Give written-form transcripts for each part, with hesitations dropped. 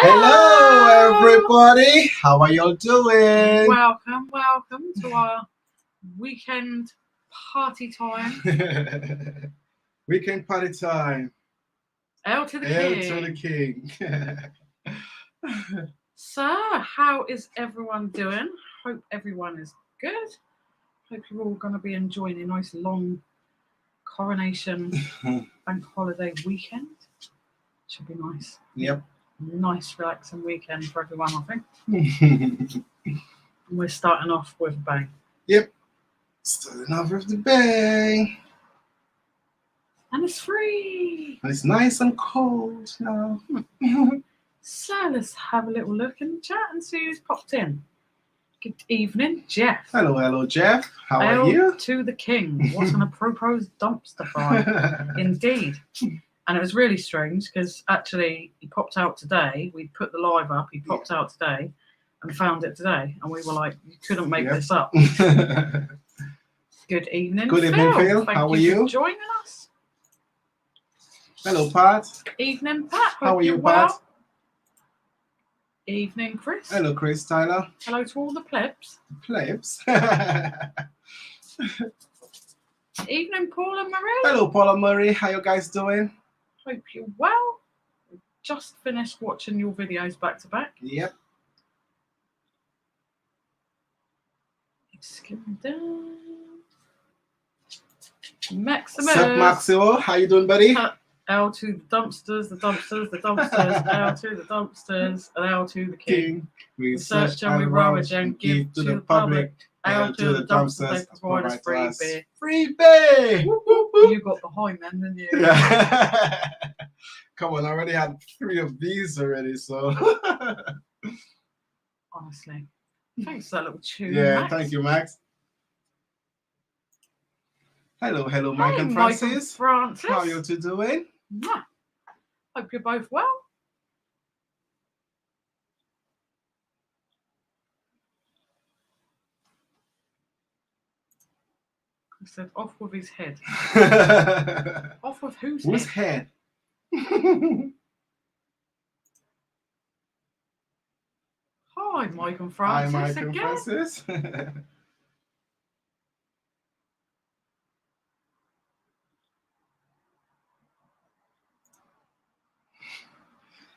Hello, everybody. How are y'all doing? Welcome to our weekend party time. Weekend party time. L to the Hail king. to the king. So, how is everyone doing? Hope everyone is good. Hope you're all going to be enjoying a nice long Coronation bank holiday weekend. Should be nice. Yep. Nice relaxing weekend for everyone, I think. We're starting off with a bang. Yep. Starting off with the bang. And it's free. And it's nice and cold now. So let's have a little look in the chat and see who's popped in. Good evening, Jeff. Hello, Jeff. How Hail are you? to the king. What an apropos dumpster fire. Indeed. And it was really strange because actually he popped out today. We put the live up. He popped out today and found it today. And we were like, you couldn't make this up. Good evening, Good evening, Phil. Thank How are you you? for joining us. Hello, Pat. Evening, Pat. How are you, you're well. Pat? Evening, Chris. Hello, Chris, Tyler. Hello to all the plebs. Plebs. Evening, Paul and Marie. Hello, Paul and Marie. How you guys doing? Hope you're well. We've just finished watching your videos back to back. Yep. Skipping down. Maximus. Sup, Maximo? How you doing, buddy? L to the dumpsters, L to the dumpsters, and L to the king. We search and we rummage and give to the public. L to the dumpsters, they provide us free beer. Free beer! You got behind them, didn't you? Yeah. Come on, I already had 3 of these already, so. Honestly. Thanks for that little tune. Yeah, Max. thank you, Max. Hello, Mike and Francis. Francis. How are you two doing? Mwah. Hope you're both well. He said, off with his head. Off with whose head? Hi, Mike and Francis. Hi, Mike again. and Francis.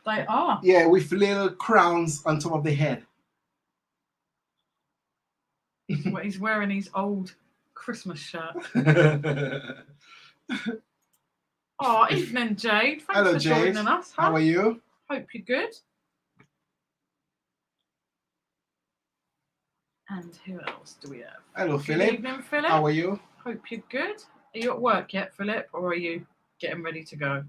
They are. Yeah, with little crowns on top of the head. He's wearing his old Christmas shirt. Oh, evening, Jade. Thanks Hello, for Jade. joining us. Huh? How are you? Hope you're good. And who else do we have? Hello, Good Philip. evening, Philip. How are you? Hope you're good. Are you at work yet, Philip, or are you getting ready to go?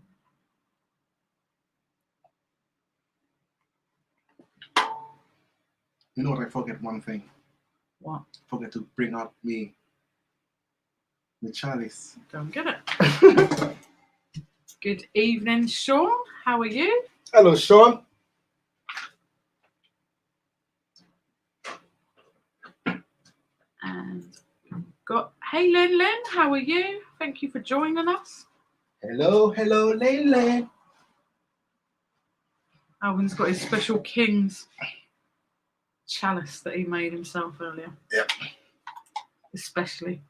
You know what? I forget one thing. What? Forget to bring up the chalice. Don't get it. Good evening, Sean. How are you? Hello, Sean. And we've got, hey, Lynn. How are you? Thank you for joining us. Hello, Lele. Alvin's got his special King's chalice that he made himself earlier. Yep. Especially.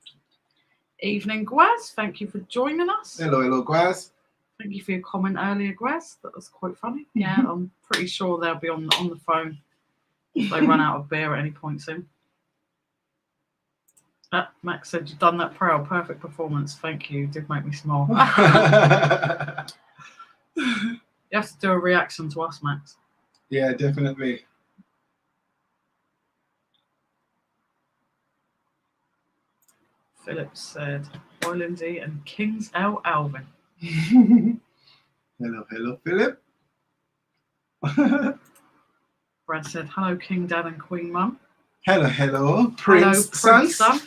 Evening, Gwaz. Thank you for joining us. Hello, Gwaz. Thank you for your comment earlier, Gwaz. That was quite funny. Yeah, I'm pretty sure they'll be on the phone if they run out of beer at any point soon. Max said, you've done that proud. Perfect performance. Thank you. Did make me smile. You have to do a reaction to us, Max. Yeah, definitely. Philip said, hi, Lindsay, and King's L. Alvin. Hello, Philip. Brad said, hello, King Dad and Queen Mum. Hello, Prince Prince Son.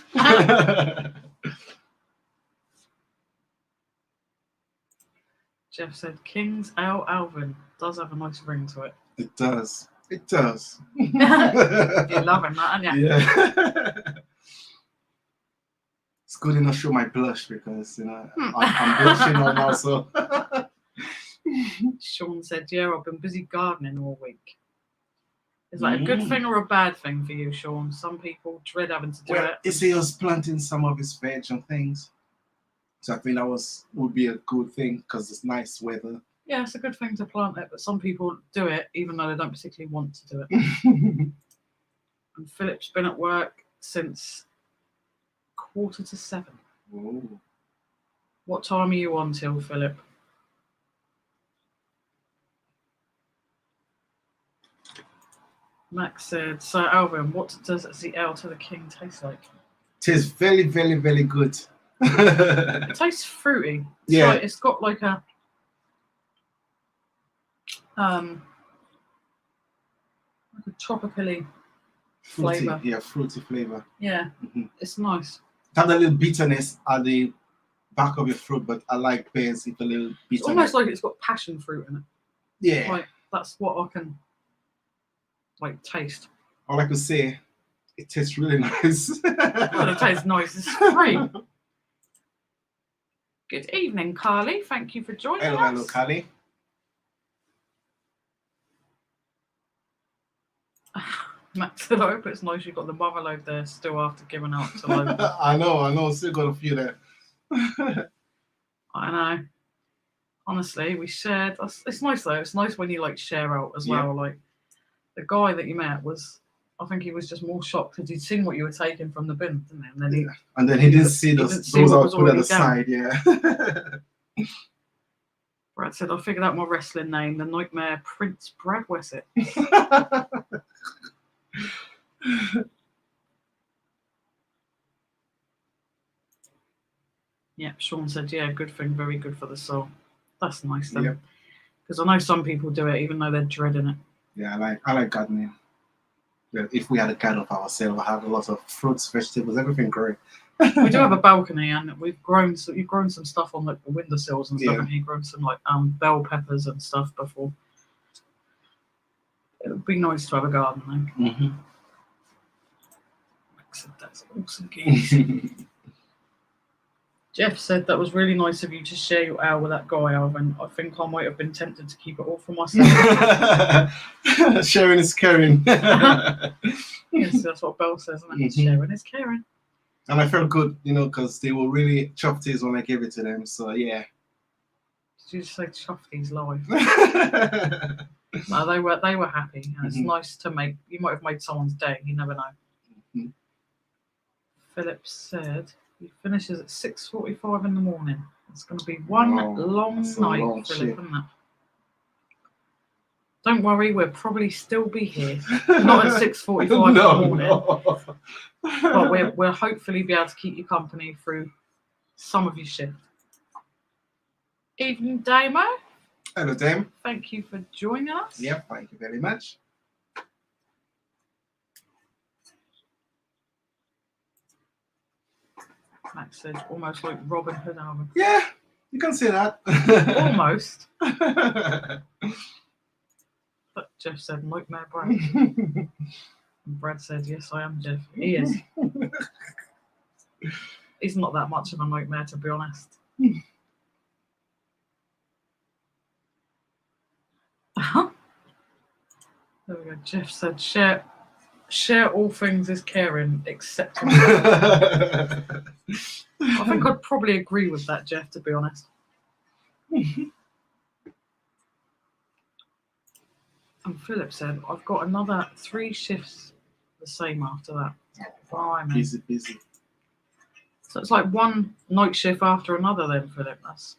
Jeff said, King's L. Alvin does have a nice ring to it. It does. You're loving that, aren't you? Yeah. It's good enough to show my blush because, I'm blushing right now, so. Sean said, yeah, I've been busy gardening all week. Is that a good thing or a bad thing for you, Sean? Some people dread having to do Well, it. you see, he was planting some of his veg and things. So I think that would be a good thing because it's nice weather. Yeah, it's a good thing to plant it, but some people do it even though they don't particularly want to do it. And Philip's been at work since 6:45. Ooh. What time are you on till, Philip? Max said, so Alvin, what does the L to the King taste like? Tastes very, very, very good. It tastes fruity. Yeah. It's got like a tropically flavour. Yeah, fruity flavor. Yeah, It's nice. It has a little bitterness at the back of your fruit, but I like pears with a little bitterness. It's almost like it's got passion fruit in it. Yeah. Like that's what I can like taste. All I could say, it tastes really nice. Well, it tastes nice. It's free. Good evening, Carly. Thank you for joining us. Hello, Carly. Max said, I hope it's nice you've got the mother load there still after giving out to load. I know. Still got a few there. I know. Honestly, we shared. It's nice though. It's nice when you like share out as well. Like the guy that you met was, I think he was just more shocked because he'd seen what you were taking from the bin, didn't he? And then he didn't see those I was put at the side. Yeah. Brad said, I figured out my wrestling name, the Nightmare Prince Brad Wessett. Yeah, Sean said, yeah, good thing, very good for the soul. That's nice then. Because I know some people do it even though they're dreading it. Yeah, I like gardening. Well, if we had a garden of ourselves, I have a lot of fruits, vegetables, everything growing. We do have a balcony and you've grown some stuff on like the windowsills and stuff, and you've grown some like bell peppers and stuff before. It would be nice to have a garden though. Mm-hmm. That's awesome, geez. Jeff said that was really nice of you to share your hour with that guy, Alvin. I think I might have been tempted to keep it all for myself. Sharing is caring. Yes, that's what Belle says, isn't it? Sharing is caring. And I felt good, because they were really chuffed when I gave it to them. So yeah. Did you just say chuffed live? No, they were happy, and it's nice to make. You might have made someone's day. You never know. Philip said he finishes at 6:45 in the morning. It's going to be one long night, Philip, isn't it? Don't worry, we'll probably still be here. Not at 6:45 in the morning. No. But we'll hopefully be able to keep you company through some of your shift. Evening, Damo. Hello, Dame. Thank you for joining us. Yep, thank you very much. Max said, almost like Robin Hood album. Yeah, you can say that. Almost. But Jeff said, Nightmare Brad. And Brad said, yes, I am Jeff. He is. He's not that much of a nightmare, to be honest. There we go. Jeff said, share all things is caring, except I think I'd probably agree with that, Jeff, to be honest. And Philip said, I've got another 3 shifts the same after that. Busy. So it's like one night shift after another then, Philip. That's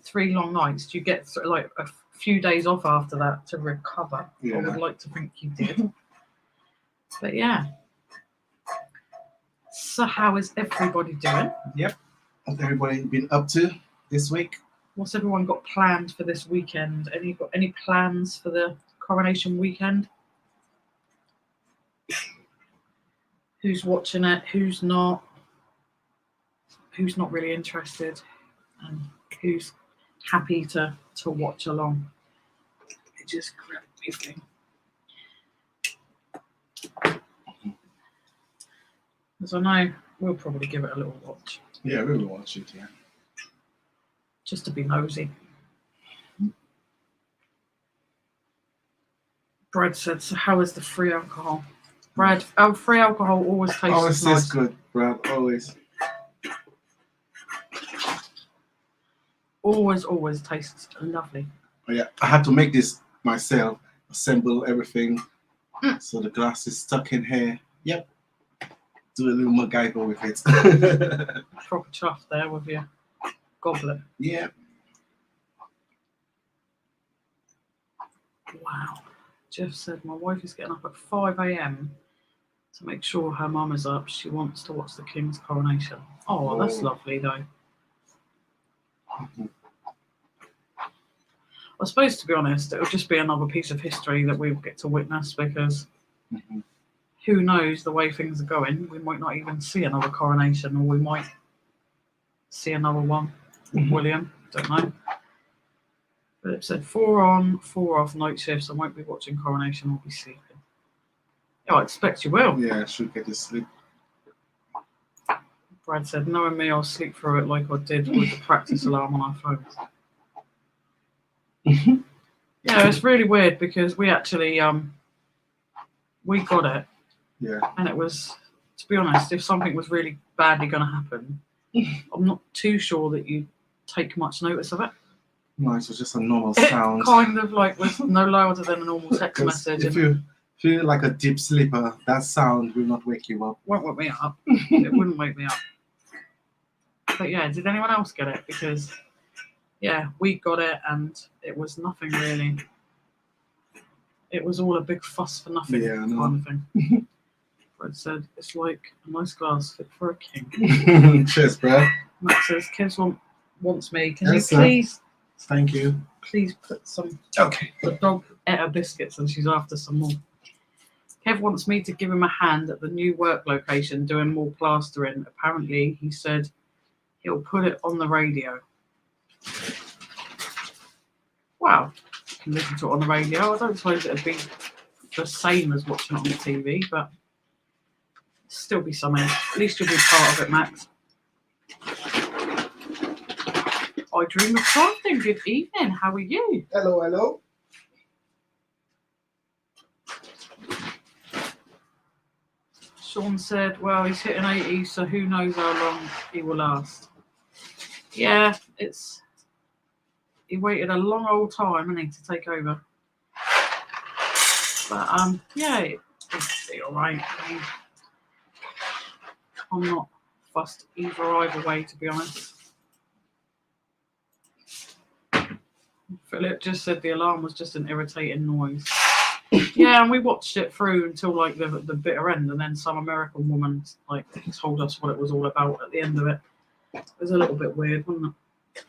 3 long nights. Do you get sort of like a few days off after that to recover? Yeah. I would like to think you did. But yeah. So how is everybody doing? Yep. What's everybody been up to this week? What's everyone got planned for this weekend? Any plans for the Coronation weekend? Who's watching it? Who's not? Who's not really interested? And who's happy to watch along? It just grabbed me thing. As I know, we'll probably give it a little watch. Yeah, we will watch it, yeah. Just to be nosy. Brad said, so how is the free alcohol? Brad, our free alcohol always tastes Always nice. tastes good, Brad. Always. Always tastes lovely. Oh, yeah, I had to make this myself. Assemble everything. So the glass is stuck in here. Yep. Do a little MacGyver with it. Proper chuff there with your goblet. Yeah. Wow. Jeff said, my wife is getting up at 5 a.m. to make sure her mum is up. She wants to watch the King's Coronation. Oh, well, that's lovely, though. I suppose, to be honest, it would just be another piece of history that we get to witness because who knows the way things are going. We might not even see another coronation, or we might see another one with William. Don't know. But it said 4 on, 4 off night shifts. I won't be watching Coronation. I'll be sleeping. Yeah, I expect you will. Yeah, I should get to sleep. Brad said, knowing me, I'll sleep through it like I did with the practice alarm on our phones. Yeah, it's really weird because we actually we got it. Yeah. And it was, to be honest, if something was really badly going to happen, I'm not too sure that you'd take much notice of it. No, it was just a normal sound. It kind of like was no louder than a normal text message. If you feel like a deep sleeper, that sound will not wake you up. Won't wake me up. It wouldn't wake me up. But yeah, did anyone else get it? Because yeah, we got it and it was nothing really. It was all a big fuss for nothing kind of thing. Fred said, it's like a nice glass fit for a king. Cheers, Brad. Matt says, Kids wants me. Can you please? Thank you. Please put some. Okay. The dog ate her biscuits and she's after some more. Kev wants me to give him a hand at the new work location doing more plastering. Apparently, he said he'll put it on the radio. Wow. You can listen to it on the radio. I don't suppose it'd be the same as watching it on the TV, but still be something. At least you'll be part of it, Max. I dream of crafting. Good evening. How are you? Hello, hello. Sean said, well, he's hitting 80, so who knows how long he will last. Yeah, he waited a long old time, didn't he, to take over. But yeah, it'll be all right. I mean, I'm not fussed either way, to be honest. Philip just said the alarm was just an irritating noise. Yeah, and we watched it through until like the bitter end, and then some American woman like told us what it was all about at the end of it. It was a little bit weird, wasn't it?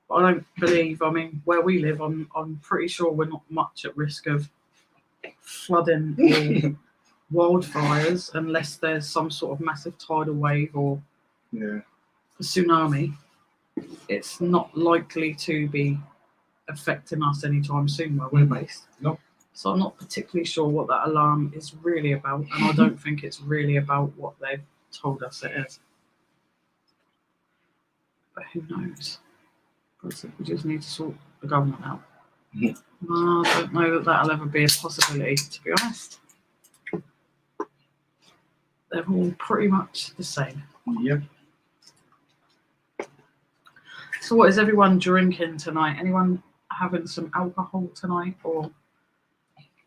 But I don't believe. I mean, where we live, I'm pretty sure we're not much at risk of flooding or wildfires unless there's some sort of massive tidal wave or a tsunami. It's not likely to be affecting us anytime soon where we're based. Nope. So I'm not particularly sure what that alarm is really about, and I don't think it's really about what they've told us it is. But who knows? We just need to sort the government out. I don't know that that'll ever be a possibility, to be honest. They're all pretty much the same. Yep. So what is everyone drinking tonight? Anyone having some alcohol tonight, or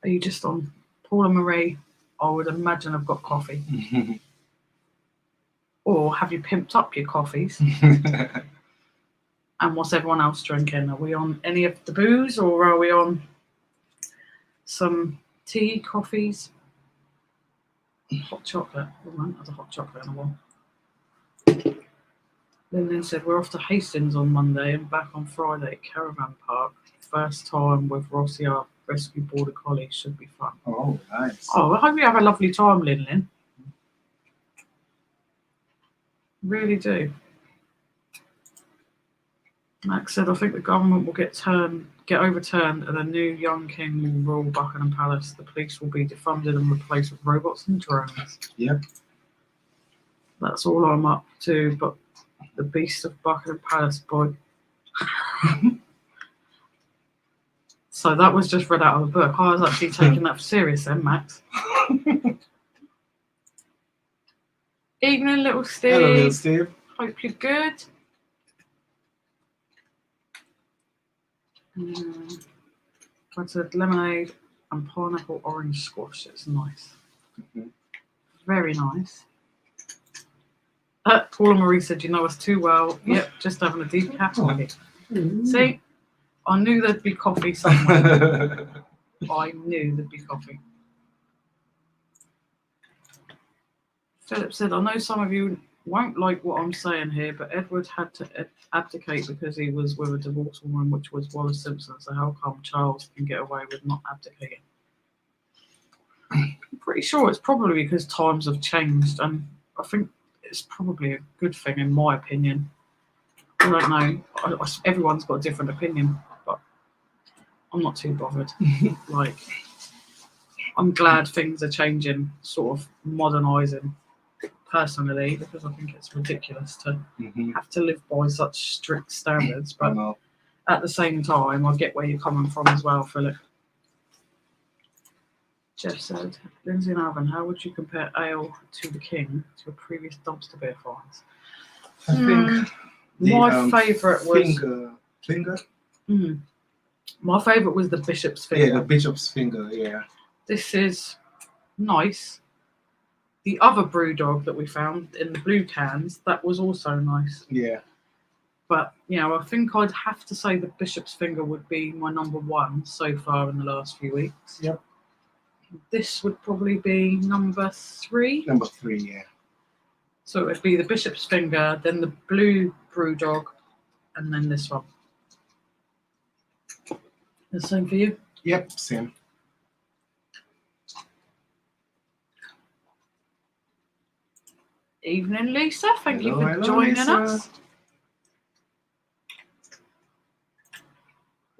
are you just on Paul and Marie? I would imagine I've got coffee. Or have you pimped up your coffees? And what's everyone else drinking? Are we on any of the booze, or are we on some tea, coffees? Hot chocolate. Oh, I haven't had a hot chocolate in a while. Lynn said, we're off to Hastings on Monday and back on Friday at Caravan Park. First time with Rossi, our rescue border collie. Should be fun. Oh, nice. Oh, I hope you have a lovely time, Lynn. Really do. Max said, I think the government will get overturned and a new young king will rule Buckingham Palace. The police will be defunded and replaced with robots and drones. Yep. That's all I'm up to, but the beast of Buckingham Palace, boy. So that was just read out of a book. I was actually taking that for serious then, Max. Evening, little Steve. Hello, Lil Steve. Hope you're good. I said lemonade and pineapple orange squash. It's nice. Mhm. Very nice. Paula Marie said, you know us too well. Yep, just having a decaf coffee. See, I knew there'd be coffee somewhere. I knew there'd be coffee. Philip said, I know some of you won't like what I'm saying here, but Edward had to abdicate because he was with a divorced woman, which was Wallace Simpson. So how come Charles can get away with not abdicating? I'm pretty sure it's probably because times have changed, and I think it's probably a good thing, in my opinion. I don't know. Everyone's got a different opinion, but I'm not too bothered. Like, I'm glad things are changing, sort of modernising. Personally, because I think it's ridiculous to have to live by such strict standards, but at the same time, I get where you're coming from as well, Philip. Jeff said, Lindsay and Alvin, how would you compare ale to the King to your previous dumpster beer finds? I think my favourite was finger. My favourite was the Bishop's Finger. Yeah, the Bishop's Finger. Yeah. This is nice. The other Brewdog that we found in the blue cans, that was also nice. Yeah. But, you know, I think I'd have to say the Bishop's Finger would be my number one so far in the last few weeks. Yep. This would probably be number 3. Number 3, yeah. So it would be the Bishop's Finger, then the blue Brewdog, and then this one. The same for you? Yep, same. Evening, Lisa. Thank you for Hello, joining Lisa. us.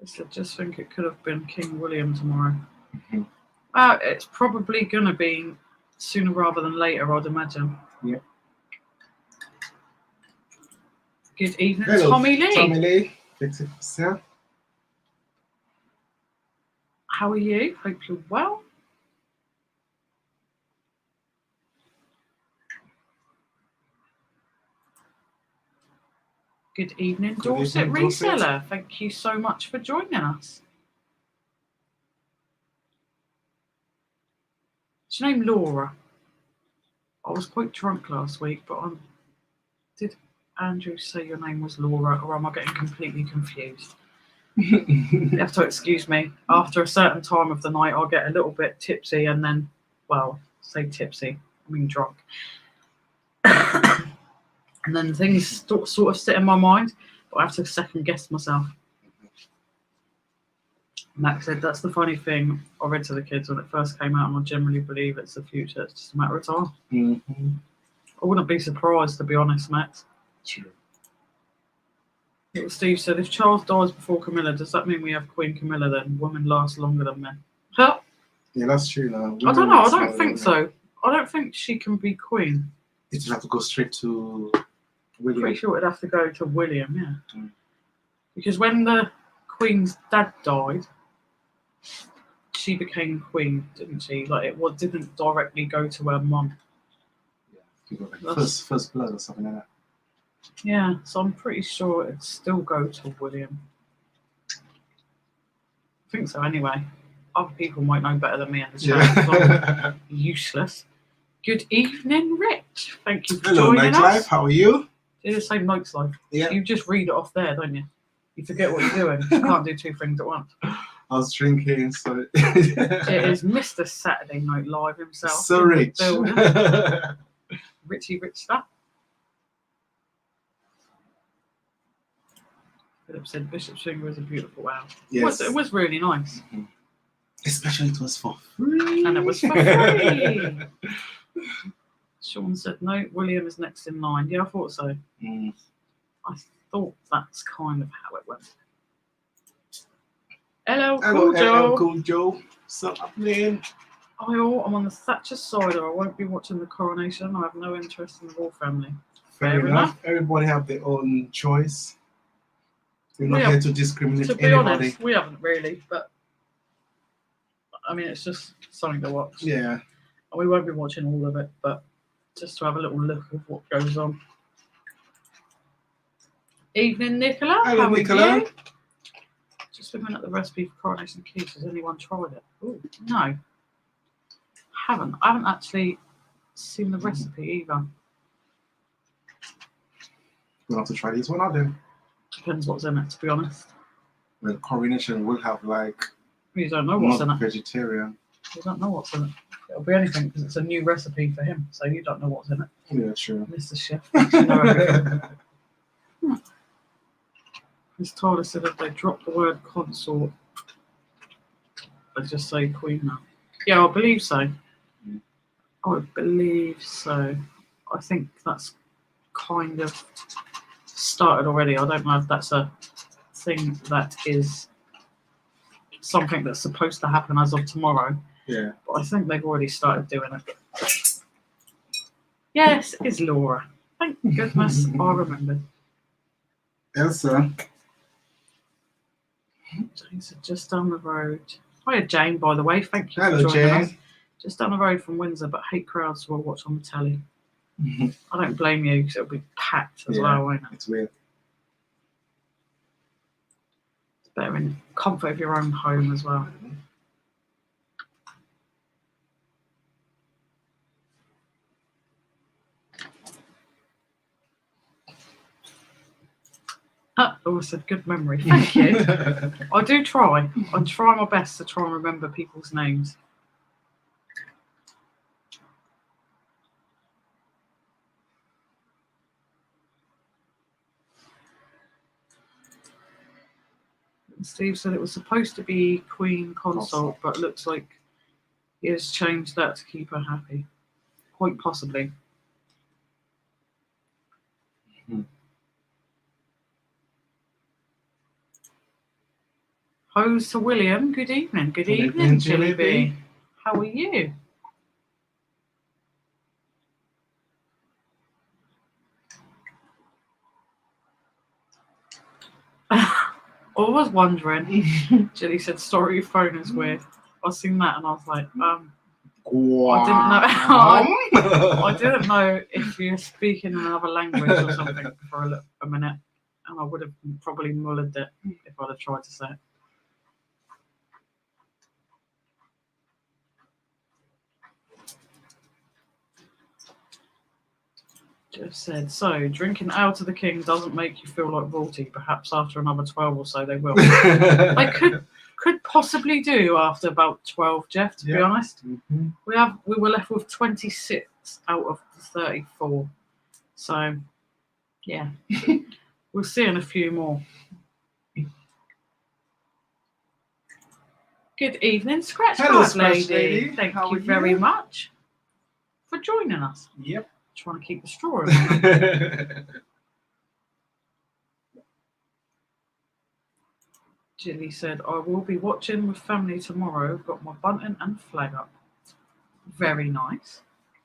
I just think it could have been King William tomorrow. It's probably going to be sooner rather than later, I'd imagine. Yep. Good evening, Hello, Tommy Lee. Tommy Lee. Fix it yourself. How are you? Hope you're well. Good evening, Dorset Reseller. Thank you so much for joining us. Is your name Laura? I was quite drunk last week, but did Andrew say your name was Laura, or am I getting completely confused? You have to excuse me. After a certain time of the night, I'll get a little bit tipsy and then, well, say tipsy, I mean drunk. And then things sort of sit in my mind, but I have to second guess myself. Max said, that's the funny thing I read to the kids when it first came out, and I generally believe it's the future. It's just a matter of time. I wouldn't be surprised, to be honest, Max. True. Little Steve said, if Charles dies before Camilla, does that mean we have Queen Camilla then? Women last longer than men. Huh? Yeah, that's true now. I don't know. I don't think so. I don't think she can be queen. It would have to go straight to William. Pretty sure it'd have to go to William, yeah. Because when the Queen's dad died, she became queen, didn't she? Like it didn't directly go to her mum. Yeah, like first blood or something like that. Yeah, so I'm pretty sure it'd still go to William. I think so anyway. Other people might know better than me in the chat. Yeah. Useless. Good evening, Rich. Thank you for Hello, joining us. Nightlife. How are you? You just say Night's Life. Yeah. You just read it off there, don't you? You forget what you're doing. You can't do two things at once. I was drinking, so It is Mr. Saturday Night Live himself. so rich. Richierichstar. Philip said Bishop's Finger is a beautiful owl. Yes. It was really nice. Especially it was for free. And it was for free. Sean said, no, William is next in line. Yeah, I thought so. I thought that's kind of how it went. Hello, Cool Joe. What's up, man? Hi all, I'm on the Thatcher side, or I won't be watching the Coronation. I have no interest in the royal family. Fair enough. Everybody have their own choice. We're not here to discriminate To be anybody. honest, we haven't really, but I mean, it's just something to watch. Yeah. And we won't be watching all of it, but just to have a little look of what goes on. Evening, Nicola. Hello, How Nicola. are you? Just looking at the recipe for Coronation cakes. Has anyone tried it? Oh, no. Haven't. I haven't actually seen the recipe either. We'll have to try this one out then. Depends what's in it, to be honest. Well, Coronation will have like You don't know what's in not it. vegetarian. You don't know what's in it. It'll be anything because it's a new recipe for him, so you don't know what's in it. Yeah, true. Mr. Chef thinks you know everything. Miss Tyler said if they drop the word consort, they just say queen now. Yeah, I believe so. I believe so. I think that's kind of started already. I don't know if that's a thing that is something that's supposed to happen as of tomorrow. Yeah. But I think they've already started doing it. Yes, it's Laura. Thank goodness I remembered. Elsa. Jane said just down the road. Hiya, Jane, by the way. Thank you Hello, for joining us. Jane. Just down the road from Windsor, but hate crowds, so we'll watch on the telly. I don't blame you because it'll be packed as well, won't it? It's weird. It's better in comfort of your own home as well. Oh, I said good memory. Thank you. I do try. I try my best to try and remember people's names. Steve said it was supposed to be Queen Consort, but looks like he has changed that to keep her happy. Quite possibly. Hose to William. Good evening. Good evening, Jilly B. How are you? I was wondering. Jilly said, "Story your phone is weird." I seen that and I was like, I didn't know. I didn't know if you're speaking in another language or something for a minute, and I would have probably mullered it if I'd have tried to say it. Jeff said, so drinking out of the king doesn't make you feel like royalty. Perhaps after another 12 or so they will. They could possibly do after about 12, Jeff, to be honest. Mm-hmm. We were left with 26 out of the 34. So yeah. We'll see in a few more. Good evening, Scratch Card Lady. Thank you very much for joining us. Yep. Trying to keep the straw in my mouth. Jilly said, I will be watching with family tomorrow. Got my bunting and flag up. Very nice.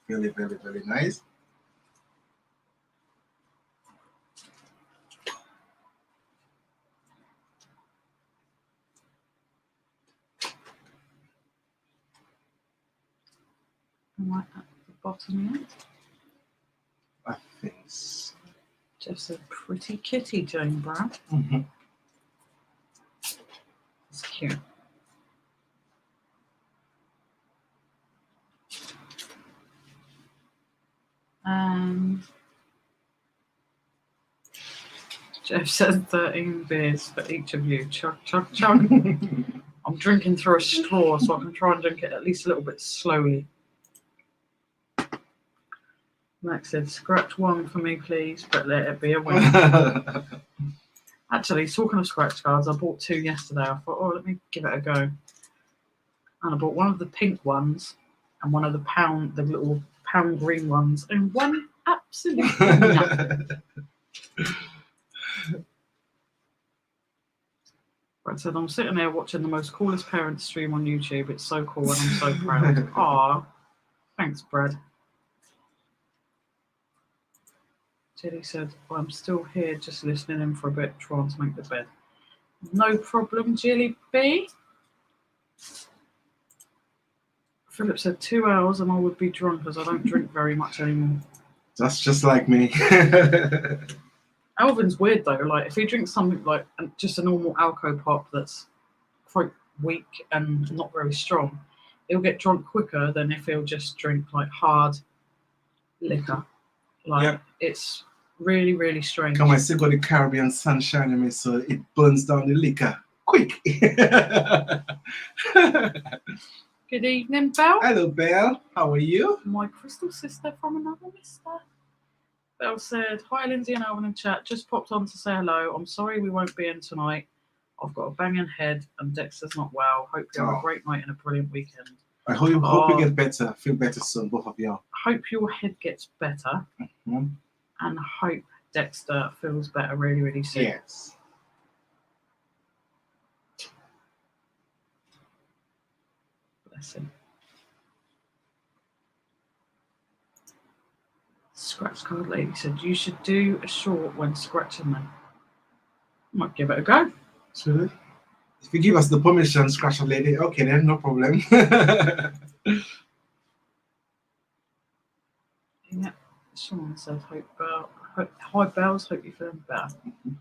Very, very, very nice. Right at the bottom yet? I think so. Just a pretty kitty, Jane Brown. Mm-hmm. It's cute. And Jeff says 13 beers for each of you. Chug, chug, chug. I'm drinking through a straw, so I can try and drink it at least a little bit slowly. Max said, scratch one for me, please, but let it be a win. Actually, talking of scratch cards, I bought 2 yesterday. I thought, oh, let me give it a go. And I bought one of the pink ones and one of the little pound green ones, and one absolutely nothing. Brad said, I'm sitting there watching the most coolest parents stream on YouTube. It's so cool and I'm so proud. Aw, thanks, Brad. Jilly said, well, I'm still here just listening in for a bit, trying to make the bed. No problem, Jilly B. Philip said 2 hours and I would be drunk as I don't drink very much anymore. That's just like me. Alvin's weird though. Like if he drinks something like just a normal Alco pop that's quite weak and not very strong, he'll get drunk quicker than if he'll just drink like hard liquor. Like Yep. it's really, really strange. Come on, I still got the Caribbean sunshine in me, so it burns down the liquor quick. Good evening, Belle. Hello, Belle. How are you? My crystal sister from another mister. Belle said, hi Lindsay and Alvin in chat. Just popped on to say hello. I'm sorry we won't be in tonight. I've got a banging head and Dexter's not well. Hope you have a great night and a brilliant weekend. I hope you get better. Feel better soon, both of you. Hope your head gets better. Mm-hmm. And hope Dexter feels better really, really soon. Yes. Bless him. Scratch Card Lady said, you should do a short when scratching them. Might give it a go. Really? If you give us the permission, Scratch Card Lady, okay then, no problem. Yeah. Sean said, hi Bells, hope you're feeling better. Mm-hmm.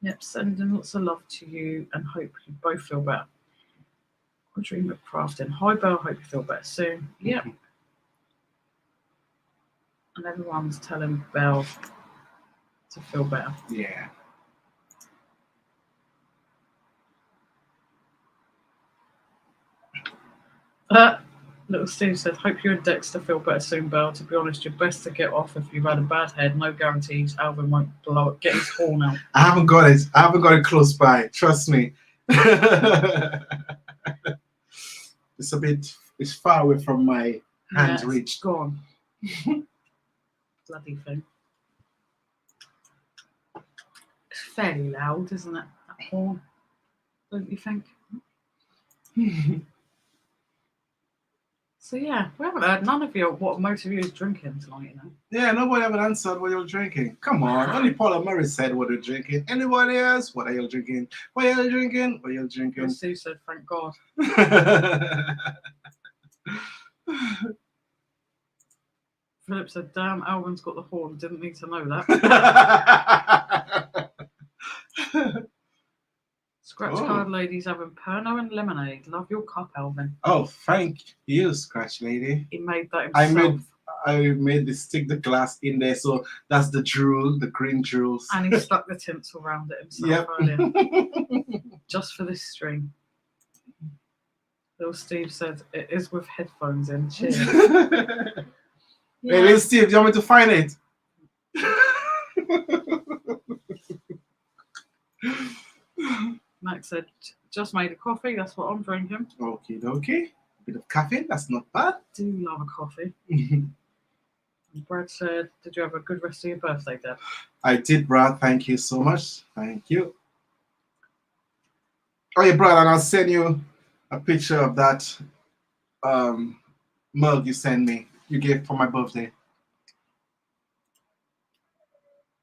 Yep, sending lots of love to you and hope you both feel better. I dream of crafting. Hi Belle, hope you feel better soon. Yep. Mm-hmm. And everyone's telling Belle to feel better. Yeah. Little Steve said, hope you and Dexter feel better soon, Belle. To be honest, you're best to get off if you've had a bad head. No guarantees. Alvin won't blow it. Get his horn out. I haven't got it. I haven't got it close by. Trust me. It's far away from my hand's reach. It's gone. Bloody thing. It's fairly loud, isn't it? That horn. Don't you think? So yeah, we haven't heard none of you what most of you is drinking tonight, you know. Yeah, nobody ever answered what you're drinking. Come on, only Paula Murray said what you're drinking. Anybody else? What are you drinking? What are you drinking? What are you drinking? Sue said, thank God. Philip said, damn, Alvin's got the horn. Didn't need to know that. Scratch Card Lady's having Pernod and lemonade. Love your cup, Alvin. Oh, thank you, Scratch Lady. He made that himself. I made the stick the glass in there, so that's the drool, the green drools. And he stuck the tinsel around it himself earlier. Just for this stream. Lil Steve said, it is with headphones in. Cheers. Yeah. Hey, Lil Steve, do you want me to find it? Max said, just made a coffee. That's what I'm drinking. Okay. A bit of caffeine. That's not bad. I do love a coffee. And Brad said, did you have a good rest of your birthday, Deb? I did, Brad. Thank you so much. Thank you. Oh, yeah, Brad, and I'll send you a picture of that mug you sent me. You gave for my birthday.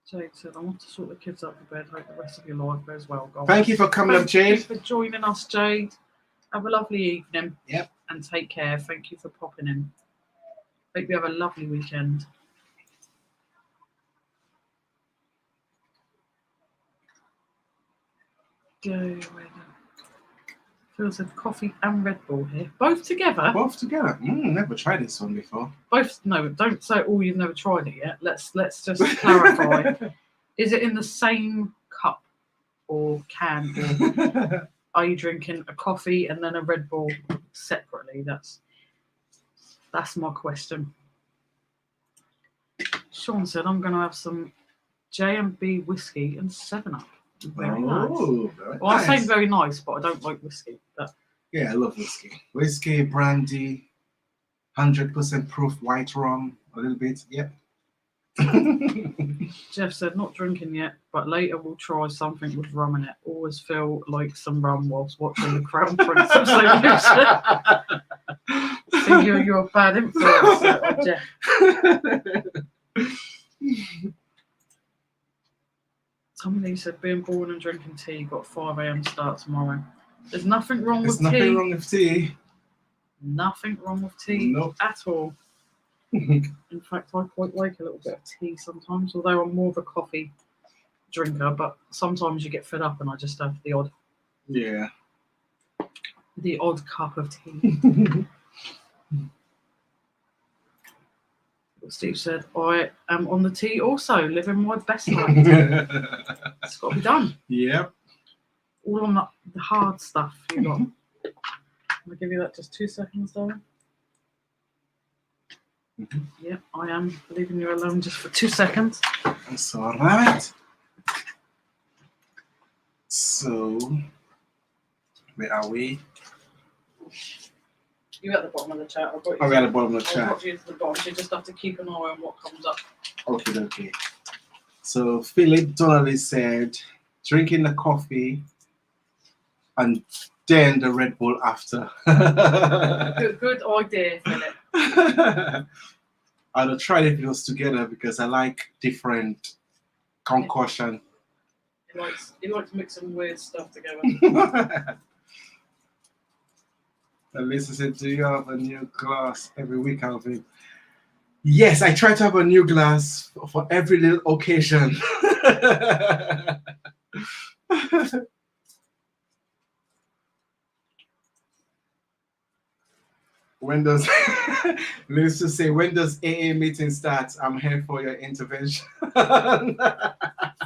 Jade said, I want to sort the kids up for bed. Hope the rest of your life goes well. God. Thank you for coming up, Jade. Thank you for joining us, Jade. Have a lovely evening. Yep. And take care. Thank you for popping in. Hope you have a lovely weekend. Go. Phil said coffee and Red Bull here. Both together? Both together. Never tried this one before. Both? No, don't say, oh, you've never tried it yet. Let's just clarify. Is it in the same cup or can? Or are you drinking a coffee and then a Red Bull separately? That's my question. Sean said, I'm going to have some J&B whiskey and 7-Up. Very nice. Very well, nice. I say very nice, but I don't like whiskey. But yeah, I love whiskey. Whiskey, brandy, 100% proof white rum, a little bit. Yep. Jeff said, not drinking yet, but later we'll try something with rum in it. Always feel like some rum whilst watching the Crown Prince of Solution. So you're a bad influence, Jeff. Somebody said, being born and drinking tea, got 5 a.m. start tomorrow. There's nothing wrong with tea. There's nothing wrong with tea. Nothing wrong with tea Nope. at all. In fact, I quite like a little bit of tea sometimes, although I'm more of a coffee drinker, but sometimes you get fed up and I just have the odd Yeah. cup of tea. Steve said, I am on the tea also, living my best life. It's got to be done. Yep. All on the hard stuff you got. I'll give you that just 2 seconds, darling. Yep, I am leaving you alone just for 2 seconds. That's all right. So, where are we? You're at the bottom of the chat. We're at the bottom of the I'll chat. drop you to the bottom. You just have to keep an eye on what comes up. Okay. So Philip Donnelly said, drinking the coffee and then the Red Bull after. Good idea, Philip. I'll try those together because I like different concoction. He likes mixing weird stuff together. Lisa said, do you have a new glass every week, Alvin? Yes, I try to have a new glass for every little occasion. When does Lisa say, when does AA meeting start? I'm here for your intervention.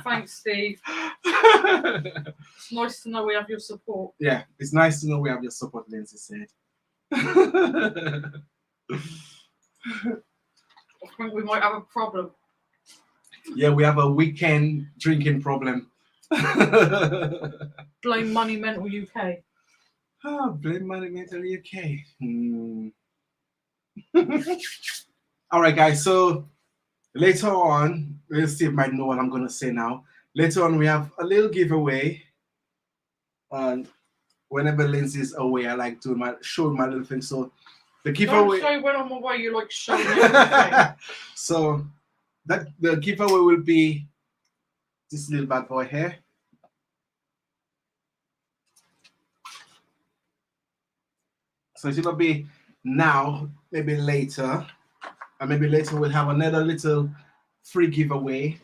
Thanks, Steve. It's nice to know we have your support. Yeah, it's nice to know we have your support, Lindsay said. I think we might have a problem. Yeah, we have a weekend drinking problem. Blame Money Mental UK. Blame Money Mental UK. All right, guys. So later on, Lil Steve might know what I'm going to say now. Later on, we have a little giveaway. And whenever Lindsay's away, I like doing showing my little thing. So the giveaway. Don't show when I'm away. You like showing everything. So the giveaway will be this little bad boy here. So it's gonna be now, maybe later, and maybe later we'll have another little free giveaway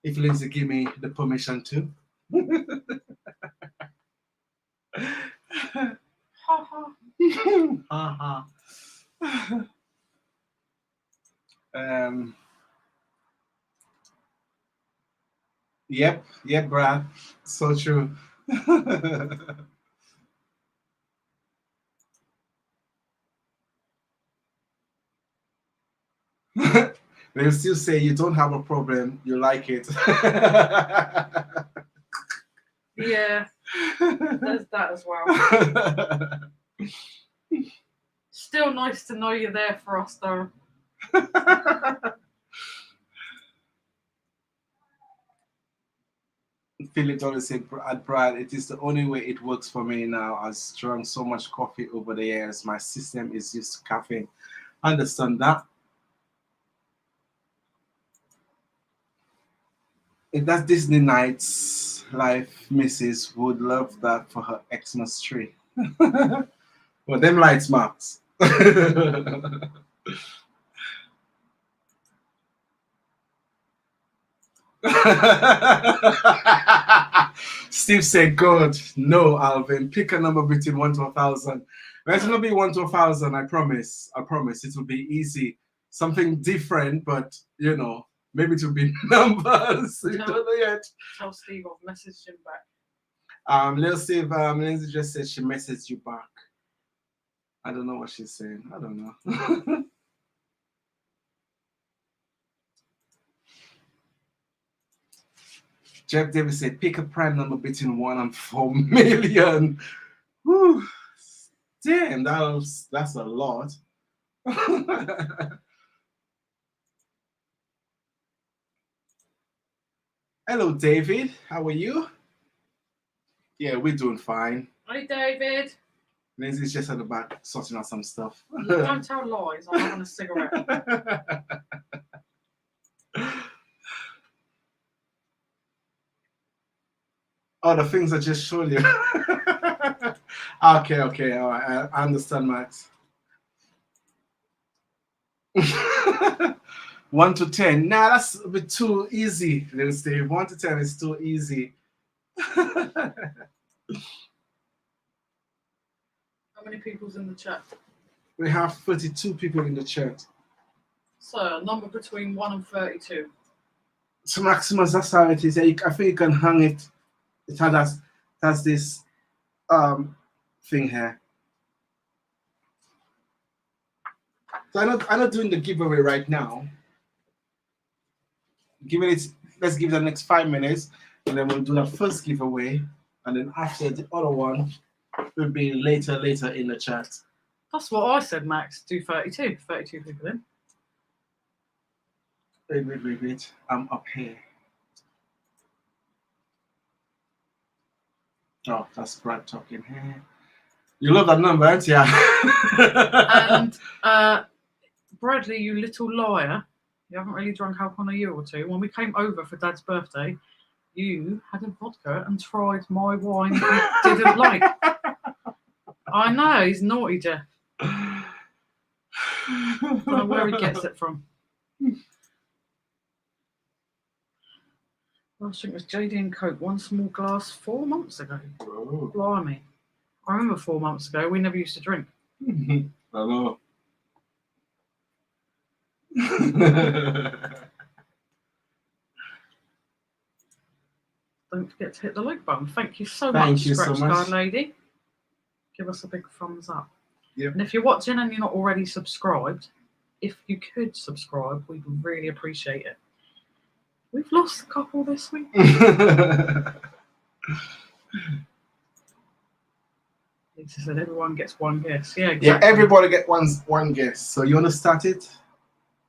if Lindsay give me the permission to. Yep, Brad. So true. They'll still say you don't have a problem, you like it. Yeah, there's that as well. Still nice to know you're there for us, though. Philip always said, Brad, it is the only way it works for me now. I've drunk so much coffee over the years. My system is used to caffeine. Understand that? If that's Disney Nights Life, Mrs. would love that for her Xmas tree. Well, them lights marks. Steve said, "God, no, Alvin. Pick a number between 1 to 1,000. It's gonna be 1 to 1,000. I promise. I promise. It will be easy. Something different, but you know, maybe it will be numbers. You don't know yet." Tell Steve I've messaged him back. Lil Steve, Lindsay just said she messaged you back. I don't know what she's saying. I don't know. Jeff Davis said, pick a prime number between 1 and 4 million. Whew. Damn, that's a lot. Hello, David. How are you? Yeah, we're doing fine. Hi, David. Lindsay's just at the back sorting out some stuff. Don't tell lies. I'm having a cigarette. Oh, the things I just showed you. Okay. All right. I understand, Max. 1 to 10. Nah, that's a bit too easy, Lil Steve. 1 to 10 is too easy. How many people's in the chat? We have 32 people in the chat. So, a number between 1 and 32. So Maximus, that's how it is. I think you can hang it. It has this thing here. So I'm not doing the giveaway right now. Let's give it the next 5 minutes, and then we'll do the first giveaway, and then after the other one will be later in the chat. That's what I said, Max. Do 32. 32 people in. Wait. I'm up here. Oh, that's Brad talking here. You love that number, aren't you? And Bradley, you little liar. You haven't really drunk alcohol in a year or two. When we came over for Dad's birthday, you had a vodka and tried my wine you didn't like. I know, he's naughty, Jeff. I don't know where he gets it from. Last drink was JD and Coke, 1 small glass 4 months ago. Oh. Blimey. I remember 4 months ago, we never used to drink. I know. Don't forget to hit the like button. Thank you so Thank much, you so Scratch much. Card Lady. Give us a big thumbs up. Yep. And if you're watching and you're not already subscribed, if you could subscribe, we'd really appreciate it. We've lost a couple this week. Lisa said everyone gets one guess. Yeah, exactly. Yeah, everybody get one guess. So you want to start it?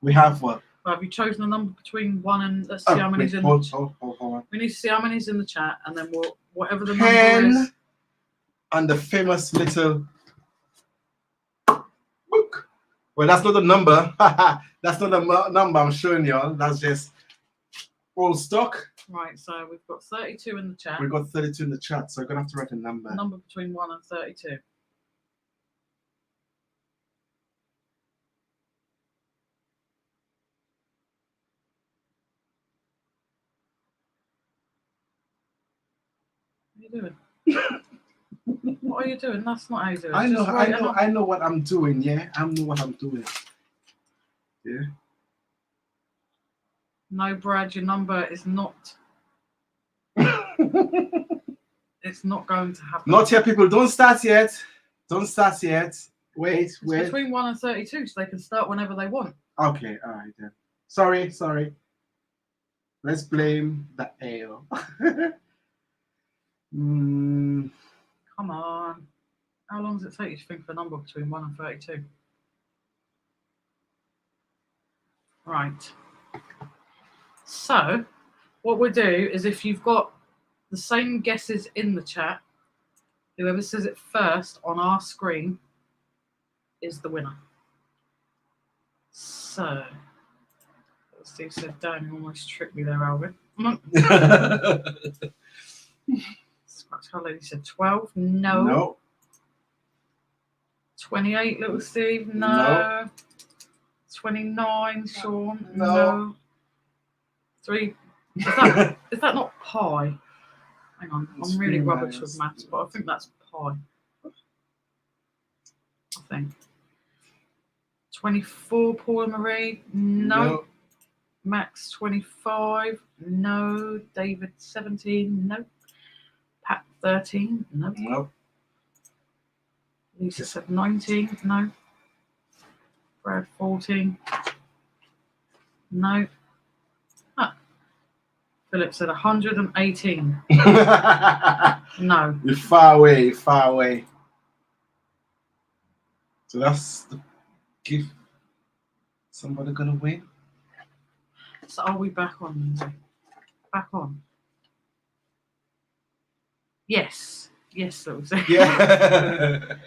We have what? Well, have you chosen a number between 1 and let's see how many's in the chat. Hold on. We need to see how many's in the chat, and then we'll whatever the number 10 is. And the famous little book. Well, that's not the number. That's not the number I'm showing y'all. That's just old stock. Right, so we've got 32 in the chat. We've got 32 in the chat, so you're gonna have to write a number. Number between 1 and 32. What are you doing? What are you doing? That's not how you do it. I Just write a number. know what I'm doing, yeah. I know what I'm doing. Yeah. No, Brad, your number is not. It's not going to happen. Not yet, people. Don't start yet. Wait. It's between 1 and 32, so they can start whenever they want. Okay, all right then. Sorry. Let's blame the ale. Come on. How long does it take you to think of a number between 1 and 32? Right. So, what we'll do is if you've got the same guesses in the chat, whoever says it first on our screen is the winner. So, Steve said, "Damn, you almost tricked me there, Alvin." Scratch Card Lady said 12. No. 28, Little Steve. No. 29, Sean. No. 3. Is that not pi? Hang on, I'm really rubbish with maths, but I think that's pi. I think. 24, Paula Marie. No. Max 25. No. David 17. No. Pat 13. No. Nope. Lisa said 19. No. Brad 14. No. Philip said 118. No. You're far away. So that's the gift. Somebody gonna win? So are we back on, Lindsay? Back on? Yes. Yes, Little Steve. Yeah.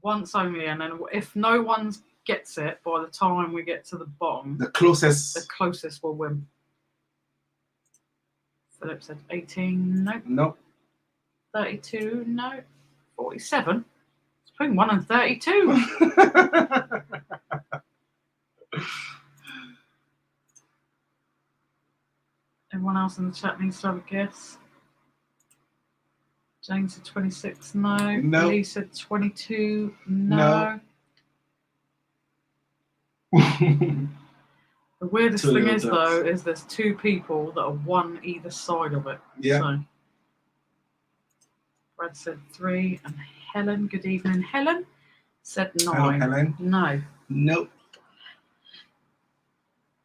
Once only, and then if no one gets it by the time we get to the bottom, the closest will win. Philip said 18. No. Nope. 32. No. 47. It's between 1 and 32. Everyone else in the chat needs to have a guess. Jane said 26, no. No. Lee said 22, no. No. The weirdest Two thing little is, dots. though, is there's two people that are one either side of it. Yeah. So, Brad said 3, and Helen, good evening, Helen, said 9. Hello, Helen. No. Nope.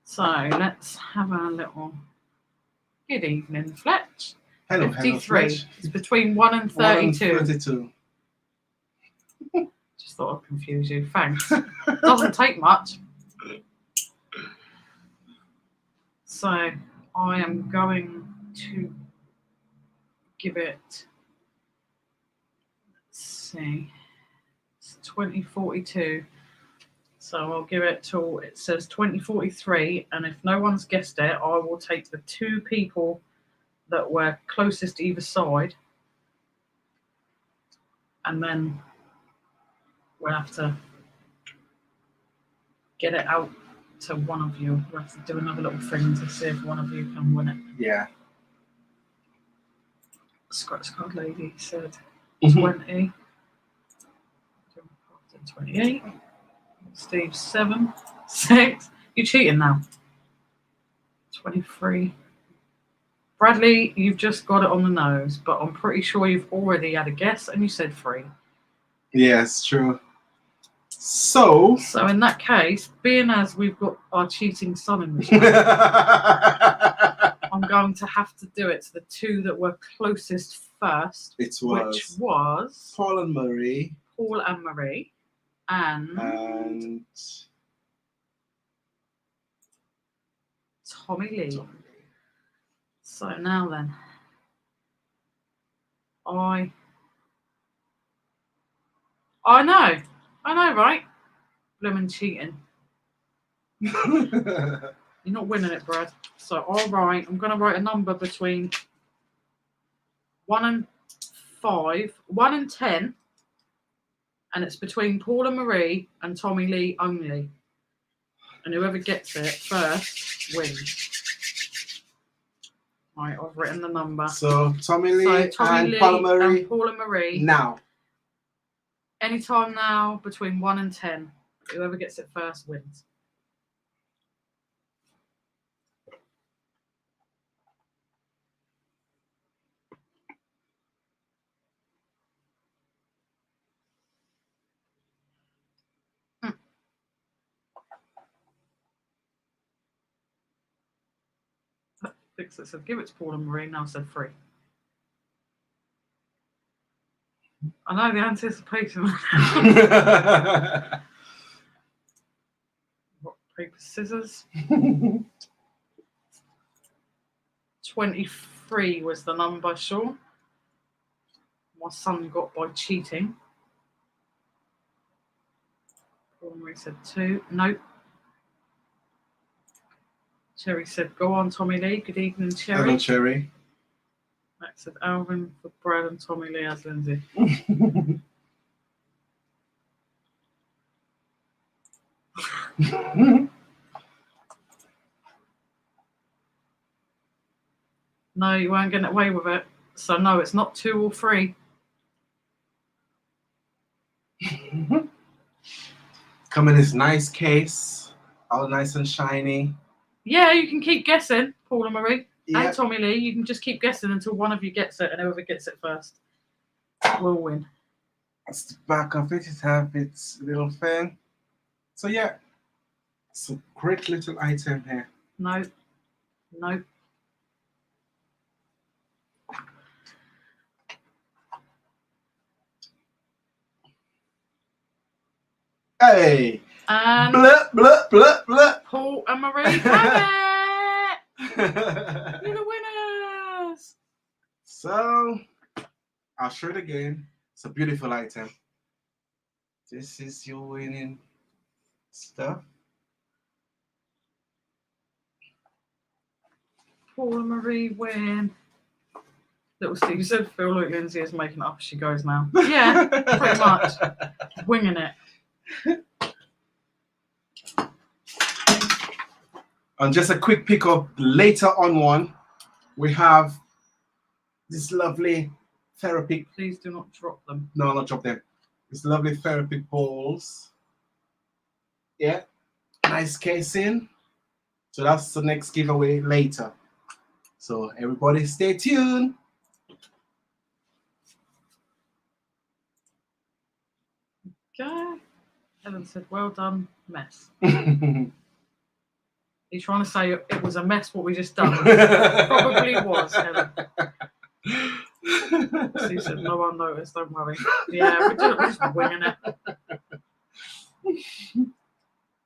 So, let's have a little... Good evening, Fletch. Hello, 53. Fletch. It's between 1 and 32. 1 and 32. Just thought I'd confuse you. Thanks. Doesn't take much. So I am going to give it, let's see, it's 2042. So I'll give it till it says 2043, and if no one's guessed it, I will take the two people that were closest either side, and then we'll have to get it out to one of you. We'll have to do another little thing to see if one of you can win it. Yeah. Scratch card lady said Mhm. 20. 28. Steve 7. 6. You're cheating now. 23. Bradley, you've just got it on the nose, but I'm pretty sure you've already had a guess and you said 3. Yes, true. So in that case, being as we've got our cheating son in the chat, I'm going to have to do it to the two that were closest first, it which was was Paul and Marie Paul and Marie, and Tommy Lee. So now then, I know, right? Bloomin' cheating. You're not winning it, Brad. So I'm going to write a number between 1 and 5, 1 and 10, and it's between Paul and Marie and Tommy Lee only. And whoever gets it first wins. Right, I've written the number. So Tommy Lee and Paul and Marie. Now. Anytime now between 1 and 10. Whoever gets it first wins. Fix it said give it to Paul and Marie, now said 3. I know the anticipation. Rock, paper, scissors. 23 was the number, Sean. My son got by cheating. Paul and Marie said 2. Nope. Cherry said, go on, Tommy Lee. Good evening, Cherry. Hello, Cherry. Max said, Alvin for Brad and Tommy Lee as Lindsay. No, you weren't getting away with it. So, no, it's not 2 or 3. Come in this nice case, all nice and shiny. Yeah, you can keep guessing, Paul and Marie. Yep. And Tommy Lee, you can just keep guessing until one of you gets it, and whoever gets it first will win. That's the back of it. It have its little thing. So yeah, it's a great little item here. No. Hey! And blah, blah, blah, blah. Paul and Marie have it! You're the winners! So, I'll show it again. It's a beautiful item. This is your winning stuff. Paul and Marie win. Little Steve said, feel like Lindsay is making it up as she goes now. Yeah, pretty much. Winging it. And just a quick pick up later on one, we have this lovely therapy. Please do not drop them. No, not drop them. This lovely therapy balls. Yeah, nice casing. So that's the next giveaway later. So everybody stay tuned. Okay. Helen said, well done, mess. He's trying to say it was a mess what we just done. Probably was, Helen. She said, no one noticed, don't worry. Yeah, we're just winging it.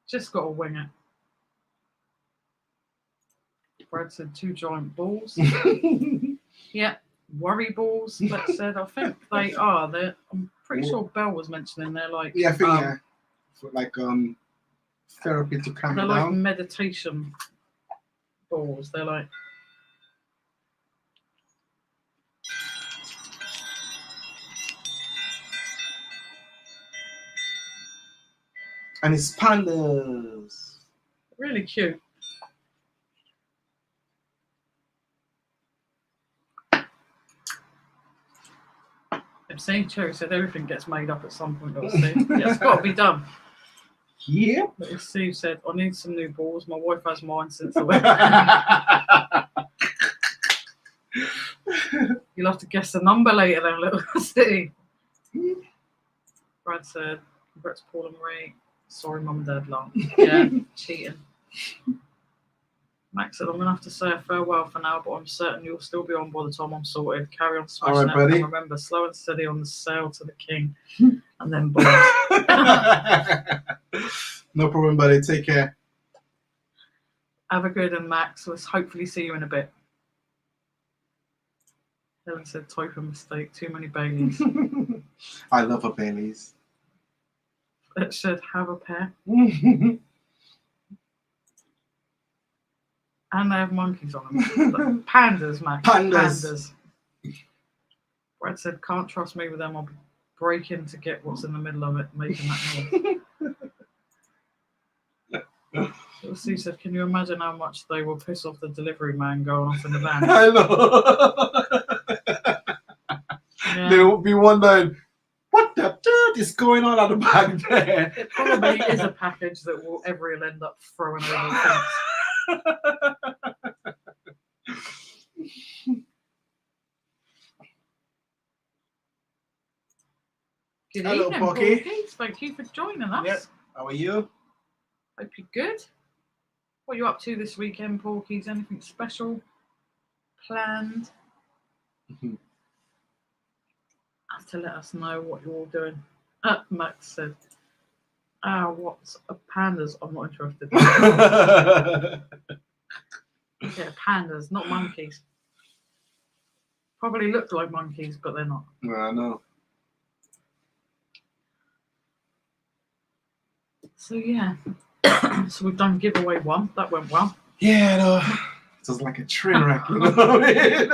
Just got to wing it. Brad said 2 giant balls. Yeah, worry balls, Lex said. I think they are. I'm pretty sure Belle was mentioning they're like... Yeah, I think, yeah. For like therapy to calm they're down. like meditation balls. They're like... And it's pandas. really cute. See, Cherry said everything gets made up at some point. See, yeah, it's got to be done. Yeah. Little Steve said, I need some new balls. My wife has mine since the wedding. You'll have to guess the number later then, little Steve. Brad said, congrats, Paul and Marie. Sorry, Mum and Dad laughed. Yeah, cheating. Max said, I'm going to have to say a farewell for now, but I'm certain you'll still be on by the time I'm sorted. Carry on smashing All right, buddy. And remember, slow and steady on the sail to the king. And then balls. No problem, buddy. Take care. Have a good one, Max. Let's hopefully see you in a bit. Helen said, type a mistake. Too many Baileys. I love a Baileys. It should have a pair. And they have monkeys on them. Pandas, Max. Pandas. Brad said, can't trust me with them. I'll break in to get what's in the middle of it, making that noise. Little Sue said, can you imagine how much they will piss off the delivery man going off in the van? I know. Yeah. They will be wondering, what the dirt is going on at the back there? It probably is a package that everyone will end up throwing over the fence. Good Hello, evening, Pocky. Porkies. Thank you for joining us. Yep. How are you? Hope you're good. What are you up to this weekend, Porkies? Anything special planned? Have to let us know what you're all doing. Max said, what's a pandas? I'm not interested. Yeah, pandas, not monkeys. Probably look like monkeys, but they're not. Well, I know. So yeah, so we've done giveaway 1. That went well. Yeah, no. It was like a train wreck, you know what I mean?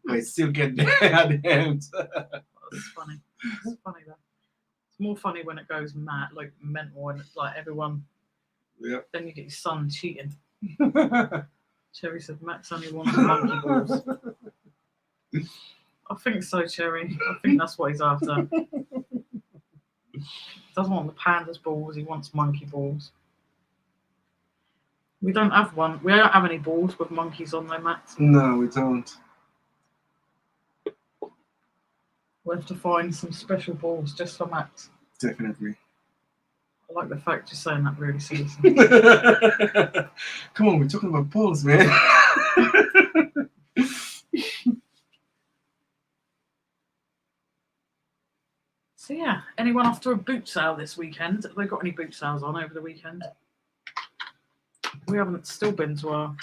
I still get there at the end. That's funny. It's funny though. It's more funny when it goes mad, like mental, and it's like everyone. Yep. Then you get your son cheating. Cherry said Max only wants monkey balls. I think so, Cherry. I think that's what he's after. He doesn't want the pandas balls, he wants monkey balls. We don't have one. We don't have any balls with monkeys on them, Max. No, we don't. We'll have to find some special balls just for Max. Definitely. I like the fact you're saying that really seriously. Come on, we're talking about balls, man. So yeah, anyone off to a boot sale this weekend? Have they got any boot sales on over the weekend? We haven't still been to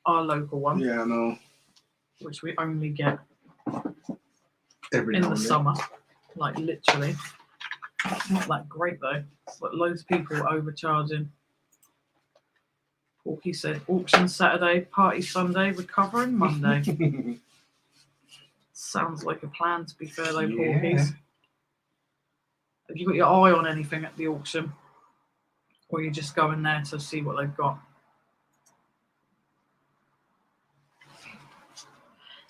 our local one. Yeah, I know. Which we only get Every in now the and then. summer. Like literally. It's not that great though. It's like loads of people overcharging. Porky said auction Saturday, party Sunday, recovering Monday. Sounds like a plan, to be fair though, Porkies. Have you got your eye on anything at the auction? or you just go in there to see what they've got.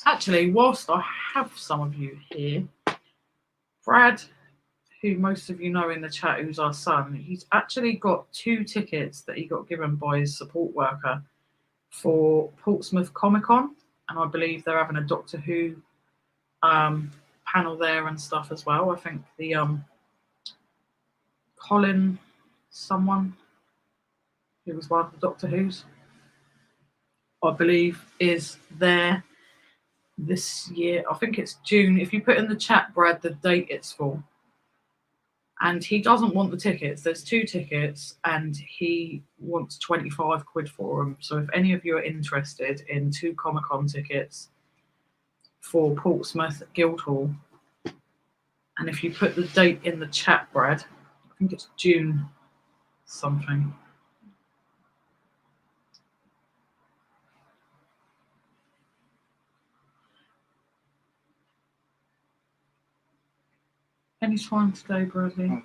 Actually, whilst I have some of you here, Brad, who most of you know in the chat, who's our son, he's actually got 2 tickets that he got given by his support worker for Portsmouth Comic Con, and I believe they're having a Doctor Who panel there and stuff as well. I think the Colin someone who was one of the Doctor Who's, I believe, is there this year. I think it's June. If you put in the chat, Brad, the date it's for. And he doesn't want the tickets. There's 2 tickets and he wants 25 quid for them. So if any of you are interested in 2 Comic-Con tickets for Portsmouth Guildhall, and if you put the date in the chat, Brad, I think it's June something. Any time today, Bradley?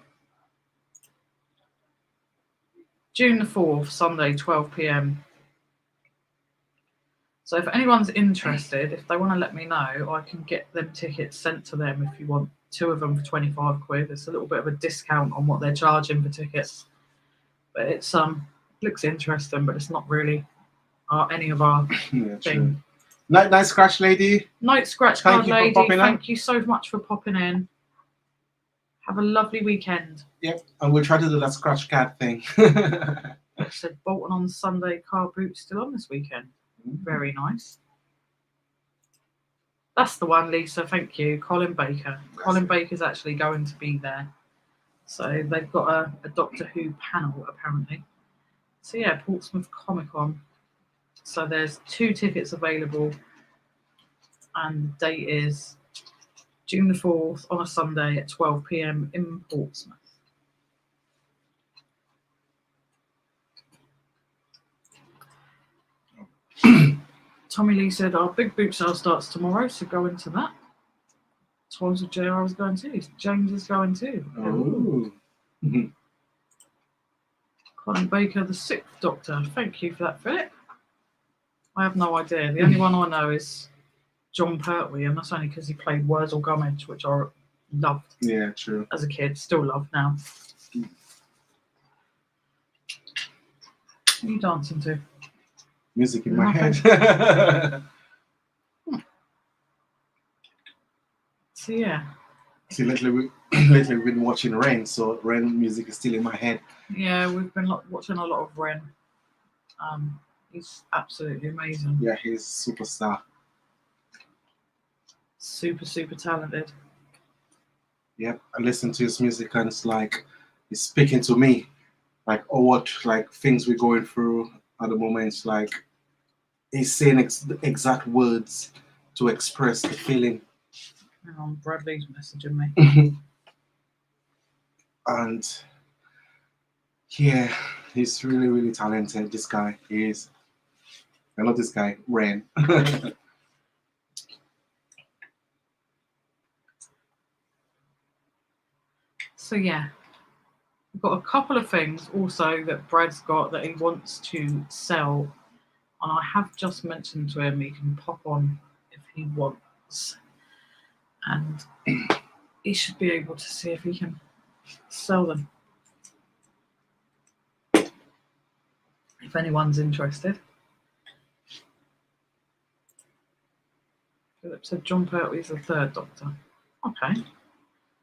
June the 4th, Sunday, 12 p.m. So if anyone's interested, if they want to let me know, I can get them tickets sent to them if you want 2 of them for 25 quid. It's a little bit of a discount on what they're charging for tickets. But it's looks interesting, but it's not really any of our thing. Night Scratch Lady. Night Scratch Card Lady, thank you so much for popping in. Have a lovely weekend. Yep, and we'll try to do that scratch card thing. I said Bolton on Sunday, car boot still on this weekend. Very nice. That's the one, Lisa. Thank you. Colin Baker. Colin Baker's actually going to be there. So they've got a Doctor Who panel, apparently. So yeah, Portsmouth Comic Con. So there's 2 tickets available. And the date is June the 4th on a Sunday at 12 p.m. in Portsmouth. Tommy Lee said our big boot sale starts tomorrow, so go into that. Swans of JR is going too. James is going too. Oh. Colin Baker, the 6th Doctor. Thank you for that, Philip. I have no idea. The only one I know is John Pertwee, and that's only because he played Wurzel Gummidge, which I loved. Yeah, true. As a kid, still love now. What are you dancing to? Music in my head. So yeah. See, lately we've been watching Ren, so Ren music is still in my head. Yeah, we've been watching a lot of Ren. He's absolutely amazing. Yeah, he's superstar. Super talented. Yep, I listen to his music and it's like it's speaking to me, like what like things we're going through at the moment. It's like he's saying the exact words to express the feeling. Hang on, Bradley's messaging me. And yeah, he's really talented. This guy, he is. I love this guy, Ren. So yeah, we've got a couple of things also that Brad's got that he wants to sell, and I have just mentioned to him he can pop on if he wants, and he should be able to see if he can sell them if anyone's interested. Philip said John Pertwee's the 3rd Doctor. Okay,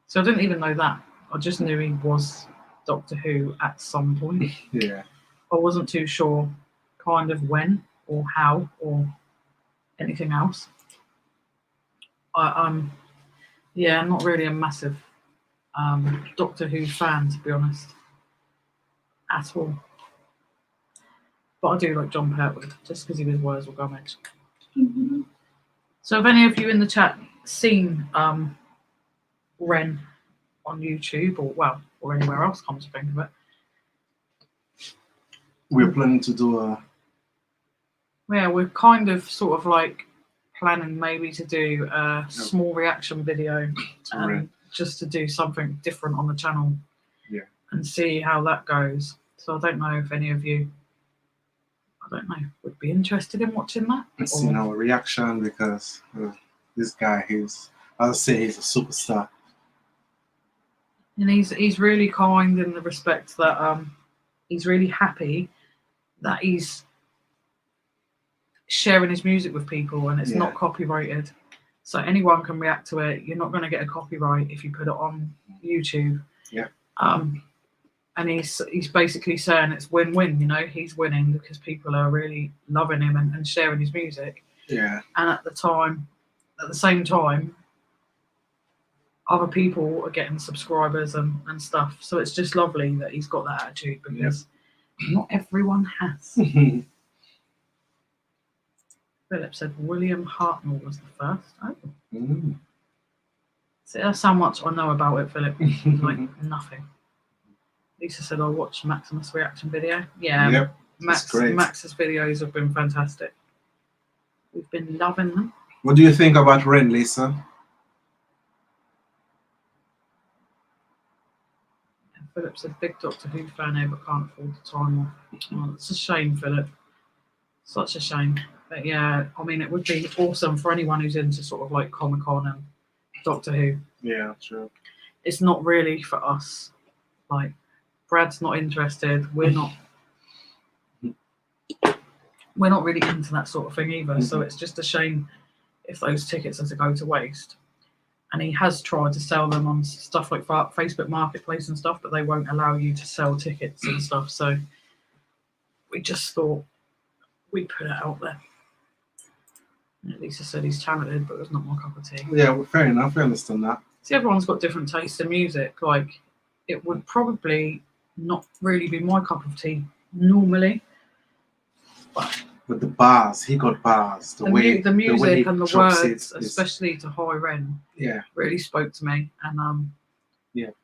so I didn't even know that. I just knew he was Doctor Who at some point. Yeah. I wasn't too sure kind of when or how or anything else. Yeah, I'm not really a massive Doctor Who fan, to be honest, at all. But I do like John Pertwee, just because he was Wurzel Gummidge. Mm-hmm. So have any of you in the chat seen Ren on YouTube or anywhere else, come to think of it? We're planning to do a... Yeah, we're kind of sort of like planning maybe to do a small reaction video just to do something different on the channel. Yeah. And see how that goes. So I don't know if any of you, would be interested in watching that. Let's see our reaction, because this guy, I'll say he's a superstar. And he's really kind in the respect that he's really happy that he's sharing his music with people and it's not copyrighted. So anyone can react to it. You're not going to get a copyright if you put it on YouTube. Yeah. And he's basically saying it's win-win, you know, he's winning because people are really loving him and sharing his music. Yeah. And at the same time, other people are getting subscribers and stuff. So it's just lovely that he's got that attitude, because not everyone has. Philip said William Hartnell was the first. Oh. So that's how much I know about it, Philip. Like nothing. Lisa said I'll watch Maximus' reaction video. Yeah, yep, Max's videos have been fantastic. We've been loving them. What do you think about Ren, Lisa? And Philip said big Doctor Who fan here but can't afford the time off. Oh, it's a shame, Philip. Such a shame. But yeah, I mean, it would be awesome for anyone who's into sort of like Comic-Con and Doctor Who. Yeah, true. It's not really for us. Like, Brad's not interested. We're not really into that sort of thing either. So it's just a shame if those tickets are to go to waste. And he has tried to sell them on stuff like Facebook Marketplace and stuff, but they won't allow you to sell tickets and stuff. So we just thought we'd put it out there. Lisa said he's talented, but it's not my cup of tea. Yeah, well, fair enough. I understand that. See, everyone's got different tastes in music. Like, it would probably not really be my cup of tea normally. But the bars, he got bars. The music and the words, especially to High Ren, really spoke to me and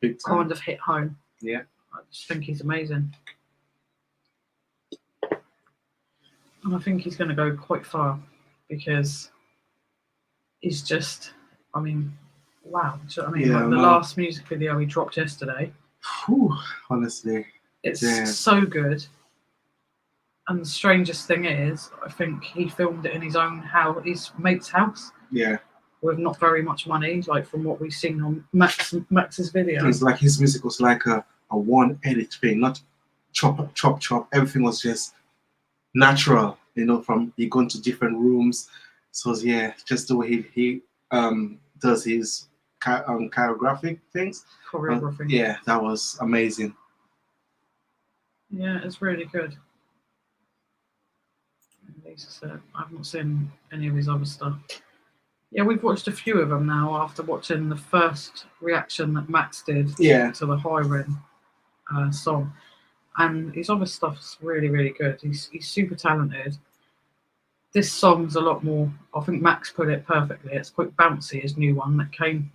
big time. Kind of hit home. Yeah, I just think he's amazing, and I think he's going to go quite far because he's just, I mean, wow. Do you know what I mean? Like the last music video he dropped yesterday. Whew, honestly, it's so good. And the strangest thing is, I think he filmed it in his his mate's house. Yeah. With not very much money, like from what we've seen on Max's video. It's like his music was like a one edit thing, not chop. Everything was just natural, you know, from he going to different rooms. So yeah, just the way he does his choreographic things. Choreography. That was amazing. Yeah, it's really good. Lisa said, I've not seen any of his other stuff. Yeah, we've watched a few of them now after watching the first reaction that Max did to the High Ren song. And his other stuff's really, really good. He's super talented. This song's a lot more, I think Max put it perfectly. It's quite bouncy, his new one that came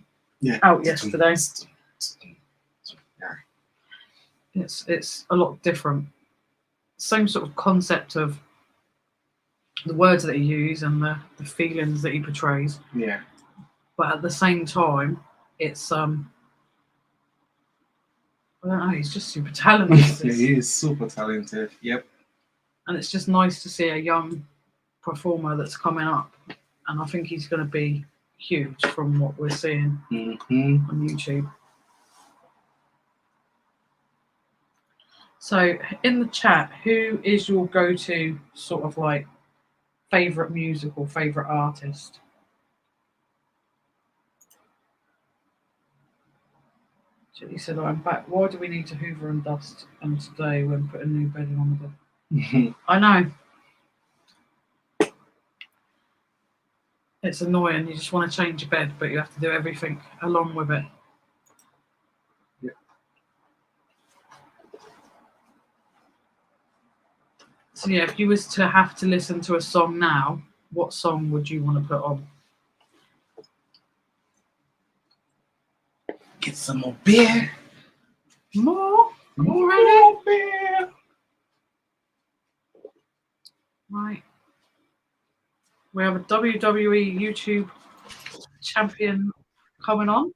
out yesterday. It's a lot different. Same sort of concept of the words that he uses and the feelings that he portrays. Yeah. But at the same time, it's I don't know, he's just super talented. He is super talented. Yep. And it's just nice to see a young performer that's coming up. And I think he's going to be huge from what we're seeing on YouTube. So in the chat, who is your go-to sort of like favourite music or favourite artist? Julie said, I'm back. Why do we need to hoover and dust and today when put a new bedding on the bed? I know. It's annoying. You just want to change your bed, but you have to do everything along with it. Yeah. So yeah, if you was to have to listen to a song now, what song would you want to put on? Get some more beer. More beer. Right. We have a WWE YouTube champion coming on.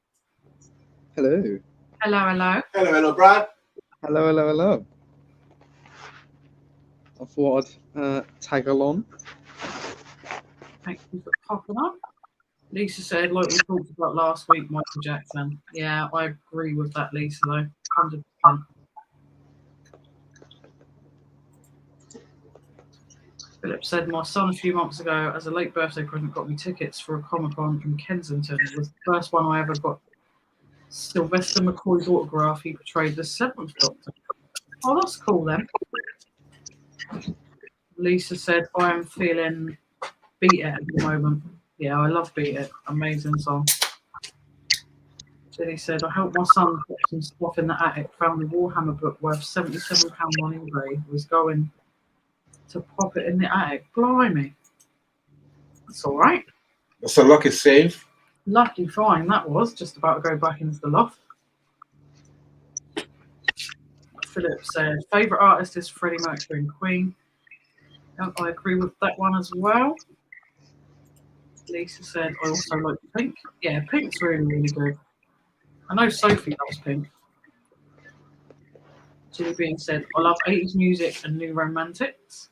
Hello. Hello. Hello, Brad. Hello. I thought I'd tag along. Thank you for popping up. Lisa said, like we talked about last week, Michael Jackson. Yeah, I agree with that, Lisa, though. 100%. Philip said, my son a few months ago, as a late birthday present, got me tickets for a Comic-Con in Kensington. It was the first one I ever got. Sylvester McCoy's autograph. He portrayed the Seventh Doctor. Oh, that's cool then. Lisa said, I am feeling Beat It at the moment. Yeah, I love Beat It. Amazing song. Jenny said, I helped my son put some stuff in the attic, found the Warhammer book worth £77 on eBay, was going to pop it in the attic. Blimey. That's all right. That's a lucky save. Lucky find that was. Just about to go back into the loft. Philip said, favourite artist is Freddie Mercury and Queen. I agree with that one as well. Lisa said, I also like Pink. Yeah, Pink's really, really good. I know Sophie loves Pink. Julie Bean said, I love 80s music and new romantics.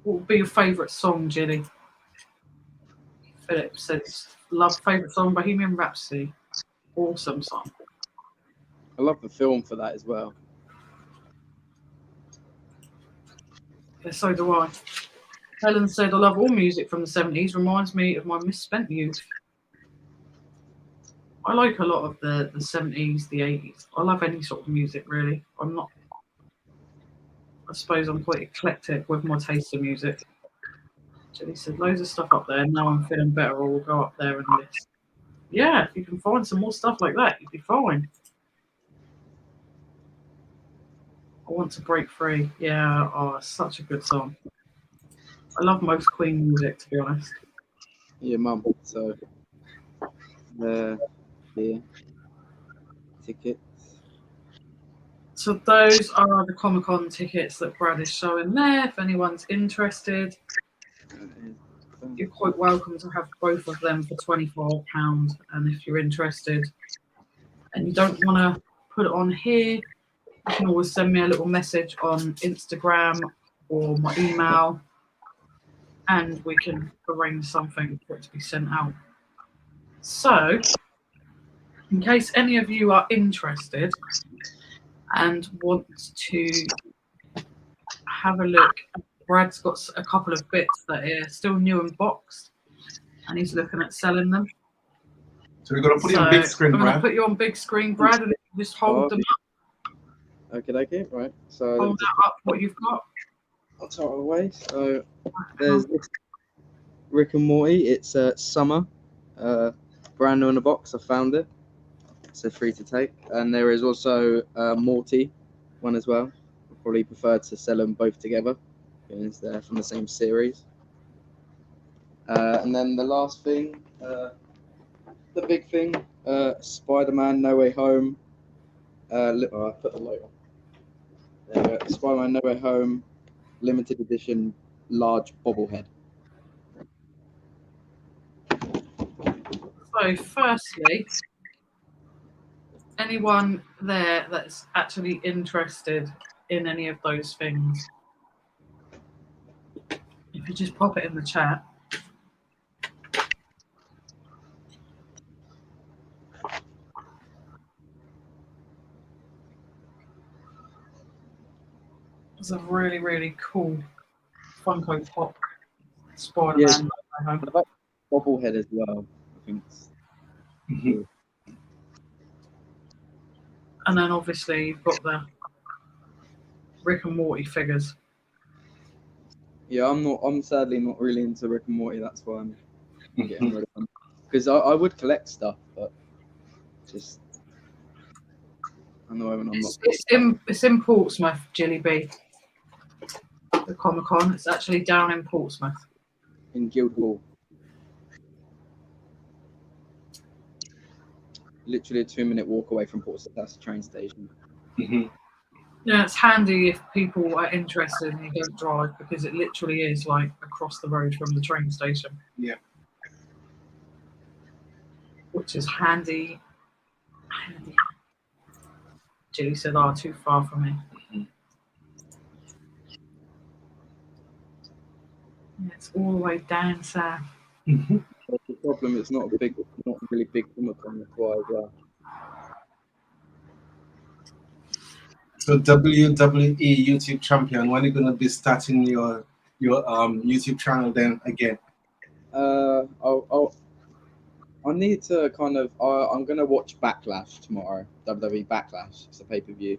What would be your favourite song, Julie? Philip says, love favourite song, Bohemian Rhapsody. Awesome song. I love the film for that as well. Yeah, so do I. Helen said, I love all music from the 70s. Reminds me of my misspent youth. I like a lot of the 70s, the 80s. I love any sort of music, really. I suppose I'm quite eclectic with my taste in music. Jenny said, loads of stuff up there. Now I'm feeling better, or we'll go up there and list. Yeah, if you can find some more stuff like that, you'd be fine. I want to break free. Yeah, oh, it's such a good song. I love most Queen music, to be honest. Yeah, mum. So, yeah, tickets. So those are the Comic-Con tickets that Brad is showing there. If anyone's interested, you're quite welcome to have both of them for £24. And if you're interested and you don't want to put it on here, you can always send me a little message on Instagram or my email, and we can arrange something for it to be sent out. So, in case any of you are interested and want to have a look, Brad's got a couple of bits that are still new and boxed, and he's looking at selling them. So we're gonna put you on big screen, I'm gonna Brad. put you on big screen, Brad, and you just hold them up. Okay, right. So Hold that up, what you've got. I'll throw it away. So there's this Rick and Morty. It's Summer, brand new in the box. I found it. So free to take. And there is also Morty one as well. I probably prefer to sell them both together because they're from the same series. And then the last thing, the big thing, Spider-Man No Way Home. I put the light on. There we go. Spider-Man No Way Home, limited edition, large bobblehead. So, firstly, anyone there that's actually interested in any of those things, if you just pop it in the chat. It's a really, really cool Funko Pop Spider-Man. Yeah, I like bobblehead as well. I think it's cool. And then obviously you've got the Rick and Morty figures. Yeah, I'm sadly not really into Rick and Morty. That's why I'm getting rid of them. Because I would collect stuff, but just I know when I'm not. It's in Portsmouth, Jilly B. The Comic-Con. It's actually down in Portsmouth. In Guildhall. Literally a 2-minute walk away from Portsmouth. That's the train station. Yeah, it's handy if people are interested and you don't drive, because it literally is like across the road from the train station. Yeah. Which is handy. Jilly said, too far for me. It's all the way down south. That's the problem. It's not really big Comic-Con. That's why as well. So WWE YouTube champion, when are you gonna be starting your YouTube channel then again? I need to kind of. I'm gonna watch Backlash tomorrow. WWE Backlash. It's a pay-per-view.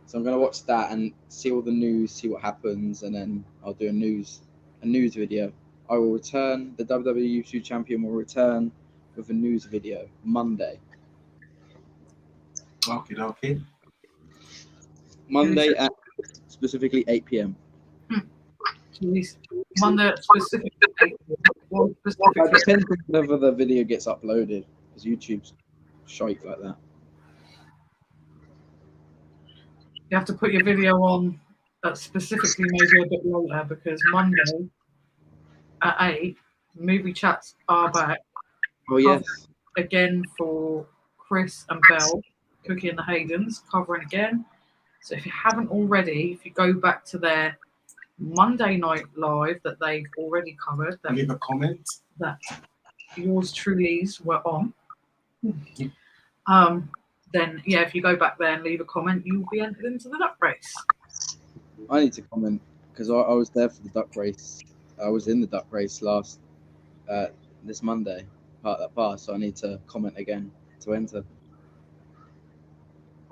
So I'm gonna watch that and see all the news, see what happens, and then I'll do a news video. I will return. The WWE YouTube champion will return with a news video Monday. Okay. Monday at specifically 8 p.m. Jeez. Monday specifically. Well, It specifically. depends on whether the video gets uploaded, because YouTube's shite like that. You have to put your video on specifically maybe a bit later because Monday at 8, movie chats are back Oh yes. again for Chris and Belle, Cookie and the Haydens, covering again. So if you haven't already, if you go back to their Monday night live that they've already covered, that Leave a comment. yours truly's were on. Then yeah, if you go back there and leave a comment, you'll be entered into the duck race. I need to comment because I was there for the duck race. I was in the duck race this Monday, part that pass. So I need to comment again to enter.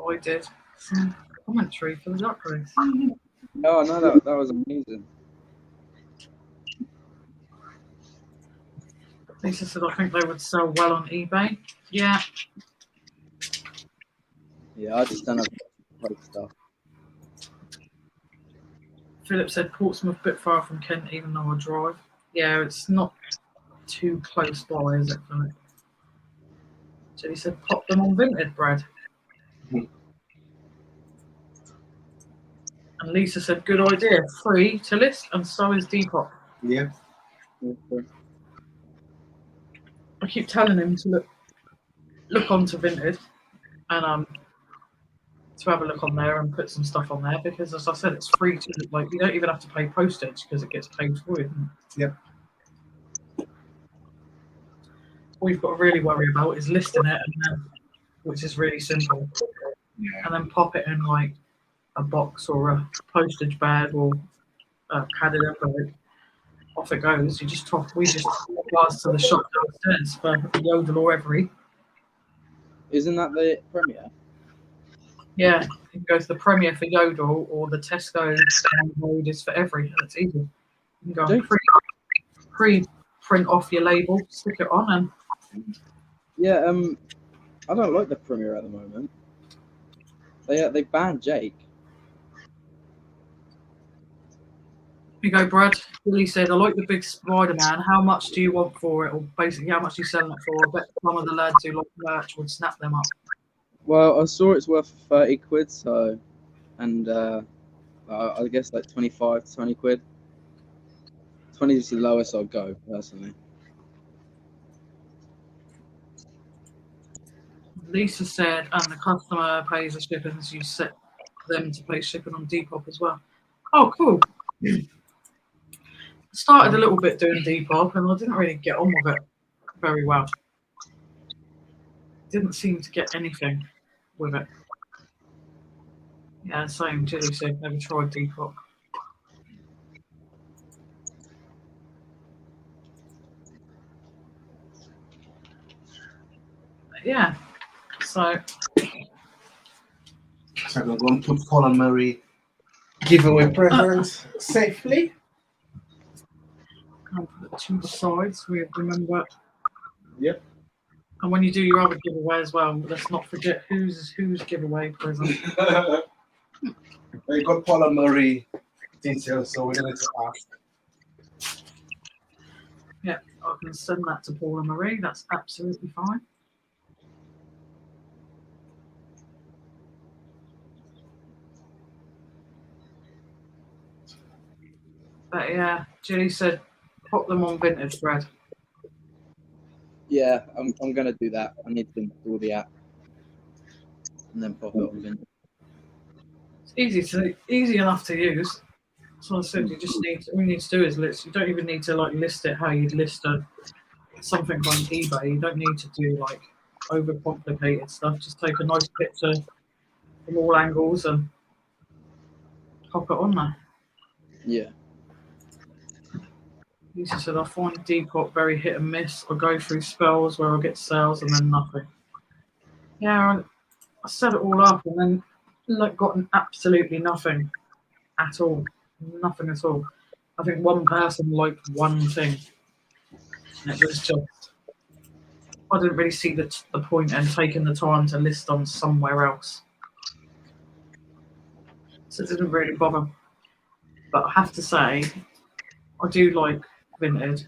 I did some commentary for the duck race. Oh no, that was amazing. Lisa said I think they would sell well on eBay. Yeah. Yeah, I just don't have great stuff. Philip said Portsmouth a bit far from Kent, even though I drive. Yeah, it's not too close by, is it, Philip? So he said pop them on Vinted bread. And Lisa said, good idea, free to list, and so is Depop. Yeah. I keep telling him to look onto Vinted and to have a look on there and put some stuff on there because, as I said, it's free to like. You don't even have to pay postage because it gets paid for you. Yep. All you've got to really worry about is listing it, which is really simple, Yeah. and then pop it in like a box or a postage bag or a padded envelope. Off it goes. We just pass to the shop downstairs for Yodel or Every. Isn't that the premiere? Yeah, you can go to the Premier for Yodel or the Tesco road is for Every, and it's easy. You can go and pre-print off your label, stick it on, and Yeah. I don't like the premiere at the moment. They banned Jake. you go, Brad. Billy said, I like the big Spider-Man. How much do you want for it? Or basically, how much are you selling it for? I bet some of the lads who like merch would snap them up. Well, I saw it's worth 30 quid, so, and I guess like 25 to 20 quid. 20 is the lowest I'll go, personally. Lisa said, and the customer pays the shipping, so you set them to pay shipping on Depop as well. Oh, cool. Started a little bit doing Depop, and I didn't really get on with it very well. Didn't seem to get anything with it. Yeah, same. Jilly said, never tried Depop. Yeah, so I'm going to go and put Paul and Mary giveaway presents safely. I'll put it to the side so we remember. Yep. And when you do your other giveaway as well, let's not forget whose giveaway present. You got Paul and Mary details, so we're going to ask. Yeah, I can send that to Paul and Marie. That's absolutely fine. But yeah, Jilly said, pop them on Vintage Bread. Yeah, I'm gonna do that. I need to install the app and then pop it on Vinted. It's easy enough to use. So I said you just need. All you need to do is list. You don't even need to like list it how you'd list something on eBay. You don't need to do like overcomplicated stuff. Just take a nice picture from all angles and pop it on there. Yeah. Lisa said I find Depop very hit and miss. I go through spells where I get sales and then nothing. Yeah, I set it all up and then like gotten absolutely nothing at all. Nothing at all. I think one person liked one thing. And it was just I didn't really see the point in taking the time to list on somewhere else. So it didn't really bother. But I have to say, I do like vintage.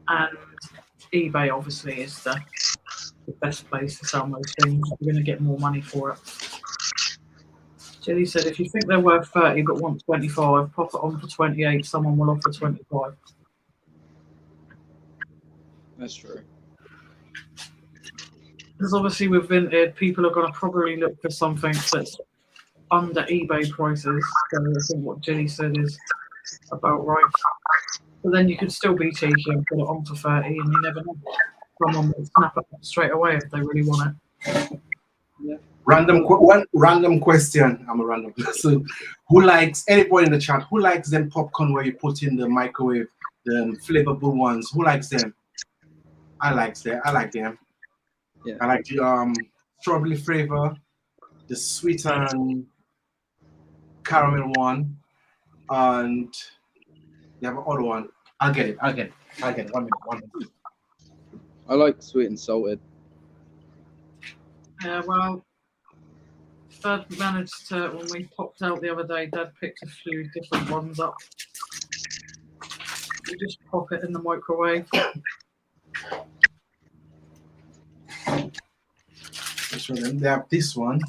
And eBay obviously is the best place to sell most things. You're going to get more money for it. Jilly said, if you think they're worth 30 but want 25, pop it on for 28. Someone will offer 25. That's true. Because obviously with vintage, people are going to probably look for something that's under eBay prices. So I think what Jilly said is about right. But then you could still be cheeky and put it on for 30 and you never know. Someone will snap it up straight away if they really want it. Yeah. One random question. I'm a random person. Who likes anybody in the chat? Who likes them popcorn where you put in the microwave, the flavorful ones? Who likes them? I like them. Yeah. I like the strawberry flavor, the sweet and caramel one, and they have another one. I'll get it. 1 minute. I like sweet and salted. Yeah, well, Dad managed to, when we popped out the other day, Dad picked a few different ones up. You just pop it in the microwave. They have this one.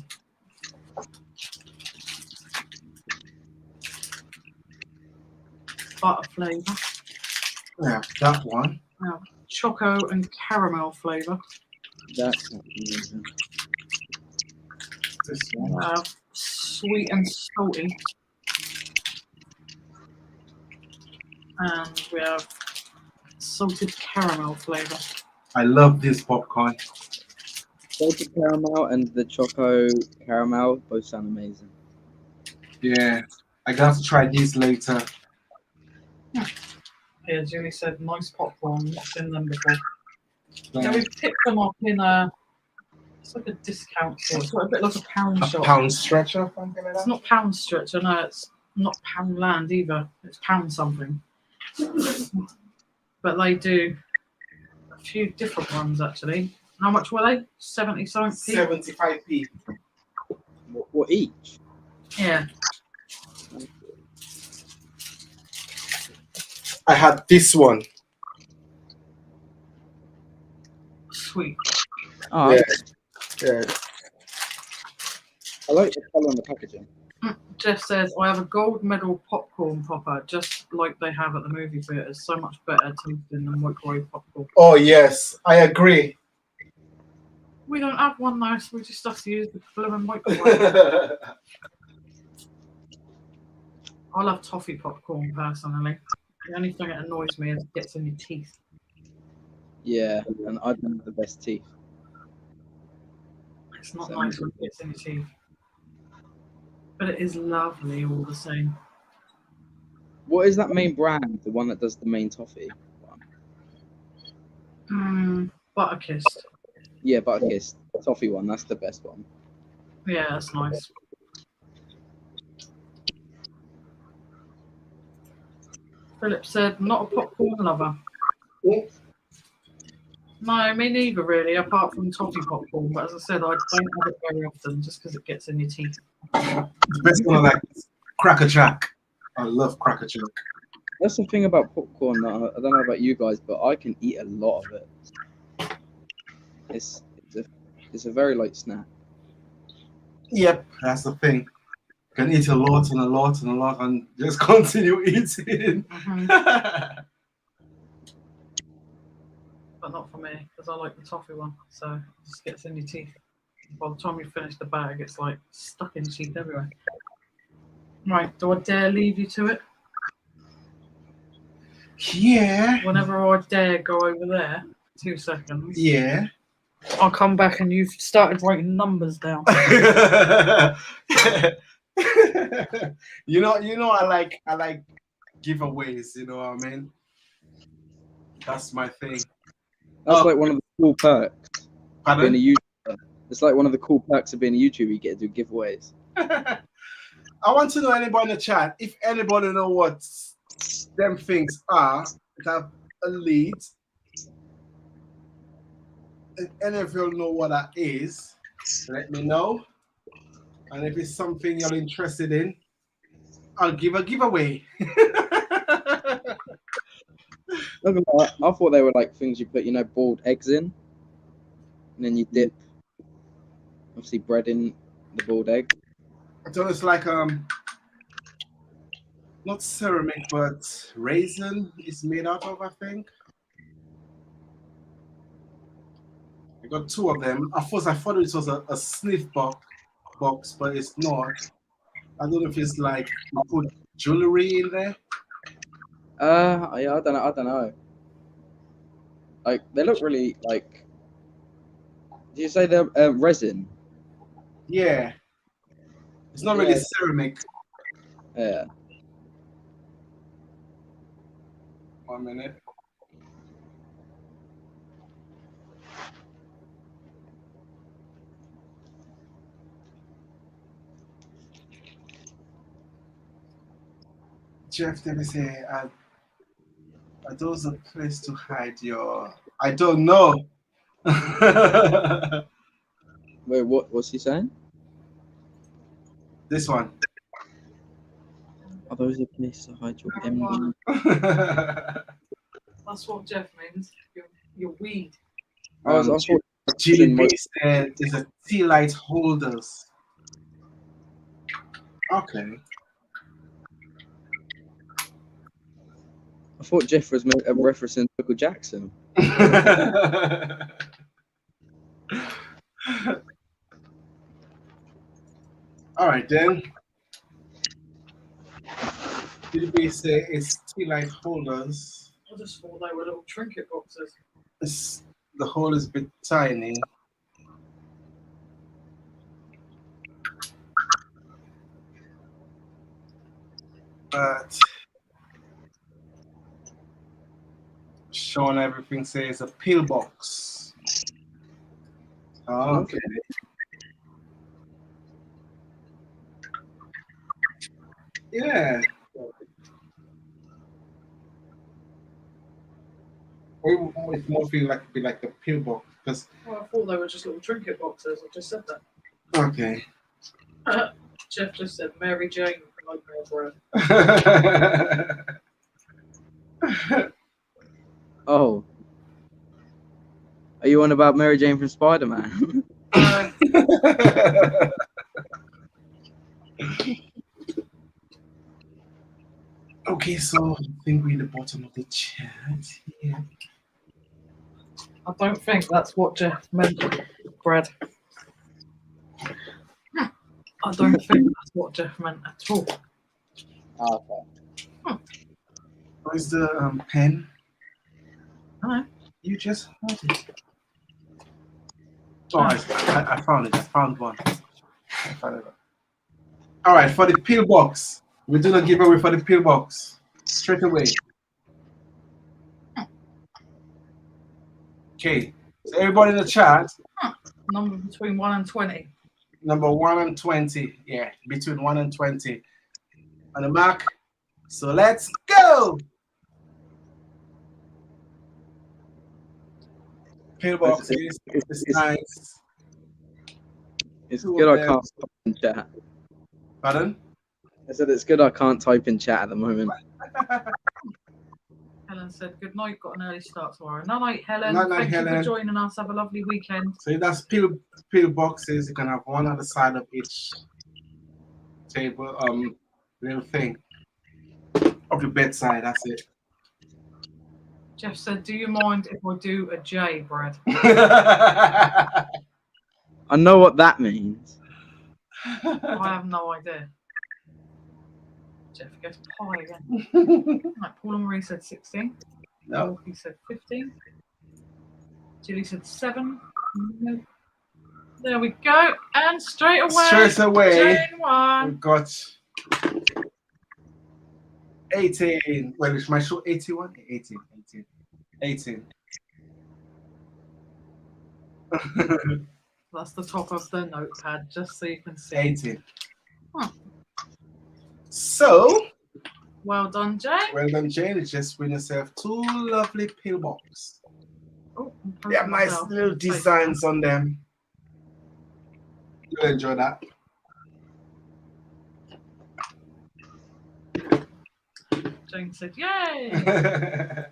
Butter flavour. Yeah, that one. Choco and caramel flavour. That's amazing. This one. Sweet and salty. And we have salted caramel flavour. I love this popcorn. Salted caramel and the choco caramel both sound amazing. Yeah, I got to try these later. Yeah, Julie said nice popcorn. Not seen them before. Yeah, we picked them up in it's like a discount store. It's like a bit like a pound shop. Pound stretcher, something like It's that. not pound stretcher, no, it's not pound land either. It's pound something. But they do a few different ones actually. How much were they? 70 something? 75p. What each? Yeah. I had this one. Sweet. Oh, Yeah. Yeah. I like the colour on the packaging. Jeff says, I have a gold medal popcorn popper, just like they have at the movie theatres. So much better tasting than microwave popcorn. Oh yes, I agree. We don't have one though, so we just have to use the blooming microwave. I love toffee popcorn personally. The only thing that annoys me is it gets in your teeth. Yeah, and I don't have the best teeth. It's not nice when it gets in your teeth. But it is lovely all the same. What is that main brand? The one that does the main toffee one? Butterkissed. Yeah, Butterkiss toffee one. That's the best one. Yeah, that's nice. Philip said, not a popcorn lover. No, me neither really, apart from toffee popcorn. But as I said, I don't have it very often just because it gets in your teeth. The best one I like is Cracker Jack. I love Cracker Jack. That's the thing about popcorn. That I don't know about you guys, but I can eat a lot of it. It's a very light snack. Yep, that's the thing. You can eat a lot and a lot and a lot and just continue eating. But not for me, because I like the toffee one. So it just gets in your teeth. By the time you finish the bag, it's like stuck in your teeth everywhere. Right, do I dare leave you to it? Yeah. Whenever I dare go over there, 2 seconds. Yeah. I'll come back and you've started writing numbers down. you know, I like giveaways. You know what I mean? That's my thing. That's like one of the cool perks of Pardon? being a YouTuber. It's like one of the cool perks of being a YouTuber. You get to do giveaways. I want to know anybody in the chat. If anybody know what them things are, that have a lead. If any of you know what that is, let me know. And if it's something you're interested in, I'll give a giveaway. Look at that. I thought they were like things you put, boiled eggs in, and then you dip, obviously, bread in the boiled egg. So it's like not ceramic, but raisin is made out of, I think. I got 2 of them. At first, I thought it was a sniff box, but it's not. I don't know if it's like you put jewelry in there. Yeah, I don't know. Like they look really like. Did you say they're resin? Yeah, it's not really ceramic. Yeah. 1 minute. Jeff, let me say, are those a place to hide your? I don't know. Wait, what's he saying? This one. Are those a place to hide your MG? That's what Jeff means. Your weed. I thought GDB said is a tea light holders. Okay. I thought Jeff was referencing Michael Jackson. All right then. GDB say it's tea light holders. I just thought they were little trinket boxes. The hole is a bit tiny. But Sean, everything says a pill box. Oh, okay. Yeah. It's more feel like be like the pill box because. Well, I thought they were just little trinket boxes. I just said that. Okay. Jeff just said Mary Jane from Nightmare Bread. Oh. Are you on about Mary Jane from Spider-Man? Okay, so I think we're at the bottom of the chat here. I don't think that's what Jeff meant, Brad. I don't think that's what Jeff meant at all. Okay. Where's the pen? Hello. You just had it. Oh, I found it. I found one. All right, for the pill box. We're doing a giveaway for the pill box. Straight away. Okay. So everybody in the chat. Number between 1 and 20. Number 1 and 20. Yeah, between 1 and 20. On the mark. So let's go. Pill box is nice. It's good I can't type in chat. Pardon? I said it's good I can't type in chat at the moment. Helen said, good night, got an early start tomorrow. No night, Helen. Night, Thank Helen. you for joining us. Have a lovely weekend. So that's pill boxes. You can have one on the side of each table, little thing. Of the bedside, that's it. Jeff said, do you mind if I do a J, Brad? I know what that means. I have no idea. Jeff gets pie again. Right, Paul and Marie said 16. No. He said 15. Julie said 7. No. There we go. And straight away, Straight away, Jane won. we've got 18. Well, it's my show 81? 18. 18. That's the top of the notepad, just so you can see. 18. Huh. So, Well done, Jane. well done, Jane. You just win yourself 2 lovely pillboxes. Oh, They have nice little designs on them. You'll enjoy that. Jane said, yay!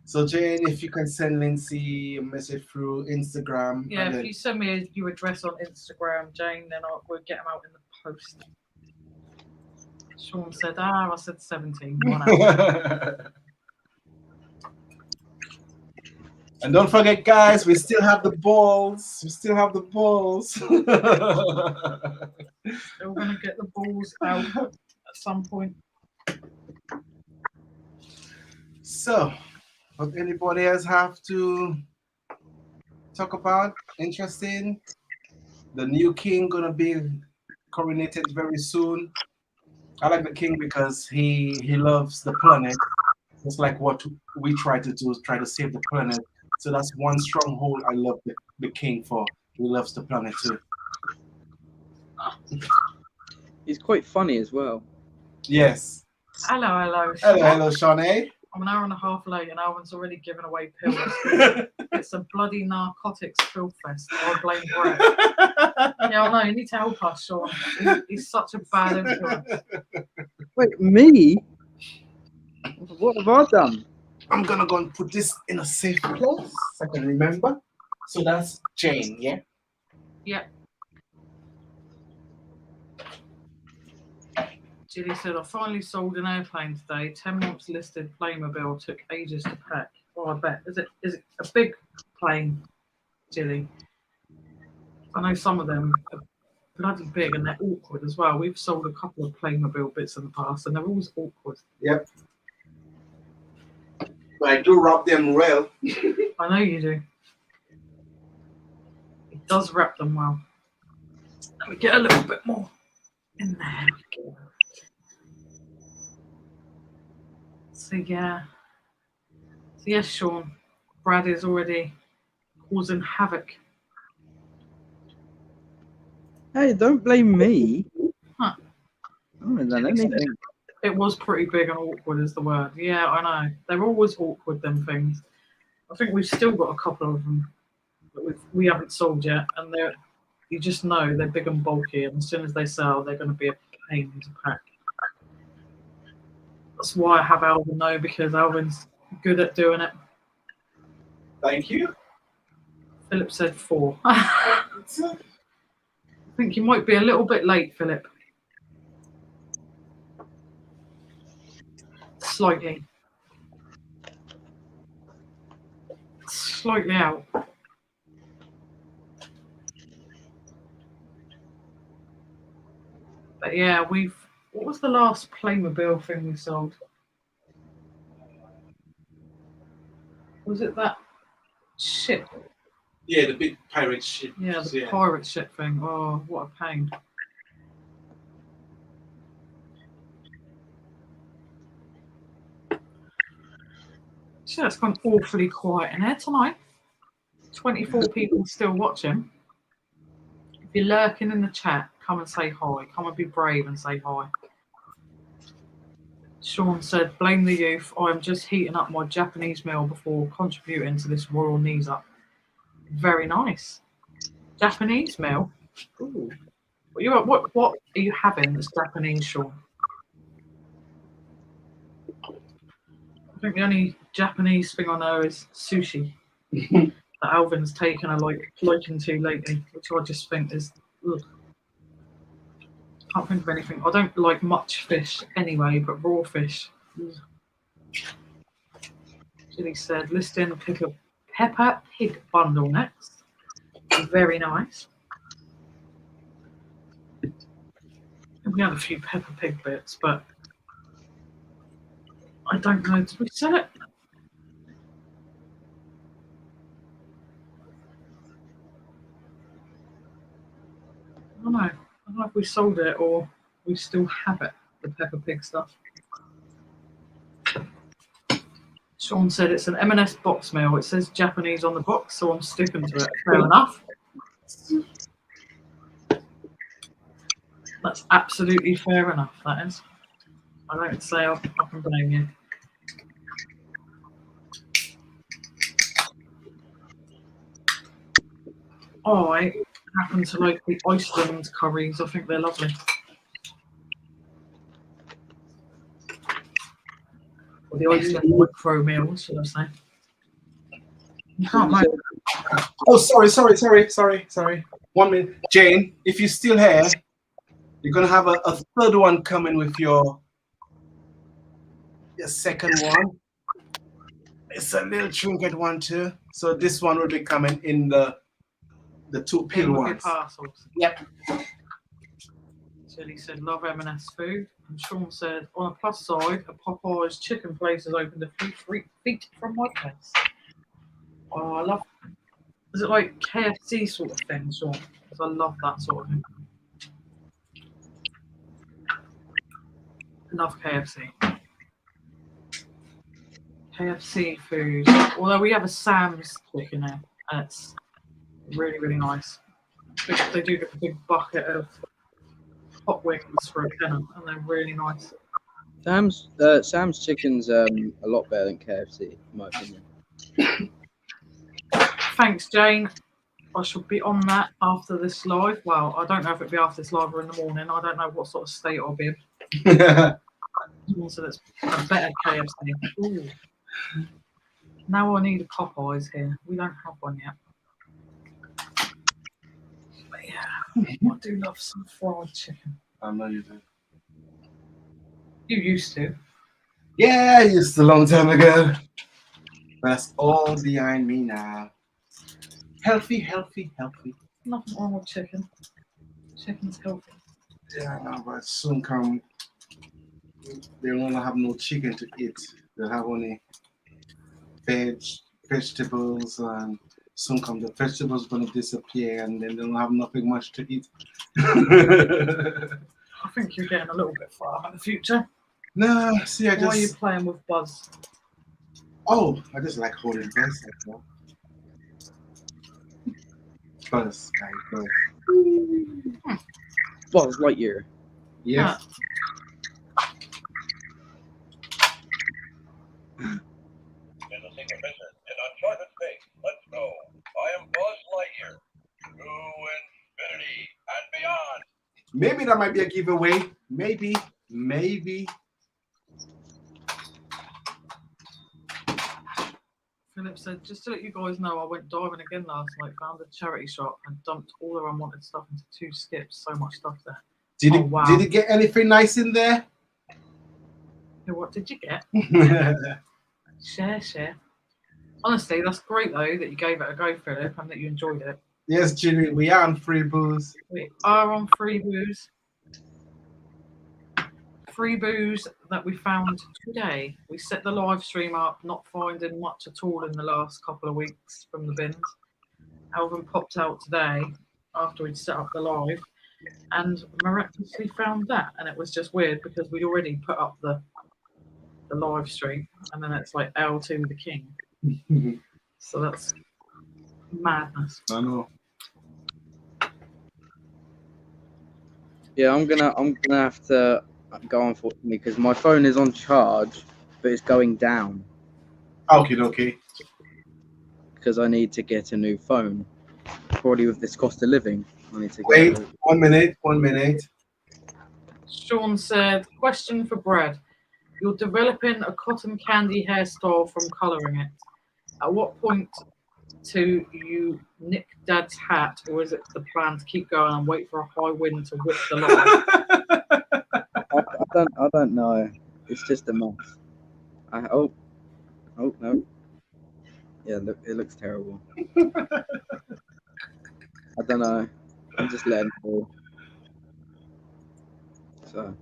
So, Jane, if you can send Lindsay a message through Instagram. Yeah, and if then- you send me your address on Instagram, Jane, then we'll get them out in the post. Sean said, I said 17. One out. And don't forget, guys, we still have the balls. We still have the balls. Still going to get the balls out at some point. So, what anybody else have to talk about? Interesting? The new king gonna be coronated very soon. I like the king because he loves the planet. It's like what we try to do, try to save the planet. So that's one stronghold I love the king for. He loves the planet too. He's quite funny as well. Yes. Hello. Hello, Shawnee. I'm an hour and a half late and Alvin's already given away pills. It's a bloody narcotics filth fest. I blame Brett. Yeah, I know. You need to help us, Sean. He's such a bad influence. Wait, me? What have I done? I'm gonna go and put this in a safe place so I can remember. So that's Jane, yeah? Yeah. Julie said, I finally sold an airplane today. 10 months listed Playmobil took ages to pack. Oh, I bet. Is it a big plane, Julie? I know some of them are bloody big and they're awkward as well. We've sold a couple of Playmobil bits in the past and they're always awkward. Yep. But I do wrap them well. I know you do. It does wrap them well. Let me get a little bit more in there. So yeah. So yes, Sean. Brad is already causing havoc. Hey, don't blame me. Huh. I haven't done anything. It was pretty big and awkward is the word. Yeah, I know. They're always awkward, them things. I think we've still got a couple of them that we haven't sold yet, and you just know they're big and bulky, and as soon as they sell, they're going to be a pain to pack. That's why I have Alvin know, because Alvin's good at doing it. Thank you. Philip said 4. I think you might be a little bit late, Philip. Slightly. Slightly out. But yeah, what was the last Playmobil thing we sold? Was it that ship? Yeah, the big pirate ship. Yeah, the pirate ship thing. Oh, what a pain. So it's gone awfully quiet in here tonight. 24 people still watching. If you're lurking in the chat, come and say hi. Come and be brave and say hi. Sean said, blame the youth. I'm just heating up my Japanese meal before contributing to this royal knees up. Very nice. Japanese meal? Ooh. What are you having that's Japanese, Sean? I think the only Japanese thing I know is sushi. That Alvin's taken a liking to lately, which I just think is ugh. Can't think of anything. I don't like much fish anyway, but raw fish. Julie said, listing pick a Peppa Pig bundle next. Very nice. We had a few Peppa Pig bits, but I don't know. Did we sell it? I don't know. I don't know if we sold it or we still have it, the Peppa Pig stuff. Sean said it's an M&S box meal. It says Japanese on the box, so I'm sticking to it. Fair enough. That's absolutely fair enough, that is. I don't say I can blame you. I happen to like the Iceland curries. I think they're lovely. Or the Iceland micro meals, should I say. You can't make Oh, sorry. 1 minute. Jane, if you're still here, you're going to have a third one coming with your second one. It's a little trinket one too. So this one will be coming in the two pill ones. parcels. Yep. Tilly said, love M&S food. And Sean said, on a plus side, a Popeye's chicken place has opened a few feet from my place. Oh, I love. Is it like KFC sort of thing, Sean? Because I love that sort of thing. Love KFC. KFC food. Although we have a Sam's chicken now, and it's really, really nice. They do get a big bucket of hot wings for a tenner, and they're really nice. Sam's chicken's a lot better than KFC, in my opinion. Thanks, Jane. I shall be on that after this live. Well, I don't know if it'll be after this live or in the morning. I don't know what sort of state I'll be in. So that's a better KFC. Ooh. Now I need a Popeyes here. We don't have one yet. But yeah, I do love some fried chicken. I know you do. You used to. Yeah, I used to a long time ago. That's all behind me now. Healthy. Nothing wrong with chicken. Chicken's healthy. Yeah, I know, but soon come, they won't have no chicken to eat. They'll have only vegetables, and soon come the vegetables going to disappear, and then they'll have nothing much to eat. I think you're getting a little bit far in the future. No, see, Why are you playing with Buzz? Oh, I just like holding Buzz. Buzz, like Buzz Lightyear. yeah. In the secret business, in uncharted space, let's go. I am Buzz Lightyear. To infinity and beyond. Maybe that might be a giveaway. Maybe. Philip said, just to let you guys know, I went diving again last night, found a charity shop and dumped all the unwanted stuff into 2 skips. So much stuff there. Did wow. you get anything nice in there? Yeah, what did you get? Share. Honestly, that's great though that you gave it a go, Philip, and that you enjoyed it. Yes, Jimmy, we are on free booze. We are on free booze. Free booze that we found today. We set the live stream up, not finding much at all in the last couple of weeks from the bins. Alvin popped out today after we'd set up the live and miraculously found that. And it was just weird because we'd already put up the live stream, and then it's like L2 the king. So that's madness. I know. Yeah, I'm gonna have to go, unfortunately, because my phone is on charge, but it's going down Okay. because I need to get a new phone. Probably with this cost of living, I need to Wait, 1 minute. Sean said, question for Brad. You're developing a cotton candy hairstyle from colouring it. At what point do you nick Dad's hat, or is it the plan to keep going and wait for a high wind to whip the line? I don't know. It's just a mess. Oh no. Yeah, look, it looks terrible. I don't know. I'm just letting it go. So.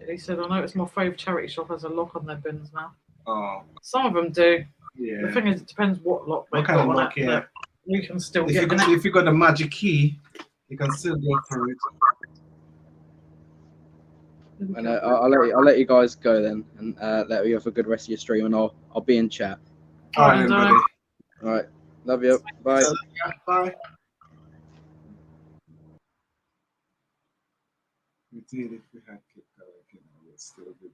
He said, I noticed my favourite charity shop has a lock on their bins now. Oh, Some of them do. The yeah. thing is, it depends what lock they've What kind got of on lock? it. Yeah. But you can still If get you in got it. if you got the magic key, you can still go through it. And I'll let you guys go then, and let you have a good rest of your stream, and I'll be in chat. All right, then, buddy. All right, love you. Bye. Bye. We did if we had kept going, we'd still be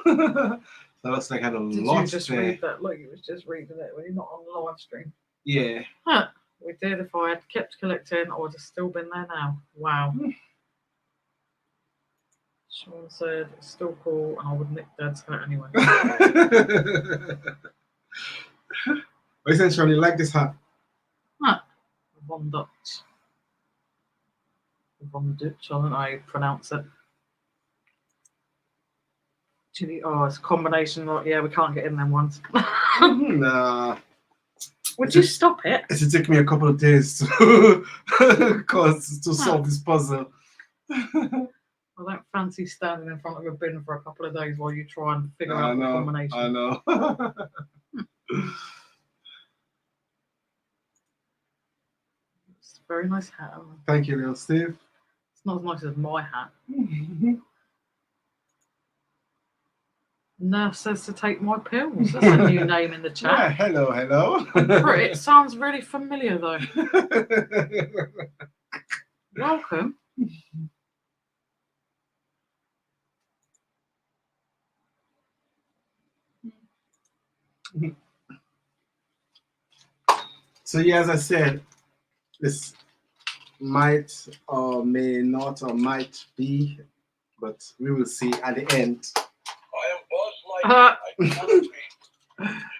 there now. So looks like I had a Did lot you just there. read that? Look, you was just reading it when you're not on the live stream. Yeah. Huh. We did. If I had kept collecting, I would have still been there now. Wow. Sean said it's still cool, and I would nick Dad's hat anyway. Essentially, like this hat. Von Dutch. Von Dutch, I don't know how you pronounce it. Chili, oh, it's a combination. Like, yeah, we can't get in them ones. Nah. Would you stop it? It'll take me a couple of days to solve this puzzle. I don't fancy standing in front of a bin for a couple of days while you try and figure out the combination. I know. It's a very nice hat. Thank you, Lil Steve. It's not as nice as my hat. Nurse says to take my pills. That's a new name in the Yeah, chat. hello. It sounds really familiar though. Welcome. So yeah, as I said, this might or may not or might be, but we will see at the end. I am Buzz Lightyear.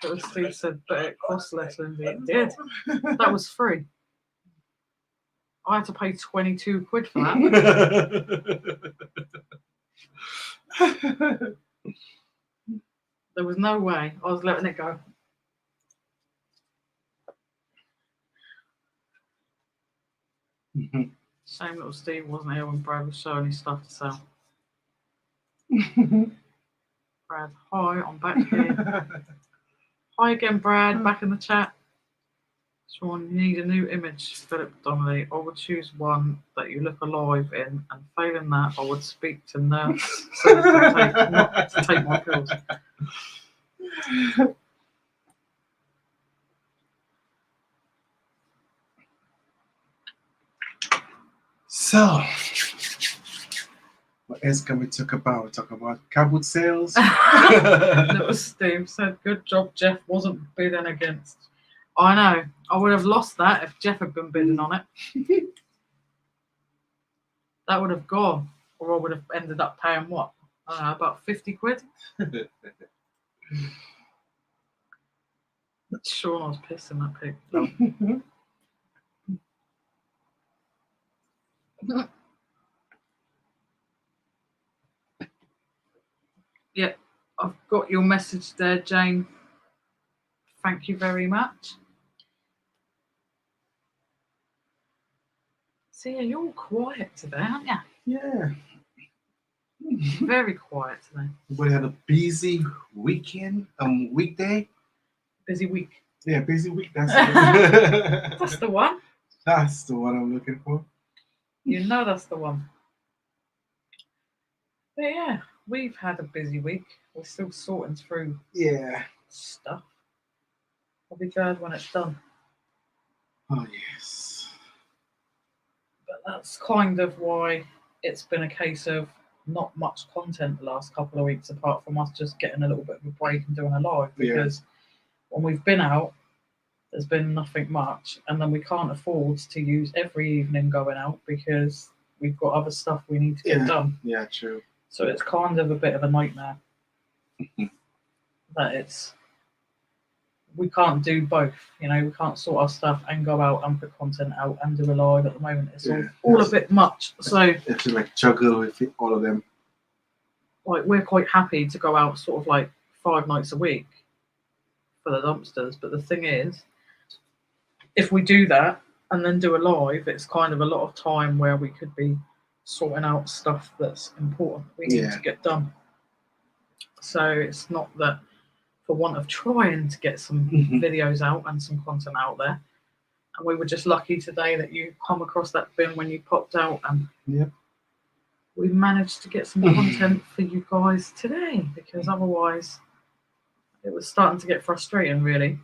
But Steve said, but it cost less than it did. That was free. I had to pay 22 quid for that. There was no way. I was letting it go. Shame little Steve wasn't here when Brad was showing his stuff to sell. Brad, hi, I'm back here. Hi again, Brad, back in the chat. Sean, you need a new image, Philip Donnelly. I would choose one that you look alive in, and failing that, I would speak to nurse not to take my pills. So, what else can we talk about? Talk about cabot sales? Little Steve said, good job Jeff wasn't bidding against. I know. I would have lost that if Jeff had been bidding on it. That would have gone. Or I would have ended up paying what? I don't know, about 50 quid? Sean, I was pissing that pig. Yeah, I've got your message there, Jane. Thank you very much. So yeah, you're all quiet today, aren't you? Yeah. Very quiet today. We had a busy weekend, weekday. Busy week. Yeah, busy week. That's it. That's the one. That's the one I'm looking for. You know that's the one. But yeah, we've had a busy week. We're still sorting through stuff. I'll be glad when it's done. Oh yes. But that's kind of why it's been a case of not much content the last couple of weeks, apart from us just getting a little bit of a break and doing a live. Because when we've been out, there's been nothing much, and then we can't afford to use every evening going out because we've got other stuff we need to get done. Yeah, true. So it's kind of a bit of a nightmare that we can't do both. You know, we can't sort our stuff and go out and put content out and do a live at the moment. It's all a bit much. So it's like juggle with all of them. Like we're quite happy to go out sort of like 5 nights a week for the dumpsters. But the thing is, if we do that and then do a live, it's kind of a lot of time where we could be sorting out stuff that's important we need Yeah. to get done. So it's not that for want of trying to get some videos out and some content out there. And we were just lucky today that you come across that bin when you popped out, and Yep. we managed to get some content for you guys today, because otherwise it was starting to get frustrating, really.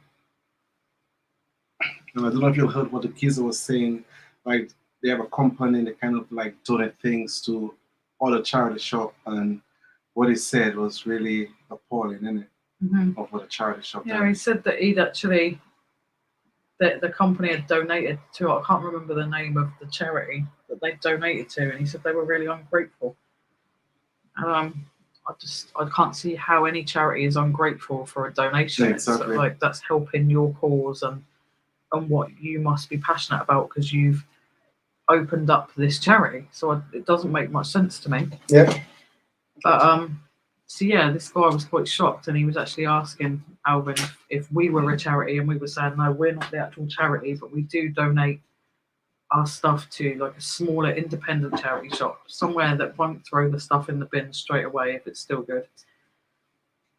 And I don't know if you heard what the kids were saying. Like, they have a company and they kind of like donate things to all the charity shop, and what he said was really appalling, isn't it? Mm-hmm. Of what a charity shop Yeah, does. he said that he'd actually, that the company had donated to, I can't remember the name of the charity that they donated to, and he said they were really ungrateful. I can't see how any charity is ungrateful for a donation. Yeah, It's sort of exactly. like that's helping your cause and what you must be passionate about, because you've opened up this charity. So it doesn't make much sense to me. Yeah. But so yeah, this guy was quite shocked, and he was actually asking Alvin if we were a charity, and we were saying no, we're not the actual charity, but we do donate our stuff to like a smaller independent charity shop, somewhere that won't throw the stuff in the bin straight away if it's still good.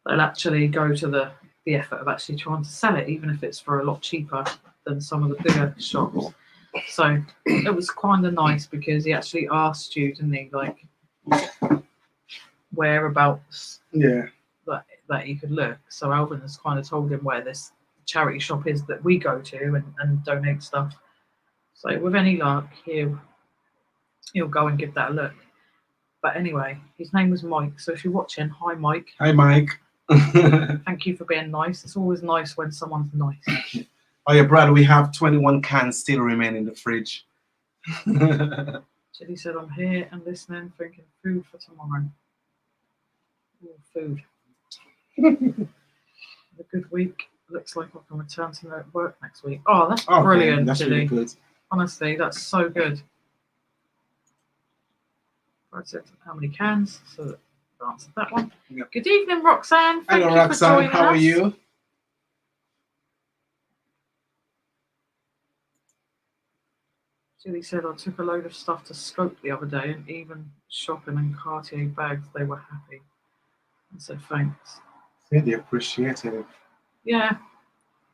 They'll actually go to the effort of actually trying to sell it, even if it's for a lot cheaper than some of the bigger shops. So it was kind of nice, because he actually asked you, didn't he, like whereabouts Yeah. that you could look. So Alvin has kind of told him where this charity shop is that we go to and donate stuff. So with any luck, he'll go and give that a look. But anyway, his name was Mike. So if you're watching, hi Mike. Hi, Mike. Thank you for being nice. It's always nice when someone's nice. Oh yeah, Brad, we have 21 cans still remain in the fridge. Chili said, I'm here and listening, thinking food for tomorrow. Ooh, food. A good week. Looks like I can return to work next week. Oh, that's brilliant, That's Chili. really good. Honestly, that's so good. Right, so how many cans? So I've answered that one. Yep. Good evening, Roxanne. Thank Hello, you for Roxanne. joining How are us. you? Julie said, I took a load of stuff to Scope the other day, and even shopping and Cartier bags, they were happy. And said, thanks. Really appreciate it. Yeah,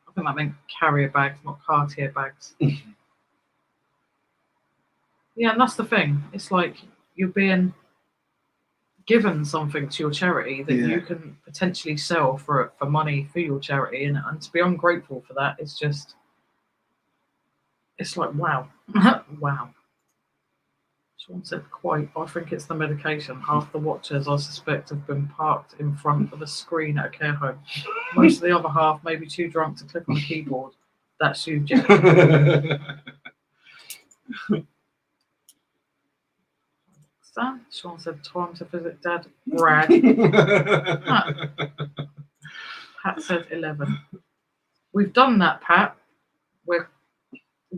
I think that meant carrier bags, not Cartier bags. Yeah, and that's the thing. It's like you're being given something to your charity that you can potentially sell for money for your charity, and to be ungrateful for that is just, it's like, wow. Wow. Sean said, quite, I think it's the medication. Half the watchers, I suspect, have been parked in front of a screen at a care home. Most of the other half may be too drunk to click on a keyboard. That's you, Jen. Sean said, time to visit Dad. Brad. Pat said 11. We've done that, Pat. We're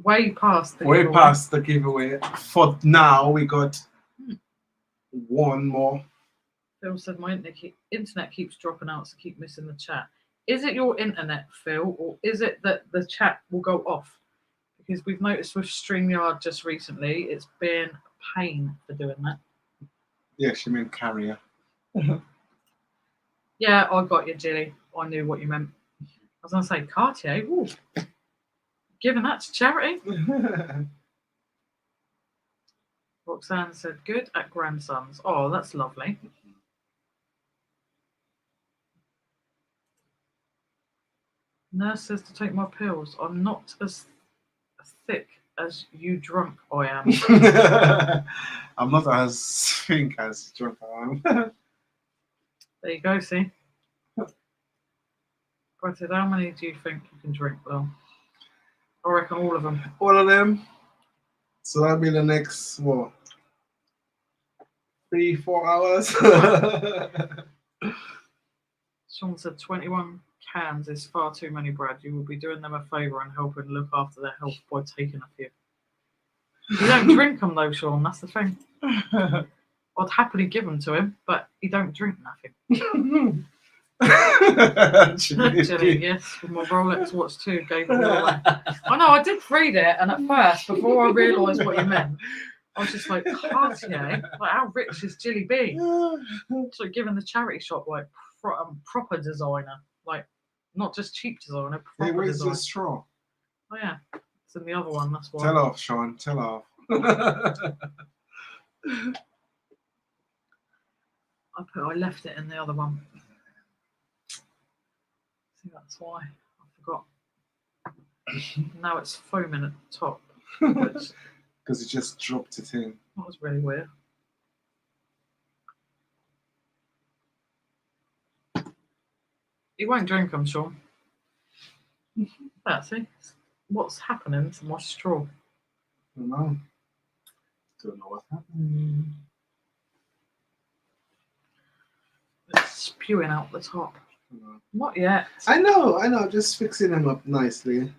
way past the giveaway. Past the giveaway. For now, we got one more. Phil said, my internet keeps dropping out, so keep missing the chat. Is it your internet, Phil, or is it that the chat will go off? Because we've noticed with StreamYard just recently, it's been a pain for doing that. Yeah, she meant carrier. Yeah, I got you, Jilly. I knew what you meant. I was going to say Cartier. Ooh. Giving that to charity. Roxanne said, good at grandsons. Oh, that's lovely. Nurse says to take my pills. I'm not as thick as you drunk I am. I'm not as think as drunk I am. There you go, see? Brad said, how many do you think you can drink, Will? I reckon all of them. All of them. So that'll be the next, what, 3-4 hours? Sean said 21 cans is far too many, Brad. You will be doing them a favour and helping look after their health by taking a few. You don't drink them though, Sean, that's the thing. I'd happily give them to him, but he don't drink nothing. Actually, yes, with my Rolex watch too, gave it all away. I know, I did read it, and at first, before I realised what you meant, I was just like, Cartier? Like, how rich is Jilly B? It's like giving the charity shop like proper designer, like not just cheap designer, Hey, proper where's designer. the straw? Oh yeah, it's in the other one. That's why. Tell off, Sean. Tell off. I left it in the other one. See, that's why I forgot. Now it's foaming at the top, which Because you just dropped it in. that was really weird. You won't drink them, Sean. That's it. What's happening to my straw? I don't know. Don't know what's happening. It's spewing out the top. No. Not yet. I know. Just fixing them up nicely.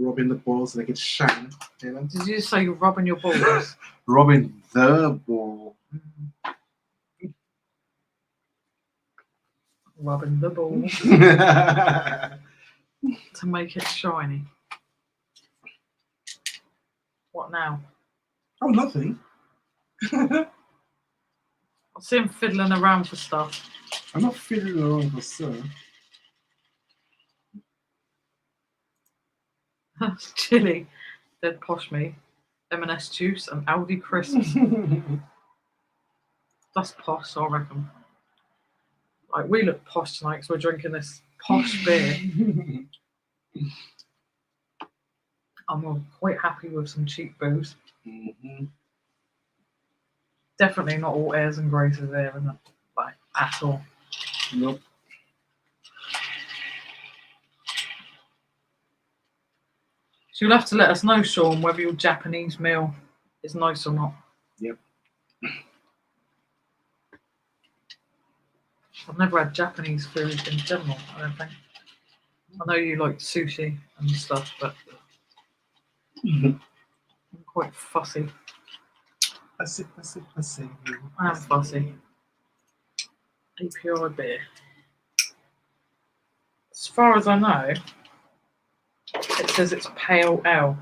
Rubbing the balls so they can shine. You know? Did you just say you're rubbing your balls? Rubbing the ball. Rubbing the ball to make it shiny. What now? Oh, nothing. I see him fiddling around for stuff. I'm not fiddling around for sir. That's chilly. Dead posh me. M&S juice and Aldi crisps. That's posh, I reckon. Like, we look posh tonight because we're drinking this posh beer. I'm quite happy with some cheap booze. Definitely not all airs and graces there, isn't it? Like, at all. Nope. So you'll have to let us know, Sean, whether your Japanese meal is nice or not. Yep. I've never had Japanese food in general, I don't think. I know you like sushi and stuff, but I'm quite fussy. Fussy. I am fussy. API beer. As far as I know, it says it's pale ale.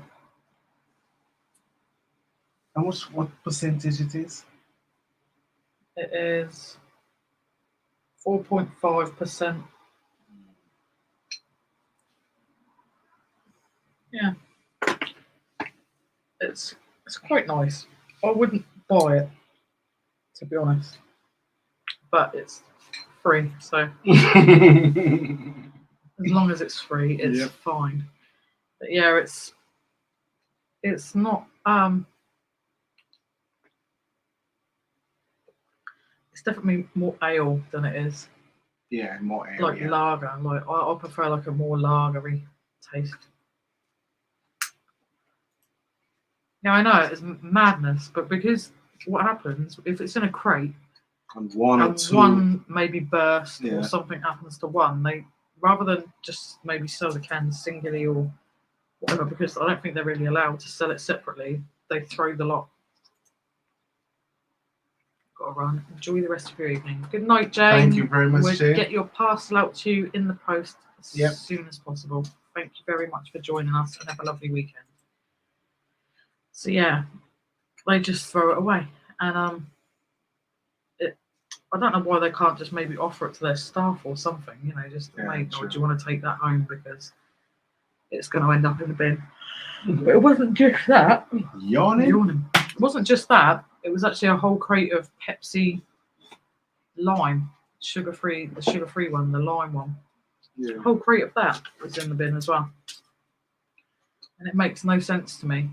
And what percentage it is? It is 4.5%. Yeah. It's quite nice. I wouldn't buy it, to be honest. But it's free, so as long as it's free, it's Yep. fine. But yeah, it's not it's definitely more ale than it is Yeah, more ale. like lager. Like I prefer like a more lagery taste. Yeah, I know it's madness, but because what happens if it's in a crate And one or and two. one maybe burst Yeah. or something happens to one, they rather than just maybe sell the cans singly or whatever, because I don't think they're really allowed to sell it separately, they throw the lot. Got to run. Enjoy the rest of your evening. Good night, Jane. Thank you very much, We'll Jane. get your parcel out to you in the post as Yep. soon as possible. Thank you very much for joining us and have a lovely weekend. So yeah, they just throw it away, and I don't know why they can't just maybe offer it to their staff or something. You know, just Yeah, mate, or true. do you want to take that home because it's going to end up in the bin. But it wasn't just that. Yawning? It wasn't just that. It was actually a whole crate of Pepsi Lime, sugar-free, the sugar-free one, the lime one. Yeah. A whole crate of that was in the bin as well. And it makes no sense to me.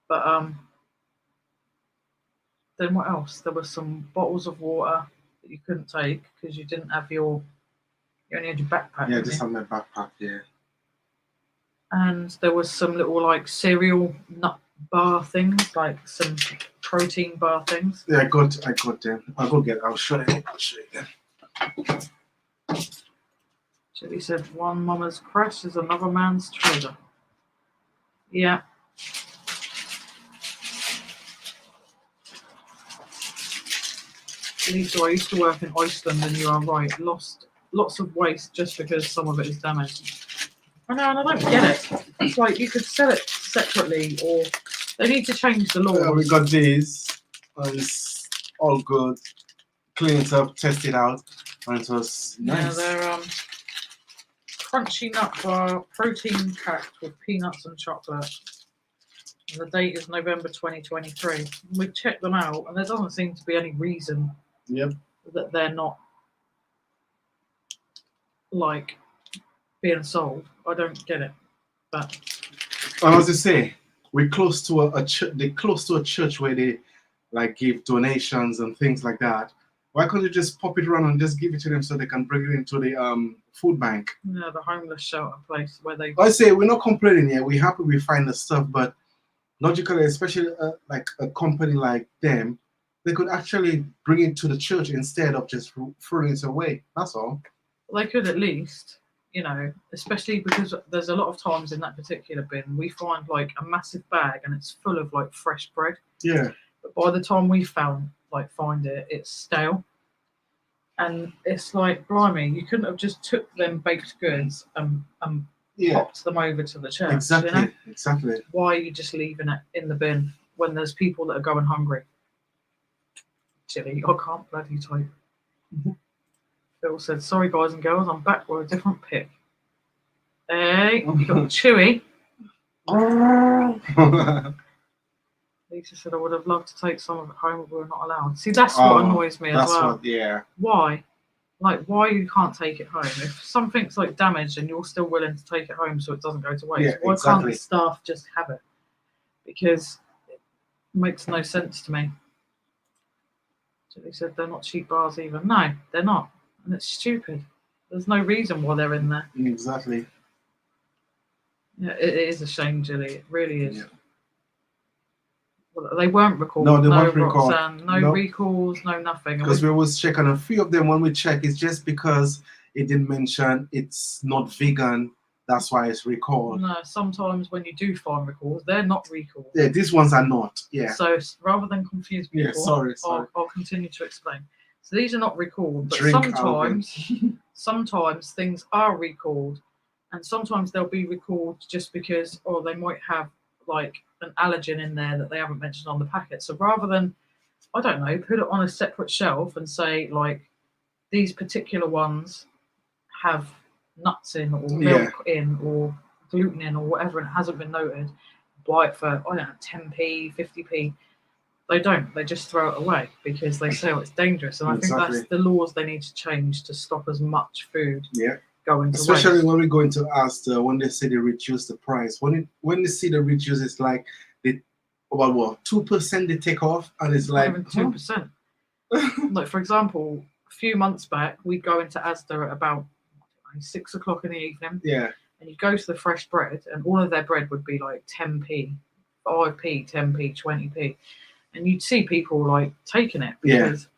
But then what else? There were some bottles of water that you couldn't take because you didn't have you only had your backpack. Yeah, didn't just you? on my backpack, yeah. And there was some little like cereal nut bar things, like some protein bar things. Yeah, I got them. I'll show you again. Chili said, one mama's crush is another man's treasure. Yeah. Lisa, I used to work in Iceland and you are right. Lost lots of waste just because some of it is damaged. I know, and I don't get it. It's like you could sell it separately or They need to change the law. We got these. It's all good. Clean it up, test it out, and it was nice. Yeah, they're crunchy nut bar, protein packed with peanuts and chocolate. And the date is November 2023. We've checked them out, and there doesn't seem to be any reason Yep. that they're not like being sold. I don't get it, but And as you say, we're close to a church. They're close to a church where they like give donations and things like that. Why can't you just pop it around and just give it to them so they can bring it into the food bank? yeah, the homeless shelter place where they. I say we're not complaining here. We're happy we find the stuff, but logically, especially like a company like them, they could actually bring it to the church instead of just throwing it away. That's all. They could at least, you know, especially because there's a lot of times in that particular bin we find like a massive bag and it's full of like fresh bread. Yeah. But by the time we find it, it's stale. And it's like, blimey, you couldn't have just took them baked goods and Yeah. popped them over to the church. Exactly. You know? Exactly. Why are you just leaving it in the bin when there's people that are going hungry? Chilly, I can't bloody type. Phil said, sorry guys and girls, I'm back with a different pick. Hey, you got Chewy. Lisa said, I would have loved to take some of it home, but we're not allowed. See, that's what annoys me as That's well. what, yeah. Why? Like, why you can't take it home? If something's like damaged and you're still willing to take it home so it doesn't go to waste, Yeah, why exactly. can't the staff just have it? Because it makes no sense to me. So they said they're not cheap bars either. No, they're not. And it's stupid. There's no reason why they're in there. Exactly. Yeah, it is a shame, Jilly. It really is. Yeah. Well, they weren't recalled. No, they weren't recalled. Roxanne, no Nope. recalls, no nothing. And Because we always check on a few of them when we check, it's just because it didn't mention it's not vegan. That's why it's recalled. no, sometimes when you do find recalls, they're not recalled. Yeah, these ones are not. Yeah. So rather than confuse people, Yeah, sorry. I'll continue to explain. So these are not recalled, but Drink, sometimes things are recalled, and sometimes they'll be recalled just because, or they might have like an allergen in there that they haven't mentioned on the packet. So rather than, I don't know, put it on a separate shelf and say like these particular ones have nuts in or milk in or gluten in or whatever and it hasn't been noted, buy it for, I don't know, 10p, 50p. They don't. They just throw it away because they say it's dangerous. And I think that's the laws they need to change to stop as much food going to Especially waste. when we go into Asda, when they say they reduce the price. When they see the reduce, it's like they about what 2% they take off, and it's like Not even 2%. Like for example, a few months back, we'd go into Asda at about 6 o'clock in the evening. Yeah. And you go to the fresh bread, and all of their bread would be like 10p, 5p, 10p, 20p. And you'd see people like taking it because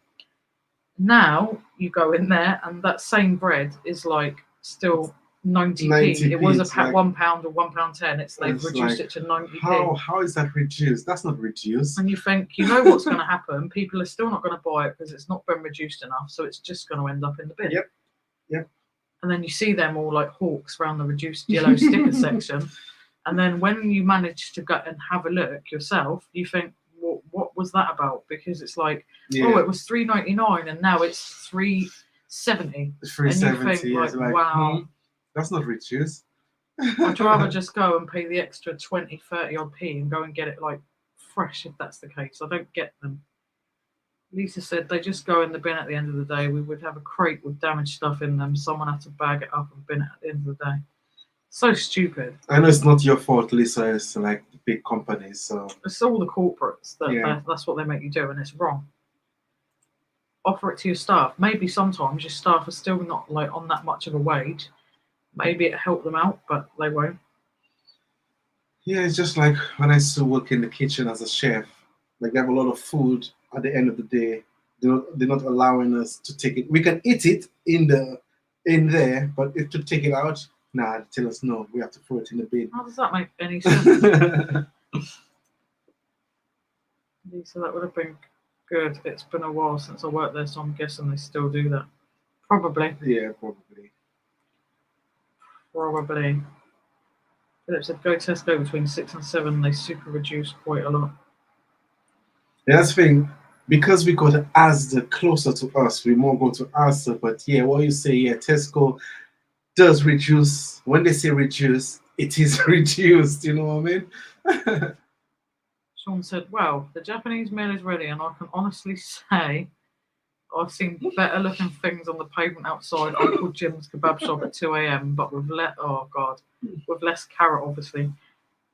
now you go in there and that same bread is like still 90p. It was a like, £1 or £1.10. They've reduced like, it to 90p. How is that reduced? That's not reduced. And you think, you know what's going to happen? People are still not going to buy it because it's not been reduced enough. So it's just going to end up in the bin. Yep. And then you see them all like hawks around the reduced yellow sticker section. And then when you manage to go and have a look yourself, you think, what was that about? Because it's like, oh, it was $3.99 and now it's $3.70. $3.70. Like, wow, that's not reduced. I'd rather just go and pay the extra 20, 30 odd p and go and get it like fresh if that's the case. I don't get them. Lisa said they just go in the bin at the end of the day. We would have a crate with damaged stuff in them. Someone had to bag it up and bin it at the end of the day. So stupid. I know it's not your fault, Lisa. It's like the big companies, so it's all the corporates that's what they make you do, and it's wrong. Offer it to your staff. Maybe sometimes your staff are still not like on that much of a wage. Maybe it helped them out, but they won't. Yeah, it's just like when I used to work in the kitchen as a chef. Like they have a lot of food at the end of the day. They're not allowing us to take it. We can eat it in there, but if to take it out. Nah, they tell us no, we have to throw it in the bin. How does that make any sense? So that would have been good. It's been a while since I worked there, so I'm guessing they still do that. Probably. Yeah, probably. Probably. Philip said go Tesco between 6 and 7. They super reduce quite a lot. Yeah, that's the thing. Because we go to Asda closer to us, we more go to Asda. But yeah, what you say, yeah, Tesco does reduce. When they say reduce, it is reduced. You know what I mean? Sean said, well, the Japanese meal is ready, and I can honestly say I've seen better looking things on the pavement outside Uncle Jim's kebab shop at 2 a.m., but with with less carrot, obviously.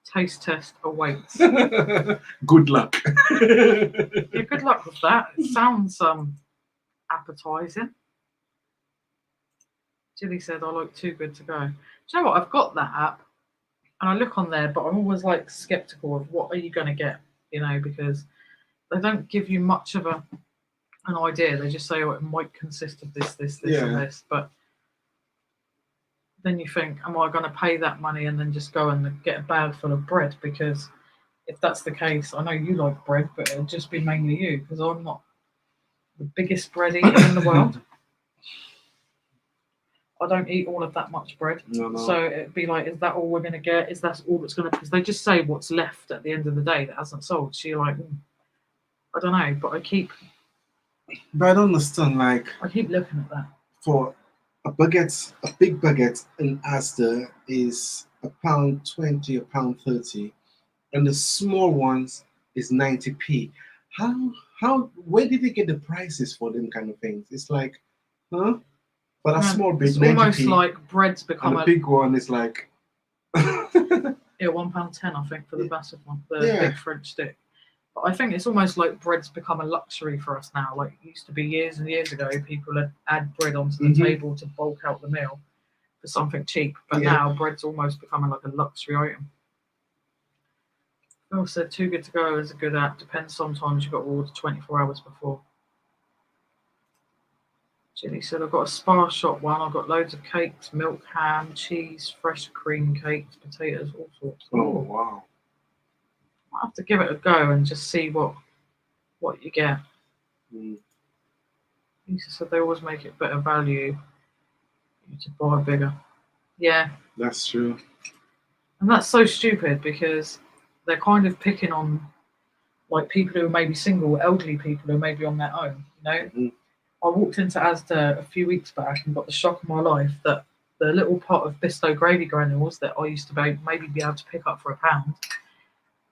Taste test awaits. Good luck. Yeah, good luck with that. It sounds appetizing. Jilly said, I like Too Good To Go. Do you know what? I've got that app, and I look on there, but I'm always like skeptical of what are you going to get, because they don't give you much of an idea. They just say, oh, it might consist of this, and this. But then you think, am I going to pay that money and then just go and get a bag full of bread? Because if that's the case, I know you like bread, but it'll just be mainly you, because I'm not the biggest bread eater in the world. I don't eat all of that much bread. No. So it'd be like, is that all we're going to get? Is that all that's going to... Because they just say what's left at the end of the day that hasn't sold. So you're like, I don't know, but I keep But I don't understand, like, looking at that. for a baguette, a big baguette in Asda is £1.20, £1.30, and the small ones is 90p. Where did they get the prices for them kind of things? It's like, huh? But a small bit, it's almost 90p, like bread's become and a big one is like £1.10, I think, for the massive one, the big French stick. But I think it's almost like bread's become a luxury for us now. Like it used to be years and years ago, people would add bread onto the table to bulk out the meal for something cheap. But now bread's almost becoming like a luxury item. Phil said Too Good To Go is a good app. Depends, sometimes you've got to order 24 hours before. Jilly said, I've got a Spar shop one. I've got loads of cakes, milk, ham, cheese, fresh cream cakes, potatoes, all sorts. Oh, wow. I'll have to give it a go and just see what you get. Lisa said they always make it better value to buy bigger. Yeah. That's true. And that's so stupid because they're kind of picking on like people who are maybe single, elderly people who are maybe on their own, I walked into Asda a few weeks back and got the shock of my life that the little pot of Bisto gravy granules that I used to maybe be able to pick up for £1,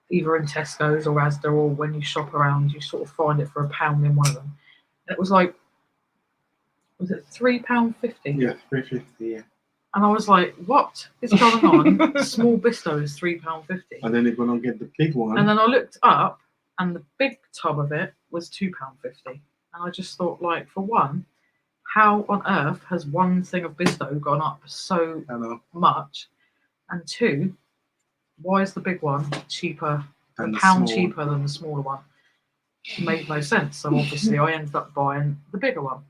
either in Tesco's or Asda, or when you shop around, you sort of find it for £1 in one of them. And it was like, was it £3.50? Yeah, £3.50, yeah. And I was like, what is going on? Small Bisto is £3.50. And then they're going to get the big one. And then I looked up, and the big tub of it was £2.50. And I just thought, like, for one, how on earth has one thing of Bisto gone up so much? And two, why is the big one cheaper, £1 cheaper than the smaller one? It made no sense. So obviously I ended up buying the bigger one.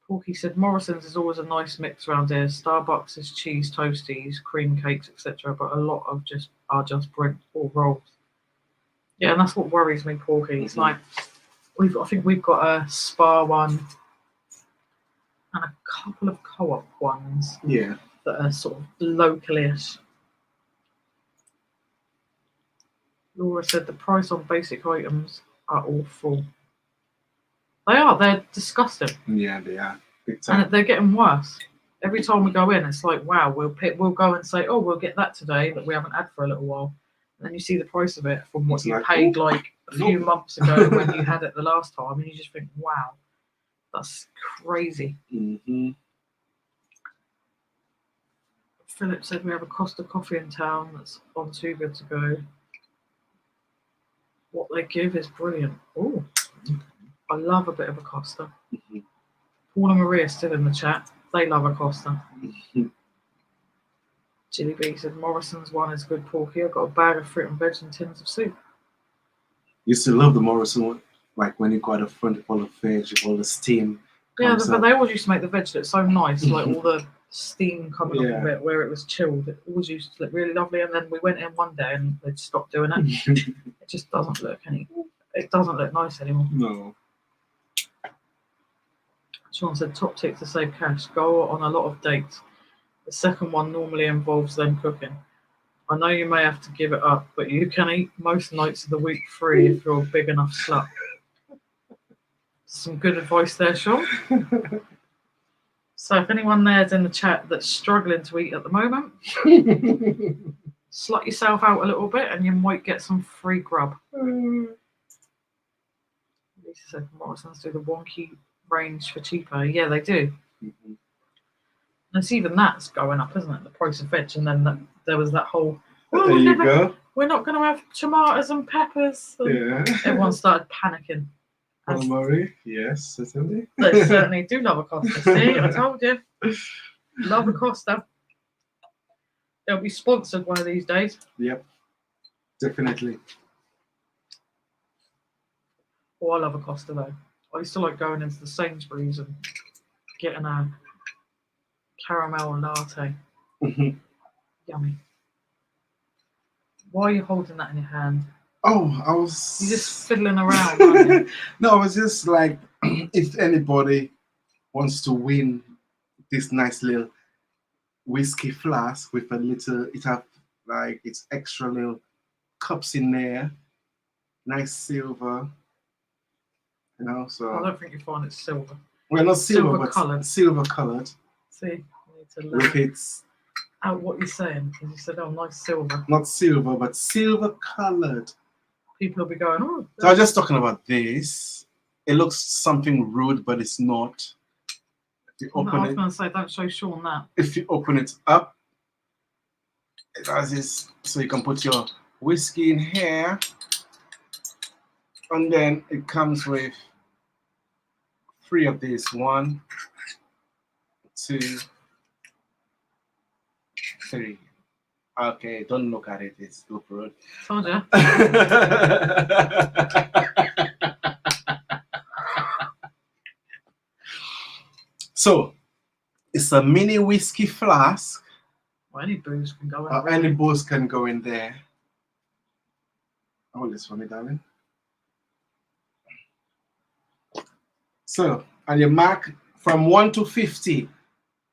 Porky said, Morrison's is always a nice mix around here. Starbucks is cheese toasties, cream cakes, etc. But a lot of are just bread or rolls. Yeah, and that's what worries me, Porky. It's like, I think we've got a Spar one and a couple of co-op ones. Yeah. That are sort of localish. Laura said the price on basic items are awful. They are. They're disgusting. Yeah, they are. Big time. And they're getting worse. Every time we go in, it's like, wow, we'll go and say, oh, we'll get that today that we haven't had for a little while. And then you see the price of it from what you paid like a few months ago when you had it the last time, and you just think, wow, that's crazy. Philip said we have a Costa coffee in town that's on Too Good To Go. What they give is brilliant. Oh, I love a bit of a Costa. Paul and Maria still in the chat. They love a Costa. Jilly B said Morrison's one is good, Porky. I've got a bag of fruit and veg and tins of soup. Used to love the Morrison one, like when you got a front full of veg, all the steam. Yeah, but they always used to make the veg look so nice, like all the steam coming off of it where it was chilled. It always used to look really lovely. And then we went in one day and they'd stopped doing it. It just doesn't look nice anymore. No. Sean said top tip to save cash: go on a lot of dates. The second one normally involves them cooking. I know you may have to give it up, but you can eat most nights of the week free if you're a big enough slut. Some good advice there, Sean. So if anyone there's in the chat that's struggling to eat at the moment, slut yourself out a little bit and you might get some free grub. Lisa said Morrison's do the wonky range for cheaper. Yeah, they do. And it's even that's going up, isn't it? The price of veg. And then there was that whole, There you go. we're not going to have tomatoes and peppers. And Yeah. everyone started panicking. Calamari, yes, certainly. They certainly do love a Costa. See, I told you. Love a Costa. They'll be sponsored one of these days. Yep, definitely. Oh, I love a Costa though. I used to like going into the Sainsbury's and getting a caramel latte. Yummy. Why are you holding that in your hand? Oh, I was. You're just fiddling around, aren't you? No, I was just like, if anybody wants to win this nice little whiskey flask with a little, it have like it's extra little cups in there, nice silver, you know. I So don't think you find it silver. well, not silver, Silver but coloured. silver colored See, you need to with learn its out what you're saying because you said, "Oh, nice silver." not silver, but silver colored. People will be going, "Oh." So I was just talking about this. It looks something rude, but it's not. If you I open was it, going to say, don't show Sean that. if you open it up, it has this, so you can put your whiskey in here, and then it comes with 3 of these. 1, 2, 3. Okay, don't look at it. It's too rude. Told you. So it's a mini whiskey flask. Well, any booze can go in. Or any booze can go in there. Hold this for me, darling. So, on your mark, from 1 to 50.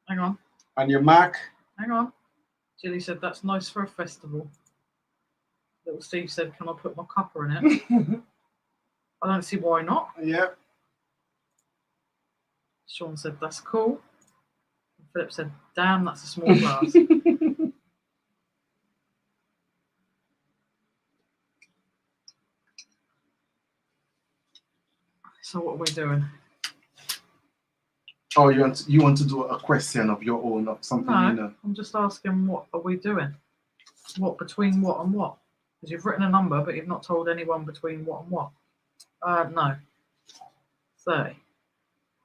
Hang on. On your mark. Hang on. Jilly said, that's nice for a festival. Little Steve said, can I put my cuppa in it? I don't see why not. Yep. Sean said, that's cool. And Philip said, damn, that's a small glass. So what are we doing? Oh, you want to do a question of your own or something, No, you know? I'm just asking, what are we doing? What between what and what? Because you've written a number, but you've not told anyone between what and what. No. 30.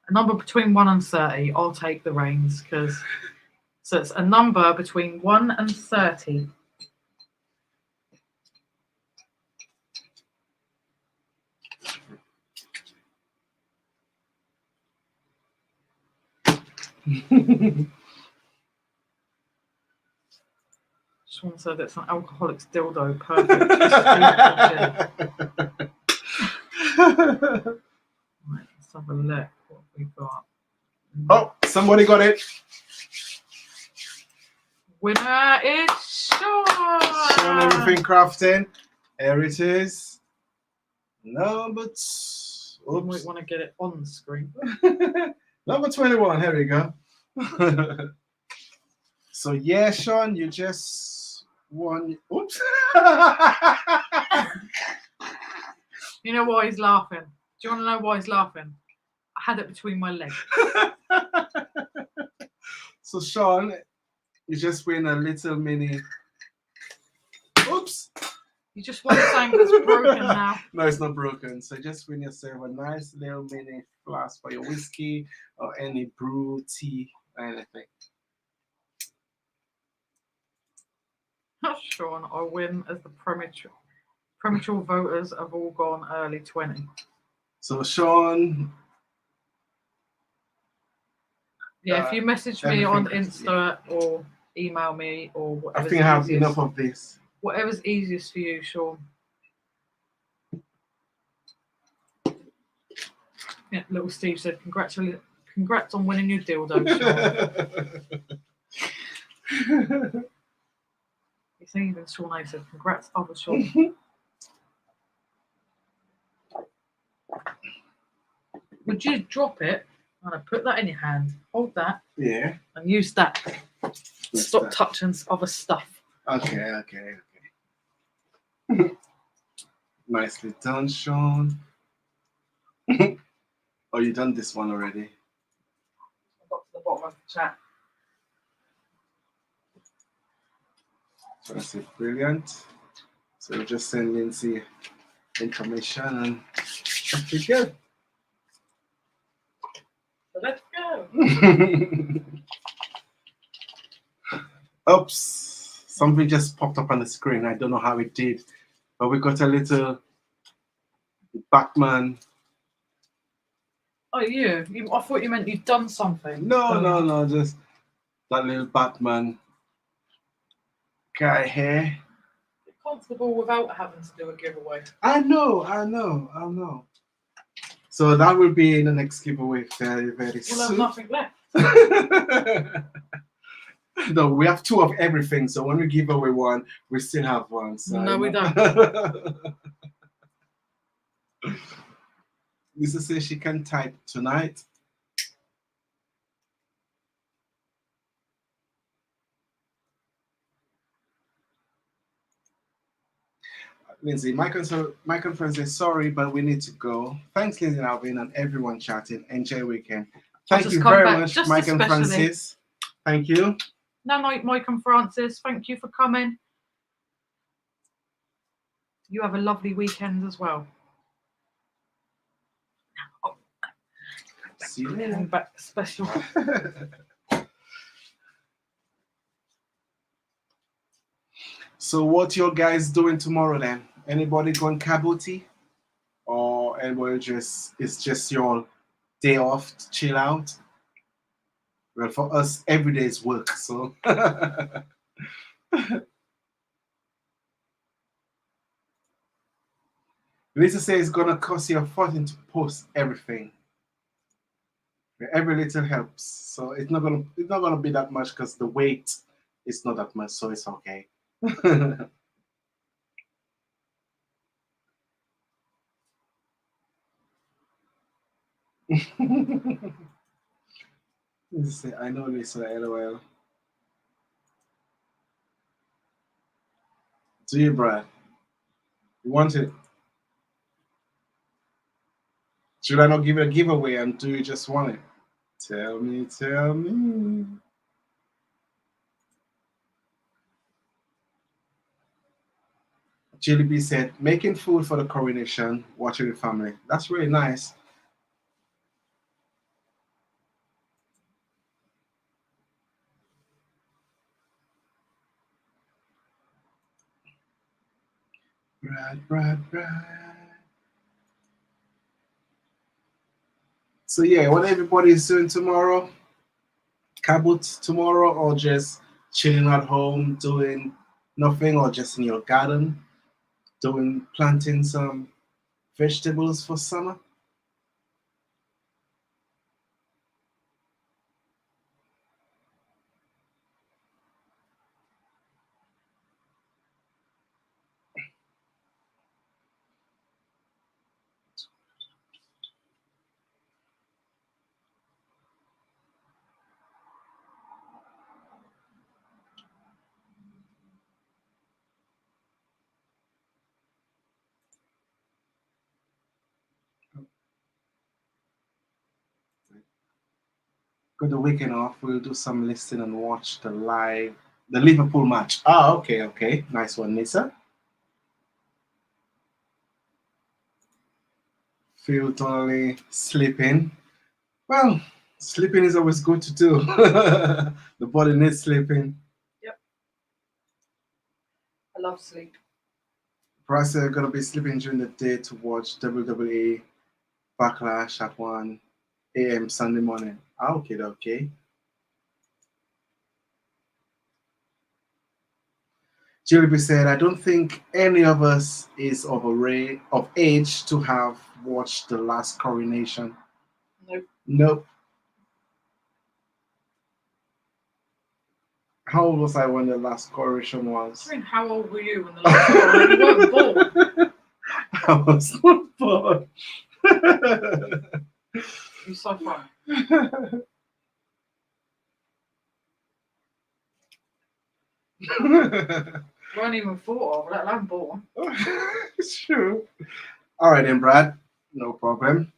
A number between 1 and 30, I'll take the reins, because so it's a number between 1 and 30. Sean said it's an alcoholic's dildo. Perfect. Right, let's have a look what we've got. Oh, somebody got it. Winner is Sean. Showing everything crafting. There it is. Number You might want to get it on the screen. Number 21. Here we go. So yeah, Sean, you just won. Oops. You know why he's laughing? Do you want to know why he's laughing? I had it between my legs. So Sean, you just win a little mini. Oops. You just want something that's broken now. No, it's not broken. So just win yourself a nice little mini flask for your whiskey or any brew, tea, anything. Sean, I win as the premature voters have all gone early 20. So Sean. Yeah, if you message me on everything, Insta or email me or I whatever's think I have easiest. enough of this. Whatever's easiest for you, Sean. Yeah, little Steve said, congrats on winning your dildo, Sean. He Steve and Sean said, congrats, other Sean. Would you drop it and I put that in your hand? Hold that Yeah. and use that. What's Stop that? touching other stuff. Okay. Nicely done, Sean. Oh, you done this one already? I got to the bottom of the chat. So that's it, brilliant. So we'll just send Lindsay information and off we go. So let's go. Oops, something just popped up on the screen. I don't know how it did, but we got a little Batman. Oh, I thought you meant you'd done something. No, just that little Batman guy here. Get comfortable without having to do a giveaway. I know. So that will be in the next giveaway very, very We'll have soon. nothing left. No, we have two of everything. So when we give away one, we still have one. So No, we don't. Lisa says she can type tonight. Lindsay, my conference says sorry, but we need to go. Thanks, Lindsay and Alvin, and everyone chatting. Enjoy weekend. Thank just you come very back much, just Mike and especially. Francis. Thank you. No, Mike and Francis, thank you for coming. You have a lovely weekend as well. See you Coming later. back special. So what you guys doing tomorrow then? Anybody going kabuti? Or anybody it's just your day off to chill out? Well, for us, every day is work, so Lisa says it's gonna cost you a fortune to post everything. Every little helps. So it's not gonna be that much because the weight is not that much, so it's okay. Lisa say, I know Lisa, LOL. Do you, Brad? You want it? Should I not give it a giveaway and do you just want it? Tell me. Chili B said, making food for the coronation, watching the family. That's really nice. Brad. So yeah, what everybody's doing tomorrow? Kabut tomorrow, or just chilling at home, doing nothing, or just in your garden, planting some vegetables for summer? Got the weekend off. We'll do some listening and watch the Liverpool match. Ah, okay. Nice one, Nisa. Feel totally sleeping. Well, sleeping is always good to do. The body needs sleeping. Yep. I love sleep. Perhaps they're gonna be sleeping during the day to watch WWE Backlash at 1 a.m. Sunday morning. Ah, okay. Jilliby said, I don't think any of us is of age to have watched the last Coronation. Nope. How old was I when the last coronation was? I mean, how old were you when the last one? You weren't born. I was not born. You're so funny. You weren't even thought of, let alone born. It's true. All right then, Brad. No problem.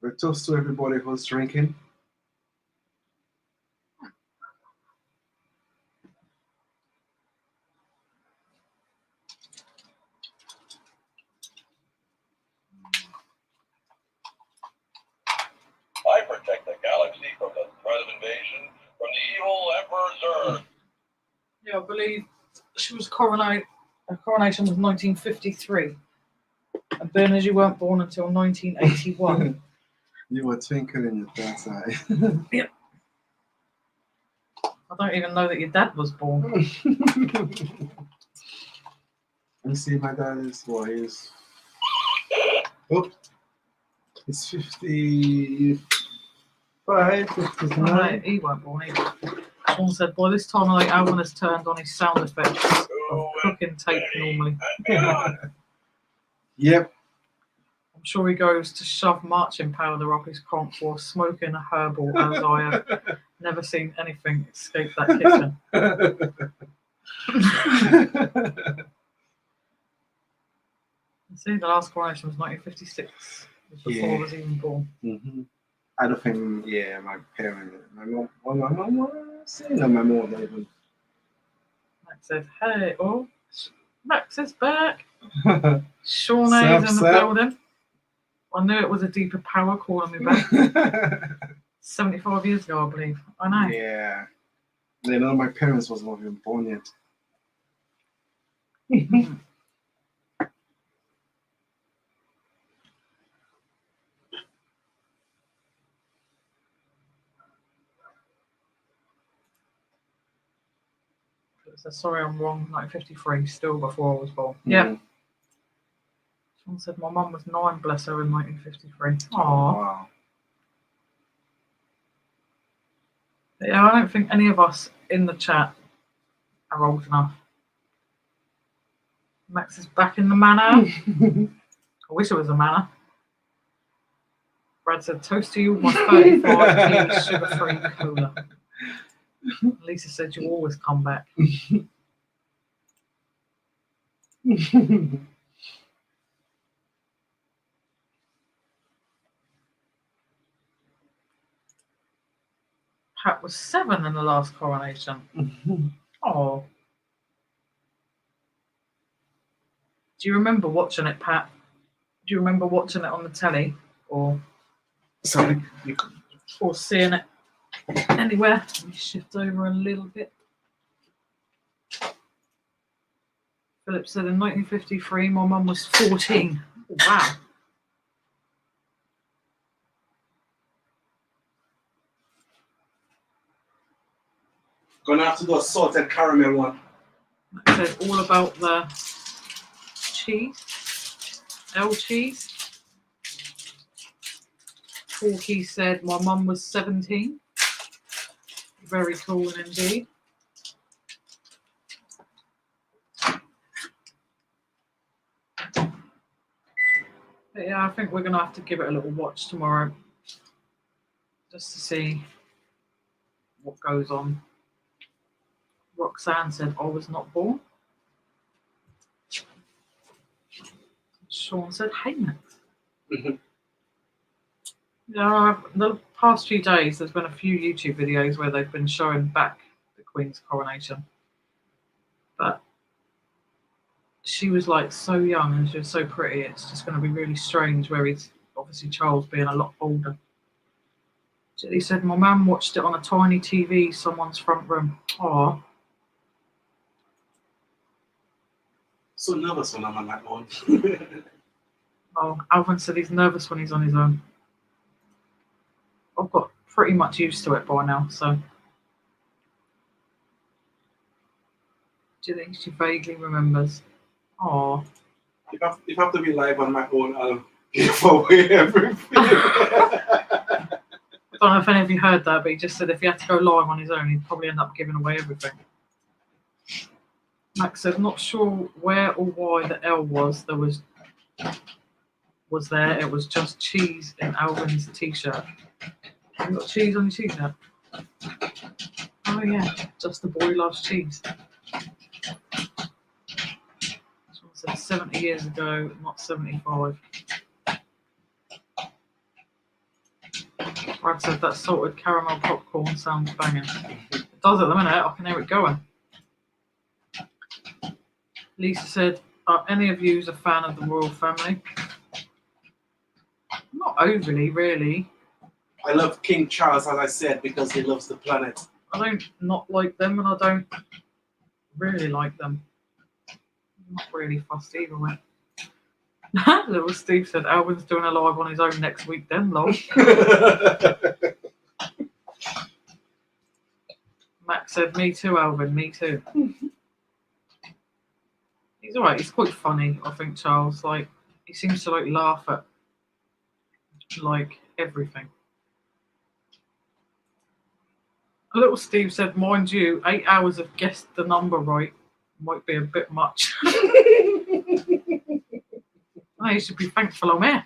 We toast to everybody who's drinking. I protect the galaxy from the threat of invasion from the evil Emperor Zurg. Yeah, I believe she was coronated. Her coronation was 1953. And Bernard, you weren't born until 1981. You were twinkling in your dad's eye. I don't even know that your dad was born. You see, my dad is what? He's 55, 59. No, he weren't born either. Sean said, by this time, like, Alvin has turned on his sound effects of cooking tape normally. Yep. I'm sure he goes to shove marching powder up his conch while smoking a herbal, as I have never seen anything escape that kitchen. See, the last coronation was 1956, before I was even born. Mm-hmm. I don't think, my parents, my mom was, no, my mom was not even. Max said, hey, oh, Max is back. Sean Sup, A's in the sup? building. I knew it was a deeper power calling me back. 75 years ago, I believe. I know. Yeah. They know my parents was not even born yet. So sorry, I'm wrong. 1953, still before I was born. Mhm. Yeah. Sean said my mum was 9, bless her, in 1953. Aww. Wow. But yeah, I don't think any of us in the chat are old enough. Max is back in the manor. I wish it was a manor. Brad said, toast to you, my 35p sugar-free cola. Lisa said, you always come back. Pat was 7 in the last coronation. Oh. Do you remember watching it, Pat? Do you remember watching it on the telly? Or Sorry. You could. or seeing it anywhere? Let me shift over a little bit. Philip said in 1953, my mum was 14. Oh, wow. Gonna have to do a salted caramel one. It said all about the cheese. L cheese. Porky said my mum was 17. Very cool indeed. But yeah, I think we're going to have to give it a little watch tomorrow. Just to see what goes on. Roxanne said I was not born. Sean said, hey, Max. Yeah, the past few days, there's been a few YouTube videos where they've been showing back the Queen's coronation. But she was like so young and she was so pretty. It's just going to be really strange where he's obviously Charles being a lot older. He said, my mum watched it on a tiny TV, someone's front room. Aww. So nervous when I'm on that one. Oh, Alvin said he's nervous when he's on his own. I've got pretty much used to it by now, so. Do you think she vaguely remembers? Aww. If I have to be live on my own, I'll give away everything. I don't know if any of you heard that, but he just said if he had to go live on his own, he'd probably end up giving away everything. Max said, not sure where or why the L was there. It was just cheese in Alvin's t-shirt. You got cheese on your t-shirt? Oh yeah, just the boy loves cheese. Someone said 70 years ago, not 75. Brad said that salted caramel popcorn sounds banging. It does at the minute, I can hear it going. Lisa said, are any of you a fan of the royal family? Not overly, really. I love King Charles, as I said, because he loves the planet. I don't not like them, and I don't really like them. I'm not really fussed either way. Little Steve said, Alvin's doing a live on his own next week then, lol. Max said, me too, Alvin, me too. He's alright, he's quite funny, I think, Charles. Like, he seems to, like, laugh at, like, everything. Little Steve said, mind you, 8 hours of guessed the number right might be a bit much. Oh, you should be thankful I'm here.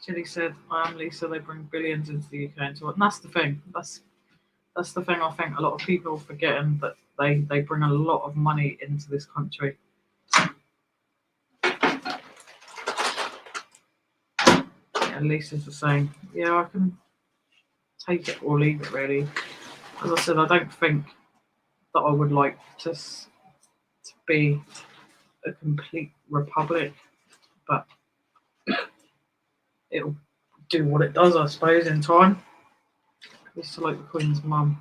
Chili said, I am Lisa, they bring billions into the UK into it. And that's the thing. That's the thing I think a lot of people are forgetting, that they bring a lot of money into this country. Yeah, Lisa's the same. Yeah, I can take it or leave it, really. As I said, I don't think that I would like to be a complete republic, but it'll do what it does, I suppose, in time. I used to like the Queen's mum.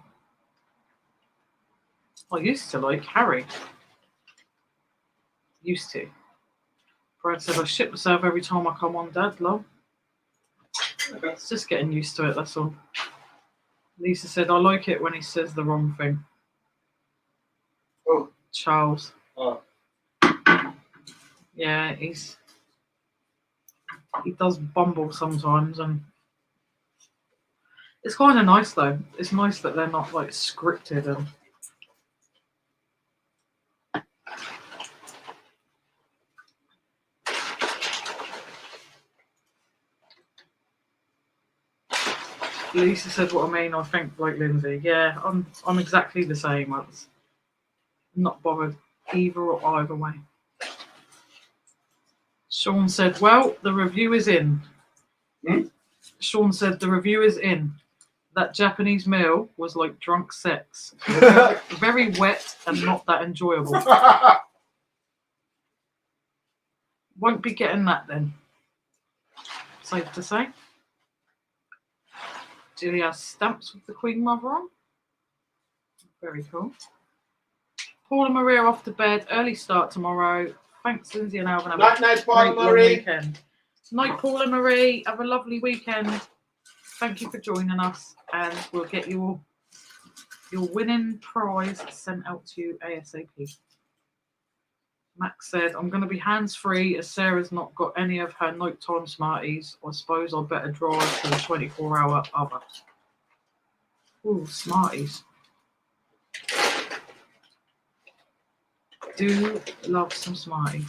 I used to like Harry. Used to. Brad said, I shit myself every time I come on, Dad, lol. Okay. It's just getting used to it, that's all. Lisa said, I like it when he says the wrong thing. Oh. Charles. Oh. Yeah, he does bumble sometimes, and it's kind of nice though. It's nice that they're not like scripted and. Lisa said what I mean. I think like Lindsay. Yeah, I'm exactly the same. I'm not bothered either or either way. Sean said, well, the review is in. Sean said, the review is in. That Japanese meal was like drunk sex. Very wet and not that enjoyable. Won't be getting that then. Safe to say. Jilly has stamps with the Queen Mother on. Very cool. Paul and Maria off to bed. Early start tomorrow. Thanks, Lindsay and Alvin. Have Night, a Paul great and long Marie. weekend. Night, Paul and Marie. Have a lovely weekend. Thank you for joining us, and we'll get your winning prize sent out to you ASAP. Max said, I'm going to be hands-free as Sarah's not got any of her nighttime smarties. I suppose I'll better drive to the 24-hour other. Ooh, smarties. Do love some smarties.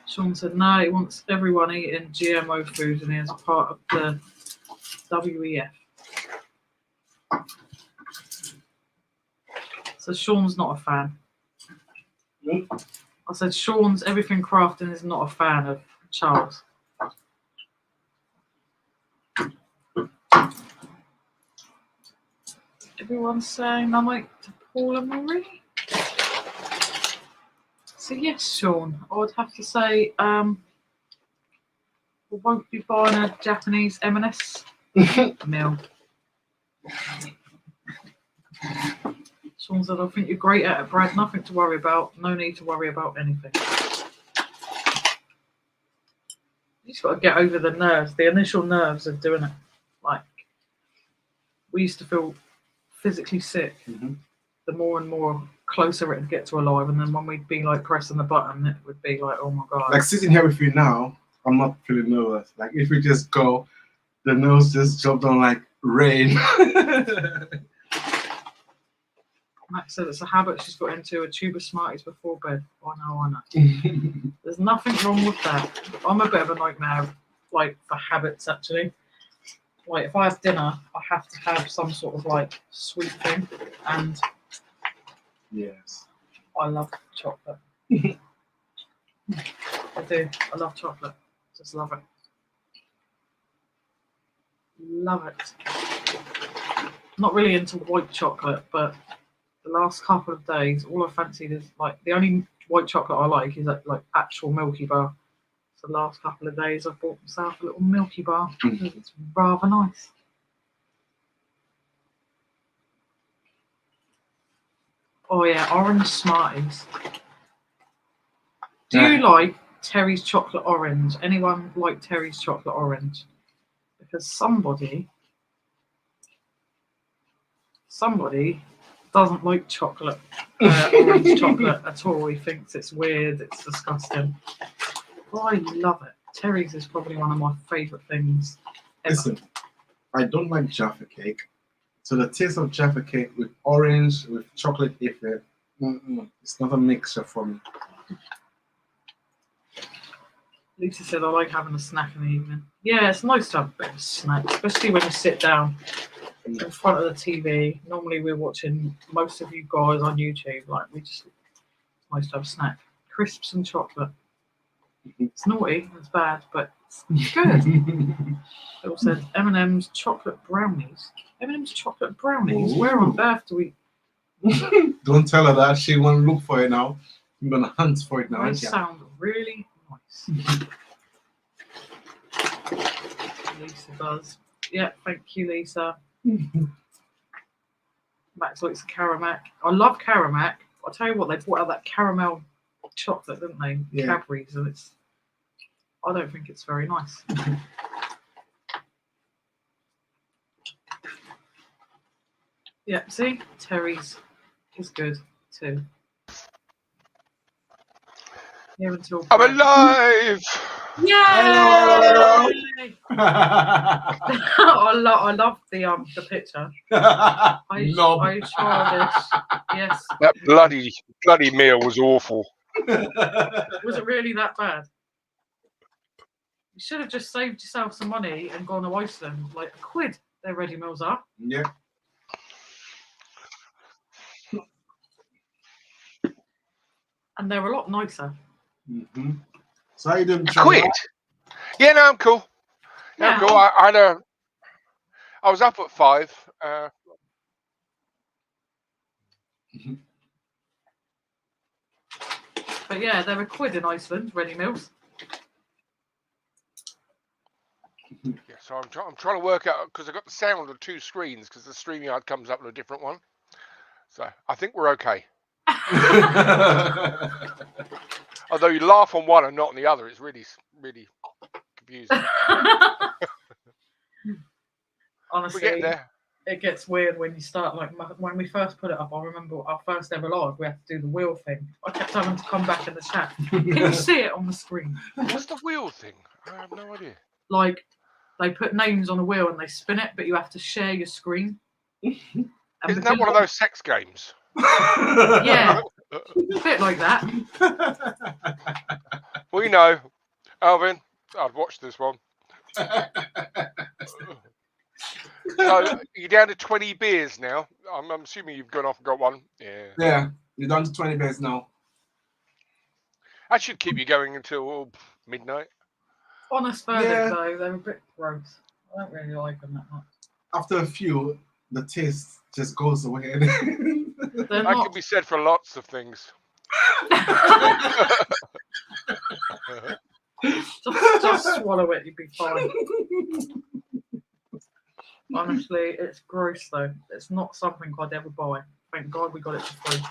Sean said, no, he wants everyone eating GMO food and he is part of the WEF. So Sean's not a fan. I said Sean's everything crafting is not a fan of Charles. Everyone's saying I like to Paul and Marie. So yes, Sean, I would have to say we won't be buying a Japanese M&S meal. Sean said, I think you're great at it, Brad. Nothing to worry about. No need to worry about anything. You just got to get over the nerves, the initial nerves of doing it. Like, we used to feel physically sick Mhm. the more and more closer it'd get to alive, and then when we'd be like pressing the button, it would be like, oh my god. Like sitting here with you now, I'm not feeling nervous. Like if we just go, the nose just jumped on like rain. Max said it's a habit she's got into, a tube of Smarties before bed. I know. There's nothing wrong with that. I'm a bit of a nightmare, like for habits actually. Like if I have dinner, I have to have some sort of like sweet thing, and Yes. I love chocolate. I do. I love chocolate. Just love it. Love it. Not really into white chocolate, but the last couple of days, all I fancied is like the only white chocolate I like is like actual Milky Bar. So the last couple of days, I've bought myself a little Milky Bar. It's rather nice. Oh yeah, orange Smarties. Do you like Terry's chocolate orange? Anyone like Terry's chocolate orange? Because somebody doesn't like chocolate, orange chocolate at all. He thinks it's weird, it's disgusting. Well, I love it. Terry's is probably one of my favourite things ever. Listen, I don't like Jaffa cake. So the taste of Jaffa cake with orange, with chocolate effect, it's not a mixture for me. Lisa said, I like having a snack in the evening. Yeah, it's nice to have a bit of a snack, especially when you sit down in front of the TV. Normally we're watching most of you guys on YouTube. Like it's nice to have a snack. Crisps and chocolate. It's naughty, it's bad, but it's good. Bill said M&M's chocolate brownies. M&M's chocolate brownies? Ooh. Where on earth do we... Don't tell her that. She won't look for it now. I'm going to hunt for it now. They sound really nice. Lisa does. Yeah, thank you, Lisa. Max likes the Caramac. I love Caramac. I'll tell you what, they brought out that caramel chocolate, didn't they? Yeah. Cadbury's, and I don't think it's very nice. Yeah, see? Terry's is good too. Yeah, until I'm alive! Yay! Hello. I love the picture. I childish. Yes. That bloody meal was awful. Was it really that bad? You should have just saved yourself some money and gone to Iceland. Like £1, their ready meals are. Yeah. And they're a lot nicer. Mm-hmm. So how you doing? £1? Yeah, no, I'm cool. Yeah. I'm cool. I was up at 5. But yeah, they're £1 in Iceland, ready meals. Yeah, so I'm trying to work out, because I've got the sound on 2 screens, because the StreamYard comes up on a different one. So I think we're okay. Although you laugh on one and not on the other, it's really, really confusing. Honestly, We're getting there. it gets weird when you start. Like when we first put it up, I remember our first ever live. We had to do the wheel thing. I kept having to come back in the chat. Can you see it on the screen? What's the wheel thing? I have no idea. Like they put names on a wheel and they spin it, but you have to share your screen. Isn't that one of those sex games? Yeah, a bit like that. We know, Alvin. I'd watch this one. So you're down to 20 beers now. I'm assuming you've gone off and got one. Yeah. Yeah, you're down to 20 beers now. That should keep you going until midnight. Honest verdict though, they're a bit gross. I don't really like them that much. After a few, the taste just goes away. That could be said for lots of things. just swallow it, you'd be fine. Honestly, it's gross though. It's not something I'd ever buy. Thank God we got it for free.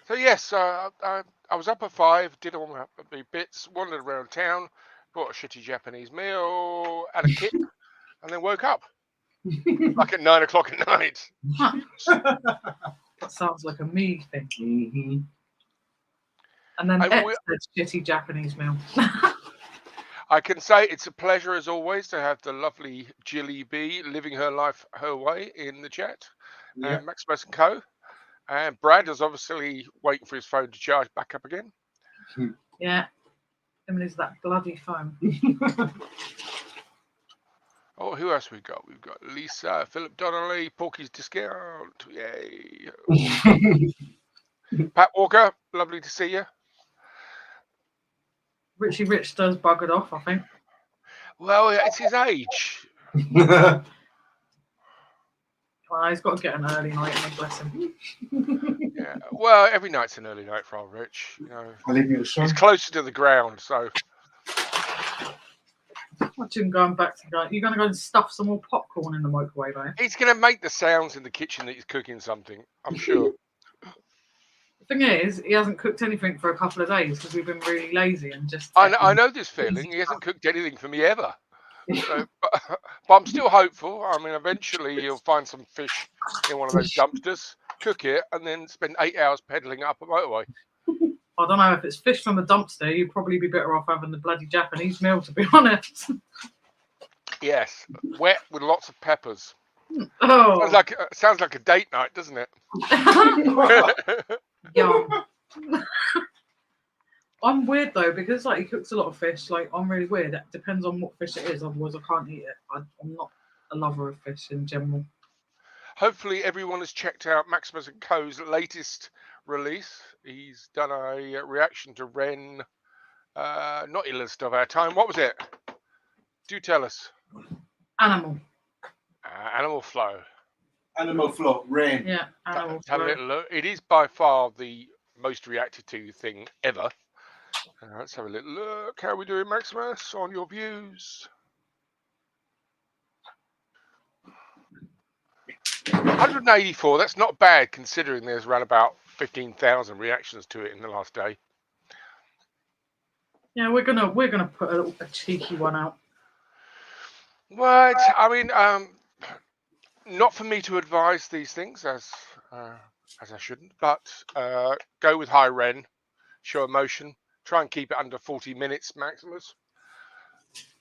So yes, I was up at 5, did all the bits, wandered around town, bought a shitty Japanese meal, had a kip, and then woke up like at 9 o'clock at night. That sounds like a me thing. Mm-hmm. And then And X said shitty Japanese meal. I can say it's a pleasure as always to have the lovely Jilly B living her life her way in the chat, Yeah. and Maximus and Co. And Brad is obviously waiting for his phone to charge back up again. Yeah. I mean, is that bloody phone? Oh, who else we got? We've got Lisa, Philip Donnelly, Porky's Discount. Yay. Pat Walker, lovely to see you. Richierichstar's buggered off, I think. Well, it's his age. Well, he's got to get an early night, and bless him. Yeah. Well, every night's an early night for old Rich. You know, I'll leave you the show. he's closer to the ground, so. Watch him going back to go. You're going to go and stuff some more popcorn in the microwave, eh? He's going to make the sounds in the kitchen that he's cooking something, I'm sure. The thing is, he hasn't cooked anything for a couple of days because we've been really lazy and just. I know this feeling. He hasn't cooked anything for me ever. So, but I'm still hopeful. I mean, eventually he'll find some fish in one of those dumpsters, cook it, and then spend 8 hours pedaling up a motorway. I don't know if it's fish from the dumpster. You'd probably be better off having the bloody Japanese meal, to be honest. Yes, wet with lots of peppers. Oh, Sounds like a date night, doesn't it? yum. I'm weird though because like he cooks a lot of fish. Like I'm really weird. It depends on what fish it is. Otherwise, I can't eat it. I'm not a lover of fish in general. Hopefully, everyone has checked out Maximus and Co.'s latest release. He's done a reaction to Ren, not illest of our time. What was it? Do tell us. Animal. Animal Flow. Animal Flow, Rain. Yeah, animal. Let's have a little look. It is by far the most reacted to thing ever. Let's have a little look. How are we doing, Maximus, on your views? 184. That's not bad considering there's around about 15,000 reactions to it in the last day. Yeah, we're gonna put a cheeky one out. Well, I mean, not for me to advise these things as I shouldn't, but go with high Ren, show emotion, try and keep it under 40 minutes, Maximus,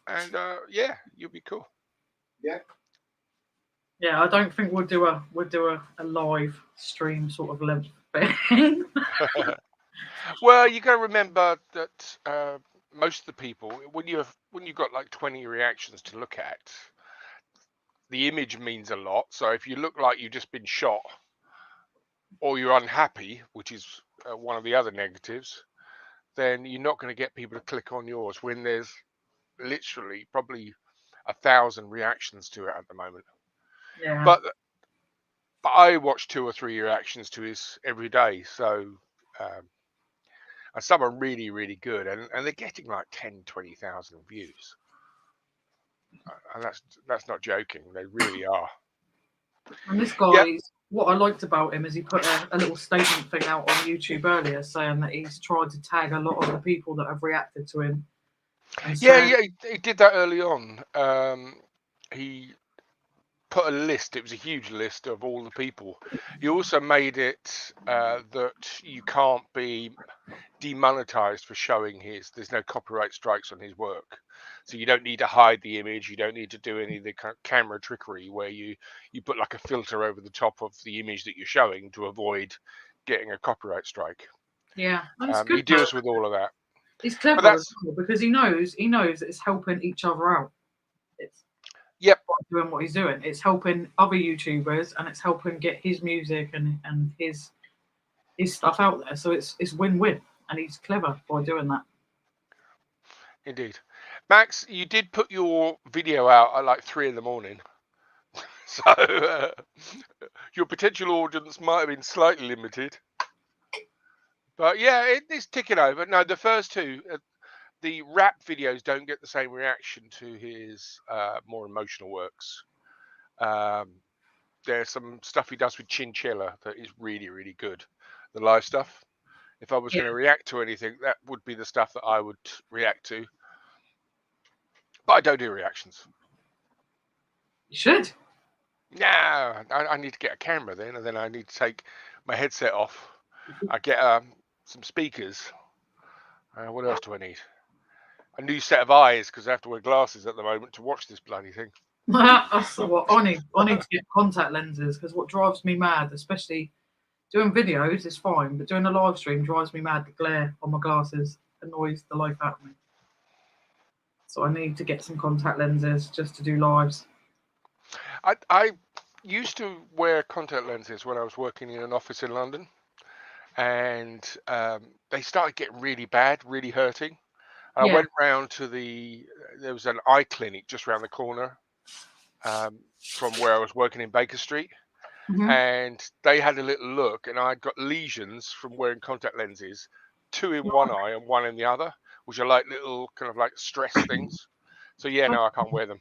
and yeah, you'll be cool. Yeah. Yeah, I don't think we'll do a live stream sort of length thing. Well, you got to remember that most of the people, when you've got like 20 reactions to look at, the image means a lot. So if you look like you've just been shot, or you're unhappy, which is one of the other negatives, then you're not going to get people to click on yours when there's literally probably 1,000 reactions to it at the moment. Yeah. But I watch 2 or 3 reactions to his every day, so and some are really, really good, and they're getting like 10, 20,000 views, and that's not joking. They really are. And this guy, what I liked about him is he put a little statement thing out on YouTube earlier saying that he's tried to tag a lot of the people that have reacted to him. Yeah, he did that early on. He put a list. It was a huge list of all the people. He also made it that you can't be demonetized for showing there's no copyright strikes on his work, so you don't need to hide the image, you don't need to do any of the camera trickery where you put like a filter over the top of the image that you're showing to avoid getting a copyright strike. Yeah, he deals with all of that. He's clever as well because he knows it's helping each other out. It's doing what he's doing. It's helping other YouTubers and it's helping get his music and his stuff out there. So it's win-win, and he's clever by doing that. Indeed. Max, you did put your video out at like 3 a.m. So your potential audience might have been slightly limited. But yeah, it's ticking over. No, the first 2, the rap videos don't get the same reaction to his more emotional works. There's some stuff he does with Chinchilla that is really, really good. The live stuff. If I was going to react to anything, that would be the stuff that I would react to. But I don't do reactions. You should. No, I need to get a camera then, and then I need to take my headset off. I get some speakers. What else do I need? A new set of eyes because I have to wear glasses at the moment to watch this bloody thing. That's what I need. I need to get contact lenses because what drives me mad, especially doing videos, is fine, but doing a live stream drives me mad. The glare on my glasses annoys the life out of me. So I need to get some contact lenses just to do lives. I used to wear contact lenses when I was working in an office in London, and they started getting really bad, really hurting. And Yeah. I went round to there was an eye clinic just around the corner from where I was working in Baker Street. Mhm. And they had a little look, and I'd got lesions from wearing contact lenses, 2 in one eye and 1 in the other, which are like little kind of like stress things. So yeah, no, I can't wear them.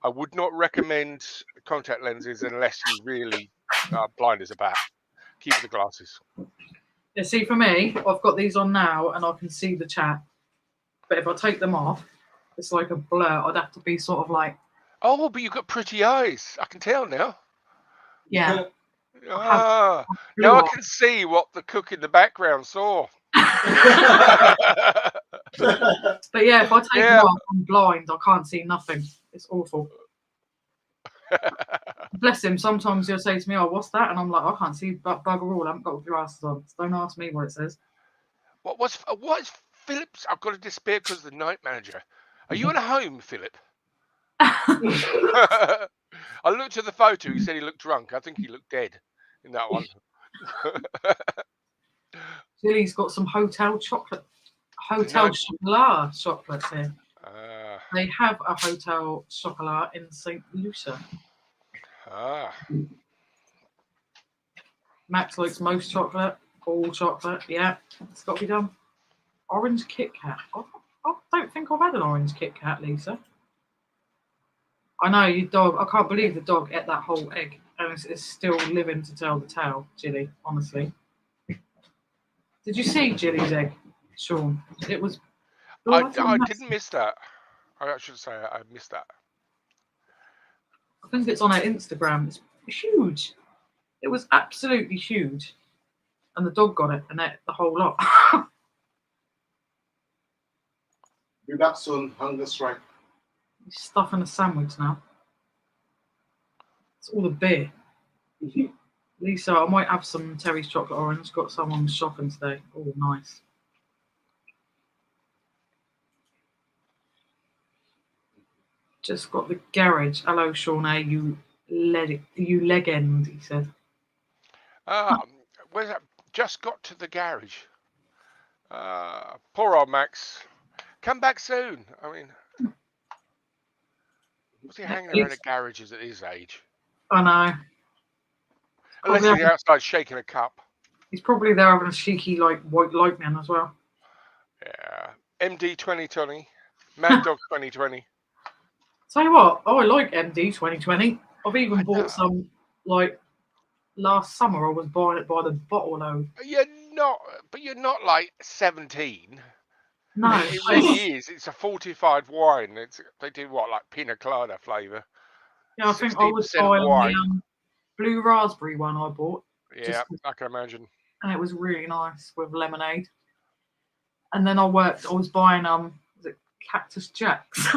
I would not recommend contact lenses unless you really are blind as a bat. Keep the glasses. Yeah, see, for me, I've got these on now and I can see the chat. But if I take them off, it's like a blur. I'd have to be sort of like, Oh, but you've got pretty eyes. I can tell now. yeah. Ah, blue now I eyes. can see what the cook in the background saw. But yeah, if I take Yeah. them off, I'm blind. I can't see nothing. It's awful. Bless him. Sometimes he'll say to me, "Oh, what's that?" And I'm like, "I can't see bugger all. I haven't got glasses on. So don't ask me what it says." What is Philip's? I've got to disappear because of the night manager. Are you at home, Philip? I looked at the photo. He said he looked drunk. I think he looked dead in that one. Lily's got some hotel chocolate chocolates here. They have a hotel chocolat in St. Lucia. Max likes most chocolate, all chocolate. Yeah, it's got to be done. Orange Kit Kat. I don't think I've had an orange Kit Kat, Lisa. I know you dog. I can't believe the dog ate that whole egg, and it's still living to tell the tale, Jilly. Honestly, did you see Jilly's egg, Sean? It was. I didn't miss that. I should say I missed that. I think it's on her Instagram. It's huge. It was absolutely huge, and the dog got it and ate the whole lot. Be back soon. Hunger strike. He's stuffing a sandwich now. It's all the beer. Lisa, I might have some Terry's chocolate orange. Got some on shopping today. Oh, nice. Just got the garage. Hello, Shawnee. You legend, he said. Where's that? Just got to the garage. Poor old Max. Come back soon. I mean, what's he hanging around at garages at his age? I know. Unless he's outside shaking a cup. He's probably there having a cheeky, like, white lightning as well. Yeah. MD 2020. Mad Dog 2020. Tell you what, I like MD 2020. I've even bought some, like, last summer I was buying it by the bottle load. You're not like 17. No. It really is. It's a fortified wine. They do what, like pina colada flavour? Yeah, I think I was buying the blue raspberry one I bought. Yeah, I can imagine. And it was really nice with lemonade. And then I was buying was it Cactus Jacks?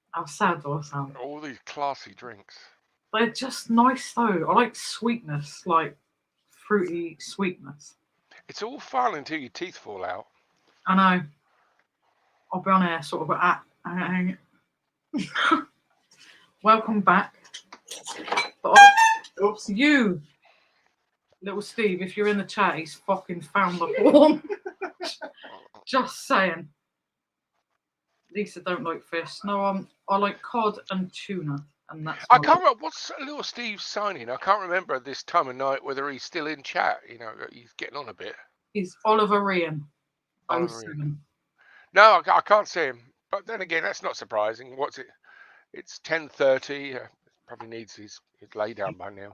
How sad do I sound? All these classy drinks. They're just nice though. I like sweetness, like fruity sweetness. It's all fun until your teeth fall out. I know. I'll be on air sort of welcome back. But you, little Steve, if you're in the chat, he's fucking found the form. Just saying. Lisa don't like fish. No, I like cod and tuna, and that's. I can't remember what's Little Steve signing. I can't remember this time of night whether he's still in chat. You know, he's getting on a bit. He's Oliver Rian. Oliver Rian. No, I can't see him. But then again, that's not surprising. What's it? It's 10:30. Probably needs his lay down by now.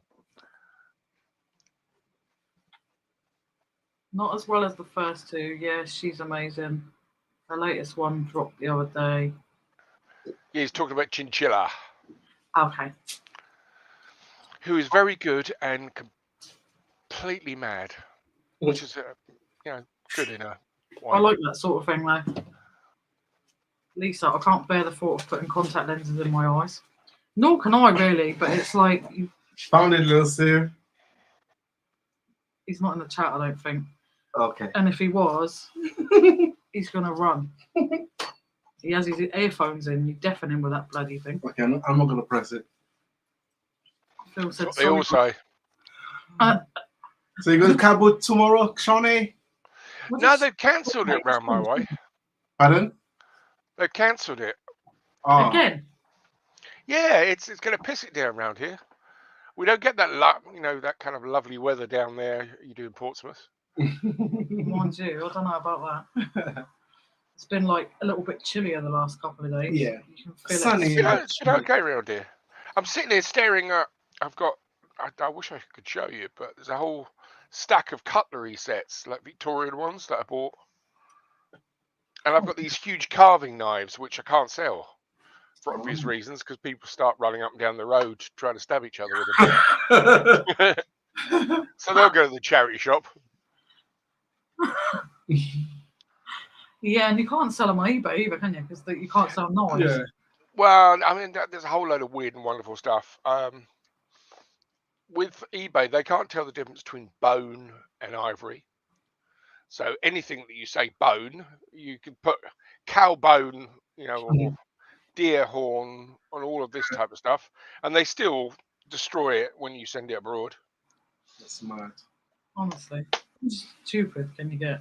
Not as well as the first two. Yeah, she's amazing. Her latest one dropped the other day. Yeah, he's talking about Chinchilla, Okay. who is very good and completely mad, which is, good in a I wife. like that sort of thing though. Lisa, I can't bear the thought of putting contact lenses in my eyes. Nor can I really, but it's like Found it, Lil Steve. he's not in the chat, I don't think. Okay. And if he was, he's gonna run. He has his earphones in. You deafen him with that bloody thing. Okay, I'm not gonna press it. Phil That's said what they all sorry. say. So you're going to Cabot tomorrow, Shawnee? No, they've cancelled it round my way. Pardon? They've cancelled it. Oh. Again. Yeah, it's going to piss it down around here. We don't get that that kind of lovely weather down there you do in Portsmouth. Mind you, I don't know about that. It's been like a little bit chillier the last couple of days. Yeah. You can feel Sunny. it. It's been okay around here. I'm sitting here staring at. I wish I could show you, but there's a whole stack of cutlery sets, like Victorian ones that I bought, and I've got these huge carving knives which I can't sell for obvious reasons because people start running up and down the road trying to stab each other with them. So they'll go to the charity shop. Yeah, and you can't sell them on eBay either, can you? Because you can't sell knives. Yeah. Well, I mean, there's a whole load of weird and wonderful stuff. With eBay, they can't tell the difference between bone and ivory. So anything that you say bone, you can put cow bone, or deer horn on all of this type of stuff, and they still destroy it when you send it abroad. That's mad. Honestly, how stupid can you get?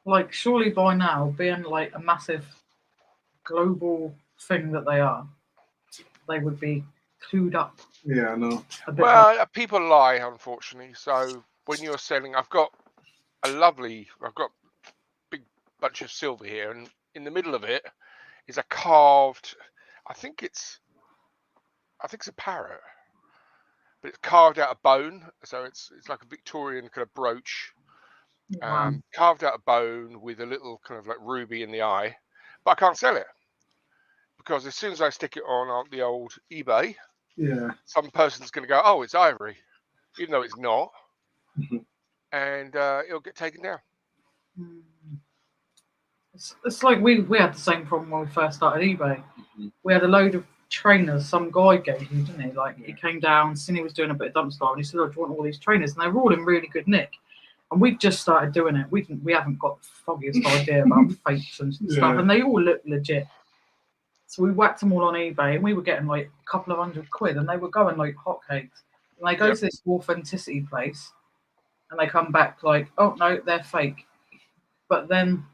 Like, surely by now, being like a massive global thing that they are, they would be clued up. Yeah, I know. A bit more. Well, people lie, unfortunately. So when you're selling, I've got a big bunch of silver here, and in the middle of it is a carved, I think it's a parrot, but it's carved out of bone, so it's like a Victorian kind of brooch, Wow. carved out of bone with a little kind of like ruby in the eye, but I can't sell it because as soon as I stick it on the old eBay, Yeah. some person's going to go, oh, it's ivory, even though it's not, and it'll get taken down. It's like we had the same problem when we first started eBay. We had a load of trainers some guy gave you, didn't he? Like, he came down, seen he was doing a bit of dump style, and he said, oh, do you want all these trainers? And they were all in really good nick. And we've just started doing it. We haven't got the foggiest idea about fakes and stuff, and they all look legit. So we whacked them all on eBay, and we were getting like a couple of £100, and they were going like hotcakes. And they go to this authenticity place, and they come back like, oh no, they're fake. But then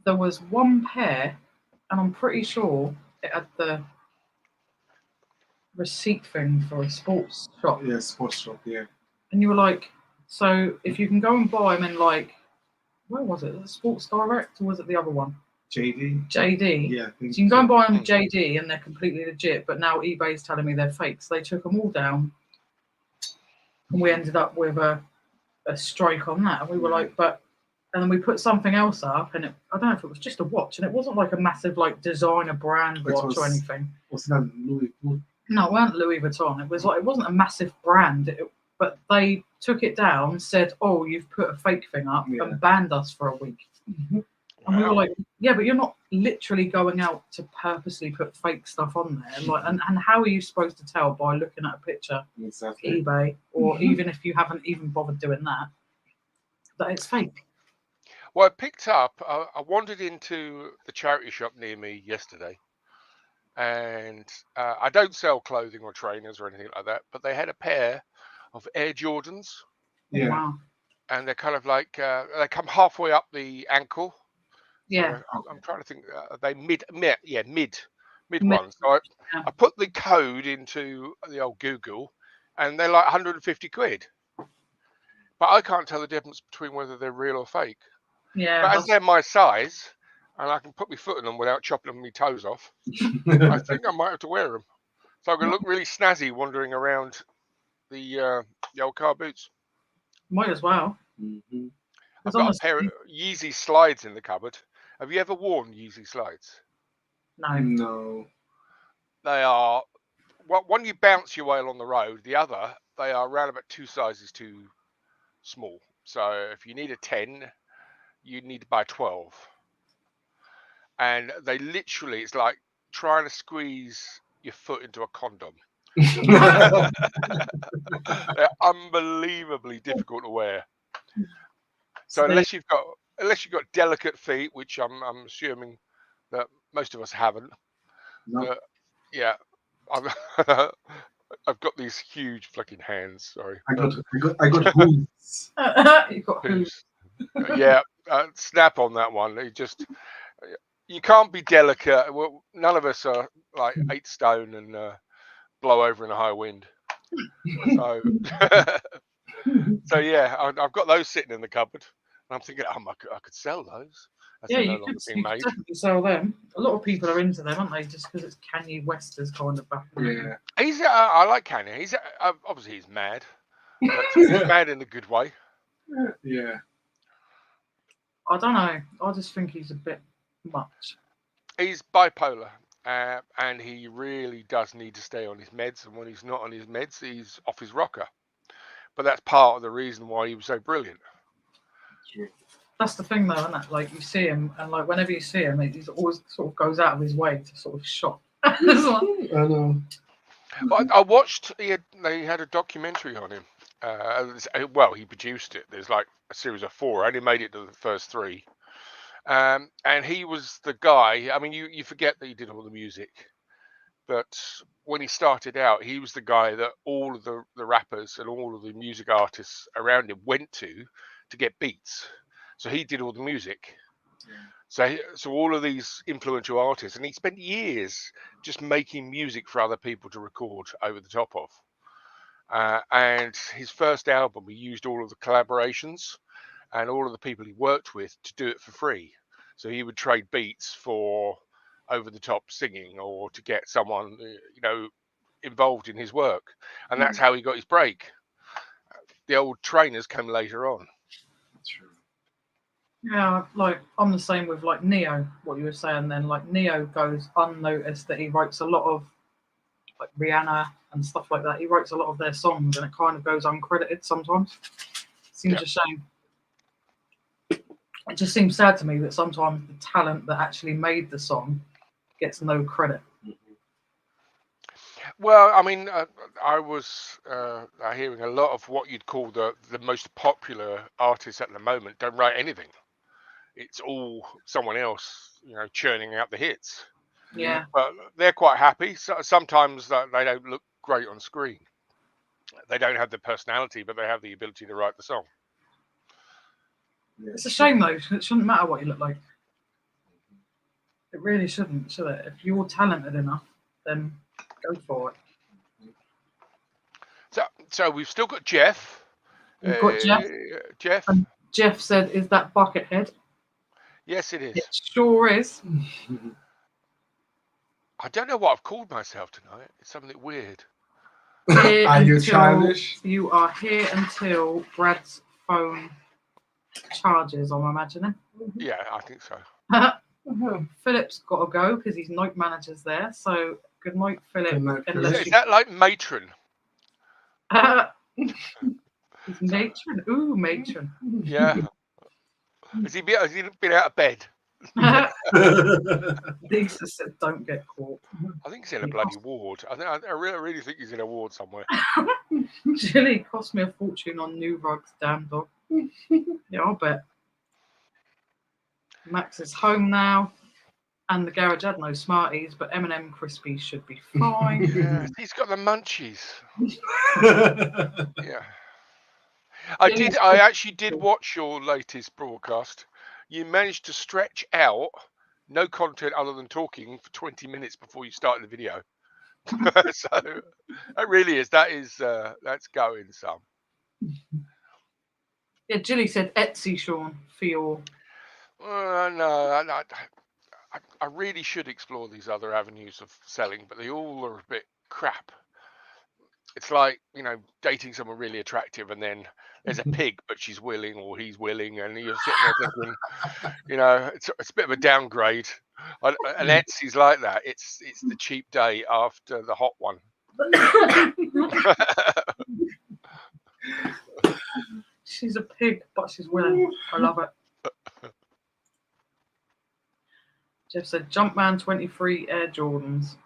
there was one pair, and I'm pretty sure it had the receipt thing for a sports shop. Yeah, sports shop, yeah. And you were like, so if you can go and buy them in like, where was it? The Sports Direct, or was it the other one? JD? JD. Yeah. So you can go and buy them at JD, and they're completely legit, but now eBay's telling me they're fake. So they took them all down, and we ended up with a strike on that. And we were like, and then we put something else up, and I don't know if it was just a watch, and it wasn't like a massive like designer brand watch or anything. What's that? Louis Vuitton? No, it wasn't Louis Vuitton. It wasn't a massive brand. But they took it down, said, "Oh, you've put a fake thing up," and banned us for a week. And we were like, "Yeah, but you're not literally going out to purposely put fake stuff on there. Like, and how are you supposed to tell by looking at a picture, eBay, or even if you haven't even bothered doing that it's fake?" Well, I picked up. I wandered into the charity shop near me yesterday, and I don't sell clothing or trainers or anything like that, but they had a pair of Air Jordans. Yeah. Wow. And they're kind of like they come halfway up the ankle. Yeah. So I'm trying to think. They mid ones. So I put the code into the old Google, and they're like 150 quid. But I can't tell the difference between whether they're real or fake. Yeah. But as they're my size, and I can put my foot in them without chopping my toes off, I think I might have to wear them. So I'm going to look really snazzy wandering around the old car boots. Might as well. I've got a pair of Yeezy slides in the cupboard, Have you ever worn Yeezy slides? No. No. They are one you bounce your way along the road. The other, they are around about 2 sizes too small. So if you need a 10, you need to buy 12. And they literally, it's like trying to squeeze your foot into a condom. They're unbelievably difficult to wear. So unless you've got delicate feet, which I'm assuming that most of us haven't, No. but yeah, I've I've got these huge flicking hands. Sorry, I got hooves. You've got hooves. Yeah, snap on that one. You can't be delicate. Well, none of us are like 8 stone and blow over in a high wind. So, so yeah, I've got those sitting in the cupboard. And I'm thinking, I could sell those. As Yeah, they're no you longer could being made. definitely sell them. A lot of people are into them, aren't they? Just because it's Kanye West's kind of back. Yeah. I like Kanye. He's obviously he's mad, but he's mad in a good way. Yeah. I don't know. I just think he's a bit much. He's bipolar, and he really does need to stay on his meds. And when he's not on his meds, he's off his rocker. But that's part of the reason why he was so brilliant. True. That's the thing, though, isn't it? Like you see him, and like whenever you see him, he's always sort of goes out of his way to sort of shop. It's like, I know. But I watched. They had a documentary on him. Well, he produced it. There's like a series of 4. I only made it to the first 3. And he was the guy. I mean, you forget that he did all the music, but when he started out, he was the guy that all of the rappers and all of the music artists around him went to get beats. So he did all the music. So all of these influential artists, and he spent years just making music for other people to record over the top of. And his first album, he used all of the collaborations and all of the people he worked with to do it for free. So he would trade beats for over the top singing or to get someone, involved in his work. And that's how he got his break. The old trainers came later on. True. yeah, like I'm the same with like Neo. What you were saying then, like Neo goes unnoticed that he writes a lot of like Rihanna and stuff like that. He writes a lot of their songs, and it kind of goes uncredited sometimes. Seems a shame. It just seems sad to me that sometimes the talent that actually made the song gets no credit. Well, I mean, I was hearing a lot of what you'd call the most popular artists at the moment don't write anything. It's all someone else, churning out the hits. Yeah. But they're quite happy. So sometimes they don't look great on screen. They don't have the personality, but they have the ability to write the song. It's a shame though. It shouldn't matter what you look like. It really shouldn't, should it? If you're talented enough, then go for it. So we've still got Jeff. We've got Jeff. Jeff. And Jeff said, "Is that Buckethead?" Yes, it is. It sure is. I don't know what I've called myself tonight. It's something weird. Are you childish? You are here until Brad's phone charges, I'm imagining. Yeah, I think so. Philip's got to go because his night manager's there. So good night, Philip. Good night, Is that like matron? He's matron. Ooh, matron. Yeah. Has he been out of bed? Lisa said, "Don't get caught." I think he's in a bloody ward. I really think he's in a ward somewhere. Chili cost me a fortune on new rugs, damn dog. Yeah, I'll bet. Max is home now, and the garage had no Smarties, but M&M Crispies should be fine. Yeah, he's got the munchies. Yeah. I actually did watch your latest broadcast. You managed to stretch out no content other than talking for 20 minutes before you started the video. So it really is. That's going some. Yeah, Jilly said Etsy, Sean, for your. No, I really should explore these other avenues of selling, but they all are a bit crap. it's like, dating someone really attractive, and then there's a pig, but she's willing or he's willing, and you're sitting there thinking, it's a bit of a downgrade. And Etsy's like that. It's the cheap day after the hot one. She's a pig, but she's willing. I love it. Jeff said, Jumpman 23 Air Jordans.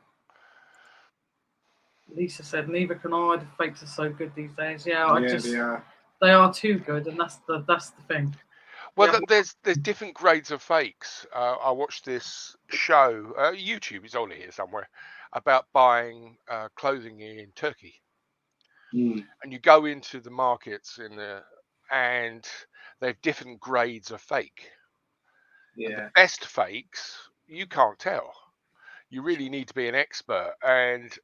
Lisa said, neither can I. The fakes are so good these days. Yeah, they are too good, and that's the thing. Well, there's different grades of fakes. I watched this show, YouTube is on here somewhere, about buying clothing in Turkey. And you go into the markets and they have different grades of fake. Yeah. And the best fakes, you can't tell. You really need to be an expert. And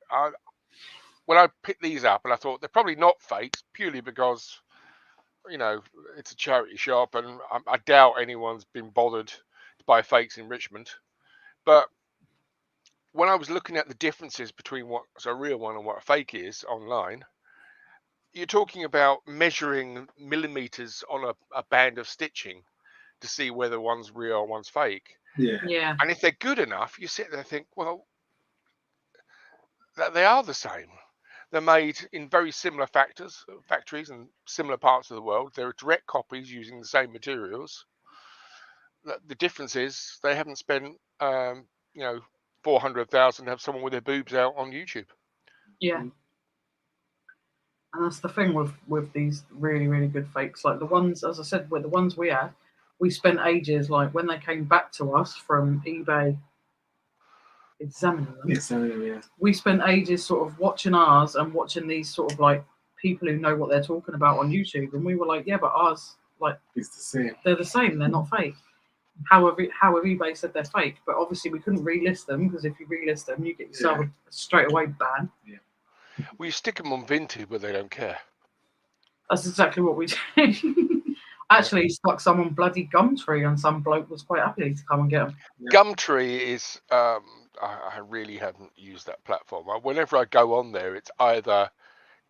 when I picked these up, and I thought they're probably not fakes, purely because it's a charity shop, and I doubt anyone's been bothered to buy fakes in Richmond. But when I was looking at the differences between what's a real one and what a fake is online, you're talking about measuring millimeters on a band of stitching to see whether one's real or one's fake. Yeah. And if they're good enough, you sit there and think, well, they are the same. They're made in very similar factories and similar parts of the world. They're direct copies using the same materials. The difference is they haven't spent, 400,000 to have someone with their boobs out on YouTube. Yeah. And that's the thing with these really, really good fakes. Like the ones, as I said, with the ones we had, we spent ages, like when they came back to us from eBay examining them. We spent ages sort of watching ours and watching these sort of like people who know what they're talking about on YouTube. And we were like, yeah, but ours, like, it's the same. They're the same. They're not fake. However, eBay said they're fake, but obviously we couldn't relist them, because if you relist them, you get yourself a straight away ban. Yeah. Well, you stick them on Vinted, but they don't care. That's exactly what we did. Actually, stuck some on bloody Gumtree, and some bloke was quite happy to come and get them. Yeah. Gumtree is, I really haven't used that platform. Whenever I go on there, it's either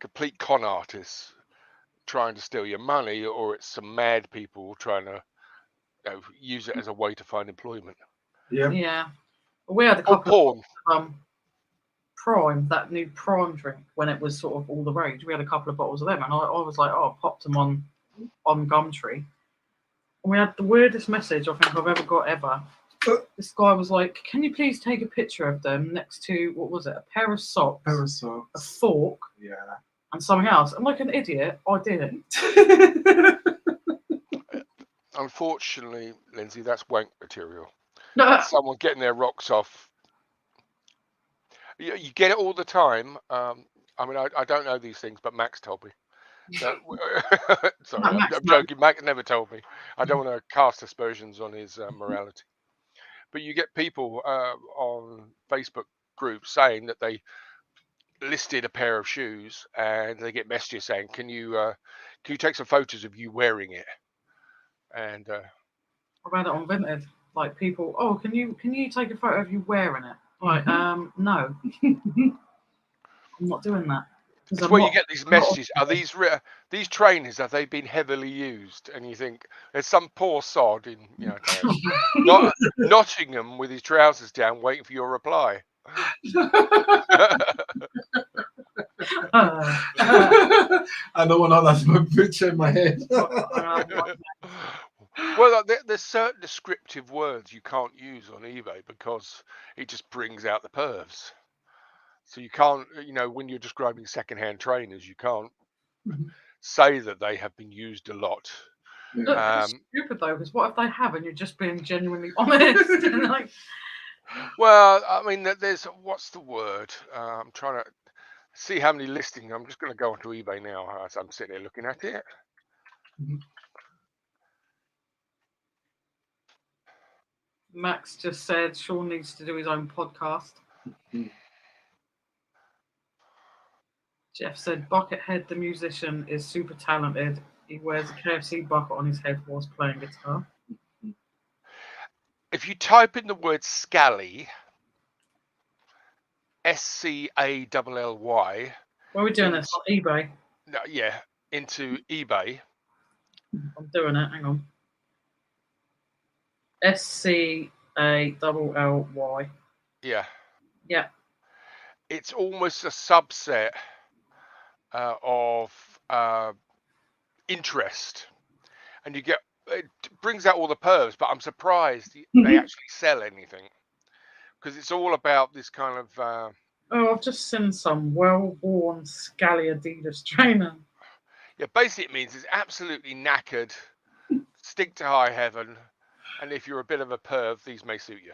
complete con artists trying to steal your money, or it's some mad people trying to use it as a way to find employment. Yeah. We had a couple of Prime, that new Prime drink, when it was sort of all the rage. We had a couple of bottles of them, and I was like, I popped them on Gumtree. And we had the weirdest message I think I've ever got ever. This guy was like, can you please take a picture of them next to, what was it, a pair of socks, a fork, and something else. And like an idiot, I didn't. Unfortunately, Lindsay, that's wank material. That's someone getting their rocks off. You get it all the time. I mean, I don't know these things, but Max told me. Sorry, I'm joking. Max never told me. I don't want to cast aspersions on his morality. But you get people on Facebook groups saying that they listed a pair of shoes, and they get messages saying, "Can you take some photos of you wearing it?" And I've had it on Vinted. Like people, can you take a photo of you wearing it? Like, no, I'm not doing that. It's where you get these messages. Are these trainers, have they been heavily used? And you think there's some poor sod in Nottingham with his trousers down, waiting for your reply. I don't want that's my picture in my head. Well, there's certain descriptive words you can't use on eBay because it just brings out the pervs. So you can't, when you're describing secondhand trainers, you can't say that they have been used a lot. Look, it's stupid though, because what if they have and you're just being genuinely honest? And like... Well, I mean, there's, what's the word? I'm trying to see how many listings. I'm just going to go onto eBay now as I'm sitting there looking at it. Max just said Sean needs to do his own podcast. Jeff said Buckethead, the musician, is super talented. He wears a KFC bucket on his head whilst playing guitar. If you type in the word Scally, SCALLY, What are we doing this on eBay? No, yeah, into eBay. I'm doing it. Hang on. SCALLY. Yeah, Yeah. it's almost a subset of interest, and it brings out all the pervs. But I'm surprised they actually sell anything, because it's all about this kind of. Oh, I've just seen some well-worn scally Adidas trainer. Yeah, basically it means it's absolutely knackered, stink to high heaven, and if you're a bit of a perv, these may suit you.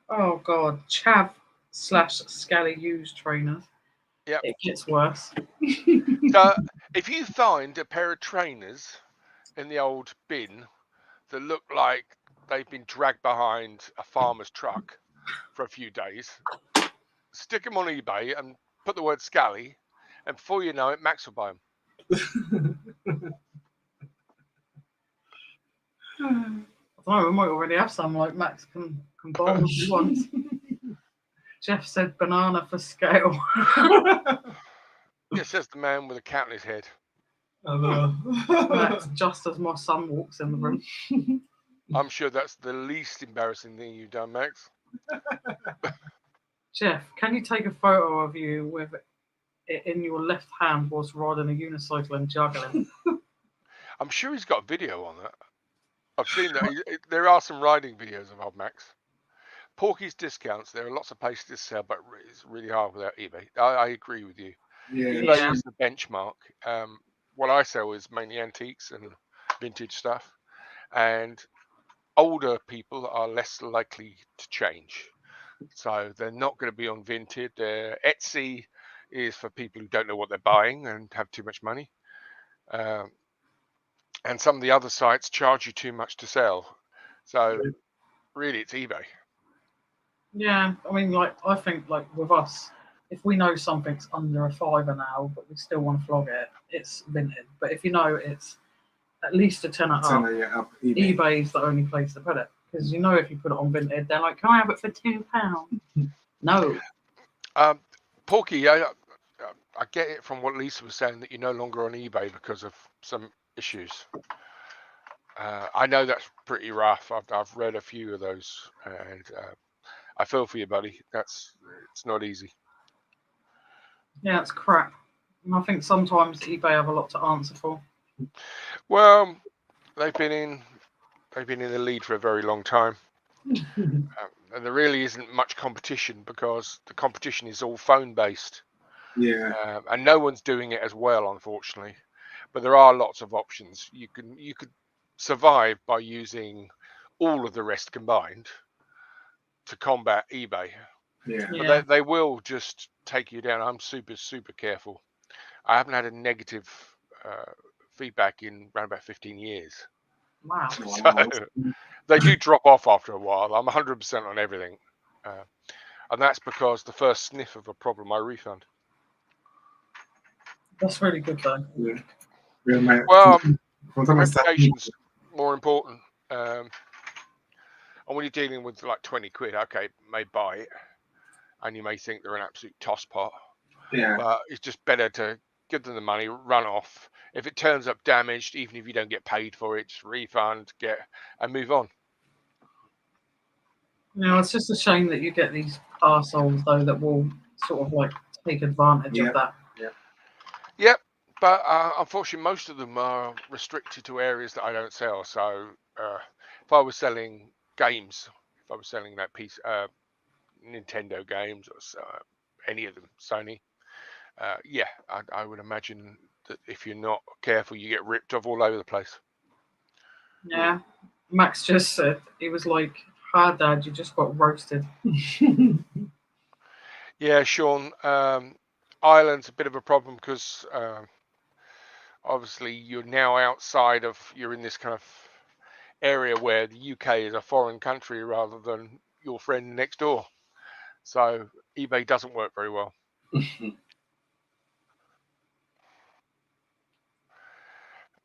Oh God, Chav/Scally used trainers. Yep. It gets worse. So if you find a pair of trainers in the old bin that look like they've been dragged behind a farmer's truck for a few days, stick them on eBay and put the word Scally, and before you know it, Max will buy them. I we might already have some. Like Max can buy them if he wants. Jeff said banana for scale. Yeah, says the man with a cat in his head. That's just as my son walks in the room. I'm sure that's the least embarrassing thing you've done, Max. Jeff, can you take a photo of you with it in your left hand whilst riding a unicycle and juggling? I'm sure he's got a video on that. I've seen that. There are some riding videos of old Max. Porky's discounts. There are lots of places to sell, but it's really hard without eBay. I agree with you. eBay is the benchmark. What I sell is mainly antiques and vintage stuff, and older people are less likely to change. So they're not going to be on Vinted. Etsy is for people who don't know what they're buying and have too much money. And some of the other sites charge you too much to sell. So really, it's eBay. Yeah, I mean, like I think, like with us, if we know something's under a £5 now, but we still want to flog it, it's Vinted. But if you know it's at least a tenner up, eBay is the only place to put it, because you know if you put it on Vinted, they're like, "Can I have it for £2?" No. Porky, I get it from what Lisa was saying that you're no longer on eBay because of some issues. I know that's pretty rough. I've read a few of those, and I feel for you, buddy. It's not easy. Yeah, it's crap. And I think sometimes eBay have a lot to answer for. Well, they've been in the lead for a very long time, and there really isn't much competition because the competition is all phone based. Yeah. And no one's doing it as well, unfortunately. But there are lots of options. You could survive by using all of the rest combined to combat eBay. Yeah. But they will just take you down. I'm super careful. I haven't had a negative feedback in around about 15 years. Wow. So they do drop off after a while. I'm 100% on everything. And that's because the first sniff of a problem I refund. That's really good though. Yeah. Well, reputation's more important. And when you're dealing with like 20 quid, okay, may buy it, and you may think they're an absolute tosspot. Yeah. But it's just better to give them the money, run off. If it turns up damaged, even if you don't get paid for it, just refund, and move on. No, it's just a shame that you get these arseholes though that will sort of like take advantage of that. Yep. But unfortunately, most of them are restricted to areas that I don't sell. So if I was selling games, if I was selling that piece, Nintendo games or any of them, Sony, I would imagine that if you're not careful, you get ripped off all over the place. Yeah. Max just said, he was like, "Hi, Dad, you just got roasted." Yeah, Sean, Ireland's a bit of a problem because obviously you're now you're in this kind of area where the UK is a foreign country rather than your friend next door. So eBay doesn't work very well.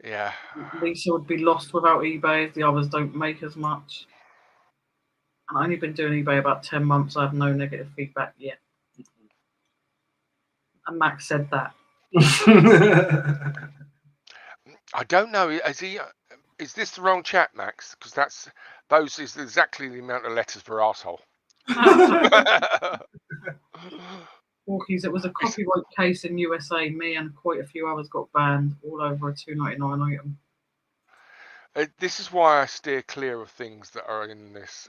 Yeah. Lisa would be lost without eBay if the others don't make as much. I've only been doing eBay about 10 months. I have no negative feedback yet. And Max said that. I don't know. Is this the wrong chat, Max? Because those is exactly the amount of letters for arsehole. Walkies, it was a copyright case in USA. Me and quite a few others got banned all over a $2.99 item. This is why I steer clear of things that are in this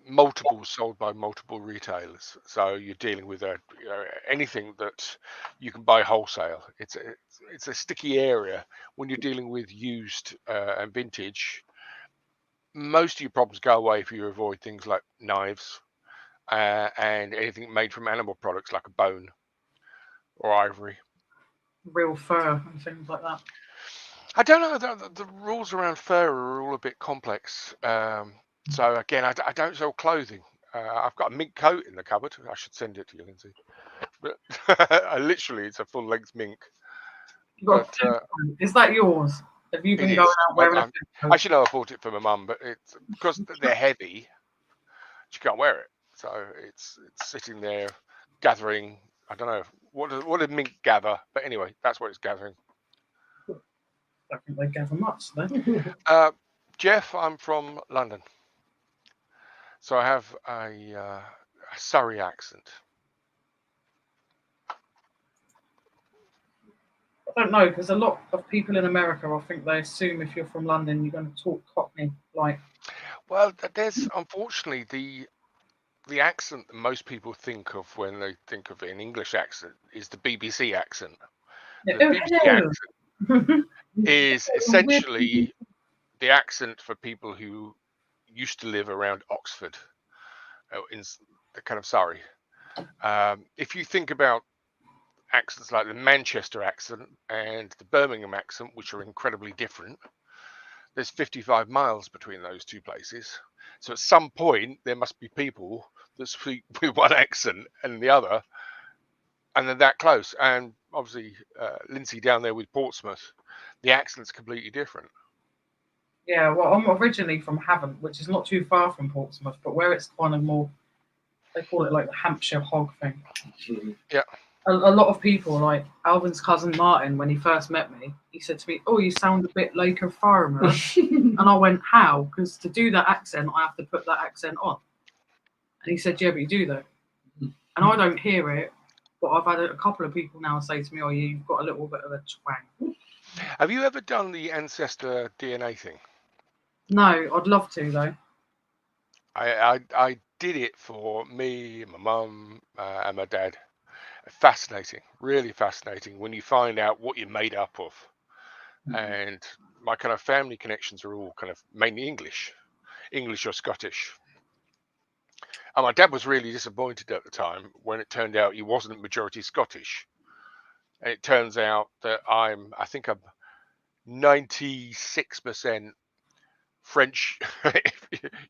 multiple sold by multiple retailers. So you're dealing with anything that you can buy wholesale. It's a sticky area when you're dealing with used and vintage. Most of your problems go away if you avoid things like knives and anything made from animal products like a bone or ivory. Real fur and things like that. I don't know. The rules around fur are all a bit complex. So again, I don't sell clothing. I've got a mink coat in the cupboard. I should send it to you, Lindsay. But literally, it's a full-length mink. You got is that yours? Have you been going out wearing a coat? Actually, no, I bought it for my mum, but it's because they're heavy. She can't wear it, so it's sitting there gathering. I don't know what did mink gather, but anyway, that's what it's gathering. I think they gather much then. Jeff, I'm from London, so I have a Surrey accent. I don't know, because a lot of people in America, I think they assume if you're from London, you're going to talk Cockney like. Well, there's unfortunately the accent that most people think of when they think of an English accent is the BBC accent. Yeah. The BBC accent is essentially the accent for people who used to live around Oxford, in the kind of Surrey. If you think about accents like the Manchester accent and the Birmingham accent, which are incredibly different, there's 55 miles between those two places. So at some point, there must be people that speak with one accent and the other, and they're that close. And obviously, Lindsay down there with Portsmouth, the accent's completely different. Yeah, well, I'm originally from Havant, which is not too far from Portsmouth, but where it's kind of more, they call it like the Hampshire hog thing. Yeah. A lot of people, like Alvin's cousin Martin, when he first met me, he said to me, "Oh, you sound a bit like a farmer." And I went, "How?" Because to do that accent, I have to put that accent on. And he said, "Yeah, but you do though." And I don't hear it, but I've had a couple of people now say to me, "Oh, you've got a little bit of a twang." Have you ever done the ancestor DNA thing? No, I'd love to though. I did it for me, my mum, and my dad. Fascinating, really fascinating when you find out what you're made up of. And my kind of family connections are all kind of mainly English or Scottish. And my dad was really disappointed at the time when it turned out he wasn't majority Scottish. And it turns out that I think I'm 96% French,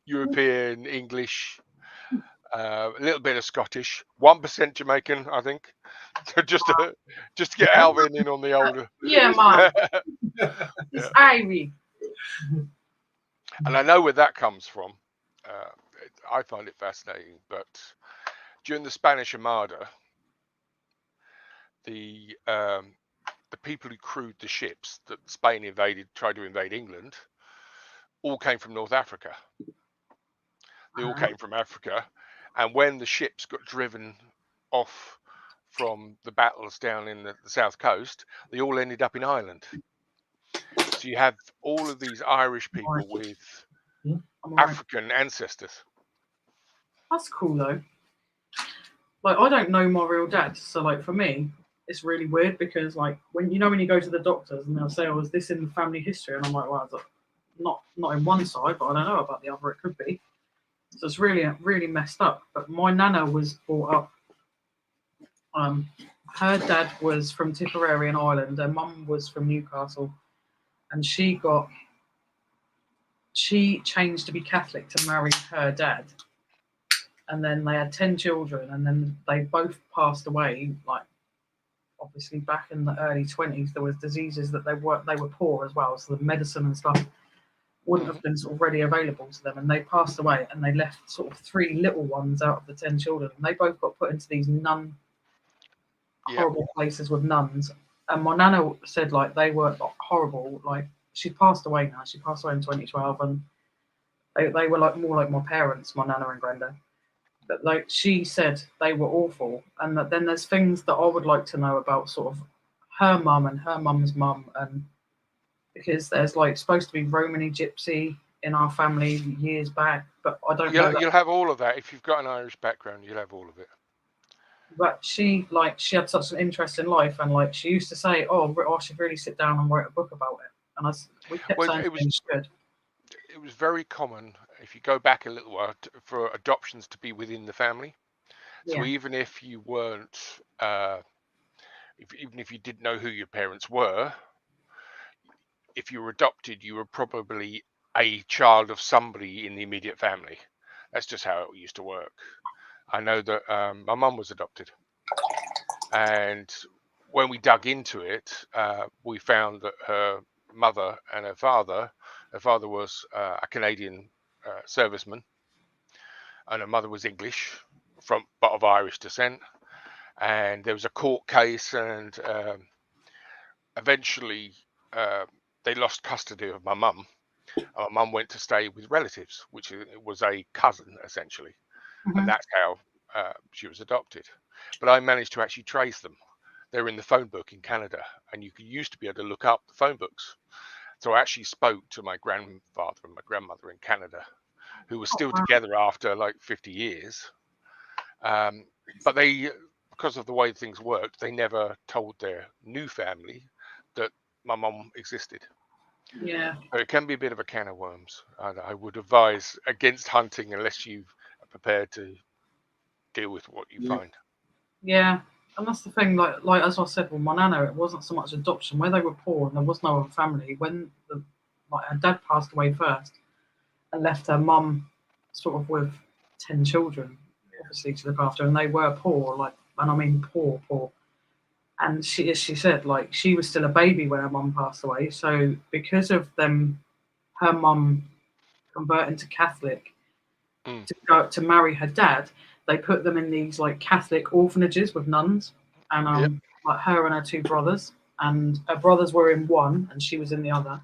European, English, a little bit of Scottish, 1% Jamaican, I think, just to get Alvin in on the older. Yeah, man. It's Ivy. And I know where that comes from. I find it fascinating. But during the Spanish Armada, the people who crewed the ships that Spain tried to invade England, all came from North Africa. They all came from Africa. And when the ships got driven off from the battles down in the south coast, they all ended up in Ireland. So you have all of these Irish people with African ancestors. That's cool though. Like, I don't know my real dad, so like for me, it's really weird because like when you go to the doctors and they'll say, "Oh, is this in the family history?" And I'm like, "Well, it's not in one side, but I don't know about the other. It could be." So it's really messed up. But my nana was brought up. Her dad was from Tipperary in Ireland. Her mum was from Newcastle, and she changed to be Catholic to marry her dad. And then they had 10 children, and then they both passed away. Like, obviously, back in the early 20s, there was diseases that they were poor as well, so the medicine and stuff wouldn't have been sort of ready available to them, and they passed away, and they left sort of 3 little ones out of the 10 children, and they both got put into these nun horrible places with nuns. And my nana said like they were horrible. Like she passed away now. She passed away in 2012, and they were like more like my parents, my nana and granddad. But like she said, they were awful. And that then there's things that I would like to know about sort of her mum and her mum's mum, and because there's like supposed to be Romany gypsy in our family years back, but I don't know. You'll have all of that if you've got an Irish background. You'll have all of it. But she had such an interest in life, and like she used to say, "Oh, I should really sit down and write a book about it." And we kept Well, saying she should. It was very common, if you go back a little while, for adoptions to be within the family. So Yeah. even if you weren't, even if you didn't know who your parents were, if you were adopted, you were probably a child of somebody in the immediate family. That's just how it used to work. I know that my mum was adopted, and when we dug into it, we found that her mother and her father was a Canadian serviceman, and her mother was English, but of Irish descent. And there was a court case, and eventually they lost custody of my mum. My mum went to stay with relatives, which was a cousin essentially, and that's how she was adopted. But I managed to actually trace them. They're in the phone book in Canada, and you used to be able to look up the phone books. So I actually spoke to my grandfather and my grandmother in Canada, who were still together after like 50 years. But they, because of the way things worked, they never told their new family that my mum existed. Yeah. So it can be a bit of a can of worms. I would advise against hunting unless you are prepared to deal with what you find. Yeah. And that's the thing, like as I said with my nana, it wasn't so much adoption. Where they were poor and there was no other family, when her dad passed away first and left her mum sort of with 10 children, obviously, to look after, and they were poor, and I mean poor. And she said, like, she was still a baby when her mum passed away. So because of them, her mum converting to Catholic to marry her dad, they put them in these like Catholic orphanages with nuns, and like her and her two brothers, and her brothers were in one and she was in the other.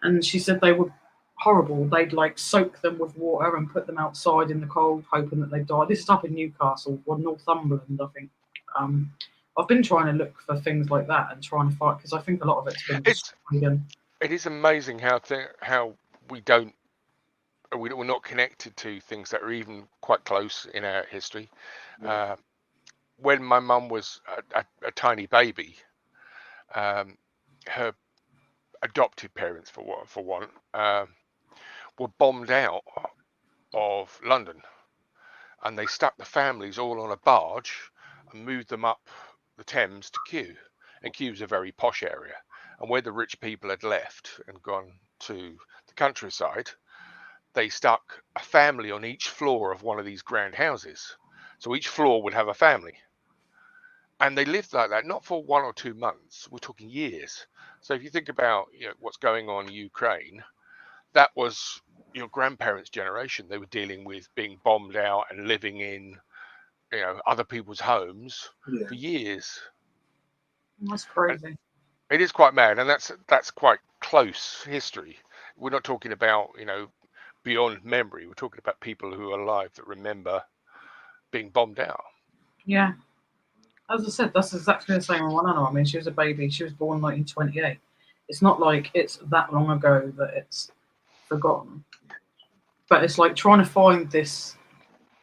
And she said they were horrible. They'd like soak them with water and put them outside in the cold, hoping that they'd die. This is up in Newcastle or Northumberland, I think. I've been trying to look for things like that and trying to fight, because I think a lot of it's been destroyed. It is amazing how we're not connected to things that are even quite close in our history. When my mum was a tiny baby, her adopted parents, for one, were bombed out of London, and they stuck the families all on a barge and moved them up the Thames to Kew. And Kew's a very posh area, and where the rich people had left and gone to the countryside, they stuck a family on each floor of one of these grand houses. So each floor would have a family. And they lived like that, not for 1 or 2 months, we're talking years. So if you think about what's going on in Ukraine, that was your grandparents' generation. They were dealing with being bombed out and living in other people's homes for years. That's crazy. And it is quite mad, and that's quite close history. We're not talking about beyond memory. We're talking about people who are alive that remember being bombed out. Yeah. As I said, that's exactly the same with my nana. I mean, she was a baby. She was born in 1928. It's not like it's that long ago that it's forgotten. But it's like trying to find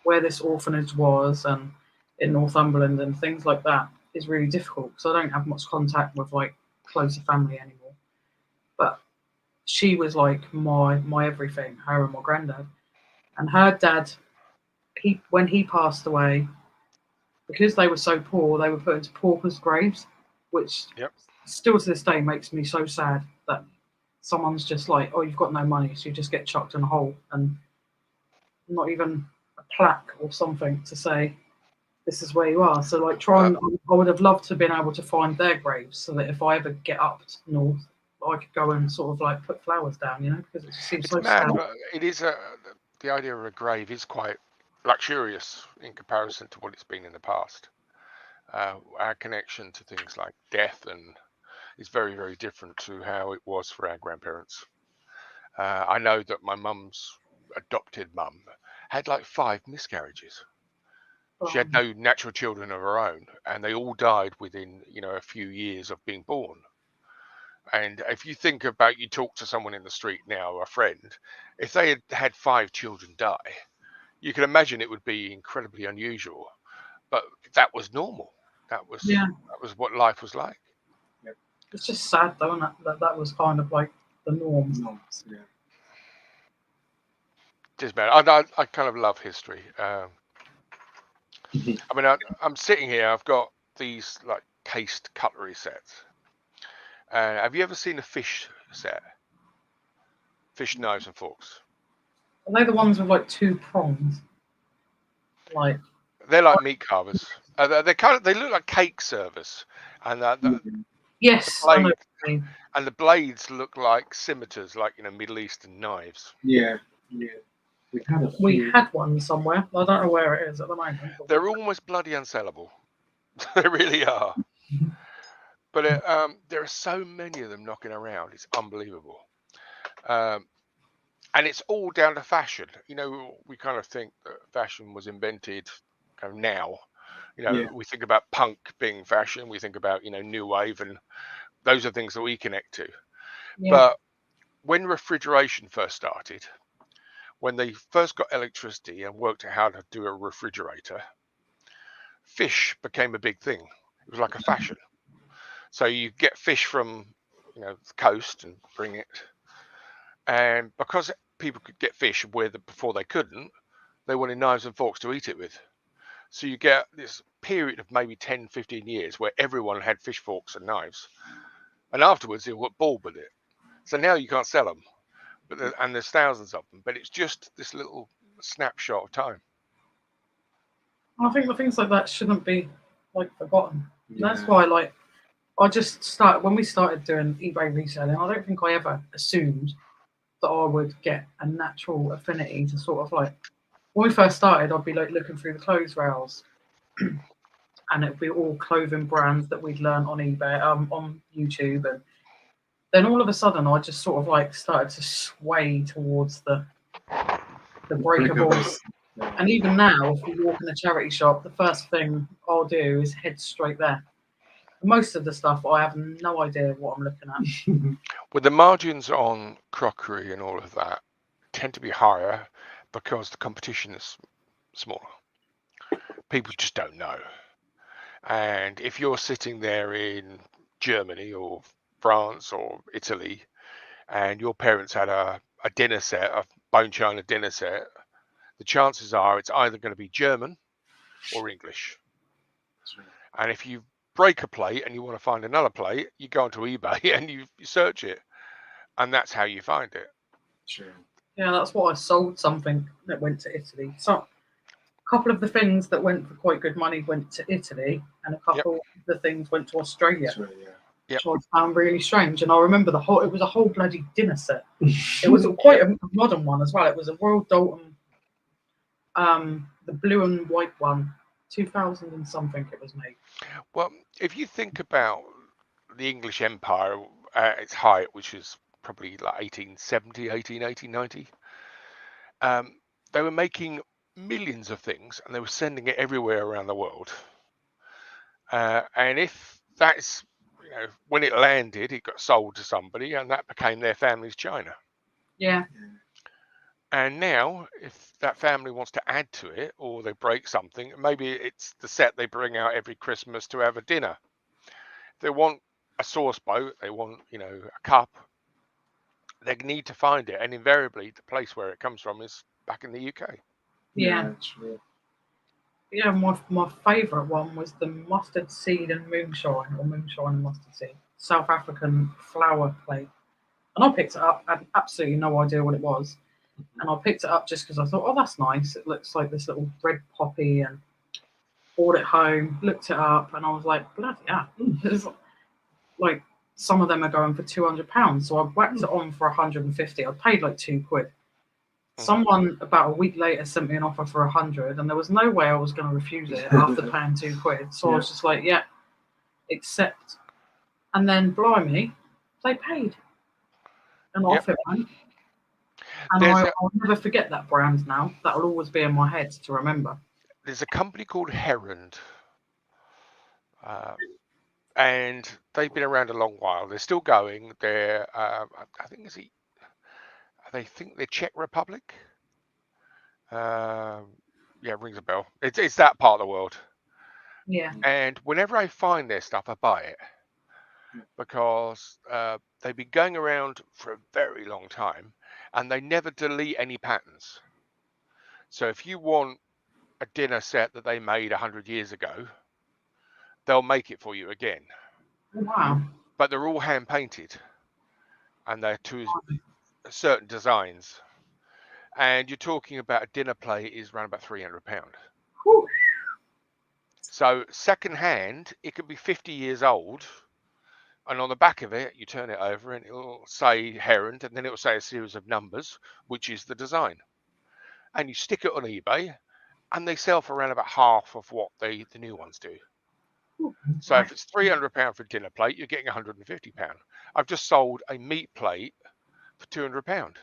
where this orphanage was, and in Northumberland and things like that is really difficult, because I don't have much contact with like closer family anymore. But she was like my everything, her and my granddad. And her dad, when he passed away, because they were so poor, they were put into paupers' graves, which still to this day makes me so sad that someone's just like, oh, you've got no money, so you just get chucked in a hole, and not even a plaque or something to say this is where you are. So like I would have loved to have been able to find their graves, so that if I ever get up north, I could go and sort of like put flowers down, because it just seems so mad. sad. But it is the idea of a grave is quite luxurious in comparison to what it's been in the past. our connection to things like death and is very, very different to how it was for our grandparents. I know that my mum's adopted mum had like 5 miscarriages. She had no natural children of her own, and they all died within, a few years of being born. And if you think about, you talk to someone in the street now, a friend, if they had had 5 children die, you can imagine it would be incredibly unusual. But that was normal. That was what life was like. It's just sad though, isn't it? That was kind of like the norm. Yeah. Just bad. I kind of love history. I mean, I'm sitting here. I've got these like cased cutlery sets. Have you ever seen a fish set? Fish knives and forks. Are they the ones with like 2 prongs? Like They're like meat carvers. They look like cake servers, and yes, the I know blade, what you mean. and the blades look like scimitars, like Middle Eastern knives. Yeah. We had one somewhere. I don't know where it is at the moment. They're almost bloody unsellable. They really are. But there are so many of them knocking around. It's unbelievable. And it's all down to fashion. We kind of think that fashion was invented kind of now. We think about punk being fashion. We think about, new wave, and those are things that we connect to. Yeah. But when refrigeration first started, when they first got electricity and worked out how to do a refrigerator, fish became a big thing. It was like a fashion. So you get fish from, the coast and bring it. And because people could get fish before they couldn't, they wanted knives and forks to eat it with. So you get this period of maybe 10, 15 years where everyone had fish forks and knives. And afterwards, they got bored with it. So now you can't sell them. And there's thousands of them. But it's just this little snapshot of time. I think the things like that shouldn't be like forgotten. Yeah. That's why I just started when we started doing eBay reselling. I don't think I ever assumed that I would get a natural affinity to sort of like when we first started. I'd be like looking through the clothes rails, and it'd be all clothing brands that we'd learned on eBay, on YouTube, and then all of a sudden I just sort of like started to sway towards the breakables. And even now, if we walk in a charity shop, the first thing I'll do is head straight there. Most of the stuff, I have no idea what I'm looking at. Well, the margins on crockery and all of that tend to be higher because the competition is smaller. People just don't know. And if you're sitting there in Germany or France or Italy, and your parents had a dinner set, a bone china dinner set, the chances are it's either going to be German or English. And if you break a plate and you want to find another plate, you go onto eBay and you search it, and that's how you find it. Sure. Yeah, that's why I sold something that went to Italy. So a couple of the things that went for quite good money went to Italy, and a couple of the things went to Australia. Yep. Which I found really strange. And I remember it was a whole bloody dinner set. It was quite a modern one as well. It was a Royal Dalton, the blue and white one, 2000 and something it was made. Well, if you think about the English Empire at its height, which is probably like 1870, 1880, 90, they were making millions of things and they were sending it everywhere around the world. And if that's, when it landed, it got sold to somebody and that became their family's china. Yeah. And now, if that family wants to add to it or they break something, maybe it's the set they bring out every Christmas to have a dinner. If they want a sauce boat, they want, a cup, they need to find it. And invariably, the place where it comes from is back in the UK. Yeah. Yeah, my favourite one was the mustard seed and moonshine, or moonshine and mustard seed, South African flower plate. And I picked it up, I had absolutely no idea what it was. And I picked it up just because I thought, oh, that's nice. It looks like this little red poppy, and brought it home, looked it up, and I was like, bloody hell. It's like some of them are going for £200. So I whacked it on for 150. I paid like £2. Someone about a week later sent me an offer for 100, and there was no way I was going to refuse it after paying £2. So I was just like, yeah, accept. And then, blimey, they paid. And off it went. And I'll never forget that brand now. That will always be in my head to remember. There's a company called Herond. And they've been around a long while. They're still going. They're, I think, they think they're Czech Republic. Yeah, rings a bell. It's that part of the world. Yeah. And whenever I find their stuff, I buy it because they've been going around for a very long time, and they never delete any patterns. So if you want a dinner set that they made 100 years ago, they'll make it for you again. Wow. But they're all hand painted, and they're to certain designs. And you're talking about a dinner plate is around about £300. Whew. So second hand, it could be 50 years old, and on the back of it, you turn it over and it'll say Herond, and then it'll say a series of numbers, which is the design. And you stick it on eBay, and they sell for around about half of what the new ones do. So if it's £300 for a dinner plate, you're getting £150. I've just sold a meat plate for £200.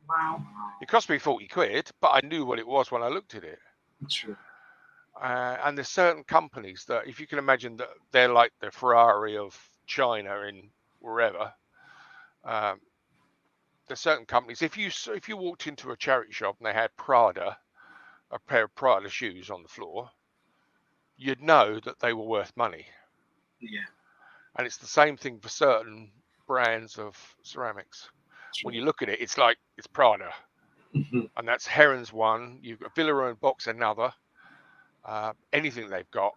Wow. It cost me 40 quid, but I knew what it was when I looked at it. True. And there's certain companies that, if you can imagine, that they're like the Ferrari of China in wherever. There's certain companies. If you walked into a charity shop and they had a pair of Prada shoes on the floor, you'd know that they were worth money. Yeah. And it's the same thing for certain brands of ceramics. When you look at it, it's like it's Prada, and that's Heron's one. You've got Villa & Box another. Anything they've got,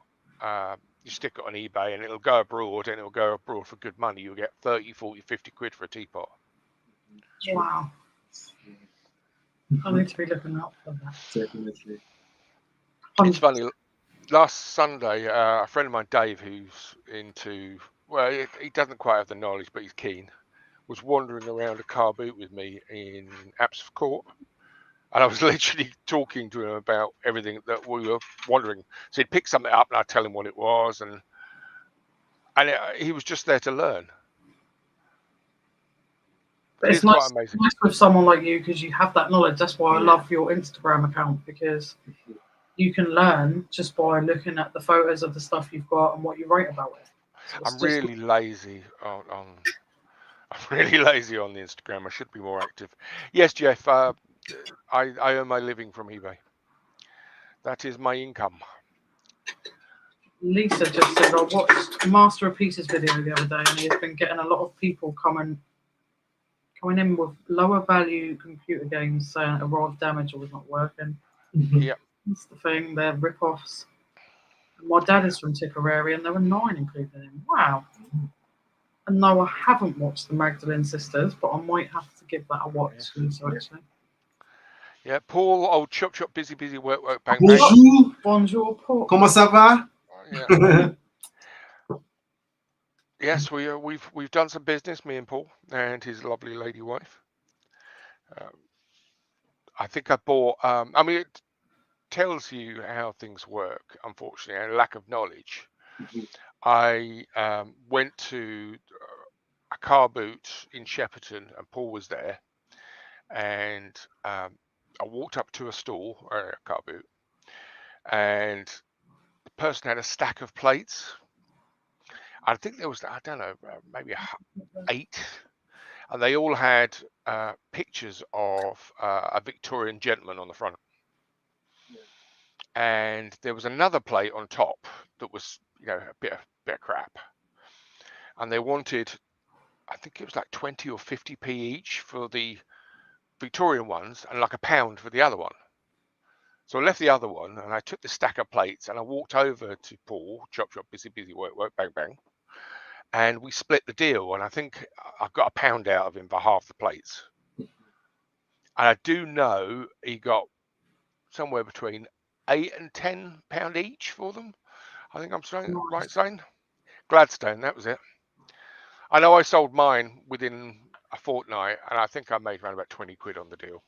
you stick it on eBay and it'll go abroad, and it'll go abroad for good money. You'll get 30, 40, 50 quid for a teapot. Wow. I need to be looking out for that. Definitely. It's funny. Last Sunday, a friend of mine, Dave, who's into, well, he doesn't quite have the knowledge, but he's keen, was wandering around a car boot with me in Apps Court. And I was literally talking to him about everything that we were wondering. So he'd pick something up and I'd tell him what it was. And he was just there to learn. It's quite nice, amazing. nice with someone like you because you have that knowledge. That's why I love your Instagram account, because you can learn just by looking at the photos of the stuff you've got and what you write about it. So I'm really lazy on I'm really lazy on the Instagram. I should be more active. Yes, Jeff, I earn my living from eBay. That is my income. Lisa just said, I watched Master of Pieces video the other day, and he's been getting a lot of people coming in with lower value computer games saying arrived damaged or was not working. Yeah. That's the thing, they're rip-offs. My dad is from Tipperary, and there were 9 included in him. Wow. And no, I haven't watched the Magdalene Sisters, but I might have to give that a watch soon, so actually. Yeah, Paul, old chop, busy, work, bang, bang. Bonjour. Bonjour, Paul. Comment ça va? Yeah. Yes, we've done some business, me and Paul and his lovely lady wife. I think I bought. I mean, it tells you how things work, unfortunately, and lack of knowledge. I went to a car boot in Shepperton, and Paul was there, and I walked up to a stall, or a car boot, and the person had a stack of plates. I think there was, I don't know, maybe 8, and they all had pictures of a Victorian gentleman on the front. And there was another plate on top that was, a bit of crap. And they wanted, I think it was like 20 or 50p each for the Victorian ones, and like £1 for the other one. So I left the other one, and I took the stack of plates, and I walked over to Paul, chop, busy, work, bang, bang. And we split the deal, and I think I got £1 out of him for half the plates. And I do know he got somewhere between £8 and £10 each for them. I think I'm saying Gladstone, that was it. I know I sold mine within a fortnight, and I think I made around about 20 quid on the deal.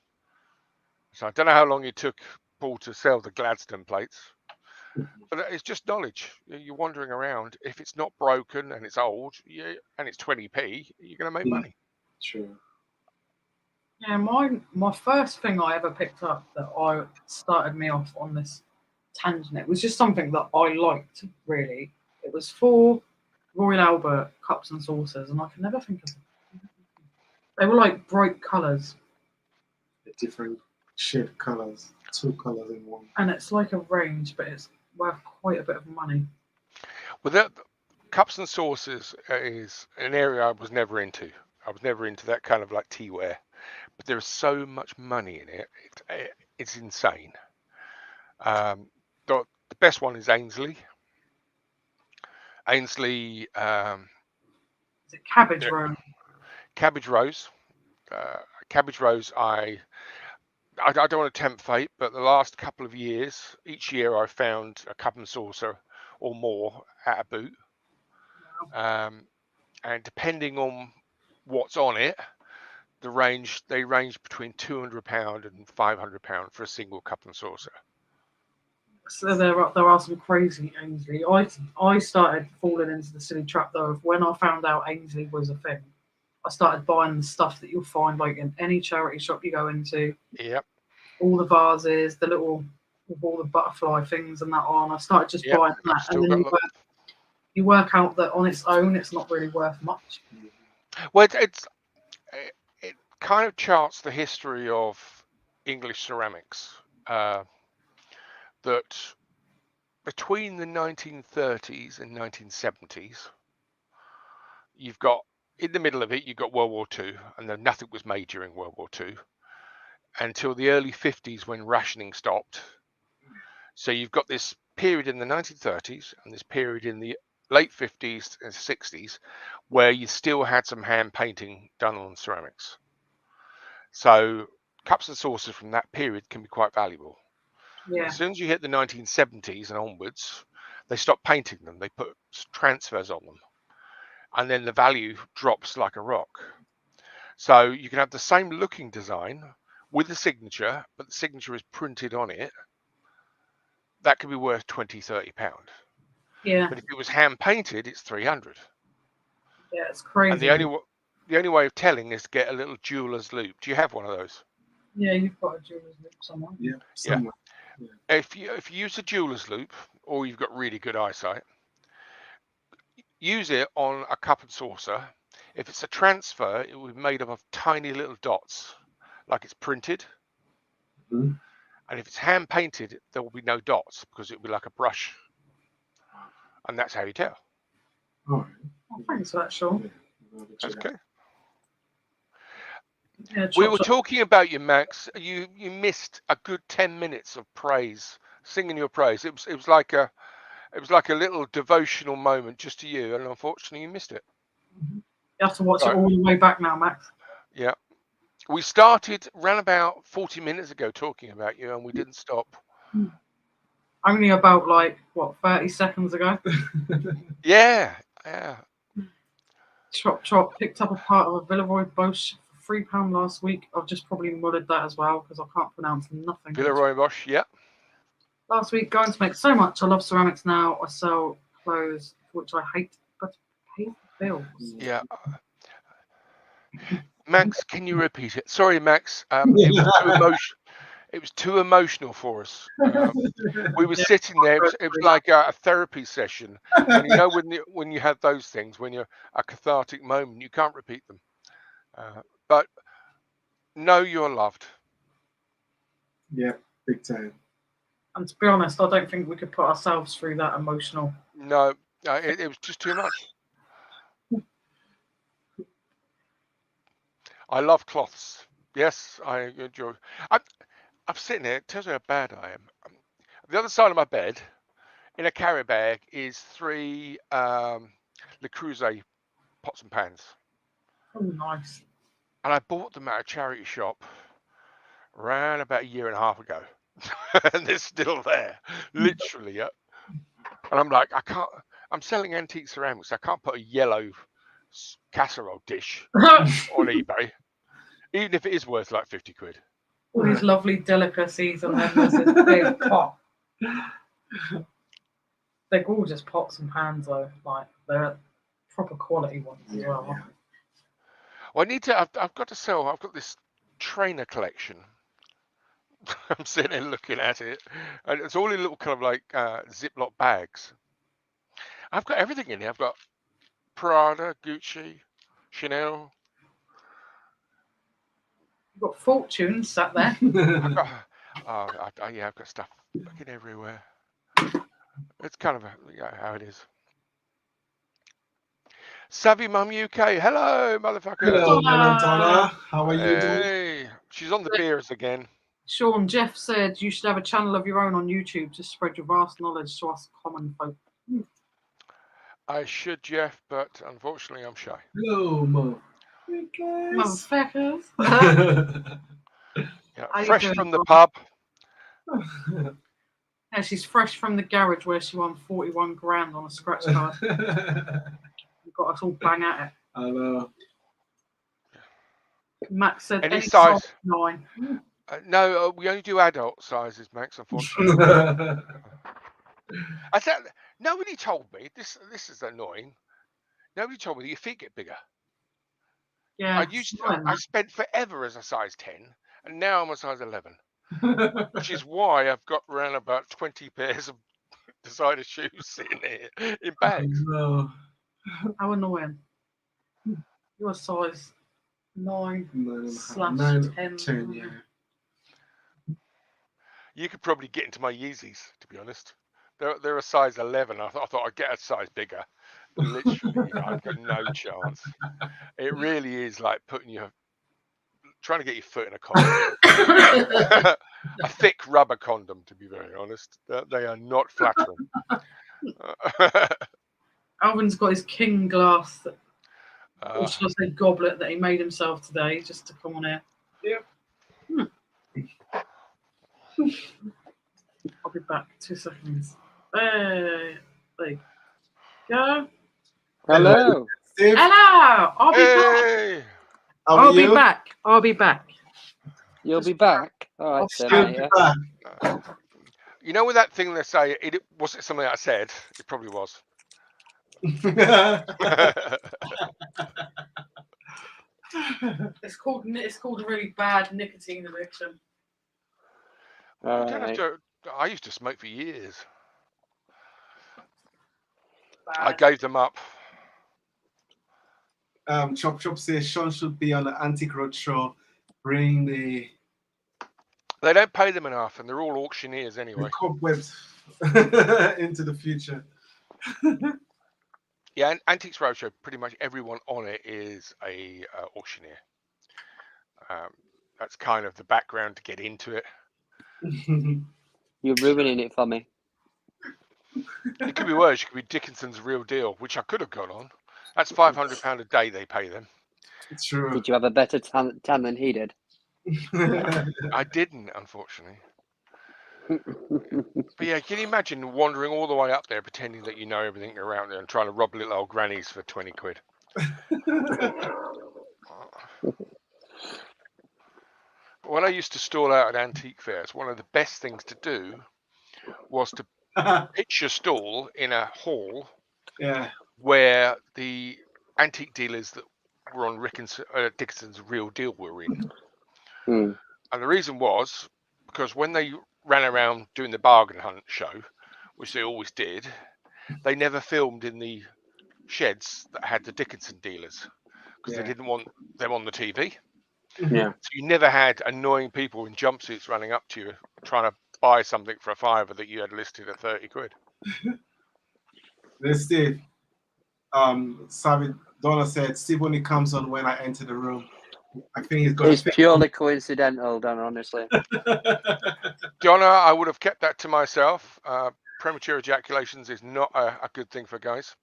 So I don't know how long it took Paul to sell the Gladstone plates, but it's just knowledge. You're wandering around. If it's not broken and it's old, and it's 20p, you're going to make Yeah. money. True. Yeah, my first thing I ever picked up that I started me off on this tangent, it was just something that I liked, really. It was 4 Royal Albert cups and saucers, and I can never think of them. They were like bright colours, Different shade colors, 2 colors in one. and it's like a range, but it's worth quite a bit of money. Well, that cups and saucers is an area I was never into. I was never into that kind of like teaware, but there is so much money in it. It's insane. The best one is Ainsley. Ainsley, Is it Cabbage Yeah. Row? Cabbage Rose. Cabbage Rose, I don't want to tempt fate, but the last couple of years, each year I found a cup and saucer or more at a boot. And depending on what's on it, they range between £200 and £500 for a single cup and saucer. So there are some crazy Ainsley. I started falling into the silly trap though of when I found out Ainsley was a thing. I started buying the stuff that you'll find like in any charity shop you go into. Yep. All the vases, the little with all the butterfly things and that on. I started just Yep, buying I've that, still and then got you work out that on its own it's not really worth much. Well, it kind of charts the history of English ceramics. That between the 1930s and 1970s, you've got in the middle of it, you've got World War II, and then nothing was made during World War II until the early 50s when rationing stopped. So you've got this period in the 1930s and this period in the late 50s and 60s where you still had some hand painting done on ceramics. So cups and saucers from that period can be quite valuable. Yeah, As soon as you hit the 1970s and onwards, they stop painting them. They put transfers on them. And then the value drops like a rock. So you can have the same looking design with the signature, but the signature is printed on it. That could be worth £20-30. yeah, But if it was hand painted, it's 300. yeah. It's crazy. And the only way of telling is to get a little jeweler's loop. Do you have one of those? Yeah, you've got a jeweler's loop somewhere. Yeah, somewhere. If you use a jeweler's loop, or you've got really good eyesight, use it on a cup and saucer. If it's a transfer, it will be made up of tiny little dots, like it's printed. Mhm. And if it's hand painted, there will be no dots because it will be like a brush. And that's how you tell. All right. Oh, thanks for that, Sean. That's okay. Yeah, We chop, were chop. talking about you, Max. You missed a good 10 minutes of praise, singing your praise. It was like a little devotional moment just to you, and unfortunately you missed it. You have to watch Right. it all the way back now, Max. Yeah. We started around about 40 minutes ago talking about you, and we didn't stop. Only about 30 seconds ago. Yeah. Chop Chop picked up a part of a Villeroy Bosch for £3 last week. I've just probably mullered that as well because I can't pronounce nothing. Villeroy Bosch, yeah. Last week, going to make so much. I love ceramics now. I sell clothes, which I hate, but pay the bills. Yeah. Max, can you repeat it? Sorry, Max. It was too emotional for us. We were sitting there. It was like a therapy session. And you know, when you have those things, when you're a cathartic moment, you can't repeat them. But know you're loved. Yeah, big time. And to be honest, I don't think we could put ourselves through that emotional. No, it was just too much. I love cloths. Yes, I enjoy. I'm sitting here. It tells you how bad I am. The other side of my bed, in a carry bag, is 3 Le Creuset pots and pans. Oh, nice. And I bought them at a charity shop around about a year and a half ago. And they're still there, literally. Yeah. And I'm like, I'm selling antique ceramics. I can't put a yellow casserole dish on eBay, even if it is worth like 50 quid. All these lovely delicacies, and then there's this big pot. They're gorgeous pots and pans, though. Like they're proper quality ones as well. Yeah. Well, I need to. I've got to sell. I've got this trainer collection. I'm sitting there looking at it, and it's all in little kind of like Ziploc bags. I've got everything in here. I've got Prada, Gucci, Chanel. You've got fortunes sat there. I've got, yeah, I've got stuff fucking everywhere. It's kind of how it is. Savvy Mum UK, hello, motherfucker. Hello, Donna. Donna. How are you doing? Hey, she's on the beers again. Sean Jeff said you should have a channel of your own on YouTube to spread your vast knowledge to us common folk. I should, Jeff, but unfortunately I'm shy. Hello, Mo. Motherfuckers. Yeah, How you fresh doing, from the Donna? pub. Yeah, she's fresh from the garage where she won 41 grand on a scratch card. You've got us all bang at it. I know. Max said Any any size? 9. No, we only do adult sizes, Max, unfortunately. I said, nobody told me, this is annoying, nobody told me that your feet get bigger. Yeah, I spent forever as a size 10, and now I'm a size 11. Which is why I've got around about 20 pairs of designer shoes sitting here in bags. No. how annoying. You're a size 9 slash 10. 10, yeah. You could probably get into my Yeezys, to be honest. They're a size 11. I thought I'd get a size bigger. Literally, I've got no chance. It really is like trying to get your foot in a condom. A thick rubber condom, to be very honest. They are not flattering. Alvin's got his king glass, or Uh, should I say goblet, that he made himself today just to come on here. Yep. I'll be back. 2 seconds. There you go. Hello. Steve, Hello. I'll be back. hey! how are I'll be you? back. I'll be back. You'll be back. All right, I'll then, Good mate, to yeah. be back. You know, with that thing they say, was it something I said? It probably was. It's called a really bad nicotine addiction. All You don't have right. to. I used to smoke for years. I Bad. gave them up. Chop Chop says Sean should be on the Antique Roadshow. Bring the They don't pay them enough, and they're all auctioneers anyway. cobwebs into the future. Yeah, and Antiques Roadshow, pretty much everyone on it is a auctioneer. That's kind of the background to get into it. You're ruining it for me. It could be worse. It could be Dickinson's Real Deal, which I could have gone on. That's £500 a day they pay them. It's true. Did you have a better tan than he did? I didn't, unfortunately. But yeah, can you imagine wandering all the way up there, pretending that you know everything around there and trying to rob little old grannies for 20 quid? When I used to stall out at antique fairs, one of the best things to do was to pitch your stall in a hall Yeah. where the antique dealers that were on Dickinson's Real Deal were in. Hmm. And the reason was because when they ran around doing the bargain hunt show, which they always did, they never filmed in the sheds that had the Dickinson dealers because they didn't want them on the TV. Yeah. So you never had annoying people in jumpsuits running up to you trying to buy something for a fiver that you had listed at 30 quid. There's Steve. Savvy Donna said Steve only comes on when I enter the room. I think he's got. It's purely coincidental, Dan, honestly. Donna, I would have kept that to myself. Premature ejaculations is not a good thing for guys.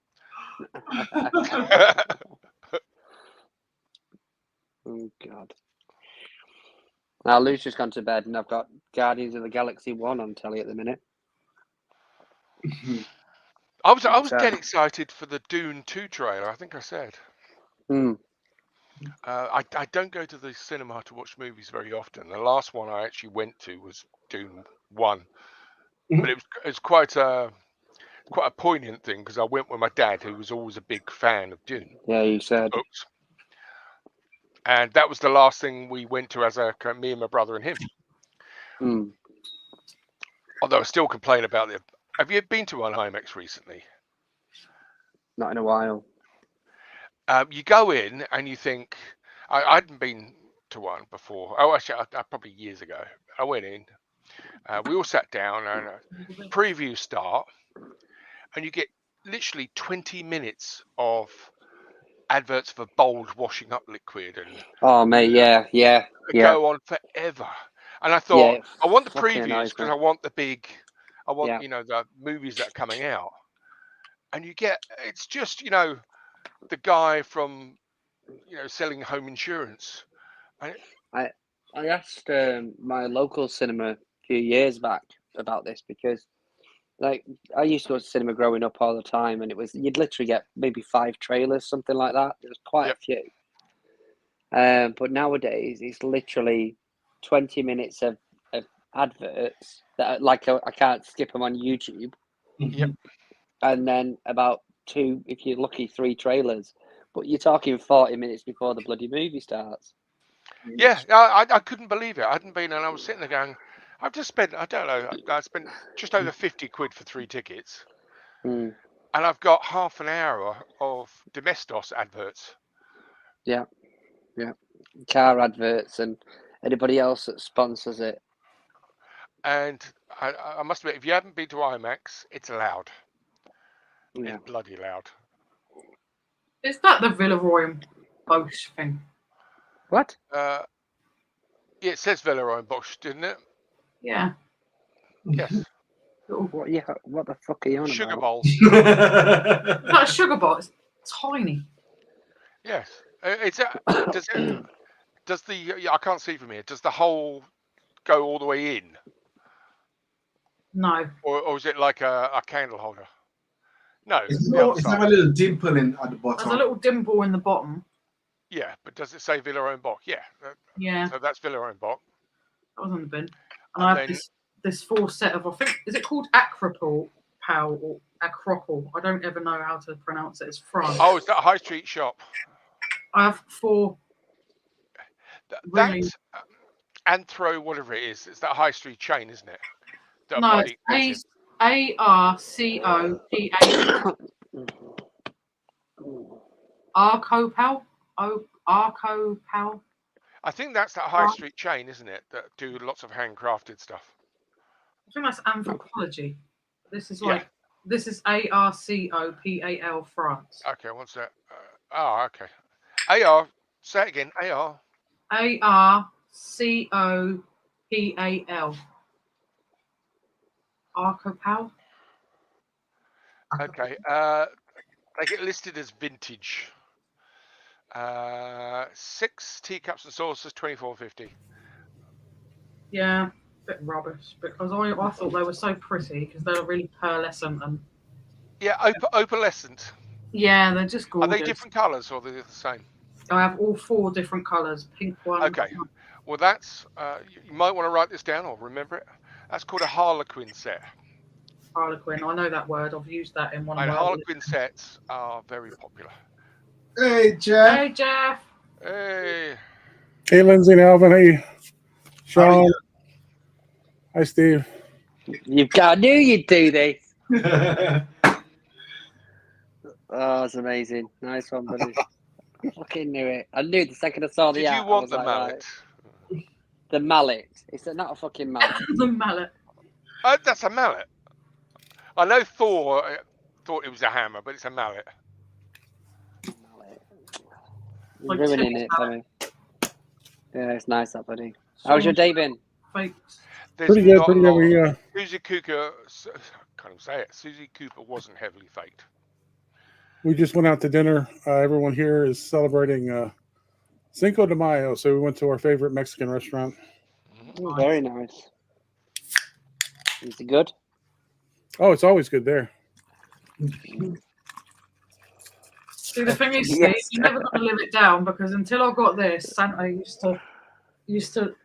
Oh, God. Now, Lou's just gone to bed, and I've got Guardians of the Galaxy 1 on telly at the minute. I was getting excited for the Dune 2 trailer. I think I said. Hmm. I don't go to the cinema to watch movies very often. The last one I actually went to was Dune 1, but it was quite a poignant thing because I went with my dad, who was always a big fan of Dune Yeah, you said. books, and that was the last thing we went to as me and my brother and him. Mm. Although I still complain about it. Have you been to one IMAX recently? Not in a while. You go in and you think, I hadn't been to one before. Oh, actually, I probably years ago. I went in. We all sat down and previews start, and you get literally 20 minutes of adverts for bold washing up liquid and Oh, mate, yeah. go on forever. And I thought, it I want the fucking previews annoys because me. I want the big, I want, Yeah. the movies that are coming out. And you get, it's just, the guy from, selling home insurance. I asked my local cinema a few years back about this because, like, I used to go to cinema growing up all the time, and you'd literally get maybe 5 trailers, something like that. There was quite Yep. a few. But nowadays, it's literally 20 minutes of adverts that, like, I can't skip them on YouTube, Yep. and then about 2, if you're lucky, 3 trailers. But you're talking 40 minutes before the bloody movie starts. Yeah, I couldn't believe it. I hadn't been, and I was sitting there going, I've just spent, I don't know, I spent just over 50 quid for 3 tickets, Mm. and I've got half an hour of Domestos adverts. Yeah. Car adverts and anybody else that sponsors it. And I must admit, if you haven't been to IMAX, it's loud. Yeah. It's bloody loud. Is that the Villeroy and Bosch thing? What? Yeah, it says Villeroy and Bosch, didn't it? Yeah. Yes. What? Yeah. What the fuck are you on Sugar about? bowl. It's like a sugar bar. It's tiny. Yes. Does the I can't see from here. Does the hole go all the way in, No. or is it like a candle holder? No, It's the there outside. a little dimple at the There's bottom? a little dimple in the bottom. Yeah, but does it say Villeroy and Boch? Yeah. Yeah, So that's Villeroy and Boch. that was on the bin. And And I have then- this full set of, I think, is it called Acropol or Acropol? I don't ever know how to pronounce it. It's France. Oh, is that a high street shop? I have 4. Really? That Anthro, whatever it is, it's that high street chain, isn't it? That are No, bloody it's expensive. ARCOPA. Arcopal? Arcopal? I think that's that high street chain, isn't it? That do lots of handcrafted stuff. I think that's anthropology. This is Yeah. like, this is ARCOPAL France. Okay, what's that? Okay. AR. Say it again. AR. ARCOPAL. Arcopal? Okay. They get listed as vintage. 6 teacups and saucers, $24.50. Yeah, a bit rubbish because I thought they were so pretty because they were really pearlescent and Yeah, opalescent. yeah, they're just Are gorgeous. they different colours or are they the same? I have all 4 different colours. Pink one. Okay. Well, that's you might want to write this down or remember it. That's called a Harlequin set. Harlequin. I know that word. I've used that in one of And my. Harlequin sets are very popular. Hey, Jeff. Hey Jeff. Hey. Hey, Lindsay and Alvin. Hey, How are Sean. you? Hi, Steve. I knew you'd do this. Oh, it's amazing. Nice one, buddy. I fucking knew it. I knew the second I saw the Did hat. you I want was the like, mallet? right. The mallet. It's not a fucking mallet. The mallet. That's a mallet. I know Thor thought it was a hammer, but it's a mallet. Mallet. You're Like ruining Tim's it for me. Yeah, it's nice, that, buddy. How's your day been? Fake. There's Pretty good. not Pretty a good. lot. We Susie Cooper, can't even say it. Susie Cooper wasn't heavily faked. we just went out to dinner. Everyone here is celebrating Cinco de Mayo, so we went to our favorite Mexican restaurant. Oh, very nice. Is it good? Oh, it's always good there. See, the thing is, Steve, Yes. you're never going to live it down because until I got this, Santa used to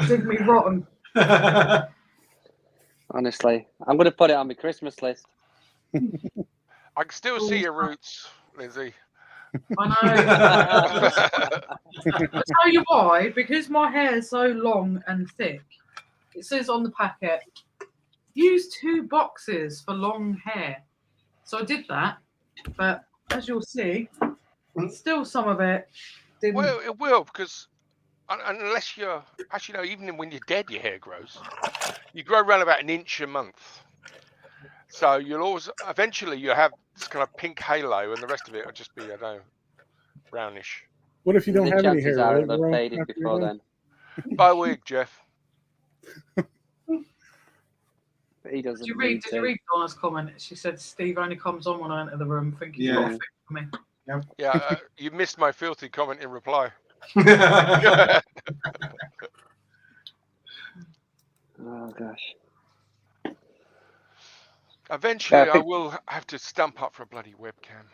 dig me rotten. Honestly, I'm going to put it on my Christmas list. I can still see your roots, Lizzie. I know. I'll tell you why. Because my hair is so long and thick, it says on the packet, use 2 boxes for long hair. So I did that, but as you'll see, still some of it didn't. Well, it will, because unless you're actually no, even when you're dead, your hair grows. You grow around about an inch a month. So you'll always eventually you have this kind of pink halo, and the rest of it will just be, I don't know, brownish. What if you don't The have any chances hair? are Will it it'll have grow faded after you're before done? then. Buy a wig, Jeff. But he doesn't Did you need read Donna's comment? She said Steve only comes on when I enter the room thinking he's got a Yeah. thing for me. Yeah, you missed my filthy comment in reply. Oh gosh. Eventually, I think- will have to stump up for a bloody webcam,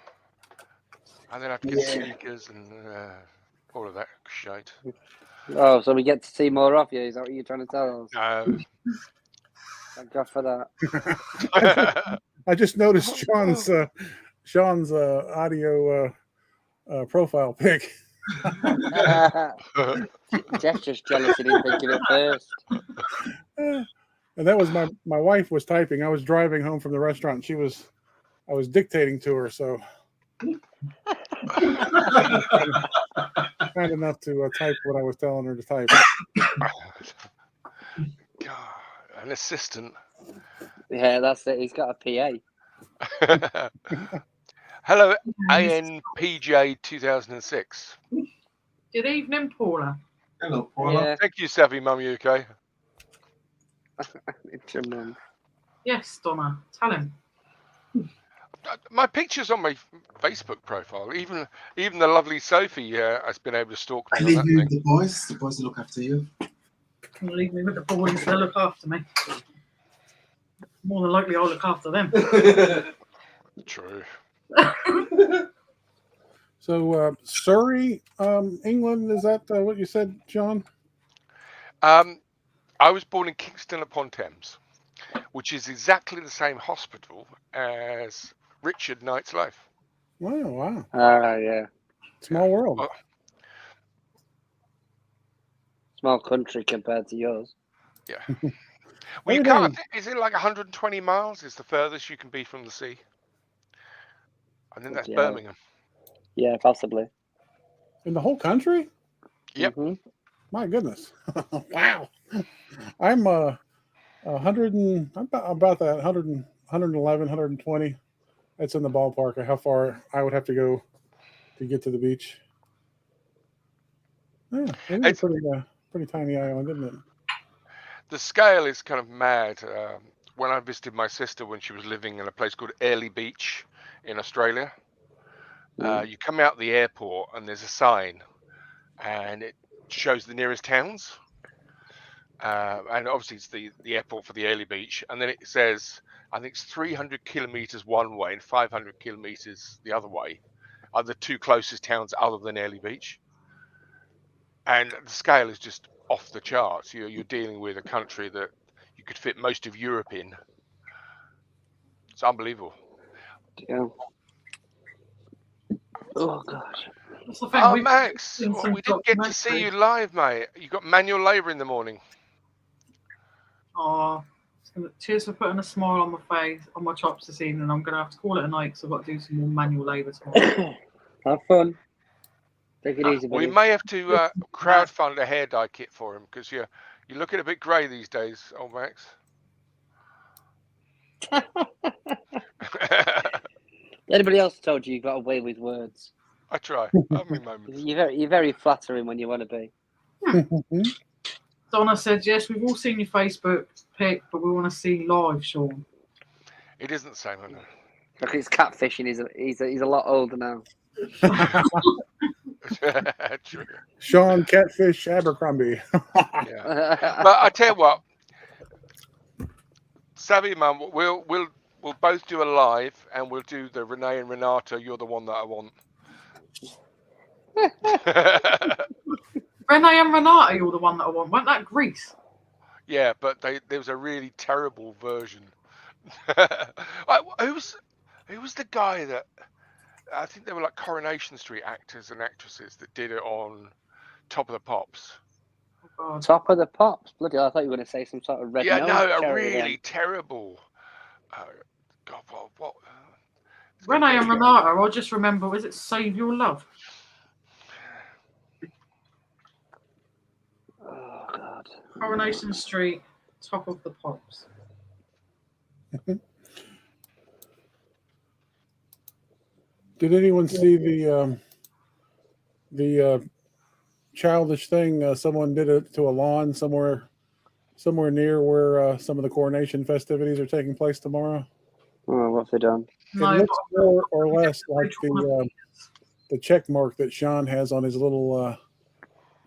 and then I have to get speakers and all of that shite. Oh, so we get to see more of you? Is that what you're trying to tell us? No. Thank God for that. I just noticed Sean's audio profile pic. Jeff's just jealous he didn't think of it first. And that was my wife was typing. I was driving home from the restaurant. And I was dictating to her, so kind enough to type what I was telling her to type. God, an assistant. Yeah, that's it. He's got a PA. Hello, ANPJ 2006. Good evening, Paula. Hello, Paula. Yeah, Thank you, Savvy Mum UK. it's your mum. Yes, Donna. Tell him. My picture's on my Facebook profile. Even the lovely Sophie has been able to stalk me I on leave that you thing. with the boys. The boys will look after you. Can you leave me with the boys? They'll look after me. More than likely, I'll look after them. True. So Surrey, England, is that what you said, John? I was born in Kingston upon Thames, which is exactly the same hospital as Richard Knight's life. Wow. Yeah. Small world. Well, Small country compared to yours. yeah. Well, you can't. Is it like 120 miles? Is the furthest you can be from the sea? I think that's Yeah. Birmingham. Yeah, possibly. In the whole country? Yep. Mm-hmm. My goodness. Wow. I'm 100 and about that 100 and 111, 120. That's in the ballpark of how far I would have to go to get to the beach. Yeah, it is a pretty tiny island, isn't it? The scale is kind of mad. When I visited my sister when she was living in a place called Airlie Beach in Australia, you come out the airport and there's a sign, and it shows the nearest towns. And obviously it's the airport for the Airlie Beach, and then it says, I think it's 300 kilometers one way and 500 kilometers the other way are the 2 closest towns other than Airlie Beach. And the scale is just off the charts. You're dealing with a country that you could fit most of Europe in. It's unbelievable. Yeah. Oh gosh. That's the thing. Oh, we've Max, seen some we didn't get to see you documentaries. live, mate. You got manual labour in the morning. Oh, cheers for putting a smile on my face, on my chops this evening. I'm going to have to call it a night because I've got to do some more manual labour tomorrow. Have fun. Take it easy, buddy. We may have to crowdfund a hair dye kit for him because you're looking a bit grey these days, old Max. Anybody else told you got away with words? I try. I have my moments. You're very flattering when you want to be. Donna said, yes, we've all seen your Facebook pic, but we want to see live, Sean. It isn't the same, I know. Look, it's catfishing. He's a lot older now. True. Sean Catfish Abercrombie. Yeah. But I tell you what, Savvy Mum, we'll We'll both do a live, and we'll do the Renee and Renata. You're the one that I want. Renee and Renata, you're the one that I want. Weren't that Greece? Yeah, but there was a really terrible version. Who was the guy that? I think they were like Coronation Street actors and actresses that did it on Top of the Pops. Oh, God. Top of the Pops. Bloody hell, I thought you were going to say some sort of red Yeah, nose no, a cherry really again. terrible. God, what? Renee and Renata, I just remember, was it Save Your Love? Oh, God. Coronation Street, Top of the Pops. Did anyone see the childish thing someone did it to a lawn somewhere near where some of the coronation festivities are taking place tomorrow? Oh, what have they done? No, It looks more or less like Rachel the check mark that Sean has on his little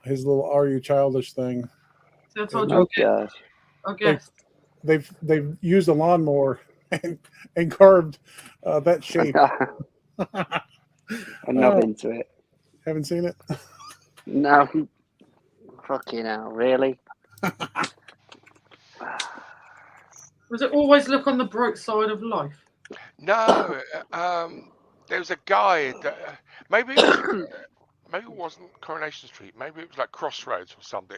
"Are you childish" thing. So I told It you, Oh, God. I guess. They've used a lawnmower and carved that shape. I'm not into it. Haven't seen it. No. Fucking hell, really? Was it always look on the bright side of life? No, there was a guy that maybe it wasn't Coronation Street. Maybe it was like Crossroads or something.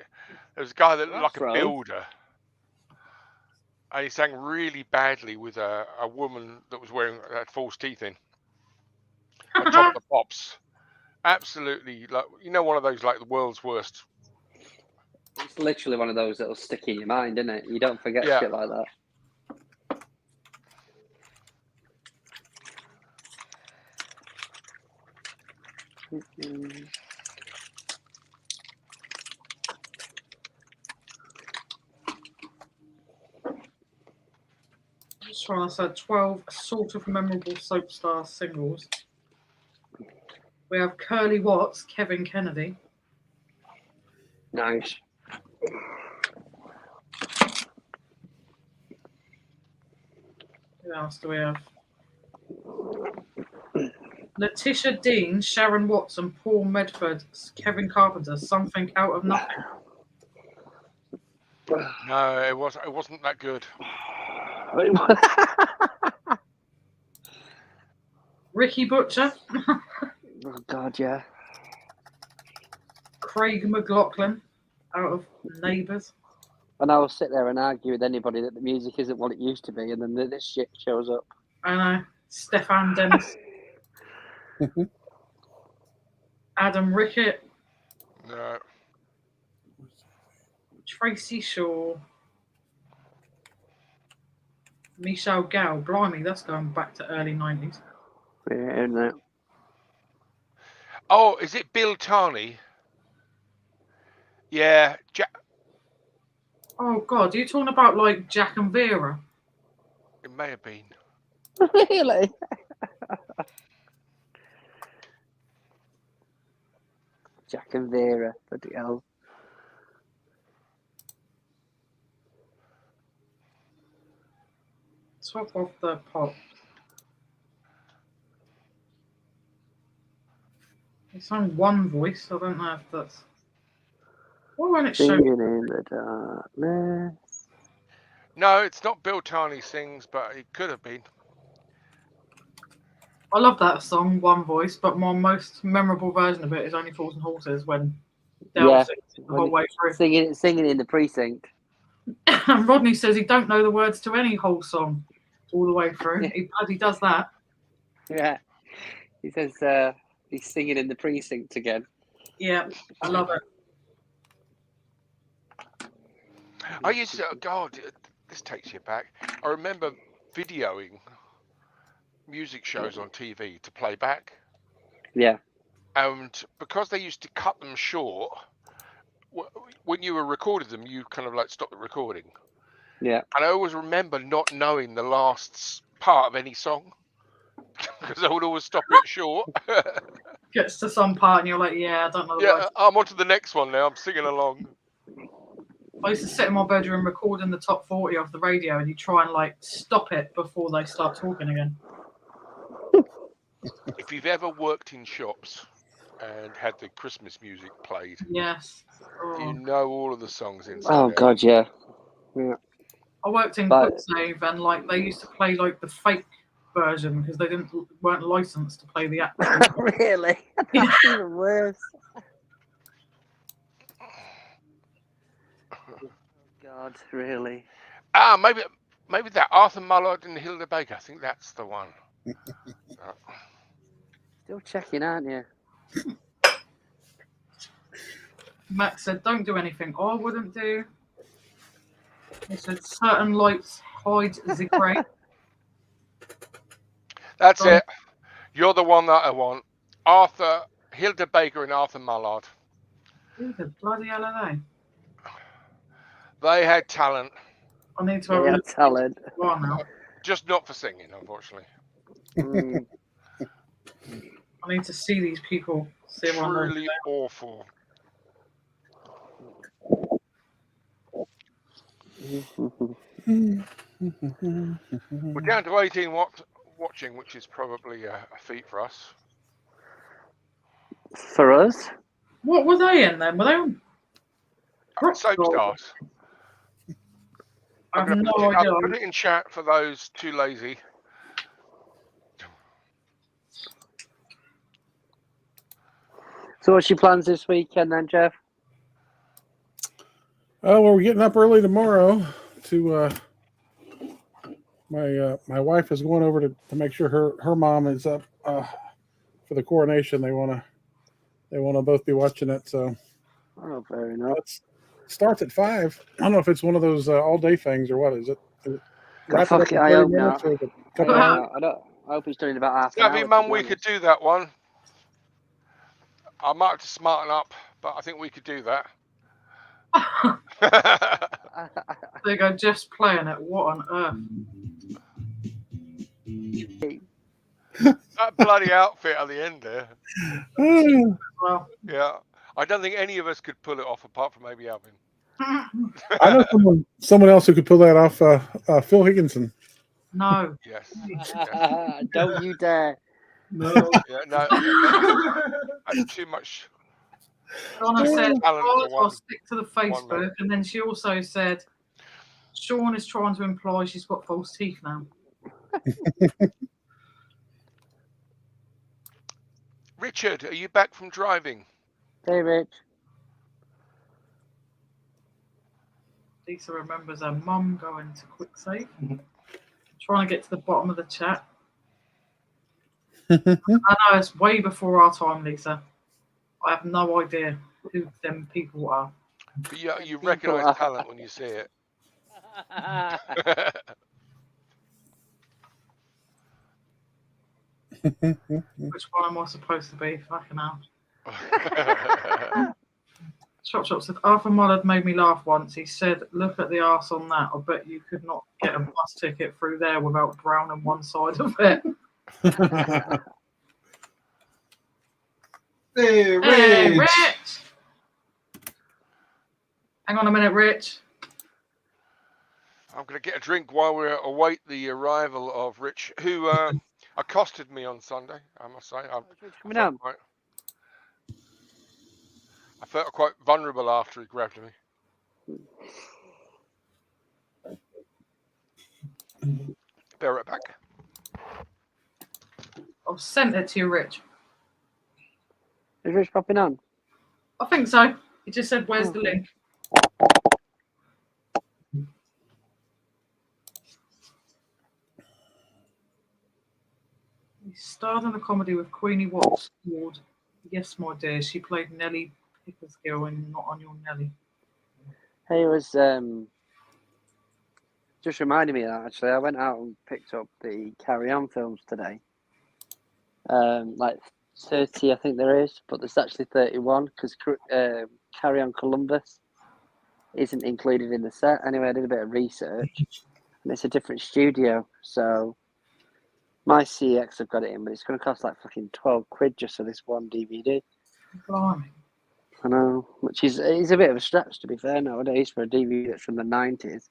There was a guy that looked like a Crossroads? builder, and he sang really badly with a woman that was wearing had false teeth in. At Top of the Pops, absolutely, like one of those like the world's worst. It's literally one of those that'll stick in your mind, isn't it? You don't forget Yeah. shit like that. Just trying to say 12 sort of memorable soap star singles. We have Curly Watts, Kevin Kennedy. Nice. Who else do we have? Letitia Dean, Sharon Watson, Paul Medford, Kevin Carpenter, Something Out of Nothing. No, it wasn't that good. Ricky Butcher, Oh, God, yeah. Craig McLaughlin, out of Neighbours. And I will sit there and argue with anybody that the music isn't what it used to be, and then this shit shows up. I know. Stefan Dennis. Adam Rickett, No. Tracy Shaw, Michelle Gow. Blimey, that's going back to early 90s. Yeah, isn't it? Oh, is it Bill Tarney? Yeah, Oh, God, are you talking about like Jack and Vera? it may have been. Really? Jack and Vera, bloody hell. Top of the Pop. It's on One Voice. I don't know if that's. What won't it show? Singing in the darkness. No, it's not Bill Tarney sings, but it could have been. I love that song, One Voice, but my most memorable version of it is Only Fools and Horses when Del Yeah, sings it the whole way through. Singing in the precinct. And Rodney says he don't know the words to any whole song all the way through. He bloody does that. Yeah. He says he's singing in the precinct again. Yeah, I love it. I used to, God, this takes you back. I remember videoing music shows on TV to play back. Yeah. And because they used to cut them short, when you were recording them, you kind of like stopped the recording. Yeah. And I always remember not knowing the last part of any song because I would always stop it short. Gets to some part and you're like, yeah, I don't know the Yeah, words. I'm on to the next one now. I'm singing along. I used to sit in my bedroom recording the top 40 off the radio, and you try and like stop it before they start talking again. If you've ever worked in shops and had the Christmas music played, Yes. you Oh. know all of the songs inside Oh out. God, yeah. Yeah. I worked in But- QuickSave, and like they used to play like the fake version because they weren't licensed to play the actual. Really? Yeah. That's even worse. Oh, God, really? Ah, maybe that Arthur Mullard and Hilda Baker. I think that's the one. Still checking, aren't you? Max said, "Don't do anything I wouldn't do." He said, "Certain lights hide the grey." That's it. You're the one that I want. Hilda Baker and Arthur Mullard. Who the bloody hell are they? They had talent, I need to have a Yeah, look talent. now. just not for singing, unfortunately. Mm. I need to see these people. See if I know Truly awful. We're down to 18 watching, which is probably a feat for us. For us? What were they in then? Were they on? Soap stars. I have I'm no gonna idea. put it in chat for those too lazy. So what's your plans this weekend then, Jeff? Well, we're getting up early tomorrow to my wife is going over to make sure her mom is up for the coronation. They want to both be watching it. So Oh, fair enough. it starts at 5. I don't know if it's one of those all day things or what is it? God, fuck it, I hope not. Or a I couple hope hours? not. I hope he's doing about half an hour. Savvy to Mum, be we honest. could do that one. I might have to smarten up, but I think we could do that. There you go, Jeff's playing it. What on earth? That bloody outfit at the end there. Well, Yeah. I don't think any of us could pull it off apart from maybe Alvin. I know someone else who could pull that off. Phil Higginson. no. Yes. Don't you dare. No. Yeah, no. That's too much. Donna said, talent for I'll one. stick to the man. Facebook. And then she also said, Sean is trying to imply she's got false teeth now. Richard, are you back from driving? Hey, Rich. Lisa remembers her mum going to QuickSave. Trying to get to the bottom of the chat. I know it's way before our time, Lisa. I have no idea who them people are. But you recognise talent when you see it. Which one am I supposed to be? Fucking hell. Chop said, Arthur Mullard made me laugh once. He said, look at the arse on that. I bet you could not get a bus ticket through there without browning one side of it. Hey, Hey, Rich. Rich! Hang on a minute, Rich. I'm going to get a drink while we await the arrival of Rich, who accosted me on Sunday, I must say. Coming down. I felt quite vulnerable after he grabbed me. Be right back. I've sent it to you, Rich. Is Rich popping on? I think so. He just said, where's the link? He starred in a comedy with Queenie Watts Ward. Yes, my dear. She played Nellie Pickersgill in Not On Your Nelly. Hey, it was just reminded me of that actually. I went out and picked up the Carry On films today. Like 30, I think there is, but there's actually 31 because Carry On Columbus isn't included in the set. Anyway, I did a bit of research, and it's a different studio. So my CX have got it in, but it's going to cost like fucking £12 just for this one DVD. Blimey. I know, which is a bit of a stretch to be fair nowadays for a DVD that's from the 90s.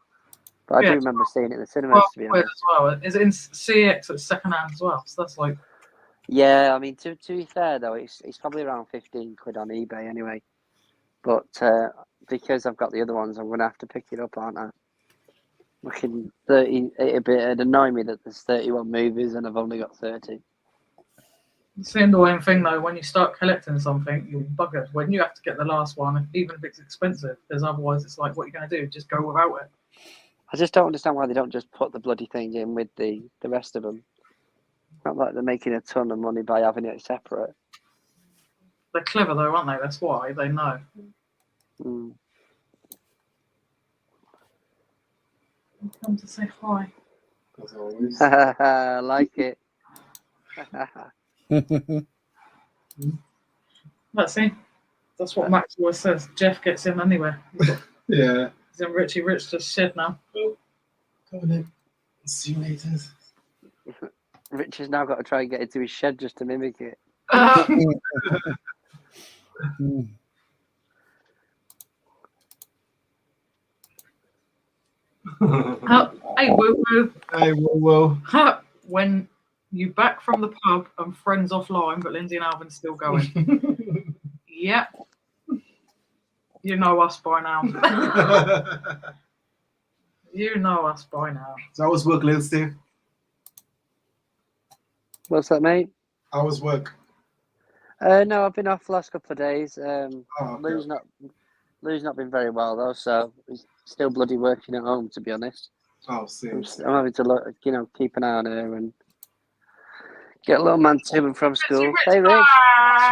But I Yeah, do remember seeing it in the cinemas, 12 to be quid honest. as well. Is it in CX at second hand as well? So that's like, Yeah, I mean, to be fair though, it's probably around 15 quid on eBay anyway. But because I've got the other ones, I'm gonna have to pick it up, aren't I? Looking 30, it'd annoy me that there's 31 movies and I've only got 30. it's the annoying thing though. When you start collecting something, you're buggered. When you have to get the last one, even if it's expensive, because otherwise it's like, what are you going to do? Just go without it. I just don't understand why they don't just put the bloody thing in with the rest of them. Not like they're making a ton of money by having it separate. They're clever though, aren't they? That's why they know. Mm. Come to say hi. As always. I like it. Let's see. That's what Max always says. Jeff gets in anywhere. Yeah. He's in Richierichstar shed now. Come on in. See you later. Rich has now got to try and get into his shed just to mimic it. Hey, woo woo. Hey, whoa. When you back from the pub and friends offline, but Lindsay and Alvin's still going. Yep. You know us by now. You know us by now. So how was work, Lil Steve? What's that, mate? How was work? No, I've been off the last couple of days. Okay. Lou's not been very well though, so he's still bloody working at home. To be honest, Oh, see. I'm having to look, keep an eye on her and get a little man to and from school. Hey, Rich,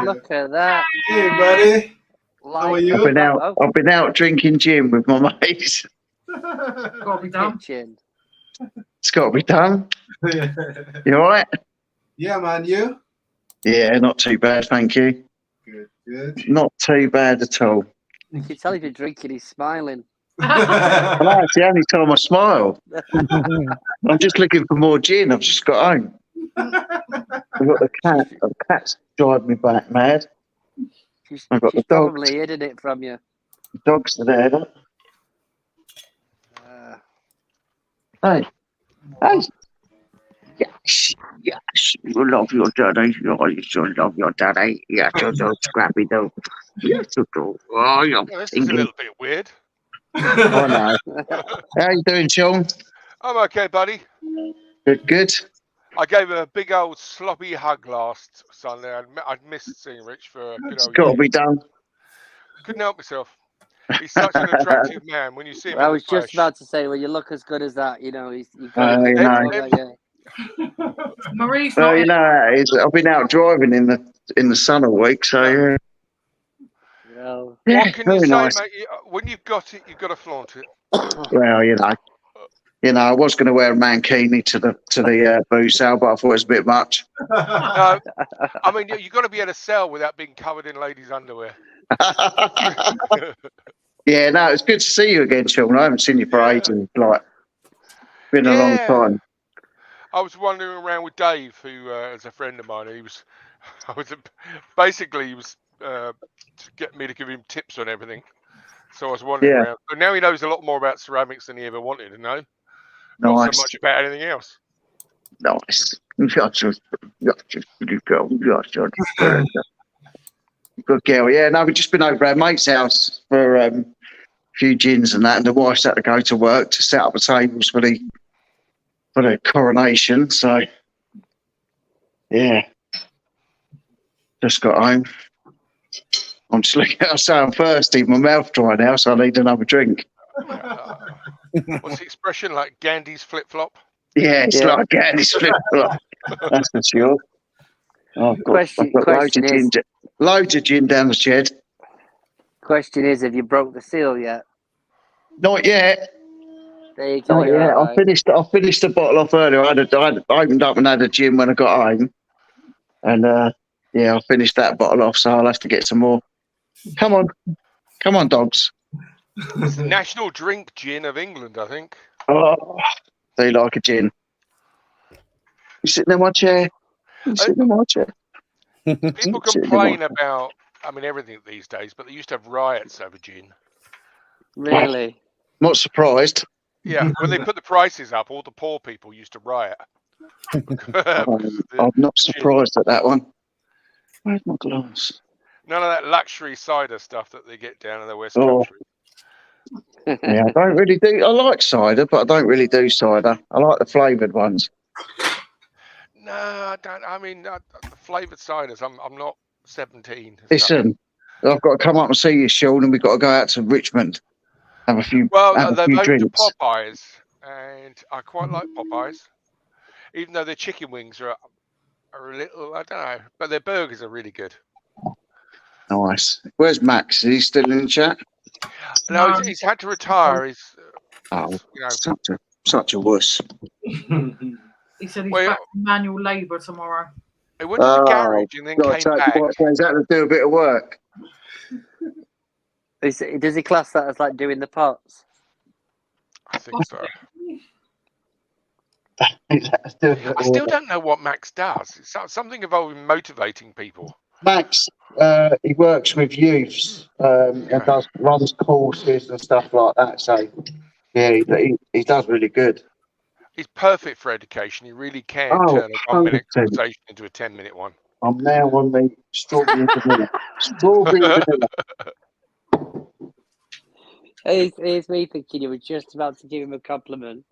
look at that. Hey, buddy. How are you? I've been out drinking gin with my mates. Gotta be done. Kitchen. It's got to be done. Yeah. You all right? Yeah, man. You? Yeah, not too bad, thank you. Good. Not too bad at all. You can tell if you're drinking, he's smiling. Well, it's the only time I smile. I'm just looking for more gin. I've just got home. I've got the cat. The cat's driving me back mad. She's I've got the dogs. probably hidden it from you. The dogs are there. Look. Hey. Yes, you love your daddy. You love your daddy. Yes, you do, Scrappy doo. Yes, you do. Oh, you're Well, this is a thinking. little bit weird. Oh, no. How you doing, Sean? I'm okay, buddy. Good. I gave him a big old sloppy hug last Sunday. I'd missed seeing Rich for a good It's old got to year. be done. Couldn't help myself. He's such an attractive man. When you see him I in was the flesh, just about to say, well, you look as good as that. You know, you've You got know. Marie's Well, not you know how it is. I've been out driving in the sun all week, so yeah. Well, what can you very say, nice. mate? When you've got it, you've got to flaunt it. Well, you know, I was going to wear a mankini to the boot sale, but I thought it was a bit much. No, I mean, you've got to be able to sell without being covered in ladies' underwear. Yeah, no, it's good to see you again, Sean. I haven't seen you for ages. Like, been a long time. I was wandering around with Dave, who is a friend of mine. He was to get me to give him tips on everything. So I was wandering around. But now he knows a lot more about ceramics than he ever wanted to know. Not so much about anything else. Nice. Good girl. Yeah, no, we've just been over at our mate's house for a few gins and that, and the wife's had to go to work to set up the tables for the coronation. So, yeah, just got home. I'm just looking at I'm thirsty. My mouth dry now, so I need another drink. What's the expression? Like Gandhi's flip-flop? Yeah, it's like Gandhi's flip-flop. That's for sure. I've got loads of gin down the shed. Question is, have you broke the seal yet? Not yet. There you go. Not yet. I finished the bottle off earlier. I opened up and had a gin when I got home, and I finished that bottle off. So I'll have to get some more. Come on, dogs. It's the national drink gin of England, I think. Oh, they like a gin. You sitting in my chair? People complain about I mean, everything these days, but they used to have riots over gin. Really? Not surprised. Yeah, when they put the prices up, all the poor people used to riot. Because the I'm not gin. surprised at that one. Where's my glass? None of that luxury cider stuff that they get down in the West Oh. Country. Yeah, I don't really do. I like cider, but I don't really do cider. I like the flavoured ones. No, I don't. I mean, the flavoured ciders. I'm not 17. so- Listen, I've got to come up and see you, Sean, and we've got to go out to Richmond, have a few Well, they've opened drinks. Popeyes, and I quite like Popeyes, even though their chicken wings are a little. I don't know, but their burgers are really good. Nice. Where's Max? Is he still in the chat? No, No. he's had to retire. He's, Oh, you know, such a wuss. He said he's Well, back to manual labour tomorrow. he went to the garage and then God, came so back. he's had to do a bit of work. Does he class that as like doing the pots? I think so. He's had to do a bit of I still work. don't know what Max does. It's something involving motivating people. Max, he works with youths and runs courses and stuff like that. So, yeah, he does really good. He's perfect for education. He really can Oh, turn a 1-minute 100%. conversation into a 10-minute one. I'm now on the strawberry and vanilla. Strawberry and vanilla. Here's me thinking you were just about to give him a compliment.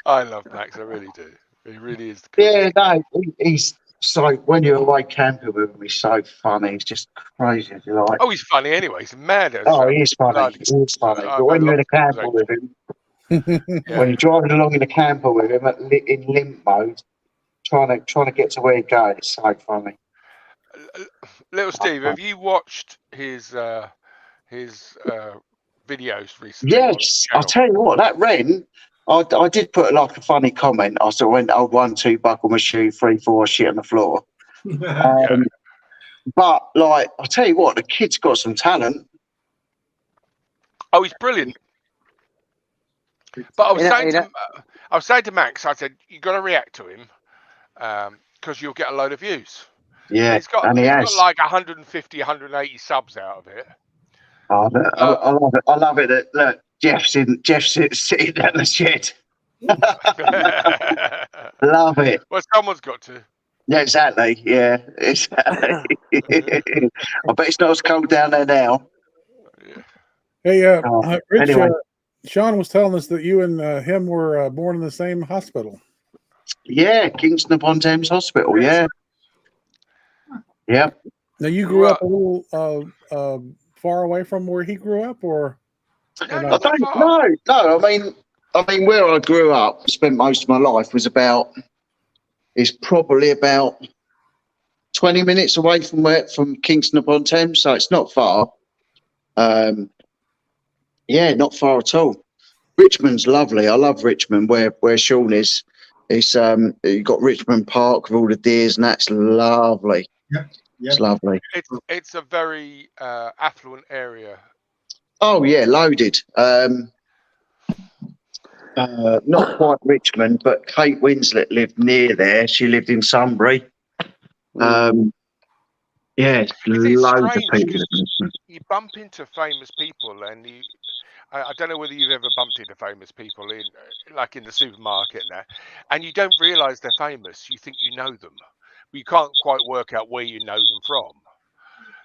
I love Max. I really do. He really is the coolest. Yeah, no, he's so when you're away camping with him, he's so funny. He's just crazy, if you like. Oh, he's funny anyway. He's mad as Oh, he is funny. bloody. He is funny. I've But when had you're in a lots of camper with him, Yeah. when you're driving along in a camper with him in limp mode, trying to get to where you're going, it's so funny. Little Steve, have you watched his videos recently? Yes, I'll tell you what, that Ren, I did put like a funny comment. I sort of went, 1, 2, buckle my shoe, 3, 4, shit on the floor. But like, I'll tell you what, the kid's got some talent. Oh, he's brilliant. But I was saying to Max, I said, you got to react to him because you'll get a load of views. Yeah, he's got like 150, 180 subs out of it. Oh, I love it. I love it that look, Jeff's sitting down the shed. Love it. Well, someone's got to. Yeah, exactly. Yeah, exactly. I bet it's not as cold down there now. Hey, Rich, anyway. Sean was telling us that you and him were born in the same hospital. Yeah, Kingston upon Thames Hospital. Yeah. Yep. Now you grew up a little far away from where he grew up, or? I don't know. No, I mean, where I grew up, spent most of my life was is probably about 20 minutes away from Kingston upon Thames, so it's not far. Yeah, not far at all. Richmond's lovely. I love Richmond, where Sean is. It's you got Richmond Park with all the deers, and that's lovely. Yeah, it's lovely. It's a very affluent area. Oh yeah, loaded. Not quite Richmond, but Kate Winslet lived near there. She lived in Sunbury. Yeah, loads of people. You bump into famous people, and I don't know whether you've ever bumped into famous people in the supermarket and you don't realise they're famous. You think you know them, but you can't quite work out where you know them from.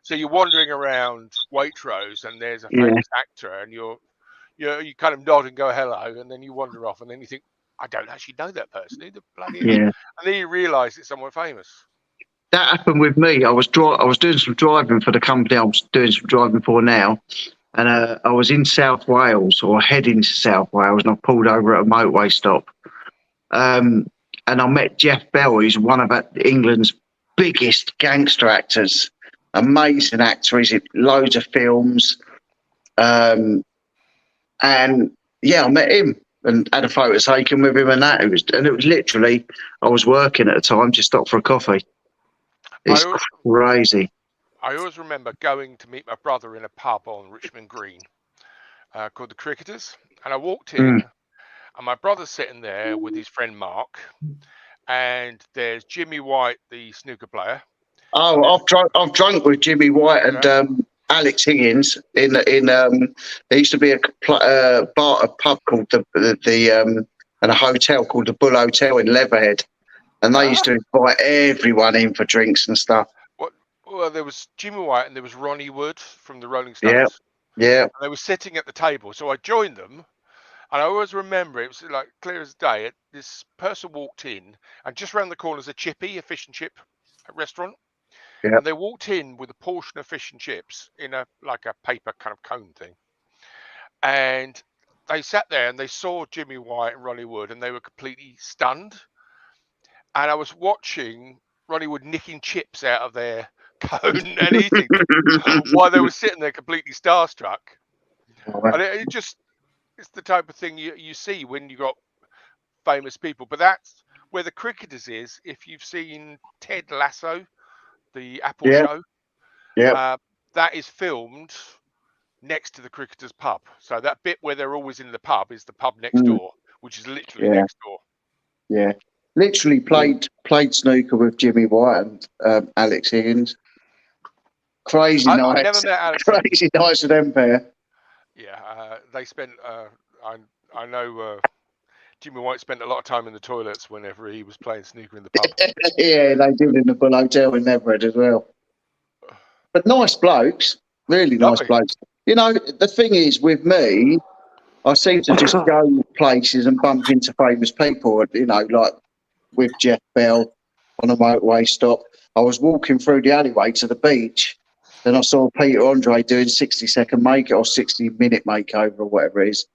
So you're wandering around Waitrose, and there's a famous actor, and you kind of nod and go hello, and then you wander off, and then you think, I don't actually know that person. Who the bloody hell? And then you realise it's someone famous. That happened with me. I was doing some driving for the company I was doing some driving for now, and I was in South Wales, or heading to South Wales, and I pulled over at a motorway stop. And I met Jeff Bell, who's one of England's biggest gangster actors. Amazing actor. He's in loads of films. And yeah, I met him and had a photo taken with him, and it was literally, I was working at the time, just stopped for a coffee. It's crazy. I always remember going to meet my brother in a pub on Richmond Green called the Cricketers, and I walked in, and my brother's sitting there with his friend Mark, and there's Jimmy White, the snooker player, Oh, I've drunk with Jimmy White and Alex Higgins in there used to be a pub called the and a hotel called the Bull Hotel in Leatherhead, and they used to invite everyone in for drinks and stuff. Well, there was Jimmy White and there was Ronnie Wood from the Rolling Yeah, Stones. yeah. And they were sitting at the table, so I joined them. And I always remember it was like clear as day. This person walked in, and just around the corner is a Chippy, a fish and chip restaurant. Yeah. And they walked in with a portion of fish and chips in a paper kind of cone thing. And they sat there and they saw Jimmy White and Ronnie Wood, and they were completely stunned. And I was watching Ronnie Wood nicking chips out of their cone and eating them while they were sitting there completely starstruck. And it's the type of thing you see when you got famous people. But that's where the cricketers is. If you've seen Ted Lasso, the Apple show, that is filmed next to the cricketers' pub. So that bit where they're always in the pub is the pub next door, which is literally next door. Yeah, literally played snooker with Jimmy White and Alex Higgins. Crazy night. I never met Alex. Crazy nights with them pair. Yeah, they spent. I know Jimmy White spent a lot of time in the toilets whenever he was playing snooker in the pub. Yeah, they did in the Bull Hotel in Leatherhead as well. But nice blokes, really nice blokes. You know, the thing is with me, I seem to just go places and bump into famous people. You know, like with Jeff Bell on a motorway stop. I was walking through the alleyway to the beach, and I saw Peter Andre doing 60-second make or 60-minute makeover or whatever it is.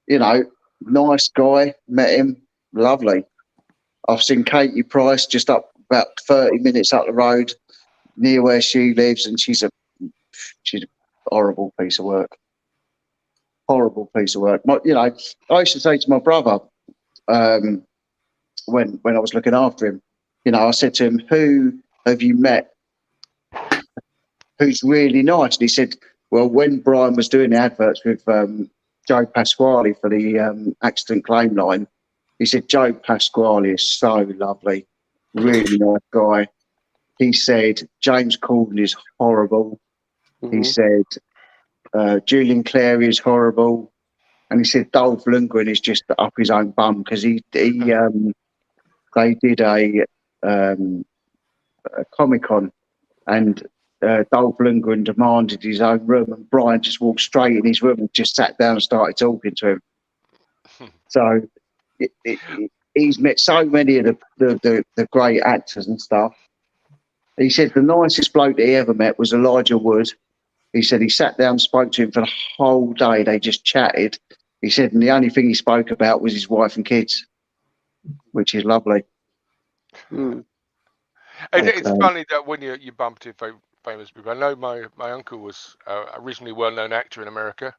You know, nice guy. Met him, lovely. I've seen Katie Price just up about 30 minutes up the road near where she lives, and she's a horrible piece of work. Horrible piece of work. You know, I used to say to my brother when I was looking after him, you know, I said to him, "Who have you met who's really nice?" And he said, "Well, when Brian was doing the adverts with Joe Pasquale for the accident claim line, he said Joe Pasquale is so lovely, really nice guy." He said James Corden is horrible. He said Julian Clary is horrible, and he said Dolph Lundgren is just up his own bum because they did a Comic-Con, and Dolph Lundgren demanded his own room, and Brian just walked straight in his room and just sat down and started talking to him. So he's met so many of the great actors and stuff. He said the nicest bloke that he ever met was Elijah Wood. He said he sat down and spoke to him for the whole day. They just chatted. He said, and the only thing he spoke about was his wife and kids, which is lovely. It's funny that when you bump into famous people. I know my uncle was a reasonably well-known actor in America.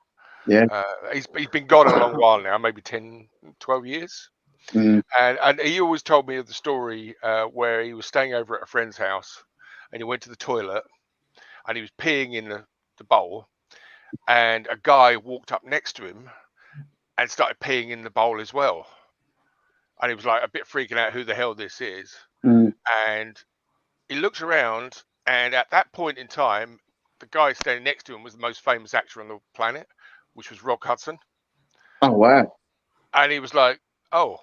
Yeah. He's been gone a long while now, maybe 10, 12 years. And he always told me of the story where he was staying over at a friend's house, and he went to the toilet, and he was peeing in the bowl, and a guy walked up next to him and started peeing in the bowl as well. And he was like a bit freaking out who the hell this is. And he looks around, and at that point in time, the guy standing next to him was the most famous actor on the planet, which was Rock Hudson. Oh, wow. And he was like, oh.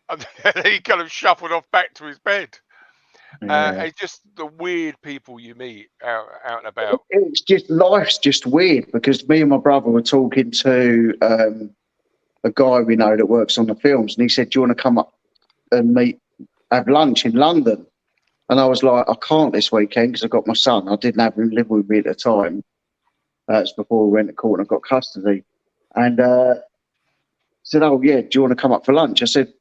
And then he kind of shuffled off back to his bed. It's just the weird people you meet out and about. It's just, life's just weird, because me and my brother were talking to a guy we know that works on the films, and he said, "Do you want to come up and have lunch in London?" And I was like, "I can't this weekend because I've got my son." I didn't have him live with me at the time. That's before we went to court and I got custody. And said, "Oh yeah, do you want to come up for lunch?" I said,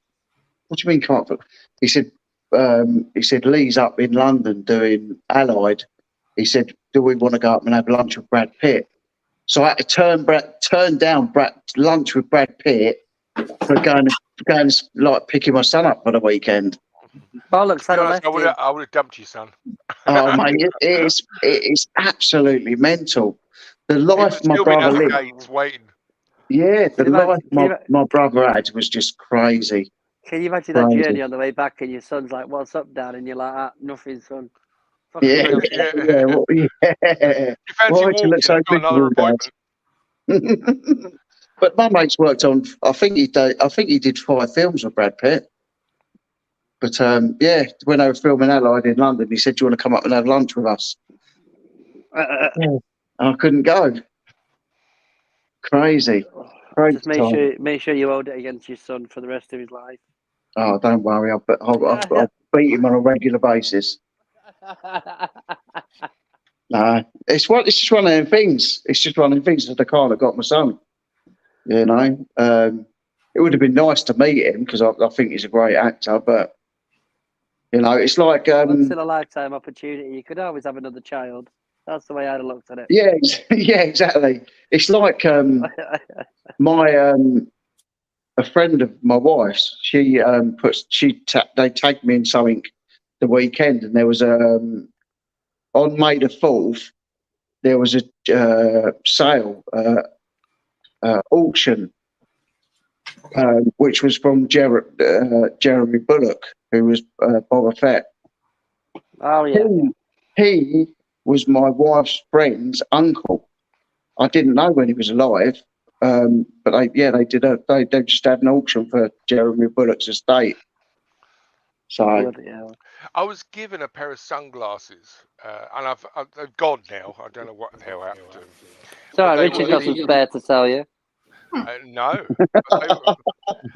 "What do you mean come up for?" He said, "Lee's up in London doing Allied." He said, "Do we want to go up and have lunch with Brad Pitt?" So I had to turn down lunch with Brad Pitt for going like picking my son up for the weekend. Bollocks, I would have dumped you, son. Oh mate, it's absolutely mental. The life my brother lived. Waiting. Yeah, the life my brother had was just crazy. Can you imagine that journey on the way back, and your son's like, "What's up, Dad?" And you're like, "Nothing, son." Fucking Yeah, hell. yeah. You fancy Why do you walking? look so I've got another pickled, appointment. But my mate's worked on. I think he did 5 films with Brad Pitt. But yeah, when they were filming Allied in London, he said, "Do you want to come up and have lunch with us?" And I couldn't go. Crazy Just time. make sure you hold it against your son for the rest of his life. Oh, don't worry. I'll beat him on a regular basis. No, it's just one of them things. It's just one of them things that I kind of got my son. You know, it would have been nice to meet him because I think he's a great actor. But you know, it's like Once in a lifetime opportunity. You could always have another child. That's the way I'd have looked at it. yeah, yeah, exactly. It's like my a friend of my wife's. She they tagged me in something the weekend, and there was on May the 4th. There was a sale, auction, which was from Jeremy Bullock, who was Boba Fett. Oh yeah. He was my wife's friend's uncle. I didn't know when he was alive, but they just had an auction for Jeremy Bullock's estate. So Bloody hell. I was given a pair of sunglasses, and they're gone now. I don't know what the hell happened to them. Sorry, They Richard's were got some spare to sell you. No,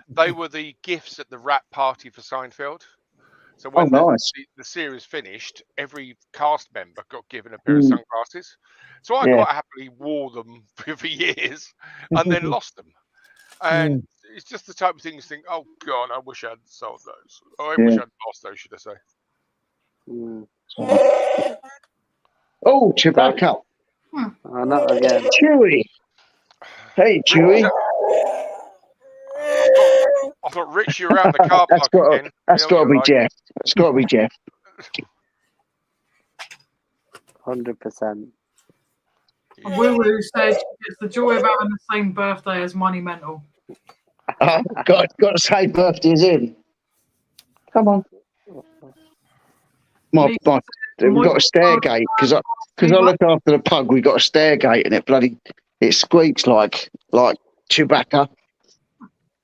they were the gifts at the wrap party for Seinfeld. So when nice. the series finished, every cast member got given a pair of sunglasses. So I quite happily wore them for years and then lost them. And it's just the type of thing you think, oh God, I wish I hadn't sold those. Or I wish I'd lost those, should I say. Oh, Chewbacca. Oh, not again. Chewie. Hey, Chewie. I thought Rich, you're out in the car park again. That's got to be Jeff. That's got to be Jeff. 100%. Woo said it's the joy of having the same birthday as Monumental. Got to say birthday's in. Come on. We've got a stair gate because I look after the pug. We've got a stair gate and it squeaks like Chewbacca.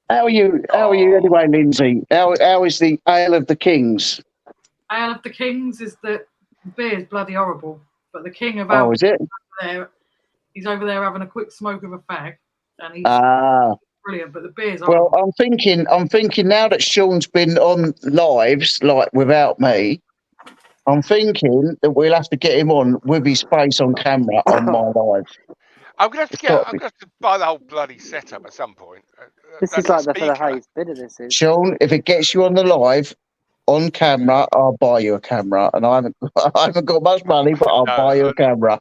How are you anyway, Lindsay? How is the Ale of the Kings? Ale of the Kings is the beer is bloody horrible, but the King of is it? He's over there having a quick smoke of a fag, and he's brilliant. But the beer's horrible. Well, I'm thinking now that Sean's been on lives like without me, I'm thinking that we'll have to get him on with his face on camera on my live. I'm gonna have to buy the whole bloody setup at some point. This is like the highest bid of this. Sean, if it gets you on the live on camera, I'll buy you a camera. And I haven't got much money, but I'll buy you a camera.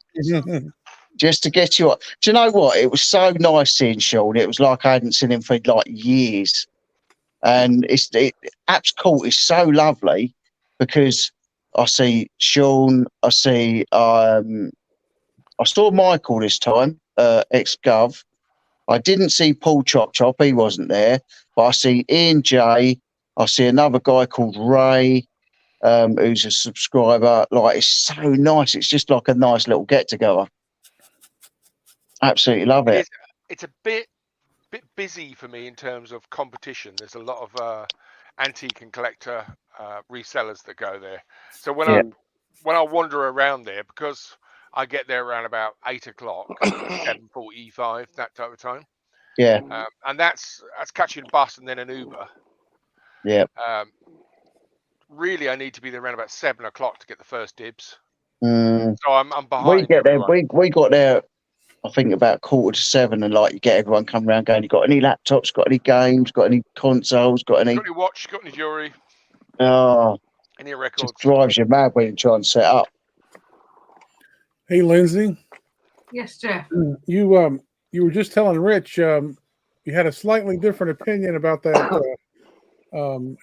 Just to get you on. Do you know what? It was so nice seeing Sean. It was like I hadn't seen him for like years. And Apps Court is so lovely because I see Sean, I saw Michael this time, ex-Gov. I didn't see Paul Chop Chop, he wasn't there. But I see Ian J. I see another guy called Ray, who's a subscriber. Like, it's so nice. It's just like a nice little get-together. Absolutely love it. It's a bit busy for me in terms of competition. There's a lot of antique and collector resellers that go there. So when I wander around there, because I get there around about 8 o'clock, 7:45, that type of time. Yeah. And that's catching a bus and then an Uber. Yeah. Really, I need to be there around about 7 o'clock to get the first dibs. So I'm behind. We get there. We got there, I think, about 6:45, and like you get everyone coming around going, "You got any laptops? Got any games? Got any consoles? Got any watch? Got any jewelry? Any records?" Just drives you mad when you try and set up. Hey, Lindsay. Yes, Jeff. You were just telling Rich you had a slightly different opinion about that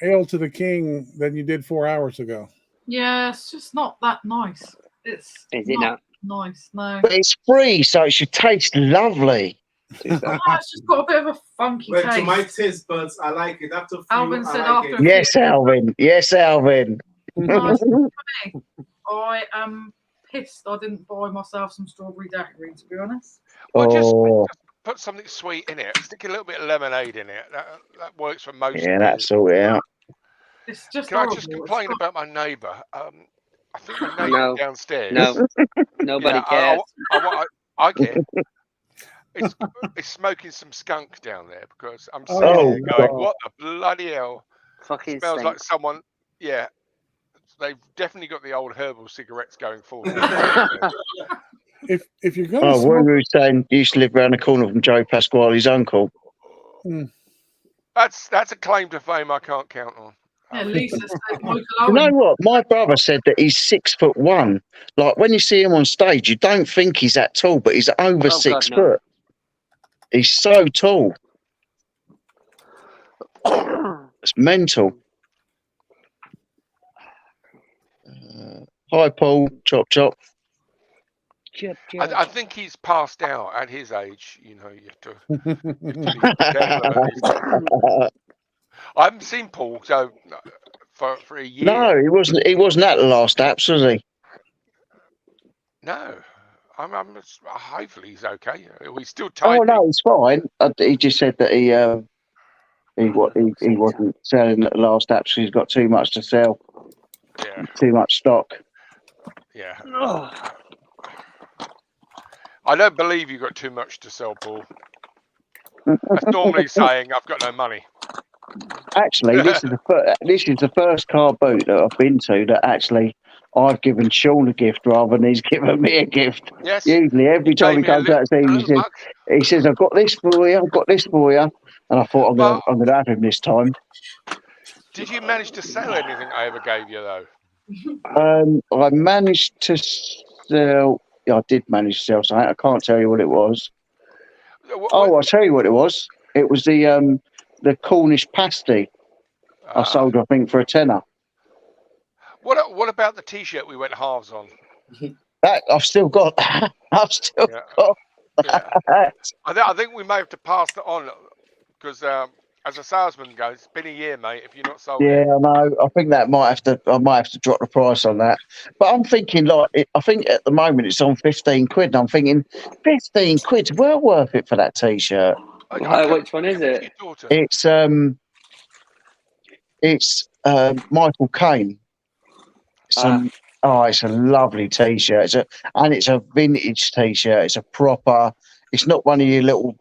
Ale to the King than you did 4 hours ago. Yeah, it's just not that nice. Is it not nice? No. But it's free, so it should taste lovely. It's just got a bit of a funky taste. To my taste buds, I like it. After Alvin said after. Yes, Alvin. Yes, Alvin. No, I am pissed I didn't buy myself some strawberry daiquiri, to be honest. Well, just Oh, put something sweet in it. Stick a little bit of lemonade in it. That works for most yeah, beers. that's all out. It's just Can I horrible. just It's complain got- about my neighbour? I think my neighbour No. downstairs. No, nobody Yeah, cares. I care. It's smoking some skunk down there because I'm Oh, sitting Oh, there going, God. what the bloody hell? Fucking Smells stink. like someone. Yeah, they've definitely got the old herbal cigarettes going forward. If you're gonna Oh, what smoke, were you saying? You used to live around the corner from Joe Pasquale's uncle. That's a claim to fame I can't count on. Yeah, Lisa said Michael You know Owen. what? My brother said that he's 6'1". Like when you see him on stage, you don't think he's that tall, but he's over Oh, 6 God, no. foot. He's so tall. It's mental. Hi, Paul. Chop chop. Chip, I think he's passed out at his age. You know, you have to be careful about these things. I haven't seen Paul for a year. No, he wasn't. He wasn't at the last apps, was he? No, hopefully he's okay. He's still Oh typing. no, it's fine. He just said that he wasn't selling at the last apps because he's got too much to sell, Yeah, too much stock. yeah. Oh, I don't believe you've got too much to sell, Paul. That's normally saying I've got no money. Actually, this is the first car boot that I've been to that actually I've given Sean a gift rather than he's given me a gift. Yes. Usually, every time he Gave me a comes out, he says, "I've got this for you. I've got this for you," and I thought I'm gonna have him this time. Did you manage to sell anything I ever gave you though? I managed to sell. Yeah, I did manage to sell something. I can't tell you what it was. Oh, I'll tell you what it was. It was the Cornish pasty. I sold, I think, for a tenner. What about the T-shirt we went halves on? That I've still got. I've still got. Yeah. That. I think we may have to pass it on because as a salesman goes, it's been a year, mate. If you're not sold Yeah, it. I know. I think I might have to drop the price on that. But I'm thinking I think at the moment it's on 15 quid, and I'm thinking 15 quid's well worth it for that T-shirt. which one is it? It's Michael Caine. It's a lovely T-shirt. It's a vintage T-shirt. It's a proper. It's not one of your little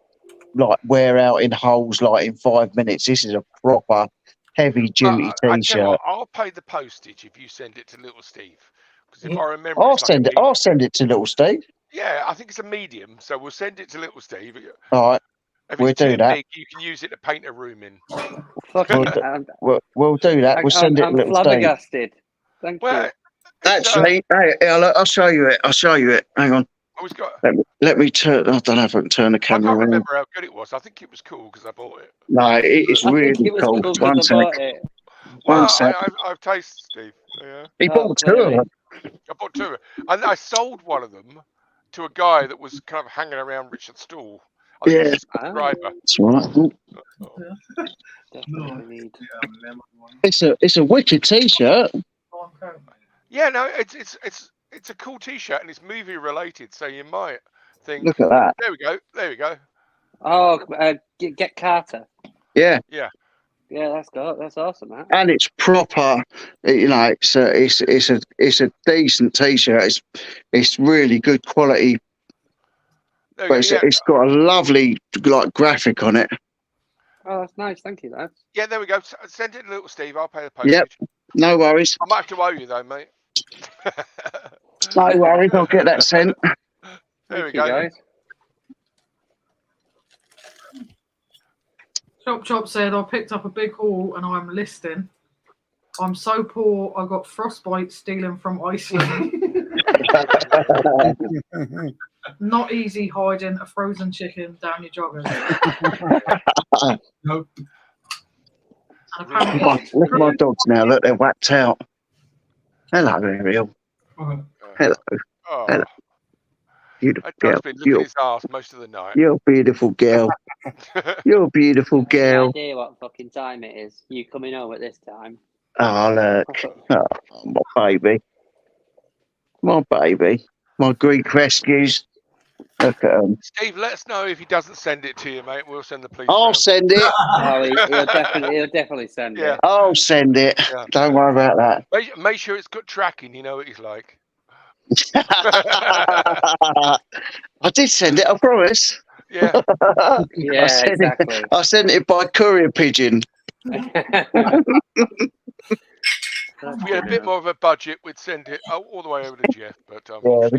like wear out in holes like in 5 minutes. This is a proper heavy duty I tell you T-shirt. what, I'll pay the postage if you send it to Little Steve. Because if I remember, I'll it's like send it to Little Steve. Yeah, I think it's a medium, so we'll send it to Little Steve. All right, If we'll it's do too that. big, you can use it to paint a room in. We'll do that. We'll send it to I'm Little Steve. flabbergasted. Thank Well, you. Actually, I'll show you it. Hang on. Always got. Let me turn. I don't know if I can turn the I camera can't around. remember how good it was. I think it was cool because I bought it. No, it's I really think it was cool. cool One because I sec. bought it. Well, One sec. I've tasted Steve. Yeah. He bought two of clearly. them. I bought two of them. And I sold one of them to a guy that was kind of hanging around Richierichstar. I think he's a subscriber. That's right. Definitely need. It's a wicked T-shirt. Yeah, no, it's a cool T-shirt and it's movie related, so you might think. Look at that. There we go. Oh, get Carter. Yeah. Yeah. Yeah, that's awesome, man. And it's proper. You know, it's a decent T-shirt. It's really good quality. There But we go. Yeah. it's got a lovely like graphic on it. Oh, that's nice. Thank you, lads. Yeah, there we go. Send it to Little Steve. I'll pay the postage. Yep. No worries. I might have to owe you though, mate. No worries. I'll get that sent. There we Thank you, go. guys. Chop said, I picked up a big haul and I'm listing. I'm so poor, I got frostbite stealing from Iceland. Not easy hiding a frozen chicken down your joggers. Nope. And apparently, Look at my dogs now. Look, they're whacked out. Hello, Ariel. Hello. Oh, Hello. Beautiful that dog's girl. been looking his ass most of the night. You're a beautiful girl. You're a beautiful Any girl. idea what fucking time it is? You coming home at this time? Oh, look. Oh, my baby. My baby. My Greek rescues. Look at them. Steve, let us know if he doesn't send it to you, mate. We'll send the police I'll round. send it. Oh, he'll definitely send Yeah. it. I'll send it. Yeah. Don't worry about that. Make sure it's got tracking. You know what he's like. I did send it, I promise. Yeah. Yeah, exactly. I sent it by courier pigeon. If we had a bit more of a budget, we'd send it all the way over to Jeff. But Yeah,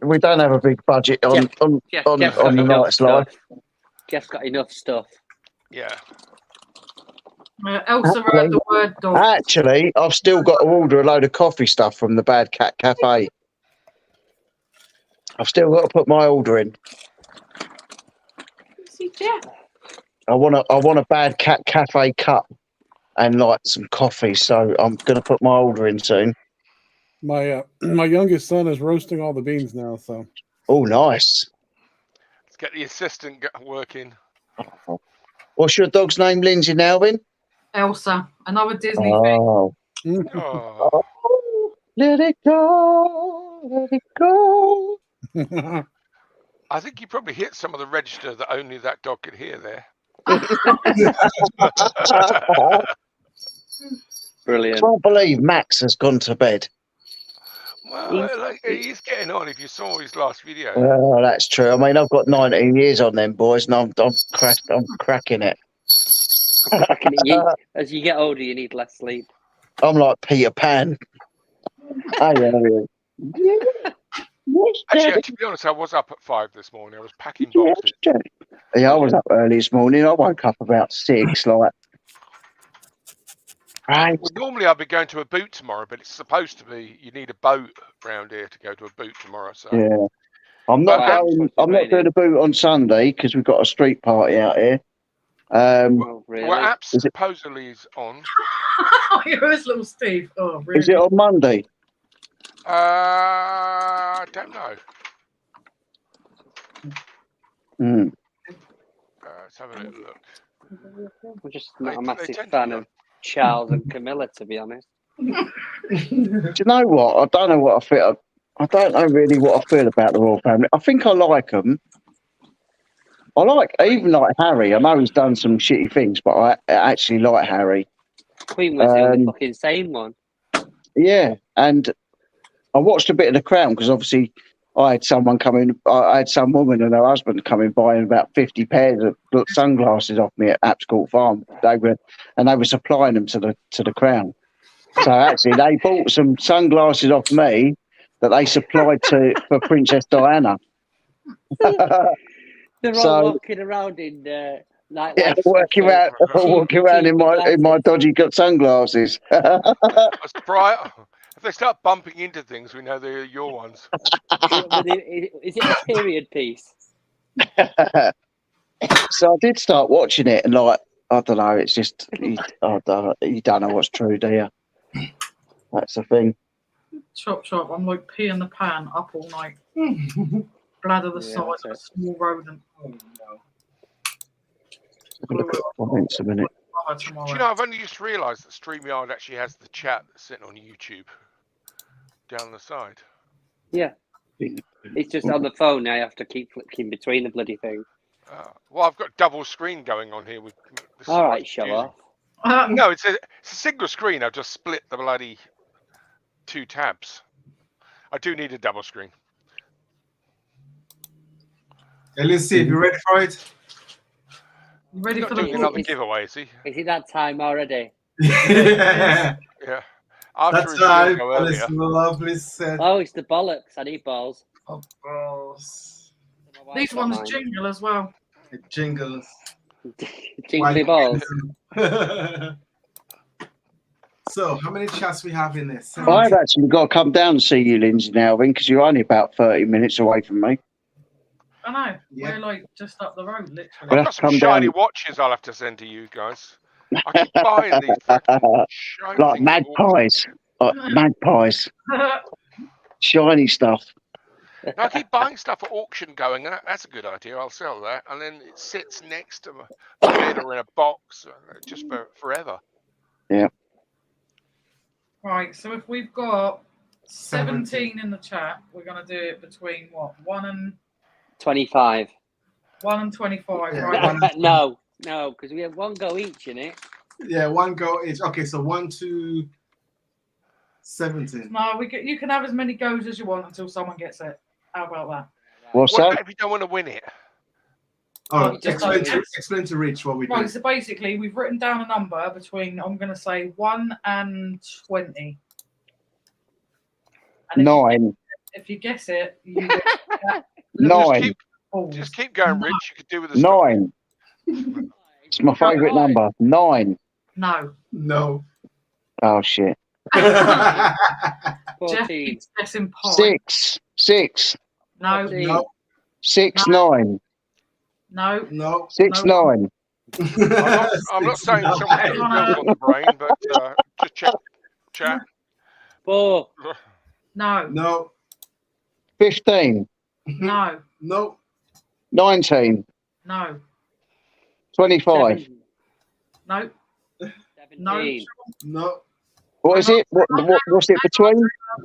we don't have a big budget on Jeff's the got enough night's life. stuff. Jeff's got enough stuff. Yeah. Elsa wrote the word dog. Actually, I've still got to order a load of coffee stuff from the Bad Cat Cafe. I've still got to put my order in. See, Jeff. I want a Bad Cat Cafe cup and like some coffee, so I'm gonna put my order in soon. My youngest son is roasting all the beans now, so. Oh, nice. Let's get the assistant working. What's your dog's name, Lindsay Nalvin? Elsa, another Disney Oh. Oh. Let it go, let it go. I think you probably hit some of the register that only that dog could hear there. Brilliant. Can't believe Max has gone to bed. Well, he's getting on. If you saw his last video. Oh, that's true. I mean, I've got 19 years on them boys, and I'm cracking it. As you get older, you need less sleep. I'm like Peter Pan. Actually, to be honest, I was up at 5 this morning. I was packing boxes. Yeah, I was up early this morning. I woke up about 6. Like, right. Well, normally I'd be going to a boot tomorrow, but it's supposed to be you need a boat around here to go to a boot tomorrow. So Yeah, I'm not going. I'm not doing a boot on Sunday because we've got a street party out here. Oh, really? Well, app supposedly is on. Here's Lil Steve. Oh, really? Is it on Monday? I don't know. Let's have a little look. I'm just not a massive fan of Charles and Camilla, to be honest. Do you know what? I don't know what I feel. I don't know really what I feel about the royal family. I think I like them. I even like Harry. I know he's done some shitty things, but I actually like Harry. Queen was the only fucking sane one. Yeah, and I watched a bit of The Crown because obviously I had some woman and her husband coming buying about 50 pairs of sunglasses off me at Apscourt Farm. They were supplying them to the Crown. So actually, they bought some sunglasses off me that they supplied for Princess Diana. They're all walking around in walking around in my dodgy sunglasses. That's right. If they start bumping into things, we know they're your ones. Is it a period piece? So I did start watching it, and like, I don't know, it's just you don't know what's true, do you? That's the thing. Chop. I'm like pee in the pan up all night. Bladder the size of a small rodent. Oh no. Thanks a minute. Do you know, I've only just realised that StreamYard actually has the chat that's sitting on YouTube down the side. Yeah. It's just on the phone. I have to keep flicking between the bloody thing. Well, I've got double screen going on here with. All right, show off. No, it's a single screen. I've just split the bloody 2 tabs. I do need a double screen. Hey, let's see if you're ready for it. You ready He's for not doing the another giveaway, is he? Is it that time already? Yeah. Yeah. After That's right. go earlier. This lovely set Oh, it's the bollocks. I need balls. of balls. These ones jingle as well. It jingles. Jingly balls. So, how many chats we have in this? I've actually got to come down and see you, Lindsay Nalvin, because you're only about 30 minutes away from me. I know. Yeah. We're like just up the road, literally. I've got some shiny watches I'll have to send to you guys. I keep buying these fucking shiny like things. magpies. Shiny stuff. No, I keep buying stuff at auction going, and that's a good idea. I'll sell that. And then it sits next to my bed or in a box just for forever. Yeah. Right, so if we've got 17 in the chat. We're going to do it between what? 1 and 25. 1 and 25. Yeah, Right. one- No, because we have one go each in it. Yeah, one go each. Okay, so 1 to 17. No, you can have as many goes as you want until someone gets it. How about that? What's What that? about if you don't want to win it? Oh, Just explain to Rich what we do. Right, so basically, we've written down a number between, I'm going to say 1 and 20. And 9. if you guess it, you get that Just 9. keep, balls. just keep going, Rich. You could do with a 9. It's my favourite number. 9. No. No. Oh shit. Jeff 14. keeps guessing pie. 6. 6. No. 14. No. 6 No. 9. No. No. 6 No. 9. I'm not saying someone gets milk on the brain, but just check chat. 4. No. No. 15. No. No. 19. No. 25. 7. No. 17. No. What is it? What's it between?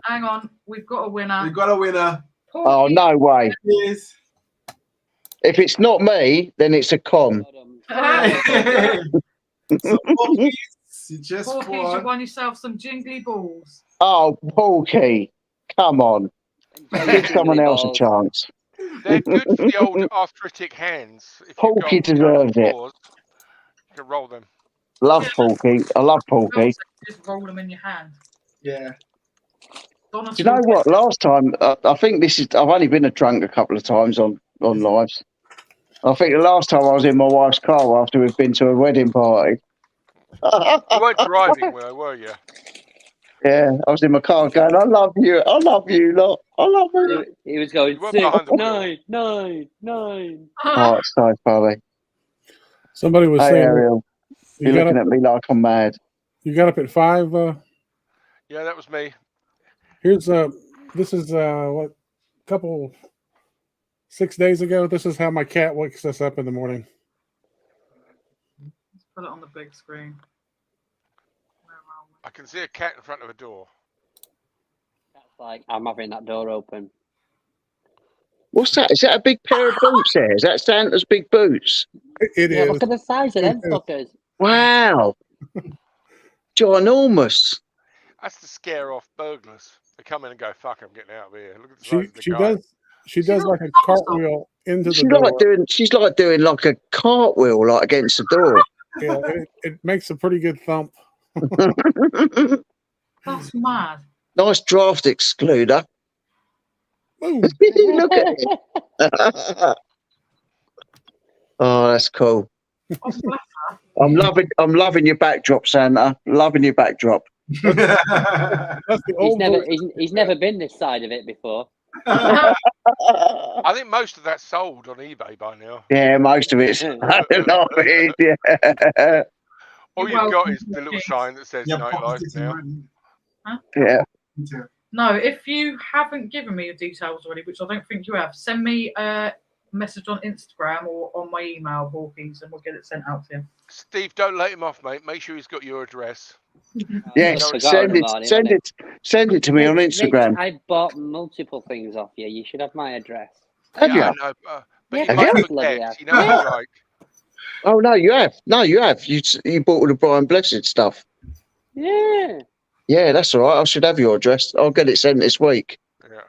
Hang on. We've got a winner. We got a winner. Oh, no way. Yes. If it's not me, then it's a con. So Porky, you just Porky, you won. won yourself some jingly balls. Oh, Porky. Come on. Give someone else a chance. They're good for the old arthritic hands. If you've Porky got deserves it. claws, you can roll them. Love Porky. I love Porky. Just roll them in your hand. Yeah. Do you know what? Last time, I think this is. I've only been a drunk a couple of times on lives. I think the last time I was in my wife's car after we'd been to a wedding party. You weren't driving, were you? Yeah, I was in my car going, I love you, lot. I love you. He was going You weren't 6, behind the wheel. 9, 9, 9. Oh, it's so funny. Somebody was Hey, saying Ariel, you you're got looking up, at me like I'm mad. you got up at 5. Yeah, that was me. Here's this is what couple 6 days ago. This is how my cat wakes us up in the morning. Let's put it on the big screen. Where are we? I can see a cat in front of a door. That's like, I'm having that door open. What's that? Is that a big pair of boots there? Is that Santa's big boots? It Yeah, is. look at the size of them It is. fuckers. Wow. Ginormous. That's to scare off burglars. They come in and go, "Fuck, I'm getting out of here." Look at the She size of the she guy. does like a cartwheel into the She's door. like doing like a cartwheel like against the door. Yeah, it makes a pretty good thump. That's mad. Nice draft excluder. Boom. Look at it. Oh, that's cool. Oh, bless her. I'm loving your backdrop, Santa. Loving your backdrop. That's the old version. He's never been this side of it before. I think most of that's sold on eBay by now. Yeah, most of it's yeah. All you've got is the little sign that says Yeah, nightlife now. Yeah. No, if you haven't given me your details already, which I don't think you have, send me a message on Instagram or on my email, Hawkins, and we'll get it sent out to him. Steve, don't let him off, mate. Make sure he's got your address. Yes, send it to me on Instagram. Rich, I bought multiple things off you. You should have my address. Have Yeah, I you? know, but Yeah, you might have you? forget. You know what it's like. Oh no, you have. No, you have. You bought all the Brian Blessed stuff. Yeah. Yeah, that's all right. I should have your address. I'll get it sent this week. Yeah.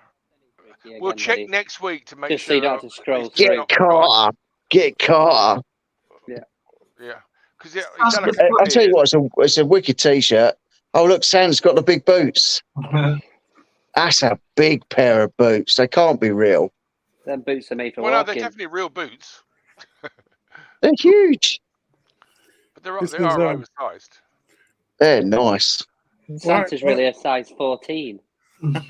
Yeah, We'll again, check buddy. next week to make Just so sure. you don't have to scroll he's through. Get not forgotten. Carter. Get Carter. Yeah, because he's done a I'll tell you what, it's a wicked T-shirt. Oh look, Sam's got the big boots. That's a big pair of boots. They can't be real. Them boots are made for Well, no, they're walking. definitely real boots, They're huge. but they This are is, oversized. They're nice. Santa's really a size 14. I've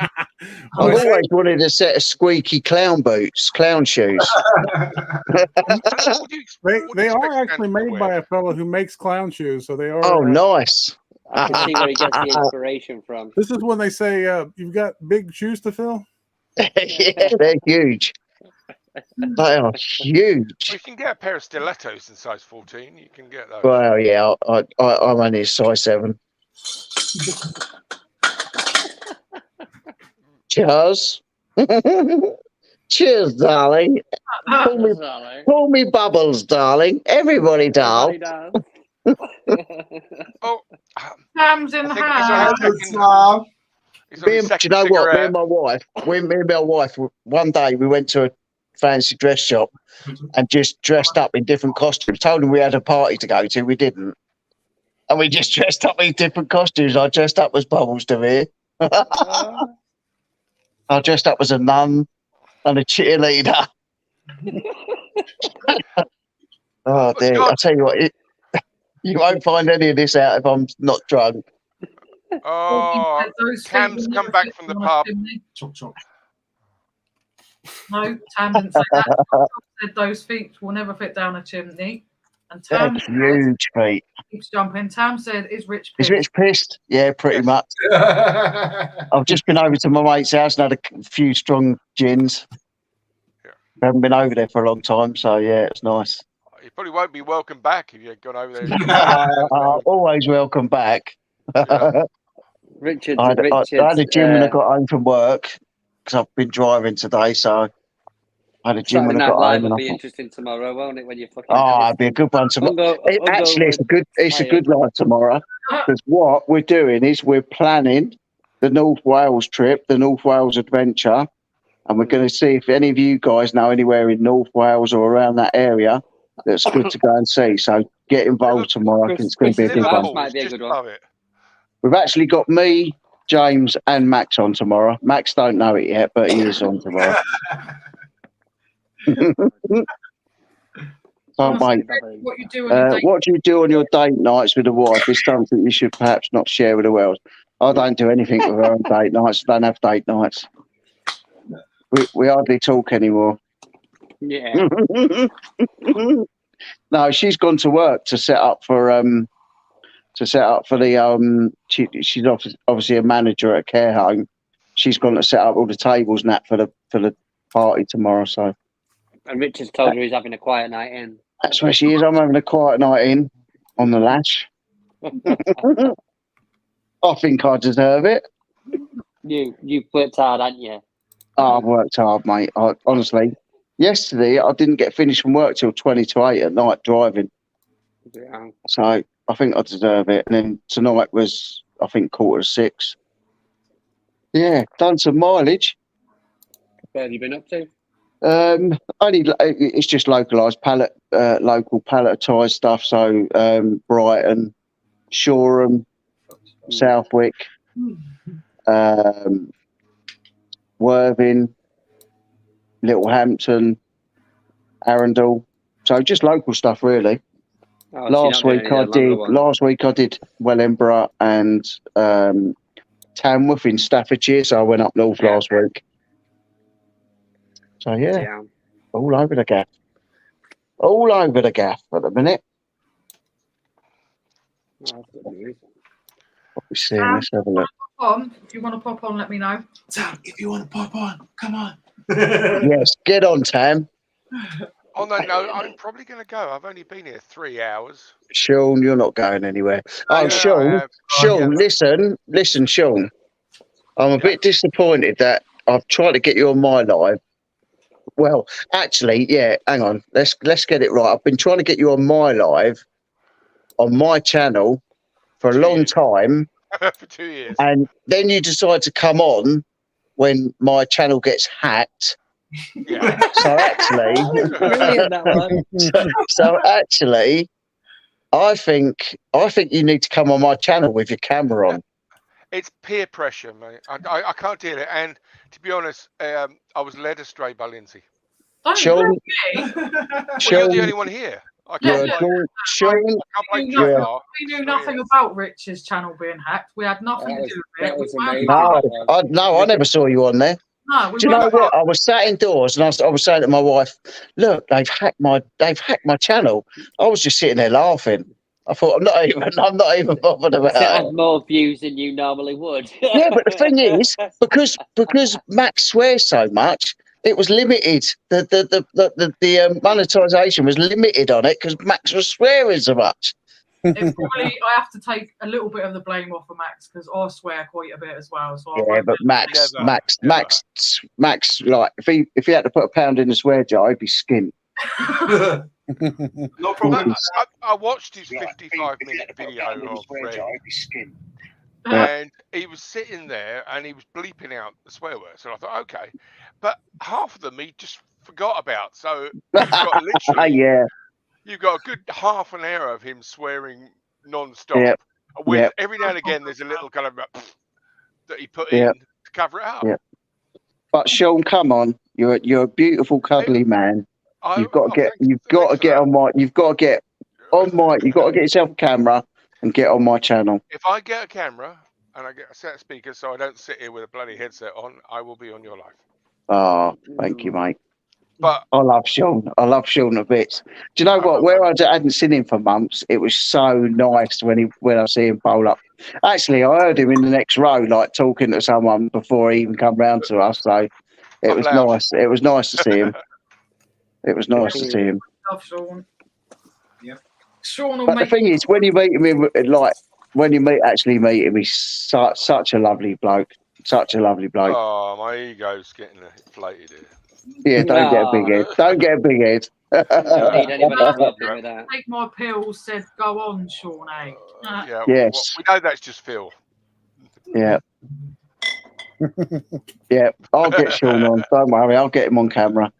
always wanted a set of squeaky clown boots, clown shoes. They are actually made by a fellow who makes clown shoes, so they are. Oh, nice. I can see where he gets the inspiration from. This is when they say you've got big shoes to fill. Yeah, they're huge. They are huge. Well, you can get a pair of stilettos in size 14. You can get those. Well, yeah, I'm only a size 7. Cheers. Cheers, darling. Call me Bubbles, darling. Everybody, darling. Oh, Sam's in I the think he's on house. his second. He's on his Do second you know what? Me cigarette. and my wife, one day we went to a fancy dress shop and just dressed up in different costumes. Told them we had a party to go to. We didn't. And we just dressed up in different costumes. I dressed up as Bubbles to me. I dressed up as a nun and a cheerleader. Oh, dear. I'll tell you what, you won't find any of this out if I'm not drunk. Oh, Tam's come back from the pub. Chop, chop. No, Tam didn't say that. Tom said those feet will never fit down a chimney. And Tam That's huge, feet. keeps jumping. Tam said, "Is Rich Is pissed?" Rich pissed? Yeah, pretty much. I've just been over to my mate's house and had a few strong gins. Yeah. I haven't been over there for a long time, so yeah, it's nice. You probably won't be welcome back if you'd gone over there. Always welcome back. Yeah. Richard. I had a gym when I got home from work because I've been driving today, so I had a gym when I got Live home. will be interesting tomorrow, won't it? When you fucking. It'd be a good one tomorrow. Actually, it's a good night tomorrow because what we're doing is we're planning the North Wales trip, the North Wales adventure, and we're going to see if any of you guys know anywhere in North Wales or around that area that's good to go and see. So get involved tomorrow. I think it's going to be a good one. Might be a good one. Love it. We've actually got me, James, and Max on tomorrow. Max don't know it yet, but he is on tomorrow. Mate, What you do on your date? what do you do on your date nights with the wife is something you should perhaps not share with the world. I don't do anything with her on date nights. I don't have date nights. We hardly talk anymore. Yeah. No, she's gone to work to set up for the she's obviously a manager at a care home. She's gone to set up all the tables and that for the party tomorrow. So. And Richard's told her he's having a quiet night in. That's where she is. I'm having a quiet night in on the lash. I think I deserve it. You've worked hard, haven't you? Oh, I've worked hard, mate. Honestly, yesterday I didn't get finished from work till 20 to 8 at night driving. Yeah. So I think I deserve it. And then tonight was, I think, 5:45. Yeah, done some mileage. What have you been up to? Only it's just localised local palletised stuff. So Brighton, Shoreham, Southwick, Worthing, Littlehampton, Arundel. So just local stuff, really. Oh, Last week I did Wellingborough and Tamworth in Staffordshire. So I went up north last week. So yeah, all over the gaff. All over the gaff at the minute. Oh, What we seeing? Let's have a look. If you want to pop on, let me know. Tam, if you want to pop on, come on. Yes, get on, Tam. On that note, I'm probably going to go. I've only been here 3 hours. Sean, you're not going anywhere. Oh, Yeah, Sean, listen, Sean. I'm a bit disappointed that I've tried to get you on my live. Well, actually, yeah, hang on. Let's get it right. I've been trying to get you on my live on my channel for a long time. For 2 years. And then you decide to come on when my channel gets hacked. Yeah. So actually, brilliant, that one. so actually, I think you need to come on my channel with your camera on. It's peer pressure, mate. I can't deal it. And to be honest, I was led astray by Lindsay. Sean, Well, you're the only one here. I can't Sean, We knew nothing about Rich's channel being hacked. We had nothing to do with it. No, I never saw you on there. No, Do you know what? I was sat indoors and I was saying to my wife, "Look, they've hacked my channel." I was just sitting there laughing. I thought, I'm not even bothered about it. It had more views than you normally would. Yeah, but the thing is, because Max swears so much, it was limited. The monetization was limited on it because Max was swearing so much. It probably I have to take a little bit of the blame off of Max because I swear quite a bit as well. So I Yeah, won't but Max, Never, Max, never. Max, like if he had to put a pound in the swear jar, he'd be skint. No problem. I watched his 55-minute video of Red, Yeah. and he was sitting there and he was bleeping out the swear words. And I thought, okay, but half of them he just forgot about. So you've got literally, Yeah, you've got a good half an hour of him swearing non-stop. Yep. With Yep. every now and again, there's a little kind of that he put Yep. in to cover it up. Yep. But Sean, come on, you're a beautiful, cuddly man. You've got to get on my. You've got to get on my. You've got to get yourself a camera and get on my channel. If I get a camera and I get a set of speakers, so I don't sit here with a bloody headset on, I will be on your live. Oh, thank you, mate. But I love Sean. I love Sean a bit. Do you know what? Where I hadn't seen him for months, it was so nice when I see him bowl up. Actually, I heard him in the next row, like talking to someone before he even come round to us. So it was loud. nice. It was nice to see him. It was nice to see him. Love Sean. Yeah. Sean will But the make thing is, when you meet him, when you actually meet him, he's such a lovely bloke. Such a lovely bloke. Oh, my ego's getting inflated here. Yeah, don't get a big head. Don't get a big head. Don't need anybody to help him with that. take my pills. Said go on, Sean. Yeah. Yes. We know that's just Phil. Yeah. Yeah, I'll get Sean on. Don't worry, I'll get him on camera.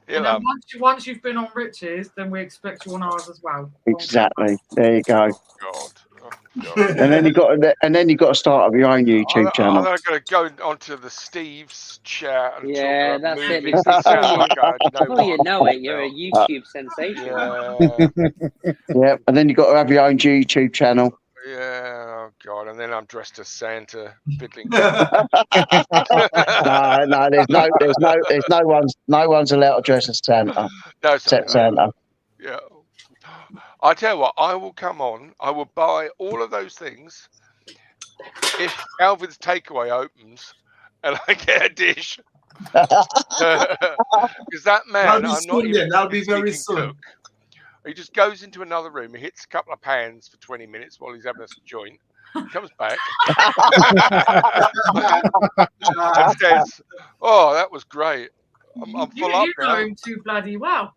And then once you've been on Rich's, then we expect you on ours as well. Exactly. There you go. God. And then you got to start up your own YouTube channel. I'm going to go onto the Steve's chat and Yeah, talk that's about it. movies. Before you know it, you're a YouTube sensation. Yeah. Yeah, and then you got to have your own YouTube channel. Yeah, oh God, and then I'm dressed as Santa, fiddling. No, no one's allowed to dress as Santa. No, Except Santa. Yeah. I tell you what, I will come on. I will buy all of those things if Alvin's Takeaway opens and I get a dish. Because that man, I'm not even. That'll be very soon. Cook. He just goes into another room. He hits a couple of pans for 20 minutes while he's having a joint. Comes back and says, "Oh, that was great. I'm full up now." You know him too bloody well.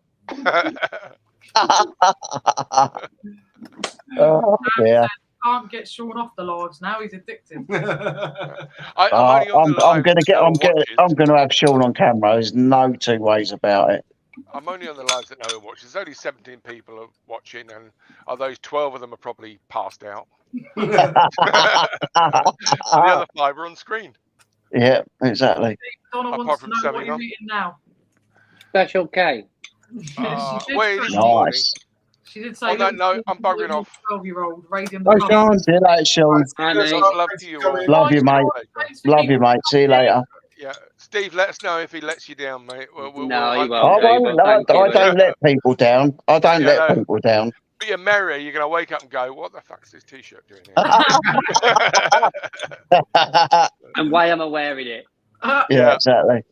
Oh, yeah. Can't get Sean off the lives now. He's addicted. I'm going to have Sean on camera. There's no two ways about it. I'm only on the lives that no one watches. There's only 17 people are watching, and of those, 12 of them are probably passed out. The other 5 are on screen. Yeah, exactly. Donna wants to know what you're eating now. Special K. Nice. She did say. On that note, I'm buggering off. 12-year-old raiding Bye, Sean. See you later, Sean. Love to you all. Love you, mate. Love you, mate. See you later. Yeah, Steve, let us know if he lets you down, mate. No, he won't. I don't let people down. I don't let people down. But you're merry, you're going to wake up and go, what the fuck's this T-shirt doing here? And why am I wearing it? Yeah, exactly.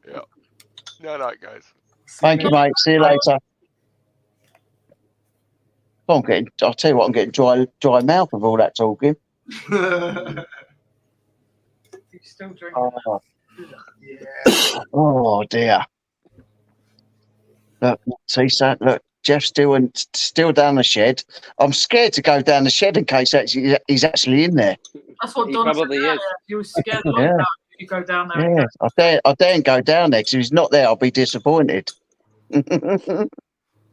Yeah. No, guys. Thank you, mate. See you later. I'll tell you what, I'm getting dry mouth with all that talking. You still drinking? Oh dear. Look, see, so look, Jeff's still down the shed. I'm scared to go down the shed in case he's actually in there. That's what He Don probably said. is. You were scared like that if you go down there. Yeah, I daren't go down there because if he's not there, I'll be disappointed.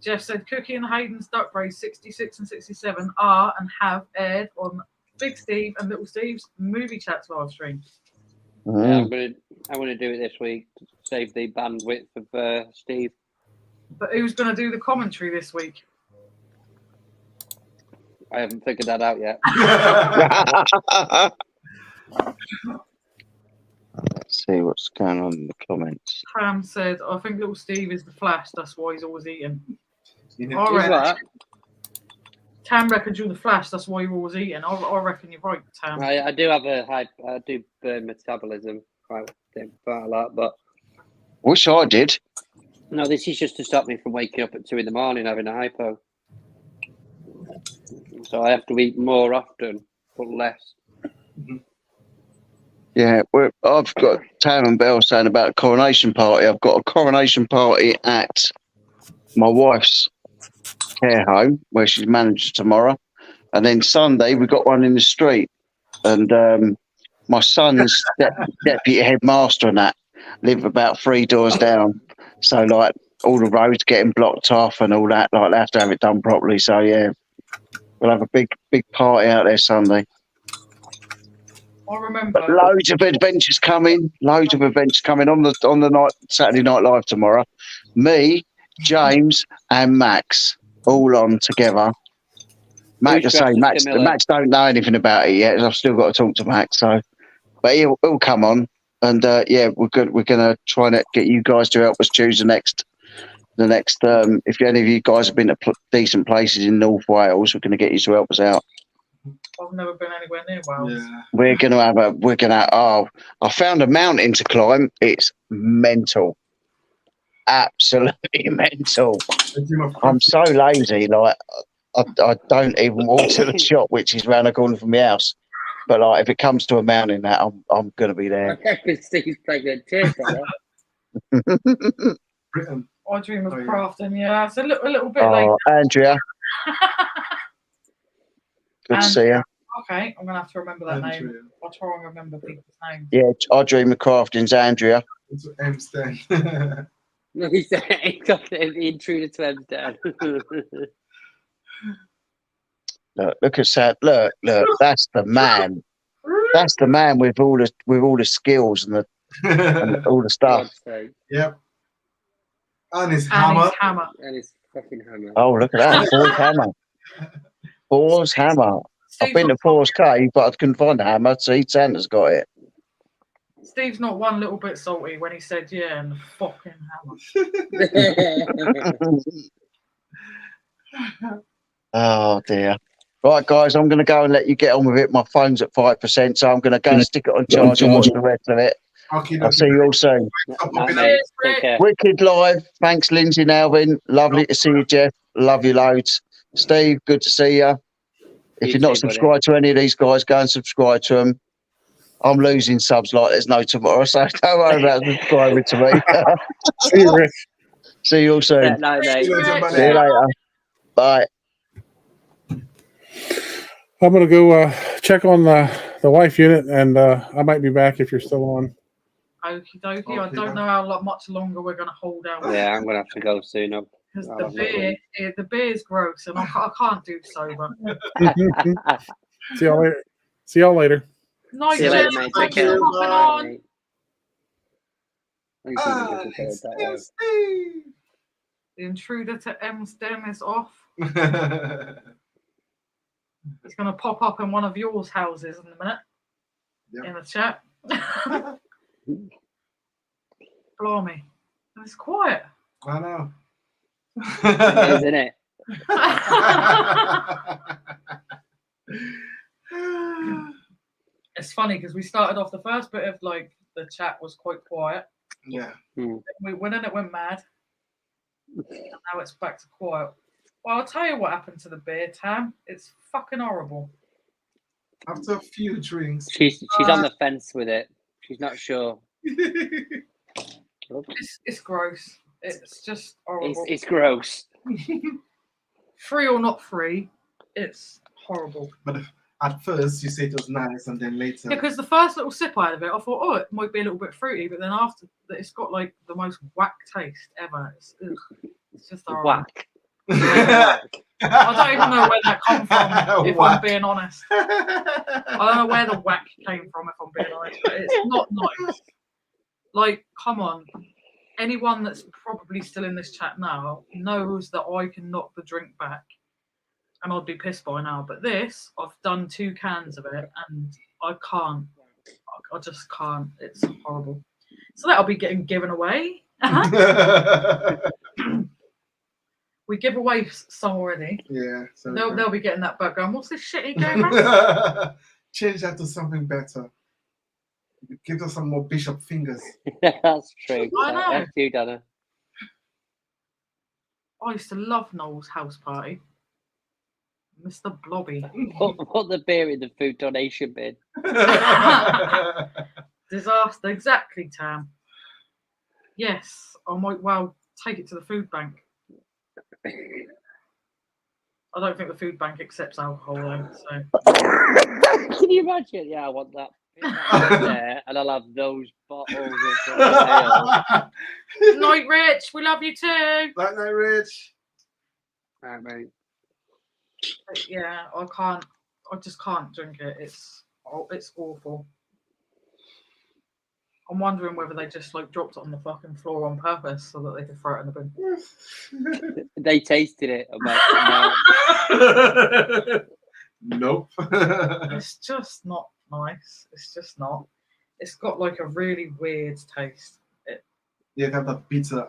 Jeff said Cookie and Hayden's Duck Race 66 and 67 are and have aired on Big Steve and Little Steve's Movie Chats live stream. Yeah, I'm gonna do it this week to save the bandwidth of Steve. But who's going to do the commentary this week? I haven't figured that out yet. Let's see what's going on in the comments. Cam said, I think Little Steve is the Flash, that's why he's always eating. Is that? Cam reckons you're the Flash, that's why you're always eating. I reckon you're right, Cam. I do have I do burn metabolism quite a lot, but Wish I did. no, this is just to stop me from waking up at 2 a.m. having a hypo. So I have to eat more often, but less. Yeah, I've got Tam and Bell saying about a coronation party. I've got a coronation party at my wife's care home where she's manager tomorrow, and then Sunday we've got one in the street. And my son's deputy headmaster and that live about 3 doors down, so like all the roads getting blocked off and all that. Like they have to have it done properly. So yeah, we'll have a big party out there Sunday. I remember. But loads of adventures coming. Loads of adventures coming on the night Saturday Night Live tomorrow. Me, James, and Max all on together. Max, Who's I say dressed as Max. Camilla? Max don't know anything about it yet. I've still got to talk to Max. So, but he'll come on, and yeah, we're gonna try and get you guys to help us choose the next. If any of you guys have been to decent places in North Wales, we're gonna get you to help us out. I've never been anywhere near Wales. Yeah. I found a mountain to climb. It's mental. Absolutely mental. I'm so lazy, like I don't even walk to the shop, which is round the corner from my house. But like if it comes to a mountain that I'm gonna be there. Steve's pregnant too, brother. Britain. I dream of Oh, yeah. crafting, yeah. It's a little bit like Andrea, good to see you. okay, I'm gonna have to remember that name. Andrea. I'll try and remember people's names. Yeah, I dream of crafting's Andrea. It's Amsden. No, he got the intruder to Amsterdam. Look at that. Look, that's the man. That's the man with all the skills and all the stuff. Yep. And his And hammer. his hammer. And his fucking hammer. Oh, look at that. Thor's hammer. Thor's hammer. I've been to Thor's cave, but I couldn't find the hammer. See, Santa's got it. Steve's not one little bit salty when he said, yeah, and the fucking hammer. Oh, dear. Right, guys, I'm going to go and let you get on with it. My phone's at 5%, so I'm going to go and stick it on charge and watch the rest of it. Okay, I'll see you all soon. Night, mate. Take care. Wicked live. Thanks, Lindsay and Alvin. Lovely to see you, Jeff. Love you loads. Steve, good to see you. If you're not subscribed to any of these guys, go and subscribe to them. I'm losing subs like there's no tomorrow, so don't worry about subscribing to me. See you, Rick. See you all soon. Night, mate. See you later. Bye. I'm gonna go check on the wife unit, and I might be back if you're still on. Okie dokie. I don't know how much longer we're gonna hold out. Yeah, I'm gonna have to go soon. Because the beer's gross, and I can't do sober. See y'all later. See y'all later. Nice, See you later, mate. Take care. On. The intruder to Amsterdam is off. It's going to pop up in one of yours houses in a minute. Yep. In the chat. Blimey. It's quiet. I know. Isn't it? It's funny because we started off the first bit of like the chat was quite quiet. Yeah. We went in, it went mad. And now it's back to quiet. Well, I'll tell you what happened to the beer, Tam. It's fucking horrible. After a few drinks. She's on the fence with it. She's not sure. It's gross. It's just horrible. It's gross. Free or not free, it's horrible. But at first you say it was nice, and then later. Yeah, because the first little sip out of it, I thought, oh, it might be a little bit fruity, but then after that, it's got like the most whack taste ever. It's just horrible. Whack. I don't even know where that come from, if I'm being honest. I don't know where the whack came from, if I'm being honest, but it's not nice. Like, come on. Anyone that's probably still in this chat now knows that I can knock the drink back, and I'd be pissed by now. But this, I've done 2 cans of it, and I can't. I just can't. It's horrible. So that'll be getting given away. We give away some already. Yeah. So they'll be getting that back going, what's this shitty game? Change that to something better. Give us some more bishop fingers. That's true. I know. That's you, Donna. I used to love Noel's house party. Mr. Blobby. Put the beer in the food donation bin. Disaster, exactly, Tam. Yes, I might well take it to the food bank. I don't think the food bank accepts alcohol though, so. Can you imagine? Yeah, I want that. There, and I'll have those bottles of ale. Night, Rich. We love you too. Night, night, Rich. Right, mate. Yeah, I can't. I just can't drink it. It's awful. I'm wondering whether they just like dropped it on the fucking floor on purpose so that they could throw it in the bin. They tasted it. I'm like, no. Nope. It's just not nice. It's just not. It's got like a really weird taste. You got that bitter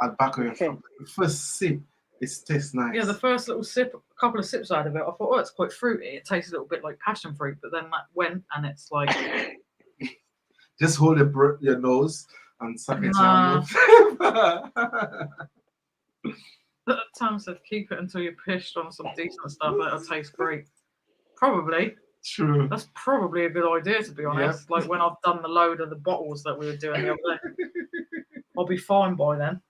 at back of your throat. The first sip, it tastes nice. Yeah, the first little sip, a couple of sips out of it, I thought, oh, it's quite fruity. It tastes a little bit like passion fruit, but then that went and it's like. Just hold your nose and suck it down. Tam said, keep it until you're pished on some decent stuff. That'll taste great. Probably. True. That's probably a good idea, to be honest. Like when I've done the load of the bottles that we were doing the other day. I'll be fine by then.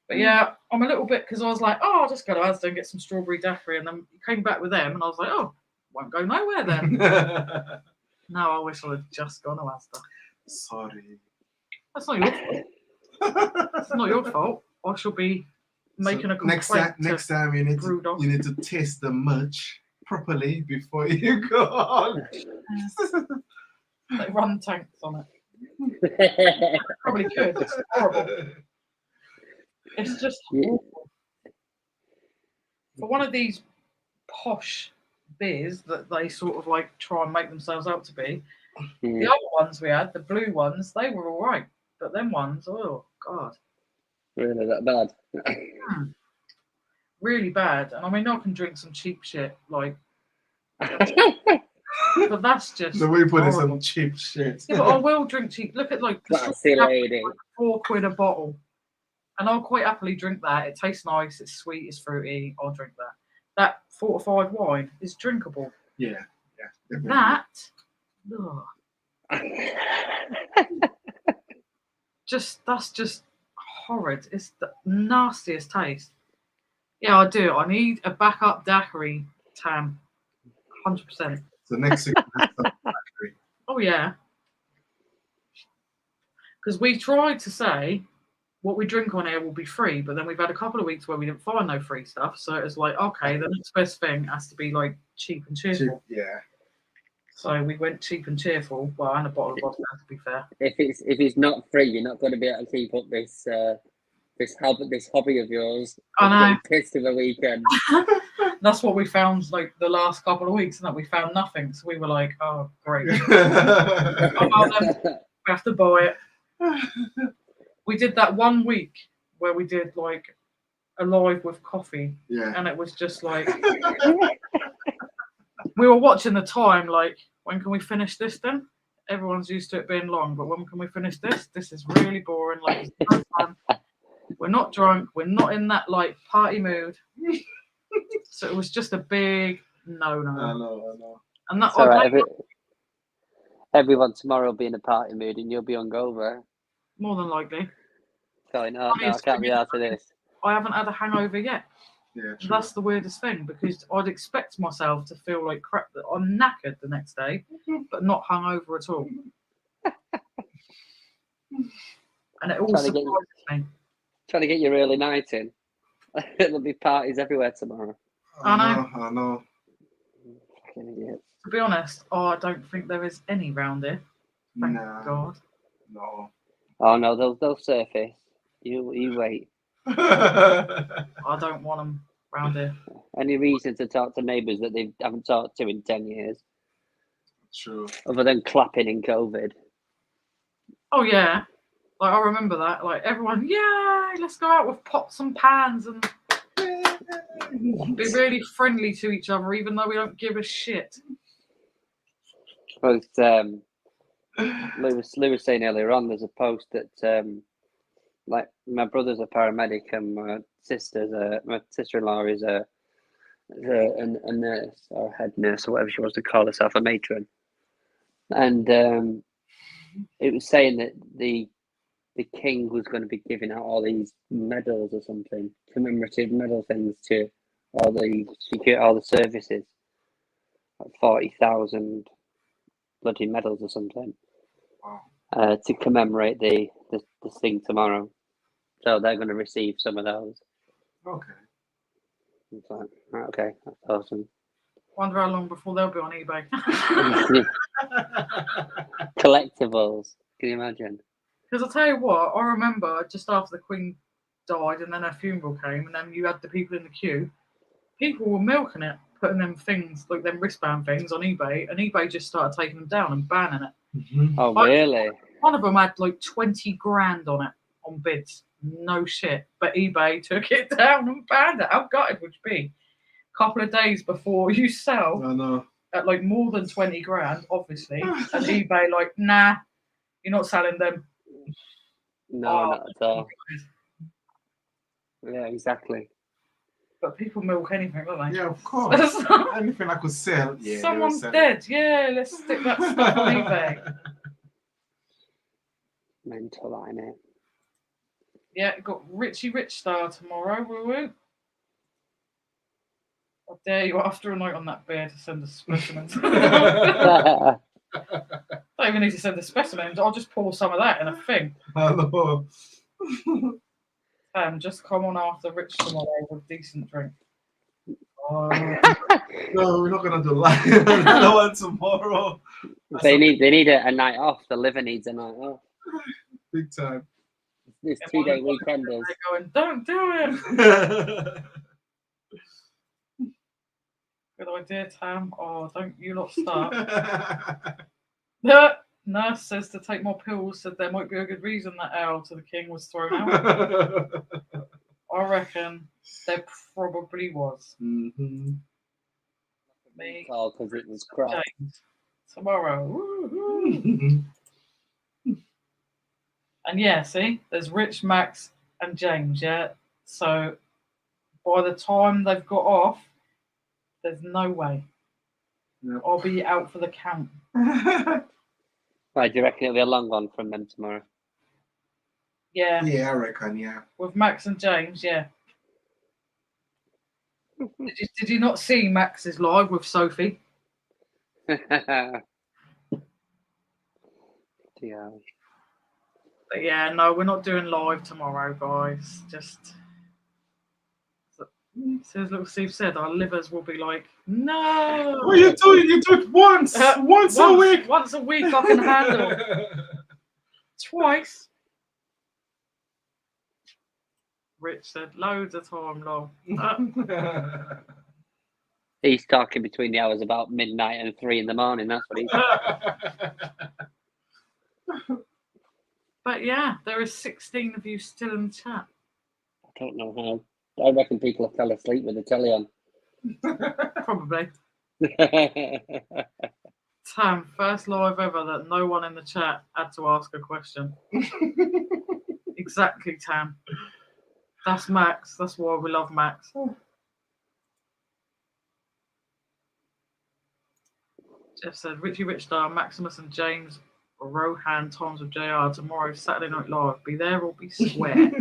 But yeah, I'm a little bit, because I was like, oh, I'll just go to Asda and get some strawberry daiquiri. And then you came back with them, and I was like, oh, won't go nowhere then. No, I wish I had just gone to Asda. Sorry. That's not your fault. That's not your fault. I shall be making a complaint. Next time you need to taste the merch properly before you go on. Like run tanks on it. Probably could. It's horrible. It's just awful. For one of these posh beers that they sort of like try and make themselves out to be, the other ones we had, the blue ones, they were all right. But them ones, oh god. Really that bad? Really bad. And I mean, I can drink some cheap shit, like. But that's just. The way you put it, some cheap shit. Yeah, but I will drink cheap. Look at like lady. Like £4 a bottle, and I'll quite happily drink that. It tastes nice. It's sweet. It's fruity. I'll drink that. That fortified wine is drinkable. Yeah. Definitely. That's just horrid. It's the nastiest taste. Yeah, I do. I need a backup daiquiri, Tam. 100%. So next week we have some daiquiri. Oh yeah. Because we tried to say what we drink on here will be free, but then we've had a couple of weeks where we didn't find no free stuff. So it was like, okay, the next best thing has to be like cheap and cheerful. Yeah. So we went cheap and cheerful. Well, and a bottle of vodka, to be fair. If it's not free, you're not going to be able to keep up this hobby of yours. I know. Pissed of the weekend. That's what we found like the last couple of weeks, and that we found nothing. So we were like, oh great. We have to buy it. We did that one week where we did like a live with coffee. Yeah. And it was just like we were watching the time, like, when can we finish this then? Everyone's used to it being long, but when can we finish this? This is really boring. Like, it's no fun. We're not drunk. We're not in that like party mood. So it was just a big no. I know. And that's all right. Everyone tomorrow will be in a party mood, and you'll be hungover. More than likely. Going, no, I can't be after this. I haven't had a hangover yet. Yeah, true. That's the weirdest thing, because I'd expect myself to feel like crap, that I'm knackered the next day, but not hungover at all. And it all surprises me. Trying to get your early night in. There'll be parties everywhere tomorrow. I know. Fucking idiots. To be honest, I don't think there is any round here. Thank God. No. Oh no, they'll surface. You wait. I don't want them round here. Any reason to talk to neighbours that they haven't talked to in 10 years? True. Other than clapping in COVID. Oh yeah. Like I remember that. Like everyone, yay, let's go out with pots and pans and be really friendly to each other, even though we don't give a shit. Because Lou was saying earlier on, there's a post that like my brother's a paramedic and my sister-in-law is a a nurse or head nurse or whatever she wants to call herself, a matron, and it was saying that the king was going to be giving out all these medals or something, commemorative medal things to all the services, like 40,000 bloody medals or something, to commemorate the thing tomorrow. So they're going to receive some of those. Okay. It's like, right, okay, that's awesome. Wonder how long before they'll be on eBay. Collectibles. Can you imagine? Because I'll tell you what, I remember just after the Queen died and then her funeral came, and then you had the people in the queue, people were milking it, putting them things, like them wristband things, on eBay, and eBay just started taking them down and banning it. Oh, really? One of them had like 20 grand on it, on bids. No shit. But eBay took it down and banned it. How gutted would you be? A couple of days before you sell I know. at like more than 20 grand, obviously, and eBay like, nah, you're not selling them. No, not at all. Yeah, exactly. But people milk anything, don't they? Yeah, of course. Anything I could sell. Yeah, Someone's sell dead. Yeah, let's stick that stuff on eBay. Mental, ain't it? Yeah, got Richierichstar tomorrow, woo-woo. I dare you after a night on that beer to send us specimens. Don't even need to send the specimens. I'll just pour some of that in a thing. Hello. Just come on after Rich tomorrow with decent drink. No, we're not gonna do that. No one tomorrow. They need a night off. The liver needs a night off. Big time. This 2-day weekenders. They're going, don't do it. Good idea, Tam. Oh, don't you lot start. Nurse says to take more pills, said there might be a good reason that ale to the king was thrown out. I reckon there probably was. Mm-hmm. Me, Oh, because it was crap. James, tomorrow. And yeah, see, there's Rich, Max, and James, yeah? So by the time they've got off, there's no way. Yep. I'll be out for the count. Right, do you reckon it'll be a long one from them tomorrow? Yeah. Yeah, I reckon, yeah. With Max and James, yeah. Did you not see Max's live with Sophie? Yeah. But yeah, no, we're not doing live tomorrow, guys. Just as Little Steve said, our livers will be like, no. What are you doing? You do it once a week. Once a week I can handle. Twice. Rich said loads of time, lol. He's talking between the hours about midnight and 3 in the morning. That's what he's. But yeah, there is 16 of you still in the chat. I don't know how. I reckon people fell asleep with the telly on. Probably. Tam, first live ever that no one in the chat had to ask a question. Exactly, Tam. That's Max. That's why we love Max. Jeff said, Richierichstar, Maximus and James, Rohan, Toms with JR tomorrow, Saturday Night Live. Be there or be square.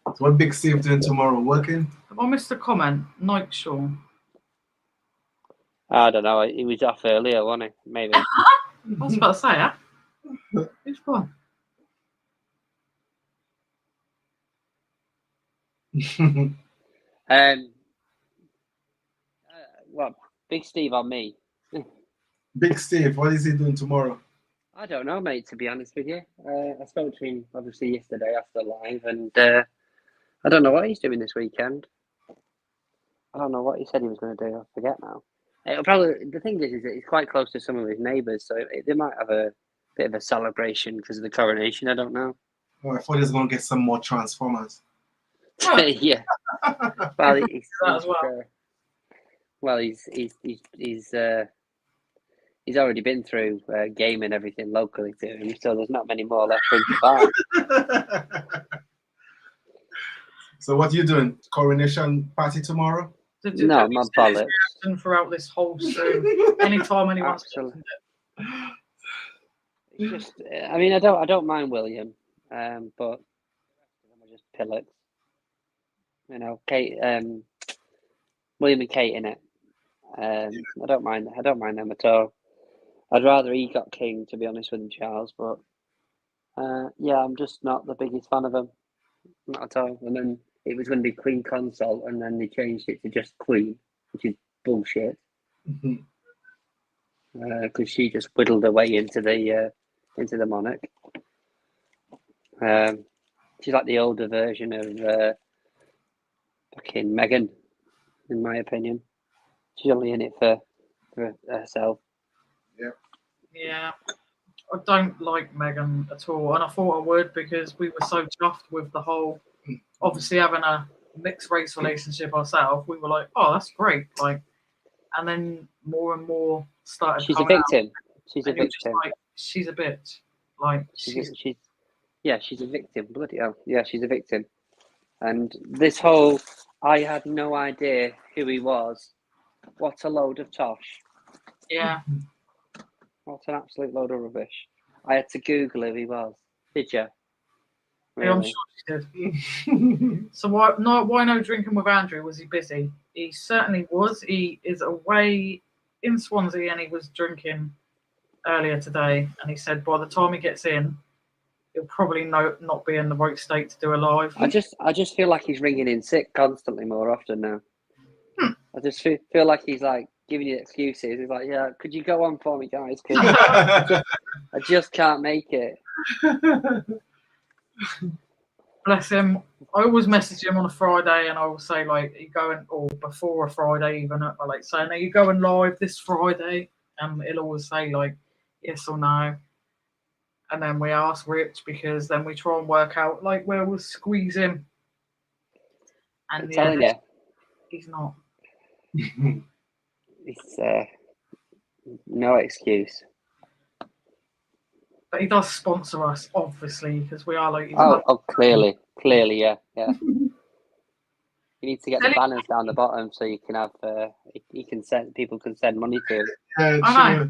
So what Big Steve doing tomorrow? Working? Have I missed a comment? Nike Sean. I don't know. He was off earlier, wasn't he? Maybe. I was about to say, huh? Who's gone? Well, Big Steve on me. Big Steve, what is he doing tomorrow? I don't know, mate, to be honest with you. I spoke to him, obviously, yesterday after live, and I don't know what he's doing this weekend. I don't know what he said he was going to do. I forget now. It'll probably, the thing is that he's quite close to some of his neighbours, so they might have a bit of a celebration because of the coronation. I don't know. Oh, I thought he was going to get some more Transformers. Yeah. Well, he's already been through game and everything locally to him, so there's not many more left for him to buy. So what are you doing? Coronation party tomorrow? No, Have you my seen his bollocks. reaction throughout this whole stream? Anytime anyone's Absolutely. mentioned it. It's just, I mean, I don't mind William, but I'm just pillocks. You know, Kate, William and Kate in it. I don't mind them at all. I'd rather he got king, to be honest with him, Charles. But yeah, I'm just not the biggest fan of him, not at all. And then it was going to be Queen Consort, and then they changed it to just Queen, which is bullshit. Because she just whittled her way into the monarch. She's like the older version of fucking Meghan, in my opinion. She's only in it for herself. Yeah, I don't like Meghan at all, and I thought I would because we were so chuffed with the whole, obviously having a mixed race relationship ourselves. We were like, oh, that's great, like, and then more and more started. She's a coming victim. out, She's a and you're just victim. like, she's a bitch. Like She's a victim. Bloody hell. Yeah, she's a victim. And this whole, I had no idea who he was. What a load of tosh. yeah. What an absolute load of rubbish. I had to Google who he was. Did you? Yeah, I'm Really? sure she did. So why no drinking with Andrew? Was he busy? He certainly was. He is away in Swansea and he was drinking earlier today. And he said by the time he gets in, he'll probably not be in the right state to do a live. I just feel like he's ringing in sick constantly more often now. I just feel like he's like giving you excuses. He's like, yeah, could you go on for me, guys? 'Cause I just can't make it. Bless him. I always message him on a Friday and I will say, like, are you going, or before a Friday even, I like saying, are you going live this Friday? And he'll always say, like, yes or no. And then we ask Rich because then we try and work out, like, where we'll squeeze him. And I'm yeah, telling you, he's not. it's no excuse. But he does sponsor us, obviously, because we are like. Clearly, yeah. You need to get the banners down the bottom so you can have people can send money to him. I know.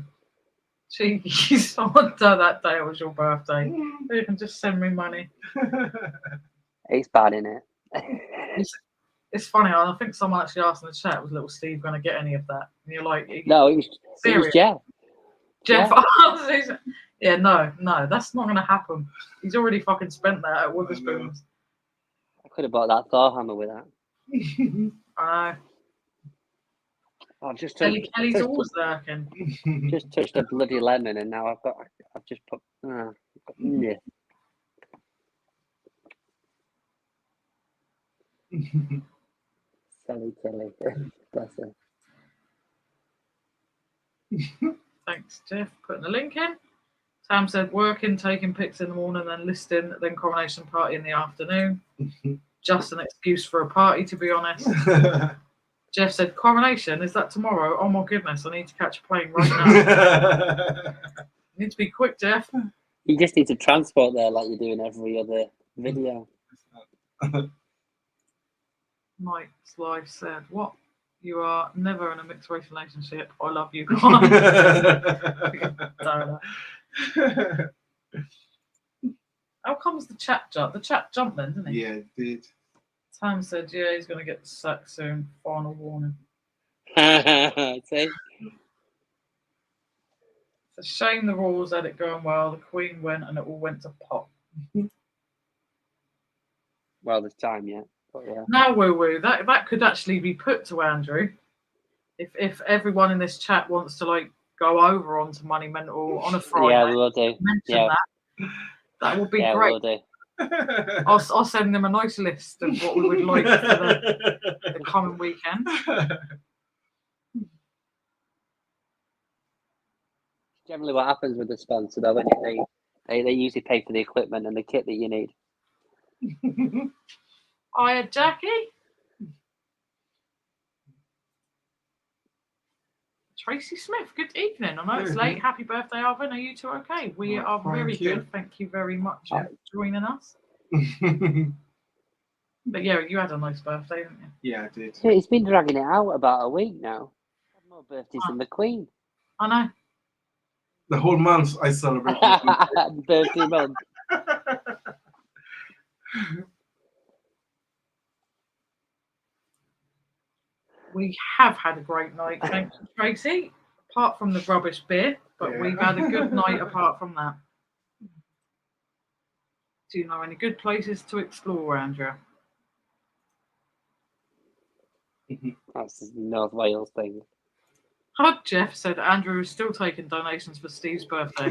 Someone done that day. It was your birthday. You can just send me money. It's bad, isn't it? It's funny. I think someone actually asked in the chat, "Was Little Steve going to get any of that?" And you're like, "No, it was Jeff." Jeff. Yeah, no, that's not going to happen. He's already fucking spent that at Witherspoons. I could have bought that Thor hammer with that. I know. I've just Kelly's always lurking. Just touched a bloody lemon, and now I've just put. Yeah. Silly Kelly, bless her. Thanks, Jeff. Putting the link in. Sam said working, taking pics in the morning, then listing, then coronation party in the afternoon. Just an excuse for a party, to be honest. Jeff said, coronation, is that tomorrow? Oh my goodness, I need to catch a plane right now. You need to be quick, Jeff. You just need to transport there like you do in every other video. Mike's life said, what? You are never in a mixed race relationship. I love you guys. How comes the chat jump? The chat jumped then, didn't he? Yeah, it did. Sam said, yeah, he's going to get sacked soon. Final warning. See? It's a shame the Royals had it going well. The Queen went and it all went to pot. Well, there's time yet. But yeah. Now, woo-woo, that could actually be put to Andrew. If everyone in this chat wants to, like, go over onto Money Mental on a Friday. Yeah, we will do. Yeah. That would be great. We'll do. I'll send them a nice list of what we would like for the coming weekend. Generally, what happens with the sponsor, though, when they usually pay for the equipment and the kit that you need. Hiya, Jackie. Tracy Smith, good evening. I know it's late. Happy birthday, Alvin. Are you two okay? We are very good. Thank you very much for joining us. But yeah, you had a nice birthday, didn't you? Yeah, I did. Yeah, he's been dragging it out about a week now. Had more birthdays than the Queen. I know. The whole month I celebrate. Birthday month. We have had a great night, thanks to Tracy. Apart from the rubbish beer, but we've had a good night apart from that. Do you know any good places to explore, Andrea? That's the North Wales thing. Hug Jeff said Andrew is still taking donations for Steve's birthday.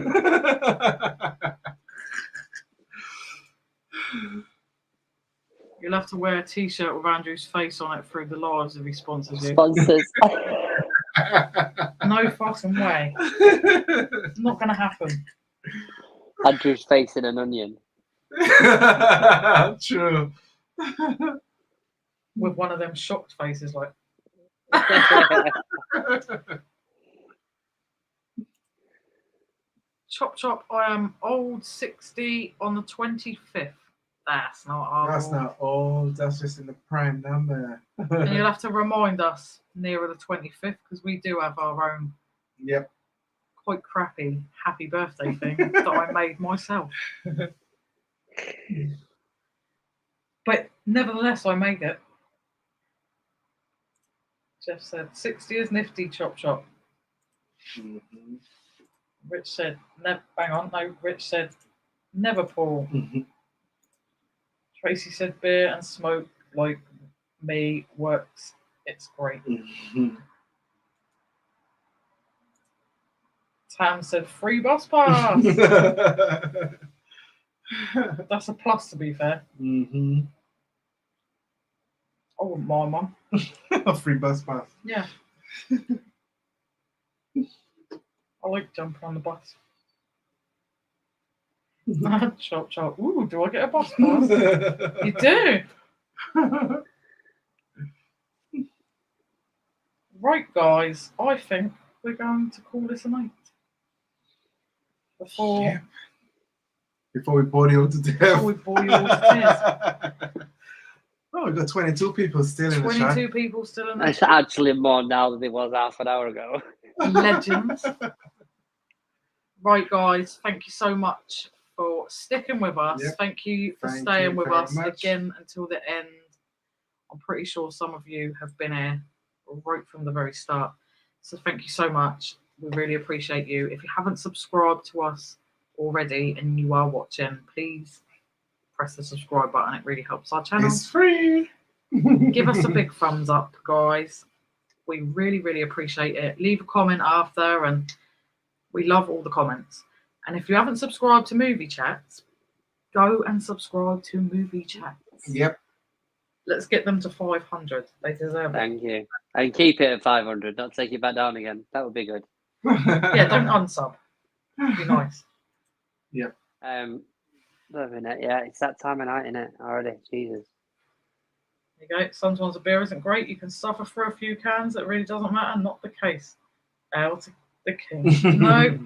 You'll have to wear a t-shirt with Andrew's face on it through the lives if he sponsors you. Sponsors. No fucking way. It's not going to happen. Andrew's face in an onion. True. With one of them shocked faces like. Chop chop, I am old 60 on the 25th. That's not old. That's not old. That's just in the prime number. And you'll have to remind us nearer the 25th because we do have our own quite crappy happy birthday thing that I made myself. But nevertheless, I made it. Jeff said, 60 is nifty, chop chop. Mm-hmm. Rich said, Rich said, never Paul. Mm-hmm. Tracy said, beer and smoke like me works. It's great. Mm-hmm. Tam said, free bus pass. That's a plus, to be fair. Mm-hmm. I wouldn't mind, Mum. A free bus pass. Yeah. I like jumping on the bus. Chop chop. Ooh, do I get a bus pass? You do. Right, guys. I think we're going to call this a night. Before we bore you all to death. Before we bore you all to tears. Oh, we've got 22 people still in the chat. 22 people still in the It's chat. actually more now than it was half an hour ago. Legends. Right, guys. Thank you so much for sticking with us. Yep. Thank you for Thank staying you with very us much. again until the end. I'm pretty sure some of you have been here right from the very start. So thank you so much. We really appreciate you. If you haven't subscribed to us already and you are watching, please press the subscribe button. It really helps our channel. It's free. Give us a big thumbs up, guys. We really, really appreciate it. Leave a comment after, and we love all the comments. And if you haven't subscribed to Movie Chats, go and subscribe to Movie Chats. Yep. Let's get them to 500. They deserve it. Thank you. And keep it at 500, not take it back down again. That would be good. Yeah, don't unsub. It'd be nice. Yep. Loving it. Yeah, it's that time of night, isn't it? Already. Jesus. There you go. Sometimes a beer isn't great. You can suffer through a few cans. It really doesn't matter. Not the case. L to the king. No.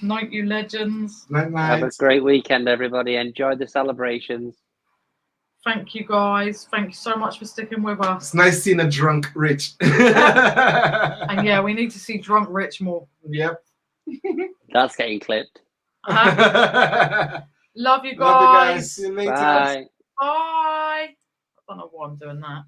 Night, you legends. Night, Have a great weekend, everybody. Enjoy the celebrations. Thank you, guys. Thank you so much for sticking with us. It's nice seeing a drunk Rich. And yeah, we need to see drunk Rich more. Yep. That's getting clipped. Love you guys. Love you guys. See you later. Bye. Bye. I don't know why I'm doing that.